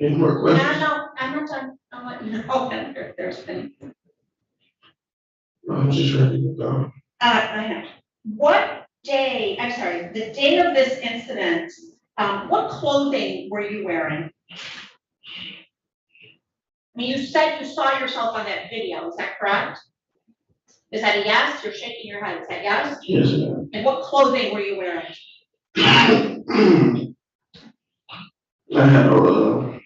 Any more questions? No, I'm not done. I'm letting you know that there's been. I'm just ready to go. I know. What day, I'm sorry, the day of this incident, what clothing were you wearing? I mean, you said you saw yourself on that video, is that correct? Is that a yes? You're shaking your head, is that yes? Yes, ma'am. And what clothing were you wearing? I had a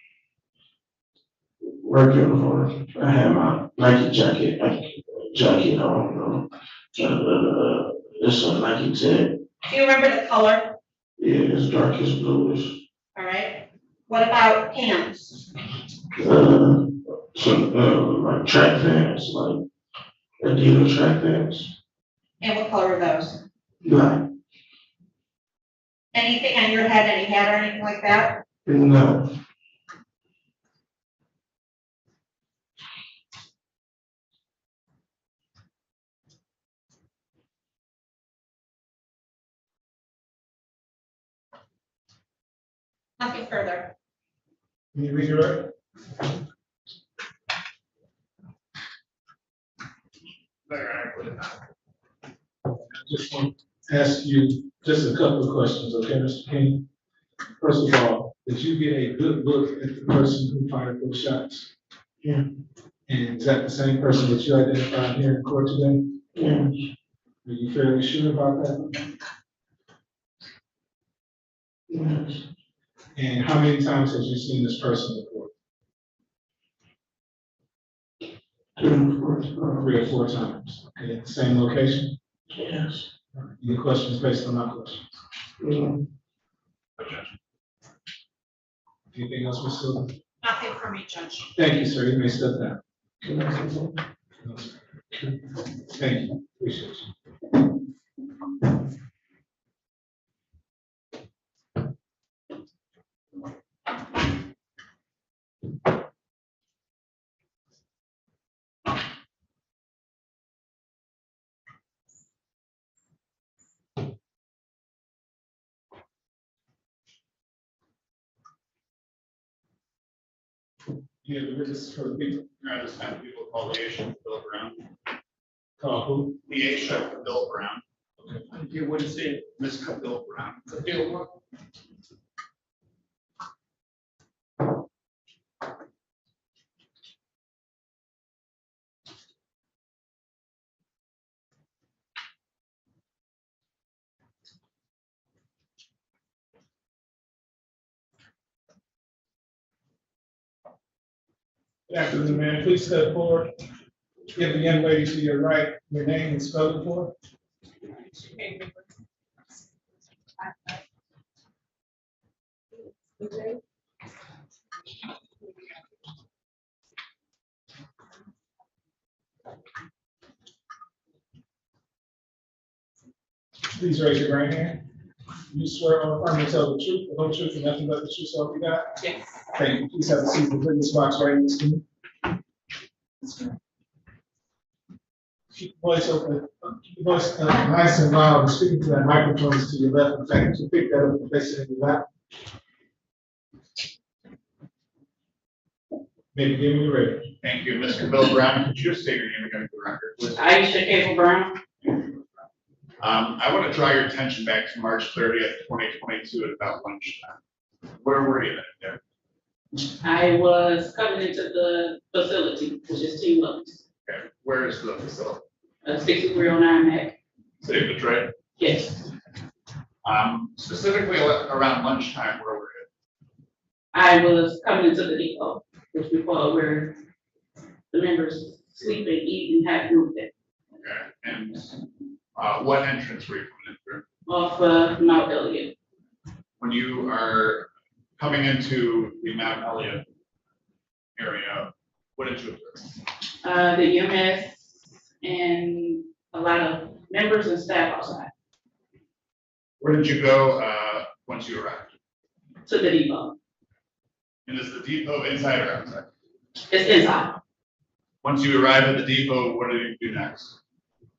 work uniform. I had my Nike jacket on. It's a Nike tag. Do you remember the color? Yeah, it's darkish bluish. All right. What about pants? Like track pants, like Adidas track pants. And what color are those? Black. Anything on your head, any hat or anything like that? No. Nothing further. Can you read it right? I just want to ask you just a couple of questions, okay, Mr. King? First of all, did you get a good look at the person who fired those shots? Yeah. And is that the same person that you identified here in court today? Yeah. Are you fairly sure about that? Yes. And how many times have you seen this person before? 3 or 4 times. Okay, same location? Yes. Any questions based on my questions? No. Anything else, Ms. Silva? Nothing for me, Judge. Thank you, sir. You may step down. Can I say something? No, sir. Thank you. Appreciate you. Yeah, the witness for the people. I just have people call Leisha Bill Brown. Call who? Leisha Bill Brown. Okay, what is it? Miss Bill Brown. Good afternoon, man. Please step forward. Give the young lady to your right your name and spell it for her. Please raise your right hand. You swear or affirm to tell the truth, the whole truth, and nothing but the truth, so help you God? Yes. Thank you. Please have a seat in the witness box right next to me. Keep the voice open, keep the voice nice and loud, and speaking to that microphone is to your left. In fact, you pick that up and place it in your lap. Maybe give me your ready. Thank you, Mr. Bill Brown. Could you state your name again for the record, please? Aisha Cable Brown. I want to draw your attention back to March 30th, 2022 at about lunchtime. Where were you there? I was coming into the facility, which is Team Wellness. Okay, where is the facility? 6309 Mac. City of Detroit? Yes. Specifically around lunchtime, where were you? I was coming into the depot, which we call where the members sleep and eat and have group day. Okay, and what entrance were you coming in through? Off Mount Elliott. When you are coming into the Mount Elliott area, what did you observe? The EMS and a lot of members and staff outside. Where did you go once you arrived? To the depot. And is the depot inside or outside? It's inside. Once you arrived at the depot, what did you do next?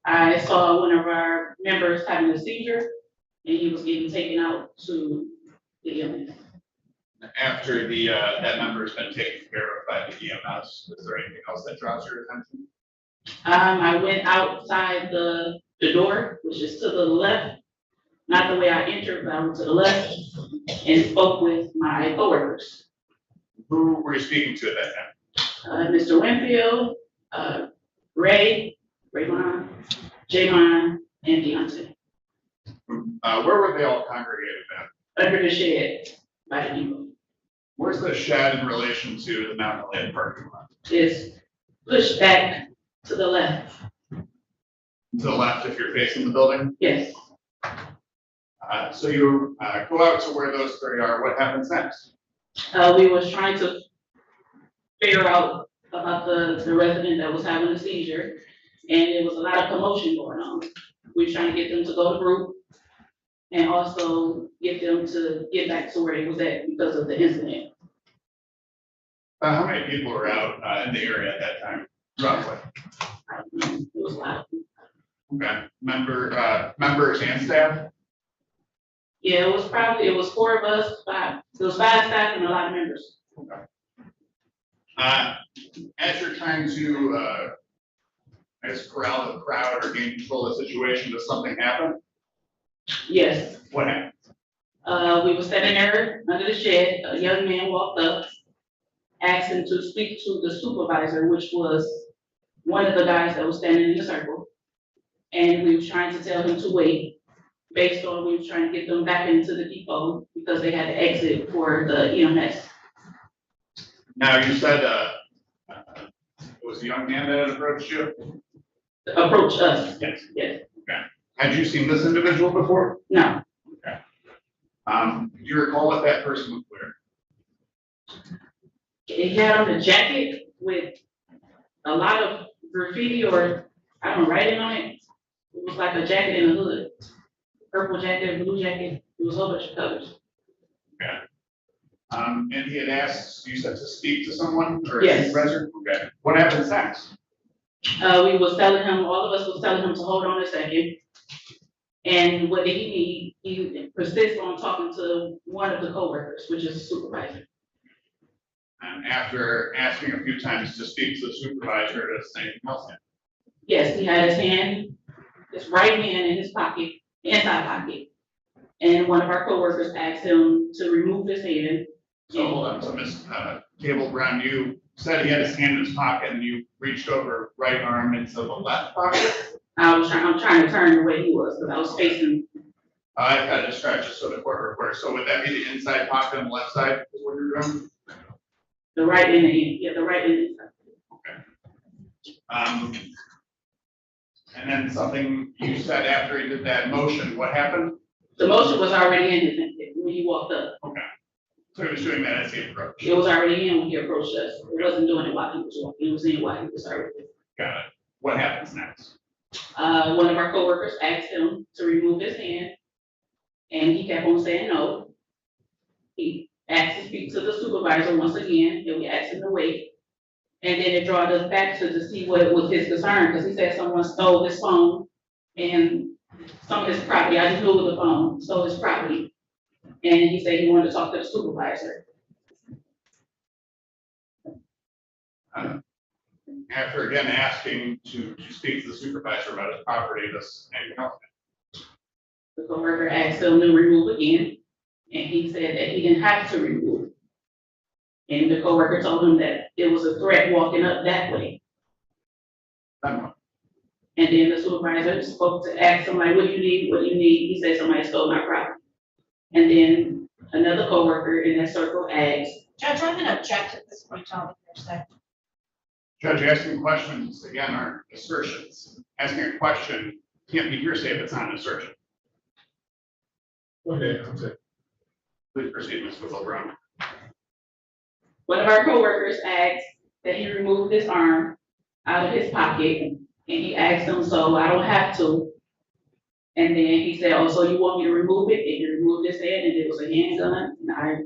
I saw one of our members having a seizure and he was getting taken out to the EMS. After the that member has been taken care of by the EMS, is there anything else that draws your attention? I went outside the door, which is to the left, not the way I entered, but I went to the left and spoke with my coworkers. Who were you speaking to at that time? Mr. Winfield, Raymond, Jamon, and Deontay. Where were they all congregated at? Under the shed by the depot. Where's the shed in relation to the Mount Elliott parking lot? It's pushed back to the left. To the left if you're facing the building? Yes. So you go out to where those three are. What happens next? We was trying to figure out about the resident that was having a seizure, and there was a lot of commotion going on. We were trying to get them to go to group and also get them to get back to where he was at because of the incident. How many people were out in the area at that time, roughly? It was a lot. Okay, members and staff? Yeah, it was 4 of us, 5. It was 5 staff and a lot of members. Okay. As you're trying to, I guess, corral the crowd or gain control of the situation, does something happen? Yes. What happened? We were standing there under the shed, a young man walked up, asked him to speak to the supervisor, which was one of the guys that was standing in the circle. And we were trying to tell him to wait, based on we were trying to get them back into the depot because they had to exit for the EMS. Now, you said, it was a young man that had approached you? Approach us. Yes. Yes. Okay. Had you seen this individual before? No. Okay. Do you recall what that person was wearing? He had on a jacket with a lot of graffiti or, I don't know, writing on it. It was like a jacket and a hood. Purple jacket, blue jacket, it was a whole bunch of colors. Okay. And he had asked, you said to speak to someone or? Yes. Supervisor? Okay. What happened next? We was telling him, all of us was telling him to hold on a second. And what did he need? He persists on talking to one of the coworkers, which is a supervisor. And after asking a few times to speak to the supervisor, to say anything else? Yes, he had his hand, his right hand in his pocket, inside pocket. And one of our coworkers asked him to remove his hand. So hold on, so Ms. Cable Brown, you said he had his hand in his pocket and you reached over right arm into the left pocket? I'm trying to turn the way he was, because I was facing. I've got to distract you so the court reporter. So would that be the inside pocket on the left side is what you're doing? The right and the end, yeah, the right and the inside. And then something you said after he did that motion, what happened? The motion was already in his hand when he walked up. Okay. So he was doing that as he approached. It was already in when he approached us. It wasn't doing it while he was walking. It was in while he was already. Got it. What happens next? One of our coworkers asked him to remove his hand, and he kept on saying no. He asked to speak to the supervisor once again, and we asked him to wait. And then it brought us back to see what was his concern, because he said someone stole his phone and some of his property. I just knew it was a phone, stole his property. And he said he wanted to talk to the supervisor. After again asking to speak to the supervisor about his property, this anything else? The coworker asked him to remove again, and he said that he didn't have to remove. And the coworker told him that it was a threat walking up that way. And then the supervisor spoke to ask him like, what do you need? What do you need? He said somebody stole my property. And then another coworker in that circle asked. Judge, I'm gonna object at this point to all the hearsay. Judge, asking questions again aren't assertions. Asking a question can't be hearsay if it's not an assertion. Okay, I'm sorry. Please proceed, Ms. Whittle-Brown. One of our coworkers asked that he remove his arm out of his pocket, and he asked him, so I don't have to. And then he said, oh, so you want me to remove it? And he removed his head, and it was a handgun, and I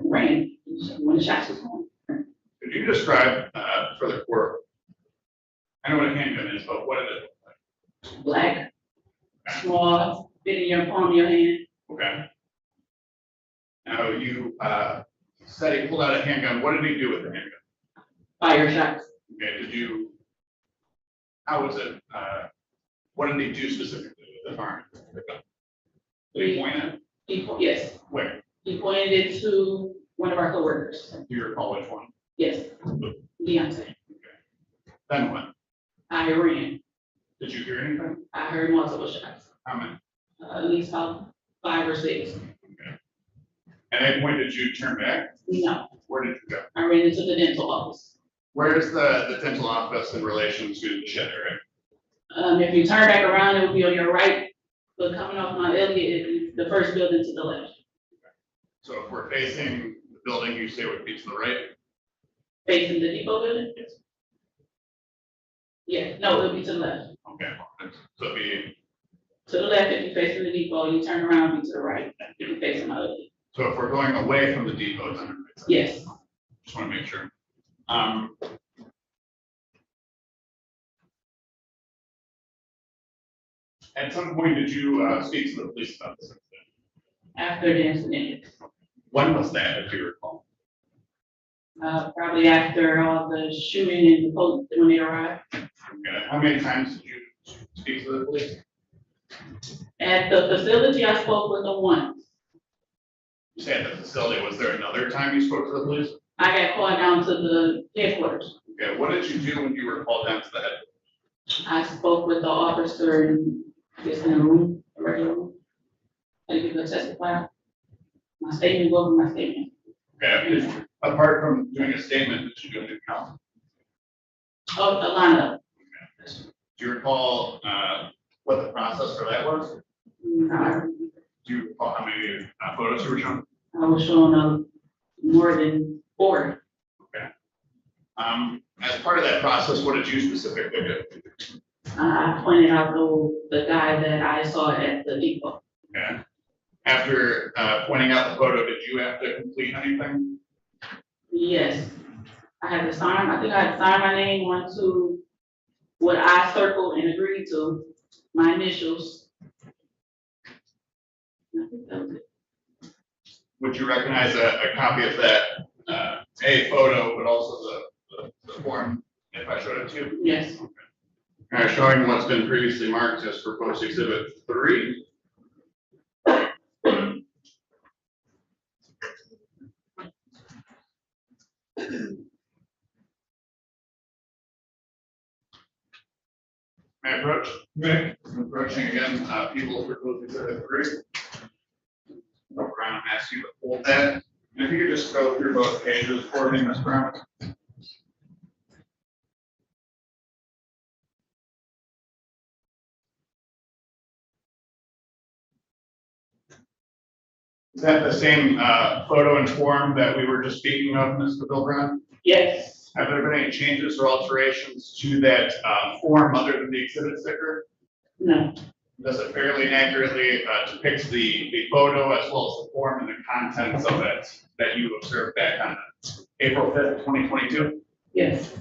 ran when the shots was going. Could you describe for the court, I know what a handgun is, but what did it look like? Black, small, fit in your palm of your hand. Okay. Now you said he pulled out a handgun. What did he do with the handgun? Fire shots. Okay, how was it? What did he do specifically with the arm? Did he point it? Yes. Where? He pointed it to one of our coworkers. Do you recall which one? Yes, Deontay. Then what? I ran. Did you hear anything? I heard multiple shots. How many? At least about 5 or 6. Okay. At any point did you turn back? No. Where did you go? I ran into the dental office. Where's the dental office in relation to the shed area? If you turn back around, it will be on your right, but coming off Mount Elliott, it's the first building to the left. So if we're facing the building, you say it would be to the right? Facing the depot building? Yeah, no, it'll be to the left. Okay, so it'd be. To the left, if you're facing the depot, you turn around, be to the right, if you're facing Mount Elliott. So if we're going away from the depot, then it makes sense. Yes. Just want to make sure. At some point, did you speak to the police about this incident? After the incident. When was that, if you recall? Probably after all the shooting and the police when they arrived. Okay. How many times did you speak to the police? At the facility, I spoke with them once. You say at the facility, was there another time you spoke to the police? I got called down to the headquarters. Okay, what did you do when you were called down to the head? I spoke with the officer in just in a room, a regular room. I give a testify. My statement, go over my statement. Okay, apart from doing a statement, did you do anything else? Oh, the lineup. Do you recall, what the process for that was? No, Do you recall how many photos you were shown? I was showing more than 4. Okay. As part of that process, what did you specifically do? I pointed out the guy that I saw at the depot. Okay. After pointing out the photo, did you have to complete anything? Yes, I had to sign, I think I had to sign my name onto what I circled and agreed to, my initials. I think that was it. Would you recognize a copy of that, a photo, but also the form, if I showed it to you? Yes. All right, showing what's been previously marked as proposed exhibit 3. May I approach? May. Approaching again, people for proposed exhibit 3. Brown, I'm asking you to hold that. And if you could just go through both pages for me, Ms. Brown. Is that the same photo and form that we were just speaking of, Mr. Bill Brown? Yes. Have there been any changes or alterations to that form other than the exhibit sticker? No. Does it fairly accurately depict the photo as well as the form and the contents of it that you observed back on April 5th, 2022? Yes.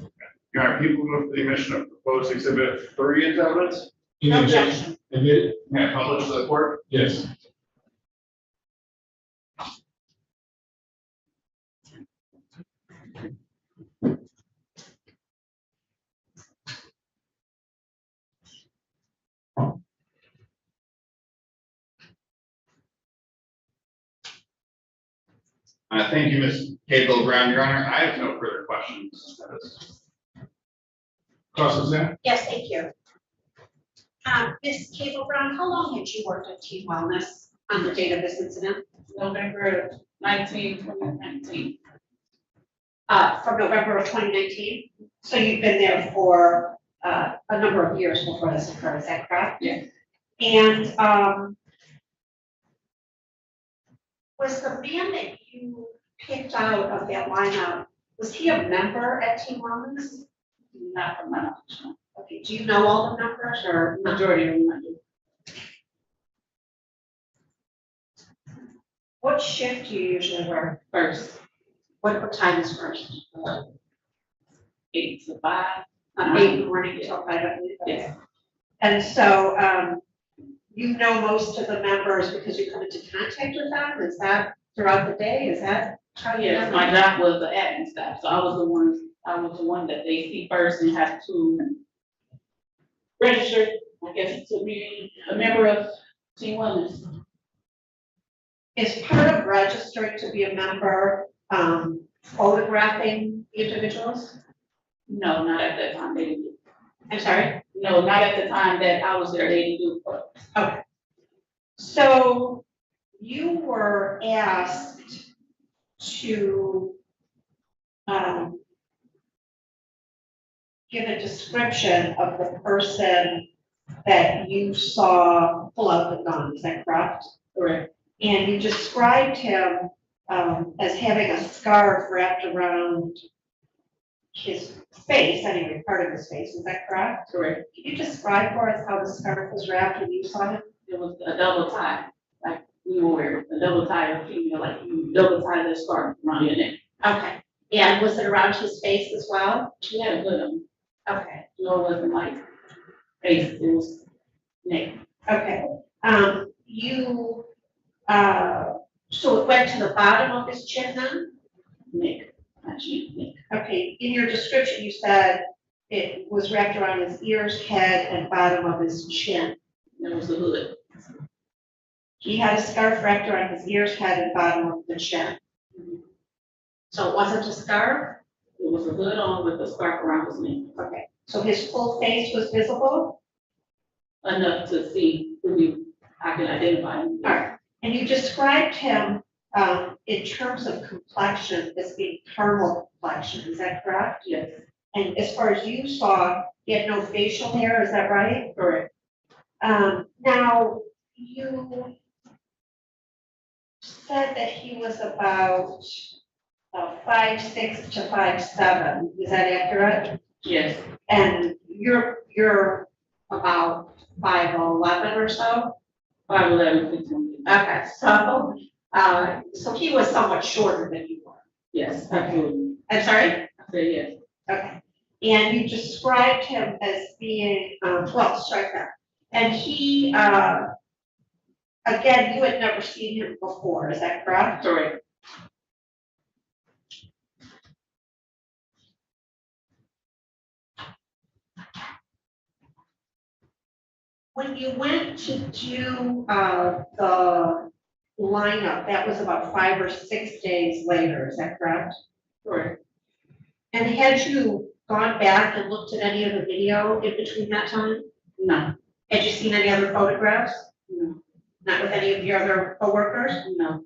Your Honor, people move to the admission of proposed exhibit 3 into evidence. No objection. Admitted? May I publish to the court? Yes. Thank you, Ms. Cable Brown. Your Honor, I have no further questions. Cross-examine. Yes, thank you. Ms. Cable Brown, how long had you worked at Team Wellness on the date of this incident? November 19, 2019. From November of 2019? So you've been there for a number of years before this occurred, is that correct? Yes. And was the man that you picked out of that lineup, was he a member at Team Wellness? Not from my knowledge. Okay, do you know all the numbers or? Majority of them I do. What shift do you usually work? First. What time is first? 8 to 5. 8 in the morning till 5 at night? Yes. And so, you know most of the members because you come into contact with them? Is that throughout the day? Is that how you? Yes, my job was the admin staff, so I was the one that they see first and have to register, I guess, to be a member of Team Wellness. Is part of registering to be a member, photographing individuals? No, not at that time, they didn't do. I'm sorry? No, not at the time that I was there, they didn't do it. Okay. So you were asked to give a description of the person that you saw pull out the gun, is that correct? Correct. And you described him as having a scarf wrapped around his face, anyway, part of his face, is that correct? Correct. Can you describe for us how the scarf was wrapped when you saw him? It was a double tie, like we wore a double tie, or female, like you double tie the scarf around your neck. Okay. And was it around his face as well? She had a hood on. Okay. No, it wasn't like face, it was neck. Okay. So it went to the bottom of his chin then? Neck, not chin, neck. Okay, in your description, you said it was wrapped around his ears, head, and bottom of his chin. There was the hood. He had a scarf wrapped around his ears, head, and bottom of the chin. So it wasn't a scarf? It was a hood on with a scarf around his neck. Okay, so his full face was visible? Enough to see I can identify him. All right, and you described him in terms of complexion as being caramel complexion, is that correct? Yes. And as far as you saw, he had no facial hair, is that right? Correct. Now, you said that he was about 5'6" to 5'7", is that accurate? Yes. And you're about 5'11" or so? 5'11", 15. Okay, so he was somewhat shorter than you were. Yes, absolutely. I'm sorry? I said yes. Okay. And you described him as being, well, strike that. And he, again, you had never seen him before, is that correct? Correct. When you went to do the lineup, that was about 5 or 6 days later, is that correct? Correct. And had you gone back and looked at any of the video in between that time? No. Had you seen any other photographs? No. Not with any of your other coworkers? No.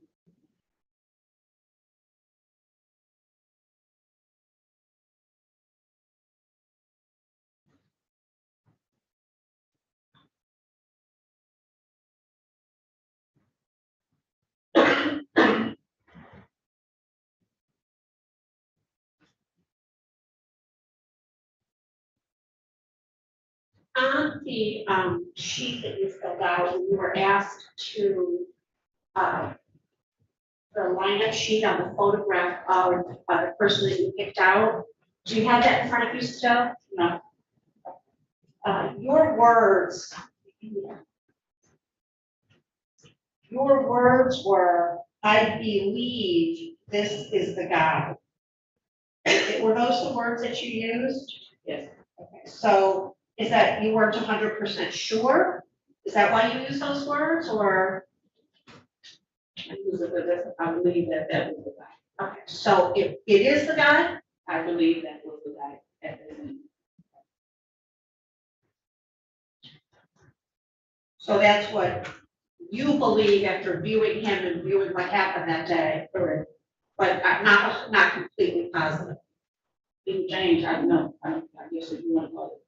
On the sheet that you filled out, when you were asked to, the lineup sheet on the photograph of the person that you picked out, do you have that in front of you still? No. Your words were, I believe this is the guy. Were those the words that you used? Yes. Okay, so is that you weren't 100% sure? Is that why you used those words, or? I believe that was the guy. Okay, so it is the guy? I believe that was the guy at the end. So that's what you believe after viewing him and viewing what happened that day? Correct. But not completely positive. Didn't change, I know, I guess if you want to call it.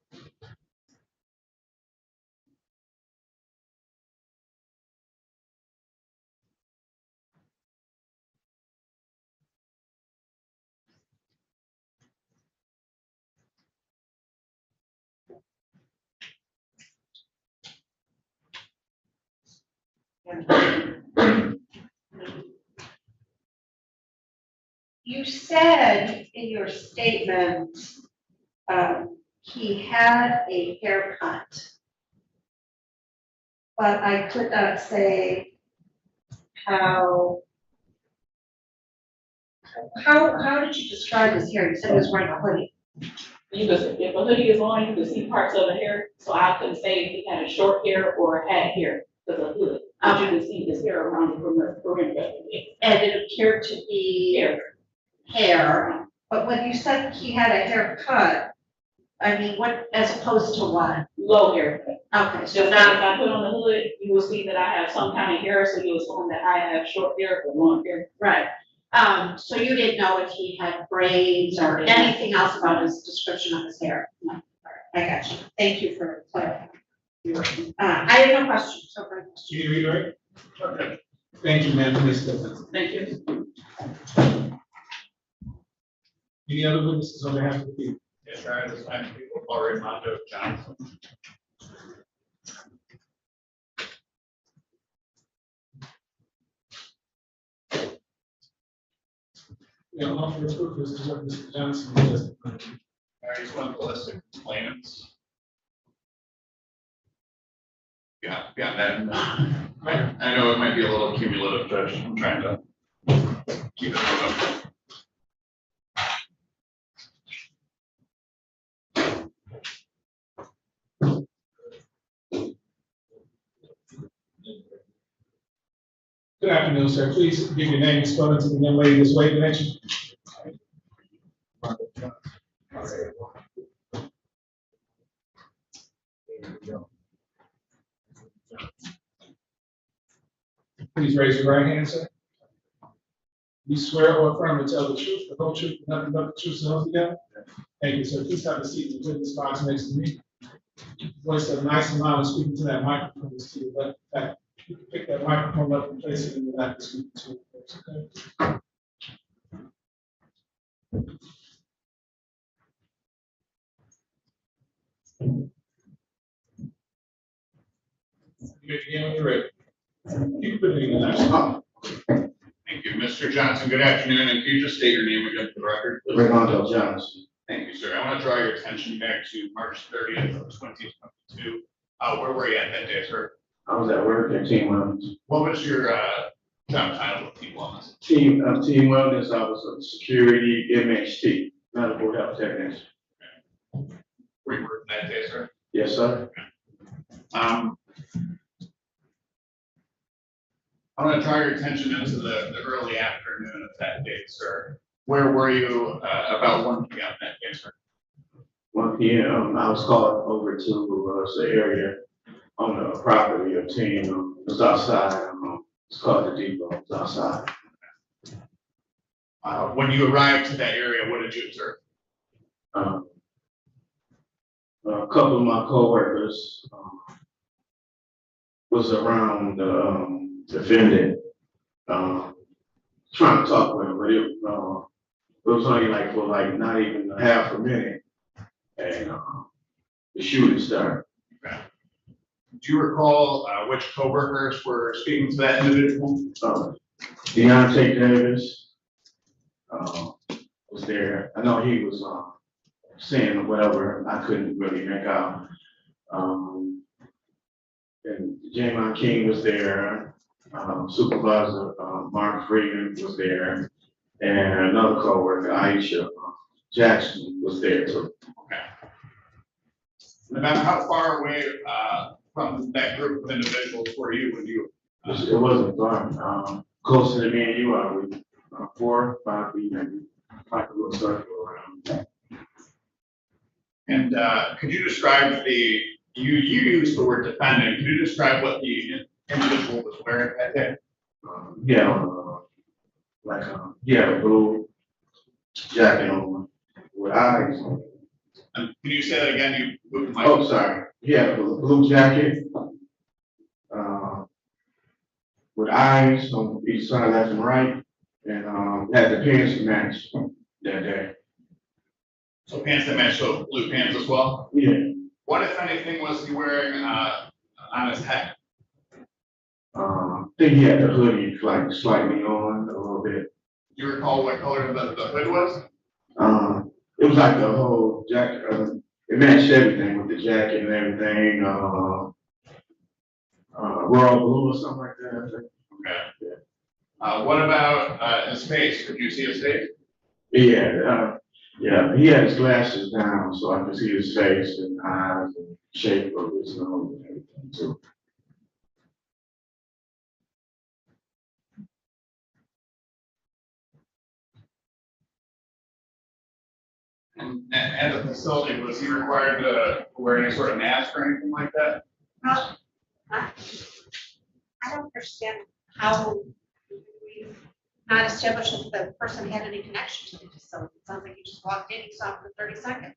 You said in your statement, he had a haircut, but I could not say how did you describe his hair? You said he was wearing a hoodie. You could, if a hoodie is on, you can see parts of the hair, so I couldn't say if he had a short hair or had hair, because of hood. But you can see his hair around the perimeter. And it appeared to be hair. But when you said he had a haircut, I mean, what, as opposed to what? Low haircut. Okay, so So now now if I put on the hood, you will see that I have some kind of hair, so you'll assume that I have short hair or long hair. right. So you didn't know if he had braids or anything else about his description of his hair? No. All right, I got you. Thank you for clarifying. I have no questions. So far. Do you read right? Okay. Thank you, ma'am, Ms. Stephens. Thank you. Any other witnesses on behalf of the people? Yes, sir, I have assigned people for Armando Johnson. Yeah, offer of proof as to what Mr. Johnson was. He's one of the listed complainants. Yeah, that, I know it might be a little cumulative, Judge, I'm trying to keep it moving. Good afternoon, sir. Please give your name and spelling to the young lady that's waving at you. Please raise your right hand, sir. You swear or affirm to tell the truth, the whole truth, nothing but the truth, so help you God? Thank you, sir. Please have a seat in the witness box next to me. Voice a nice and loud, speaking to that microphone that's to your left. Back. You can pick that microphone up and place it in the lap to speak to it. Okay? You may begin when you're ready. You can put it in the lap. Thank you, Mr. Johnson. Good afternoon, and can you just state your name again for the record? Raimondo Johnson. Thank you, sir. I want to draw your attention back to March 30th of 2022. Where were you at that day, sir? I was at work at Team Wellness. What was your job title with Team Wellness? Team Wellness, I was a security MHT, medical health technician. Were you working that day, sir? Yes, sir. I want to draw your attention into the early afternoon of that day, sir. Where were you about 1 p.m. that day, sir? 1 p.m. I was called over to the area on the property of Team. It was outside. It's called the Depot. It's outside. When you arrived to that area, what did you observe? A couple of my coworkers was around the defendant, trying to talk with him, but it was only like for like not even a half a minute, and the shooting started. Okay. Do you recall which coworkers were speaking to that individual? Deontay Davis was there. I know he was saying whatever I couldn't really make out. And Jamon King was there. Supervisor Mark Freeman was there, and another coworker, Aisha Jackson, was there too. Okay. About how far away from that group of individuals were you when you? It wasn't far. Closer to me and you are. We 4 or 5 feet, maybe like a little circle around. And could you describe you used the word defendant? Could you describe what the individual was wearing that day? A blue jacket on with eyes. And can you say that again? You moved my. Oh, sorry. A blue jacket with eyes on each side, left and right, and had the pants to match that day. So pants that match those blue pants as well? Yeah. What, if anything, was he wearing on his head? I think he had the hoodie like slightly on a little bit. Do you recall what color the hood was? It was like the whole jacket. It matched everything with the jacket and everything. Royal blue or something like that, I think. Okay. What about his face? Could you see his face? Yeah, he had his glasses down, so I could see his face and eyes and shape of his nose and everything too. And at the facility, was he required to wear any sort of mask or anything like that? Well, I don't understand how we've not established if the person had any connection to the facility. It sounds like you just walked in, you saw him for 30 seconds.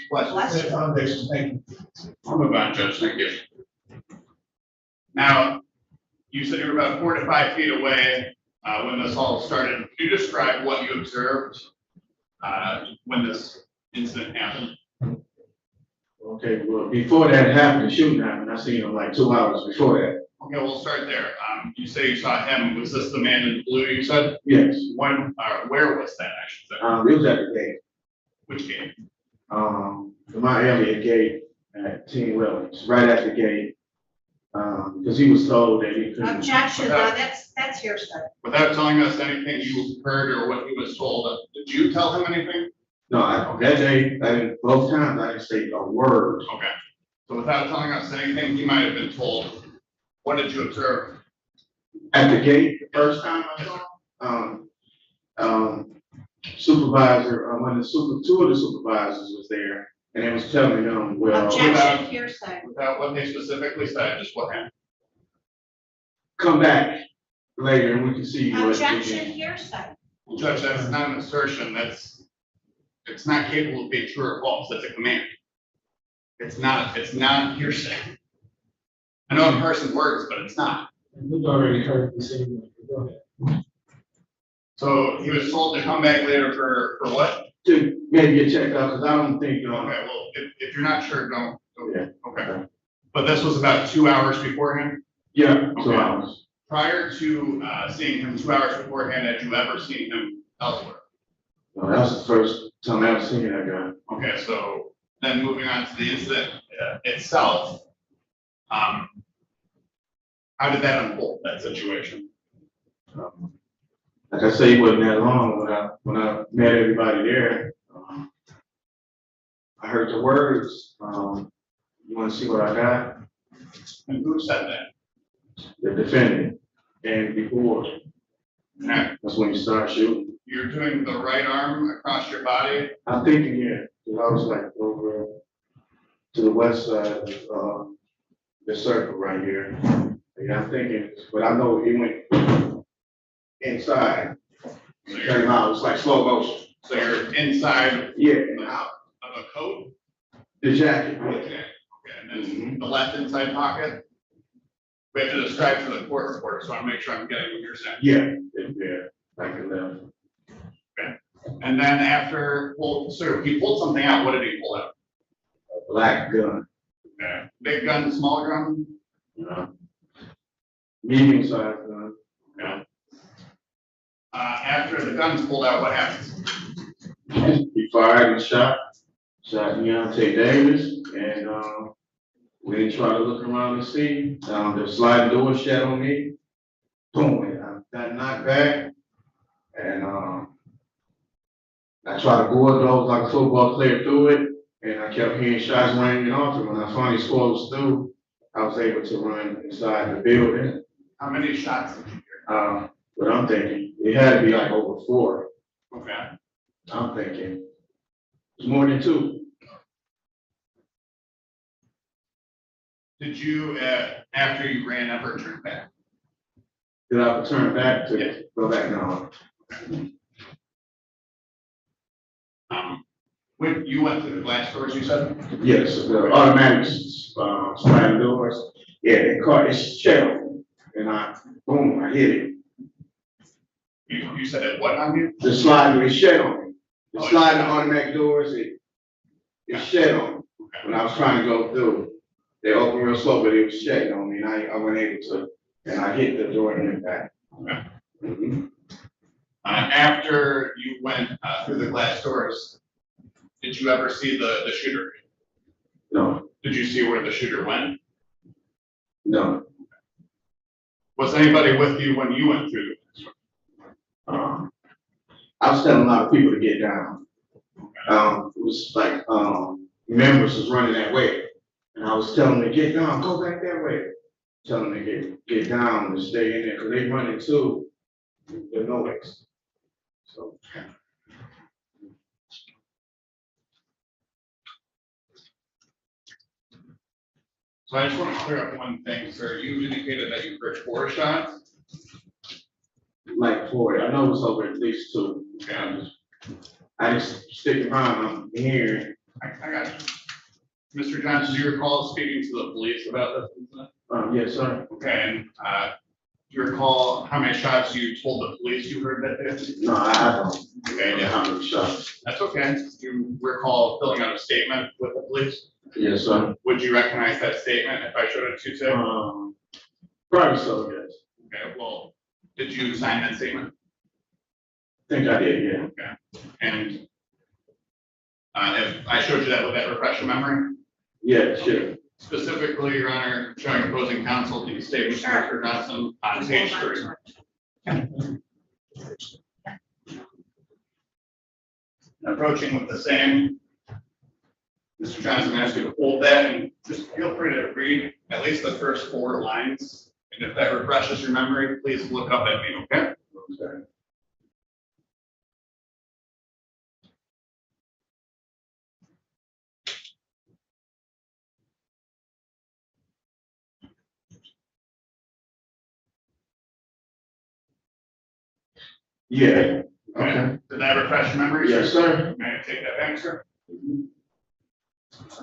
Bless you. Foundation, thank you. I'll move on, Judge. Thank you. Now, you said you were about 4 to 5 feet away when this all started. Could you describe what you observed when this incident happened? Okay, well, before that happened, the shooting happened, I seen him like 2 hours before that. Okay, we'll start there. You say you saw him. Was this the man in blue you said? Yes. When, where was that, I should say? It was at the gate. Which gate? My area gate at Team Wellness, right at the gate. Because he was told that he couldn't. Objection, that's your side. Without telling us anything you heard or what he was told, did you tell him anything? No, that day, both times I didn't say a word. Okay. So without telling us anything he might have been told, what did you observe At the gate, the first time I saw him, supervisor, two of the supervisors was there, and they was telling them, well, Objection, hearsay. Without what they specifically said, just what happened. come back later and we can see what. Objection, hearsay. Judge, that's not an assertion, it's not capable of being true or false, that's a command. It's not hearsay. I know in person's words, but it's not. We've already heard the same. Go ahead. So he was told to come back later for what? To maybe get checked out, because I don't think, Okay, well, if you're not sure, don't. Okay. But this was about 2 hours beforehand? Yeah, 2 Okay. hours. Prior to seeing him 2 hours beforehand, had you ever seen him elsewhere? No, that was the first time I ever seen that guy. Okay, so then moving on to the incident itself, how did that unfold, that situation? Like I say, it wasn't that long when I met everybody there. I heard the words, you want to see what I got? And who said that? The defendant. And before, that's when you start shooting. You're doing the right arm across your body? I'm thinking, yeah, 'cause I was like over to the west side of the circle right here. Yeah, I'm thinking, but I know it went inside. So Came out, it was like slow motion. So you're inside Yeah, and out. of a coat? The jacket. Okay, and then the left inside pocket? We have to describe to the court reporter, so I want to make sure I'm getting what you're saying. Yeah, like the left. Okay. And then after, well, so he pulled something out, what did he pull out? A black gun. Okay. Big gun, small gun? Medium sized gun. Okay. After the gun's pulled out, what happens? He fired and shot Deontay Davis, and we didn't try to look around and see. The sliding door shut on me. Boom, and I got knocked back, and I tried to board those like a football player through it, and I kept hearing shots ringing off it. When I finally closed through, I was able to run inside the building. How many shots did you hear? But I'm thinking, it had to be like over 4. Okay. I'm thinking, it's more than 2. Did you, after you ran, ever turn back? Did I turn back to go back now? When you went through the glass doors, you said? Yes, the automatic sliding doors. Yeah, it caught its shell, and I hit it. You said it what on you? The sliding, it shed on me. The sliding automatic doors, it shed on me. When I was trying to go through, they opened real slow, but it was shedding on me, and I wasn't able to, and I hit the door in the back. Okay. After you went through the glass doors, did you ever see the shooter? No. Did you see where the shooter went? No. Was anybody with you when you went through? I was telling a lot of people to get down. It was like members was running that way, and I was telling them to get down, go back that way. Telling them to get down and stay in there because they running too. The noise. So. So I just want to clear up one thing, sir. You indicated that you heard 4 shots. Like 4, I know it was over at least 2. Okay. I just stick around, I'm hearing. I got you. Mr. Johnson, do you recall speaking to the police about this incident? Yes, sir. Okay, and do you recall how many shots you told the police you heard that day? No, I don't. Okay, yeah. How many shots? That's okay. Do you recall filling out a statement with the police? Yes, sir. Would you recognize that statement if I showed it to you today? Probably so, yes. Okay, well, did you sign that statement? I think I did, yeah. Okay, and if I showed you that, would that refresh your memory? Yeah, sure. Specifically, Your Honor, showing opposing counsel the statement from Mr. Johnson on page 3. Approaching with the same, Mr. Johnson asked you to hold that and just feel free to read at least the first 4 lines And if that refreshes your memory, please look up at me, okay? Okay. Yeah, okay. Did that refresh your memory? Yes, sir. May I take that back, sir?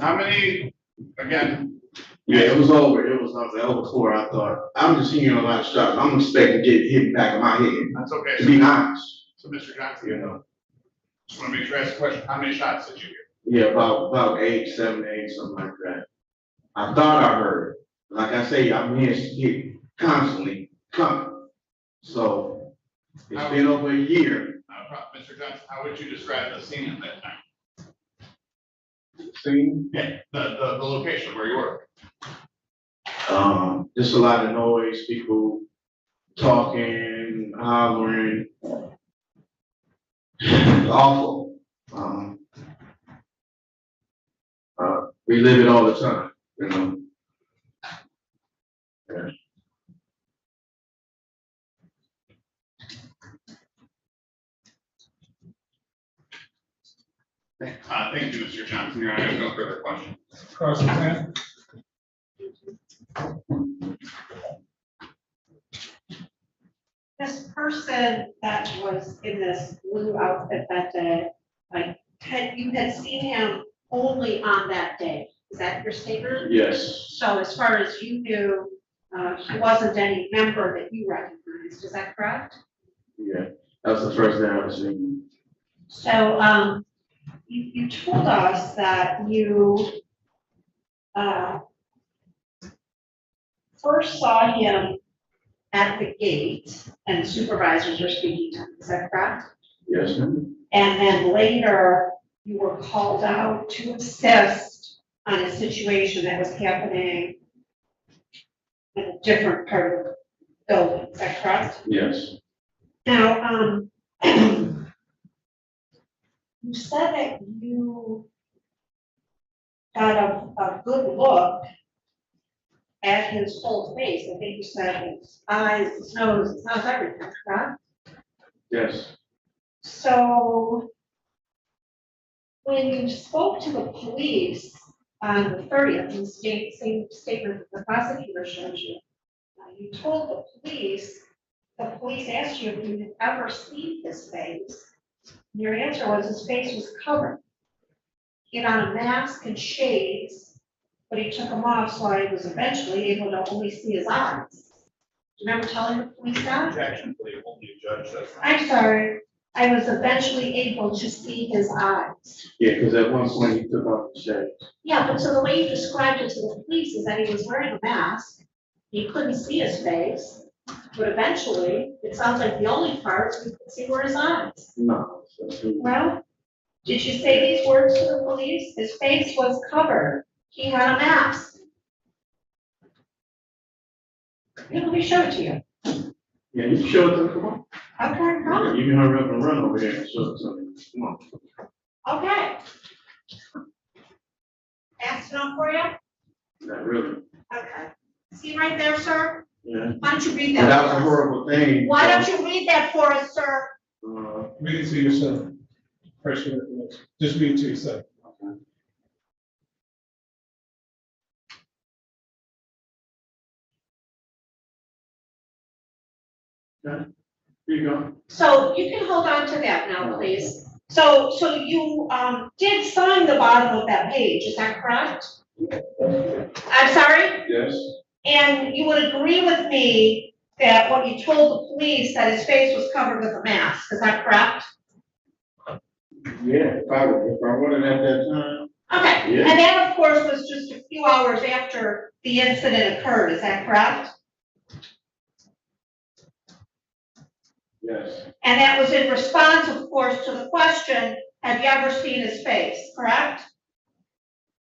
How many, again? Yeah, it was over. It was over 4. I thought, I'm just hearing a lot of shots. I'm expecting to get hit back in my head. That's okay. To be honest. So, Mr. Johnson, you know, just want to make sure I ask a question. How many shots did you hear? Yeah, about 8, 7, 8, something like that. I thought I heard. Like I say, I'm hearing it constantly coming. So it's been over a year. Mr. Johnson, how would you describe the scene at that time? Scene? Yeah, the location where you were. Just a lot of noise, people talking, hollering. Awful. We live it all the time, you know. Yeah. Thank you, Mr. Johnson. I have no further questions. Cross-examine. This person that was in this blue outfit that day, like, you had seen him only on that day. Is that your statement? Yes. So as far as you knew, he wasn't any member that you recognized. Is that correct? Yeah, that was the first day I ever seen him. So you told us that you first saw him at the gate and supervisors were speaking to him. Is that correct? Yes, ma'am. And then later you were called out to assist on a situation that was happening in a different part of the building. Is that correct? Yes. Now, you said that you got a good look at his whole face. I think you said his eyes, his nose, everything, correct? Yes. So when you spoke to the police on the 30th, in the same statement that the prosecutor showed you, you told the police asked you if you had ever seen his face. Your answer was his face was covered. He had on a mask and shades, but he took them off, so I was eventually able to only see his eyes. Do you remember telling the police that? Objection, please. Only judge says. I'm sorry. I was eventually able to see his eyes. Yeah, because at one point he took off the shades. Yeah, but so the way you described it to the police is that he was wearing a mask. You couldn't see his face, but eventually, it sounds like the only parts we could see were his eyes. No. Well, did you say these words to the police? His face was covered. He had a mask. Yeah, let me show it to you. Yeah, you can show it to them. Come on. Okay, come on. You can hurry up and run over there and show it to them. Come on. Okay. Fast enough for you? Not really. Okay. See right there, sir? Yeah. Why don't you read And that? that was a horrible thing. Why don't you read that for us, sir? Read it to yourself. Fresh recollection. Just read it to yourself. Okay. Here you go. So you can hold on to that now, please. So you did sign the bottom of that page, is that correct? I'm sorry? Yes. And you would agree with me that what you told the police that his face was covered with a mask, is that correct? Yeah, if I wanted at that time. Okay, Yeah. and that of course was just a few hours after the incident occurred, is that correct? Yes. And that was in response, of course, to the question, have you ever seen his face, correct?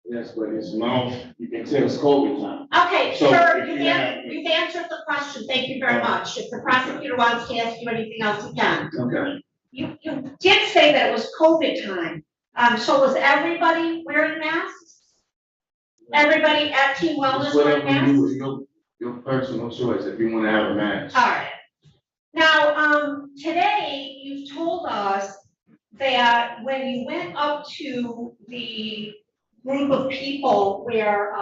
Yes, but his mouth, you can tell it's COVID time. Okay, So sir, if you've answered the question, thank you very much. If the prosecutor wants to ask you anything else, he can. Okay. You did say that it was COVID time, so was everybody wearing masks? Everybody at Team Wellness wearing masks? Your personal choice if you want to have a match. All right. Now, today you've told us that when you went up to the group of people where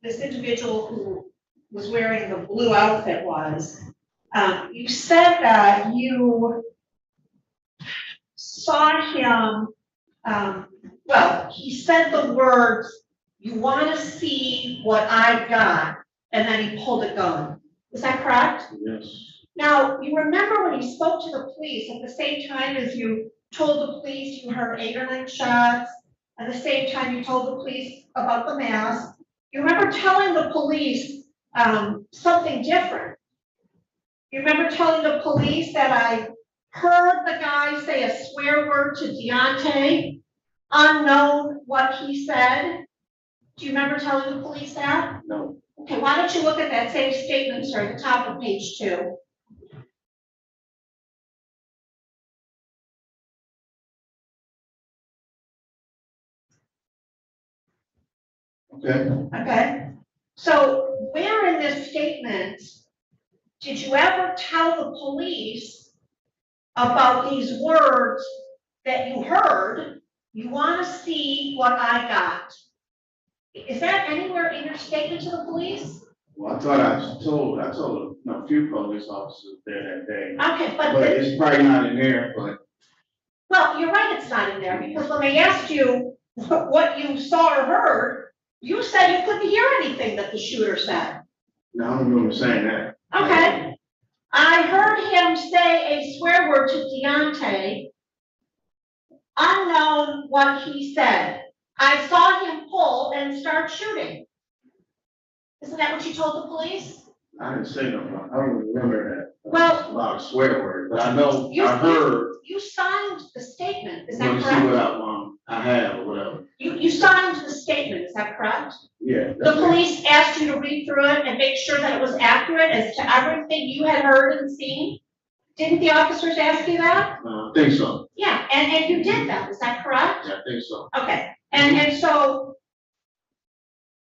this individual who was wearing the blue outfit was, you said that you saw him, well, he said the words, "You want to see what I got," and then he pulled a gun. Is that correct? Yes. Now, you remember when you spoke to the police at the same time as you told the police you heard 8 or 9 shots, at the same time you told the police about the mask, you remember telling the police something different. You remember telling the police that I heard the guy say a swear word to Deontay, unknown what he said? Do you remember telling the police that? No. Okay, why don't you look at that same statement, sir, at the top of page 2. Okay. Okay, so where in this statement did you ever tell the police about these words that you heard? You want to see what I got. Is that anywhere in your statement to the police? Well, I thought I told a few police officers there that day. Okay, but it's probably not in there, but. Well, you're right, it's not in there, because when they asked you what you saw or heard, you said you couldn't hear anything that the shooter said. No, I don't remember saying that. Okay. I heard him say a swear word to Deontay, unknown what he said. I saw him pull and start shooting. Isn't that what you told the police? I didn't say no, I don't remember that. Well, About a swear word, but I know, you, I heard. You signed the statement, is Let that me see correct? what I have or whatever. You signed the statement, is that correct? Yeah. The police asked you to read through it and make sure that it was accurate as to everything you had heard and seen? Didn't the officers ask you that? I think so. Yeah, and you did that, is that correct? Yeah, I think so. Okay, and so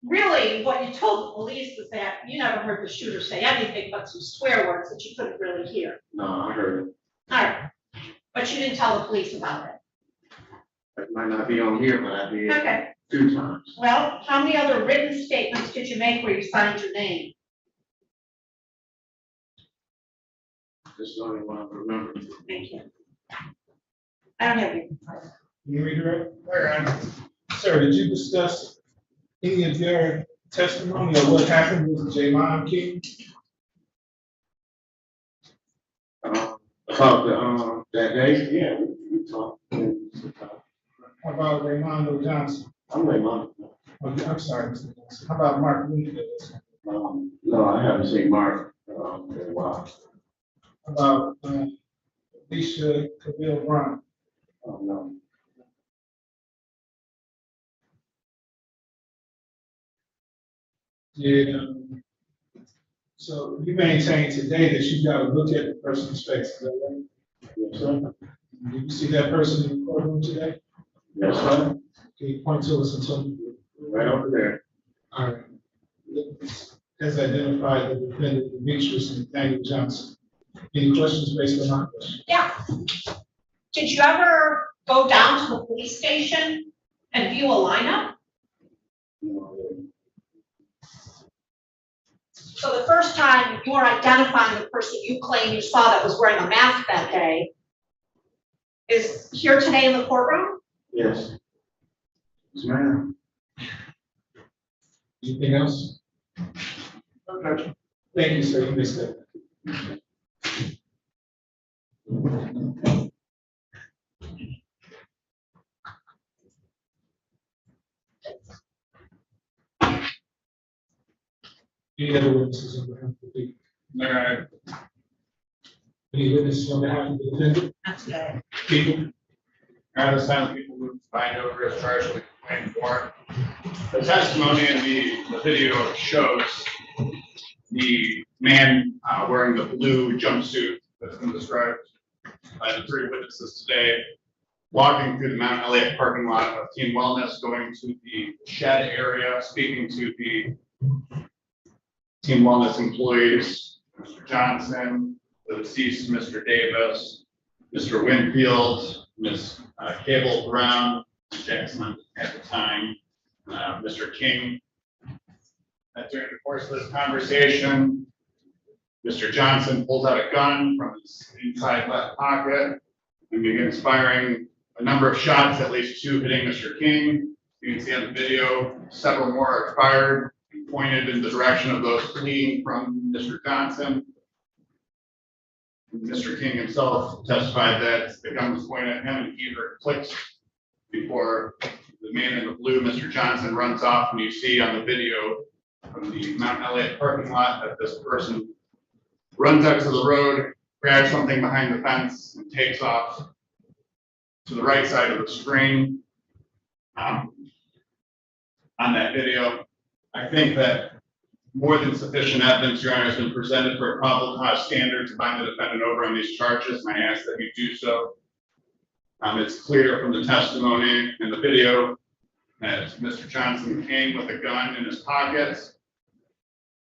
really what you told the police was that you never heard the shooter say anything but some swear words that you couldn't really hear. No, I heard it. All right, but you didn't tell the police about it. It might not be on here, but I did. Okay. 2 times. Well, how many other written statements did you make where you signed your name? Just the only one I remember. Thank you. I don't have your. You read it? All right. Sir, did you discuss any of your testimony or what happened with Javon King? About that day? Yeah, we talked. How about Raimondo Johnson? I'm Raymond. Oh, I'm sorry, Mr. Johnson. How about Mark Winfield? No, I haven't seen Mark in a while. How about Alicia Cabell Brown? Oh, no. Yeah. So you maintain today that you got to look at the person's face, is that right? Yes, sir. Did you see that person in the courtroom today? Yes, sir. Can you point to us and tell me? Right over there. All right. Witness has identified the defendant, Demetrius Nathaniel Johnson. Any questions based on my question? Yeah. Did you ever go down to the police station and view a lineup? So the first time you were identifying the person you claim you saw that was wearing a mask that day is here today in the courtroom? Yes. Yes, ma'am. Anything else? Okay. Thank you, sir. You missed it. Any other witnesses on behalf of the people? All right. Any witnesses on behalf of the defendant? That's good. People? Out of silent people who find over as charged with complaint for. The testimony in the video shows the man wearing the blue jumpsuit that's been described by the 3 witnesses today, walking through the Mount Elliott parking lot of Team Wellness, going to the shed area, speaking to the team wellness employees, Mr. Johnson, the deceased Mr. Davis, Mr. Winfield, Ms. Cable Brown, Ms. Jackson at the time, Mr. King. During the course of this conversation, Mr. Johnson pulls out a gun from his inside left pocket and begins firing a number of shots, at least 2 hitting Mr. King. You can see on the video, several more are fired and pointed in the direction of those fleeing from Mr. Johnson. Mr. King himself testified that the gun was pointed at him and he heard clicks before the man in the blue, Mr. Johnson, runs off, and you see on the video from the Mount Elliott parking lot that this person runs out to the road, grabs something behind the fence, and takes off to the right side of the screen. On that video, I think that more than sufficient evidence, Your Honor, has been presented for a probable cause standard to bind the defendant over on these charges, and I ask that you do so. It's clear from the testimony and the video that Mr. Johnson came with a gun in his pocket.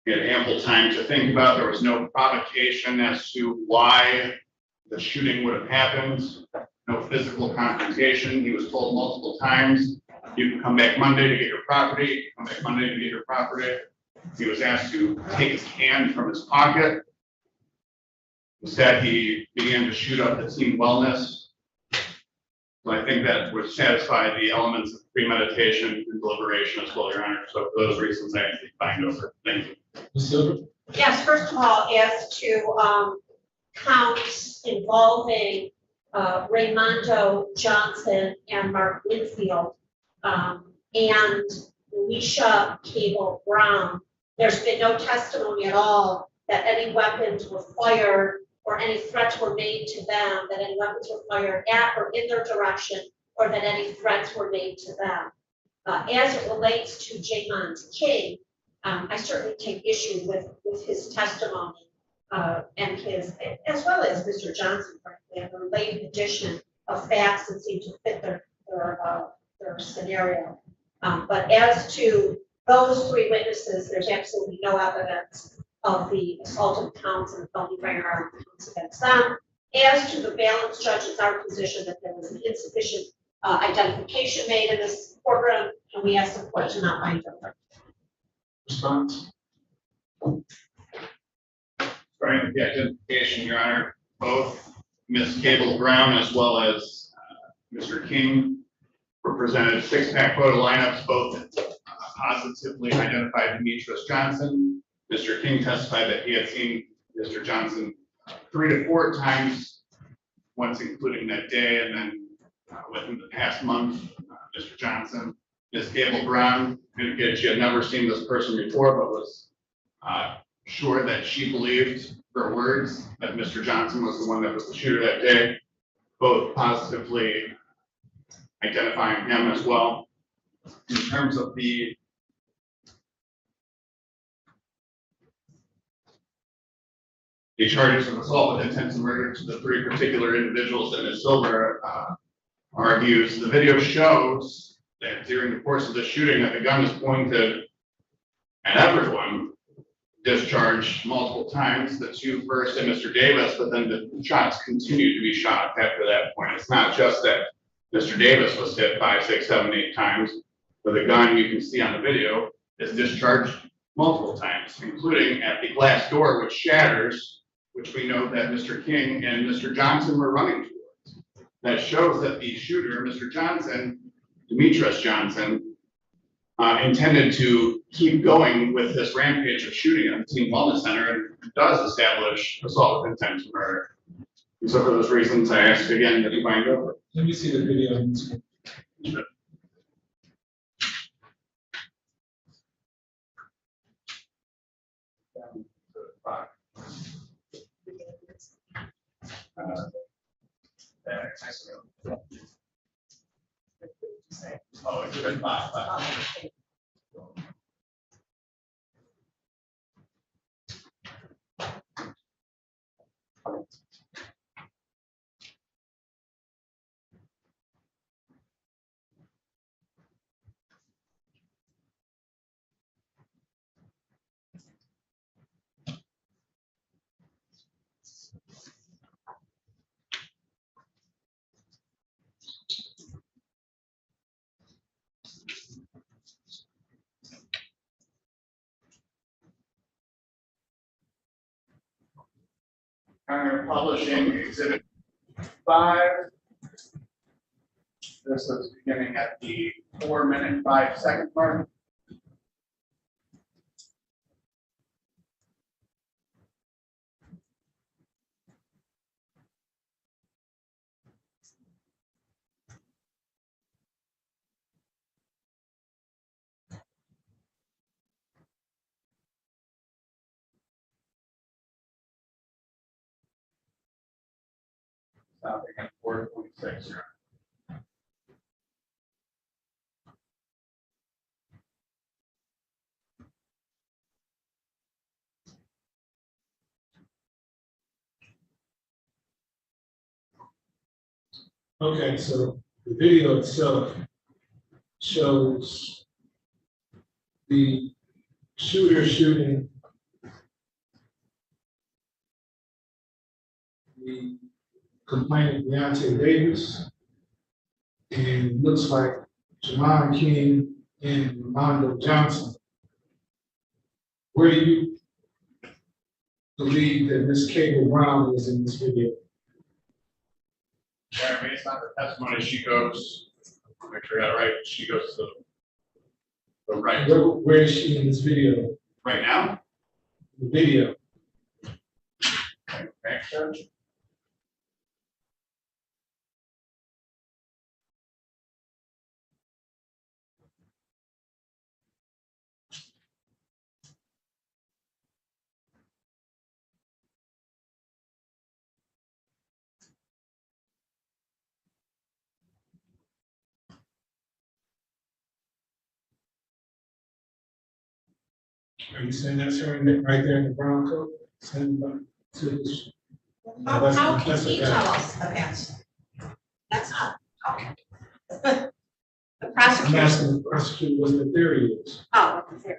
He had ample time to think about. There was no provocation as to why the shooting would have happened. No physical confrontation. He was told multiple times, you can come back Monday to get your property, come back Monday to get your property. He was asked to take his hand from his pocket. Instead, he began to shoot up the team wellness. So I think that would satisfy the elements of premeditation and deliberation as well, Your Honor. So for those reasons, I actually find over. Thank you. Ms. Silver? Yes, first of all, as to counts involving Raymondo Johnson and Mark Winfield and Alicia Cable Brown, there's been no testimony at all that any weapons were fired or any threats were made to them, that any weapons were fired at or in their direction, or that any threats were made to them. As it relates to Jamont King, I certainly take issue with his testimony and his, as well as Mr. Johnson, frankly, and the related addition of facts that seem to fit their scenario. But as to those 3 witnesses, there's absolutely no evidence of the assault counts and felony firearm counts against them. As to the balance, Judge, it's our position that there was an insufficient identification made in this courtroom, and we ask the court to not find over. Response? Starting with the identification, Your Honor, both Ms. Cable Brown as well as Mr. King were presented 6-pack photo lineups, both positively identified Demetrius Johnson. Mr. King testified that he had seen Mr. Johnson 3 to 4 times, once including that day, and then within the past month, Mr. Johnson. Ms. Cable Brown indicated she had never seen this person before, but was sure that she believed her words that Mr. Johnson was the one that was the shooter that day, both positively identifying him as well. In terms of the charges of assault with intent to murder to the 3 particular individuals that Ms. Silver argues, the video shows that during the course of the shooting that the gun is pointed at everyone, discharged multiple times, the 2 first at Mr. Davis, but then the shots continued to be shot after that point. It's not just that Mr. Davis was hit 5, 6, 7, 8 times, but the gun you can see on the video is discharged multiple times, including at the glass door, which shatters, which we know that Mr. King and Mr. Johnson were running towards. That shows that the shooter, Mr. Johnson, Demetrius Johnson, intended to keep going with this rampage of shooting at the Team Wellness Center and does establish assault with intent to murder. And so for those reasons, I ask again that you find over. Let me see the video. Sure. Oh, it's been 5. I'm publishing exhibit 5. This is beginning at the 4-minute 5-second mark. Stopping at 4:26. Okay, so the video itself shows the shooter shooting the complainant Deontay Davis, and looks like Jamon King and Mondo Johnson. Where do you believe that Miss Cable Brown is in this video? Yeah, based on the testimony, she goes, make sure I got it right, she goes to the right. Where is she in this video? Right now? The video. Okay, Judge. Are you saying that's her right there in the brown coat? Send them to this. How can he tell us the answer? That's not, okay. The I'm prosecutor. asking the prosecutor what the theory is. Oh, what the theory.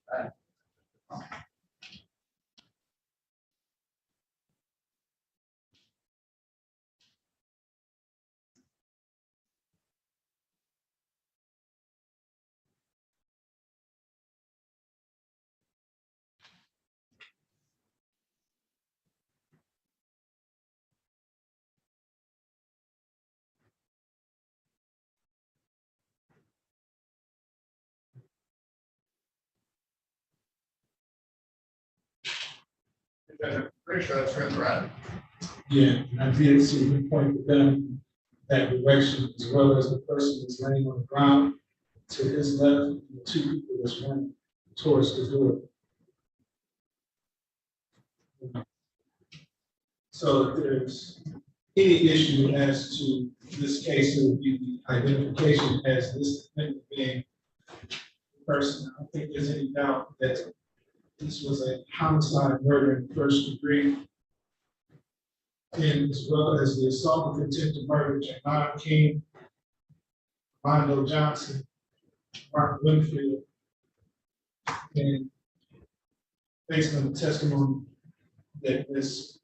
Okay. I'm pretty sure that's her in the red. Yeah, and I did see him point the gun that direction, as well as the person that's laying on the ground to his left, and the two people that's running towards the door. So if there's any issue as to this case, it would be the identification as this defendant being the person. I don't think there's any doubt that this was a homicide, murder in the first degree. And as well as the assault with intent to murder, Jamon King, Mondo Johnson, Mark Winfield. And based on the testimony that Ms.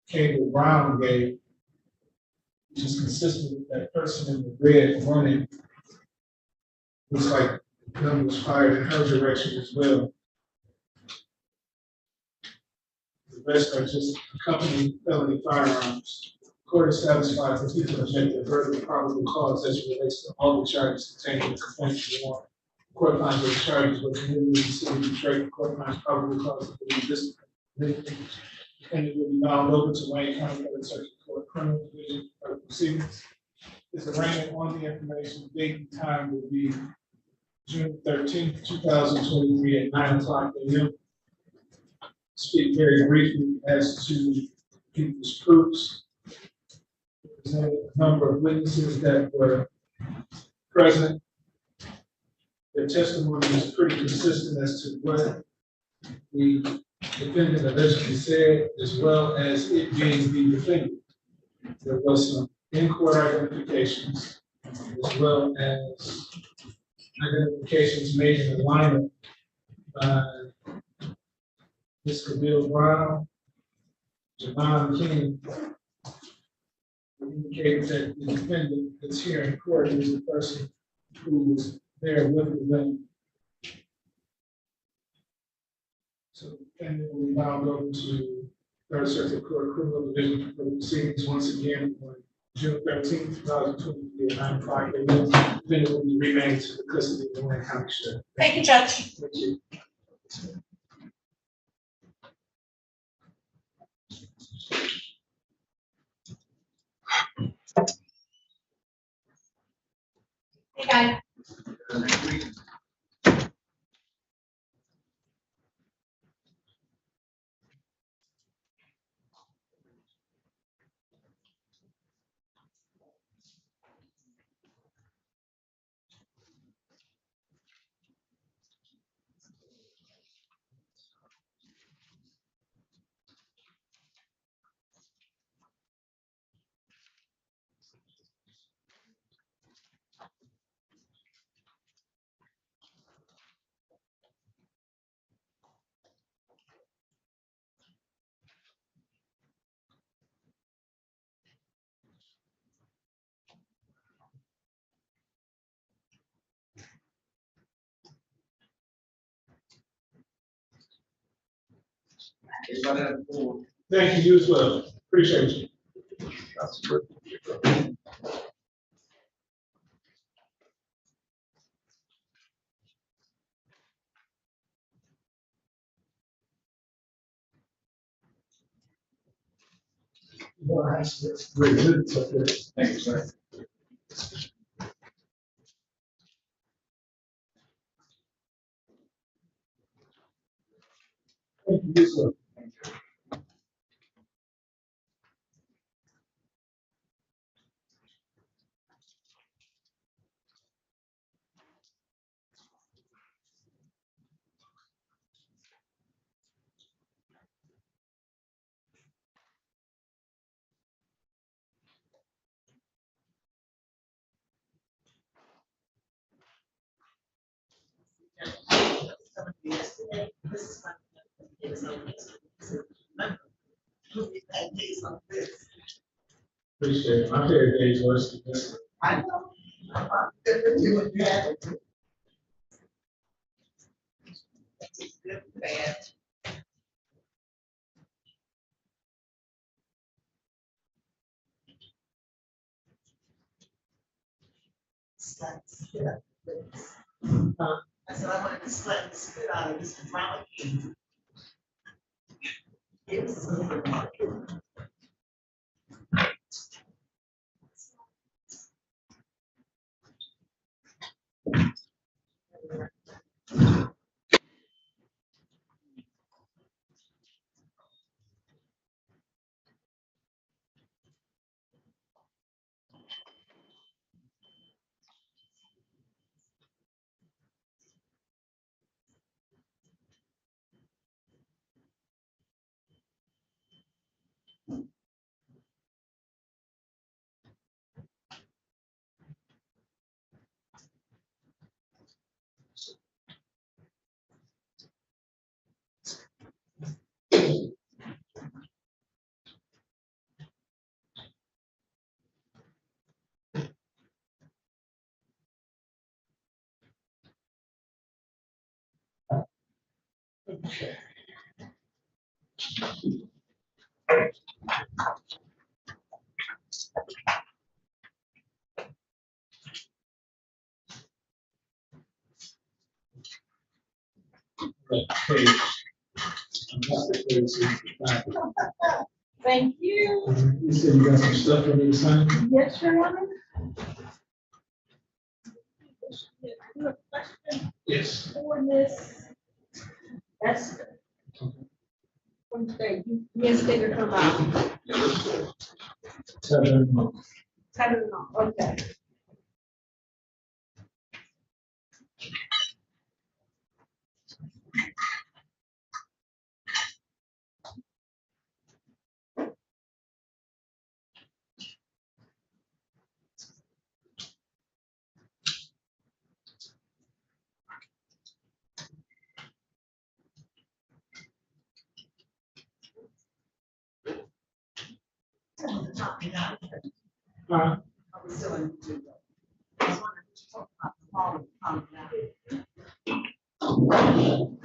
Cable Brown gave, which is consistent with that person in the red running, looks like the gun was fired in her direction as well. The rest are just accompanying felony firearms. Court is satisfied that people object to verdict of probable cause as it relates to all the charges contained in the complaint to the warrant. Court finds those charges were committed in the city of Detroit. The court finds probable cause to believe this defendant will be bound over to Wayne County Federal Circuit Court Criminal Division for proceedings. This arraignment on the information, date and time will be June 13th, 2023 at 9:00 a.m. Speak very briefly as to people's proofs. There's a number of witnesses that were present. Their testimony is pretty consistent as to what the defendant allegedly said, as well as it being the defendant. There was some in-court identifications, as well as identifications made in the lineup by Ms. Camille Brown, Jamon King, indicated that the defendant that's here in court is the person who was there with the gun. So then we bound over to Third Circuit Court Criminal Division for proceedings once again on June 13th, 2023 at 9 o'clock a.m. Then it will be remanded to the custody of the Wayne County Sheriff. Thank you, Judge. Thank you. Hey, guys. Thank you, you as well. Appreciate you. Well, that's very good. Thank you, sir. Thank you, sir. Appreciate it. My favorite days was this. I know. You would have it. Good, bad. Slap the spit out of this. I said, I wanted to slap the spit out of this drama king. It was so remarkable. Okay. Thank you. You said you got some stuff for me to sign? Yes, Your Honor. I have a question Yes. for Miss Esther. From today, investigator come out. Tether. Tether, okay. Uh, I was still in. I was wondering what you talked about the hall of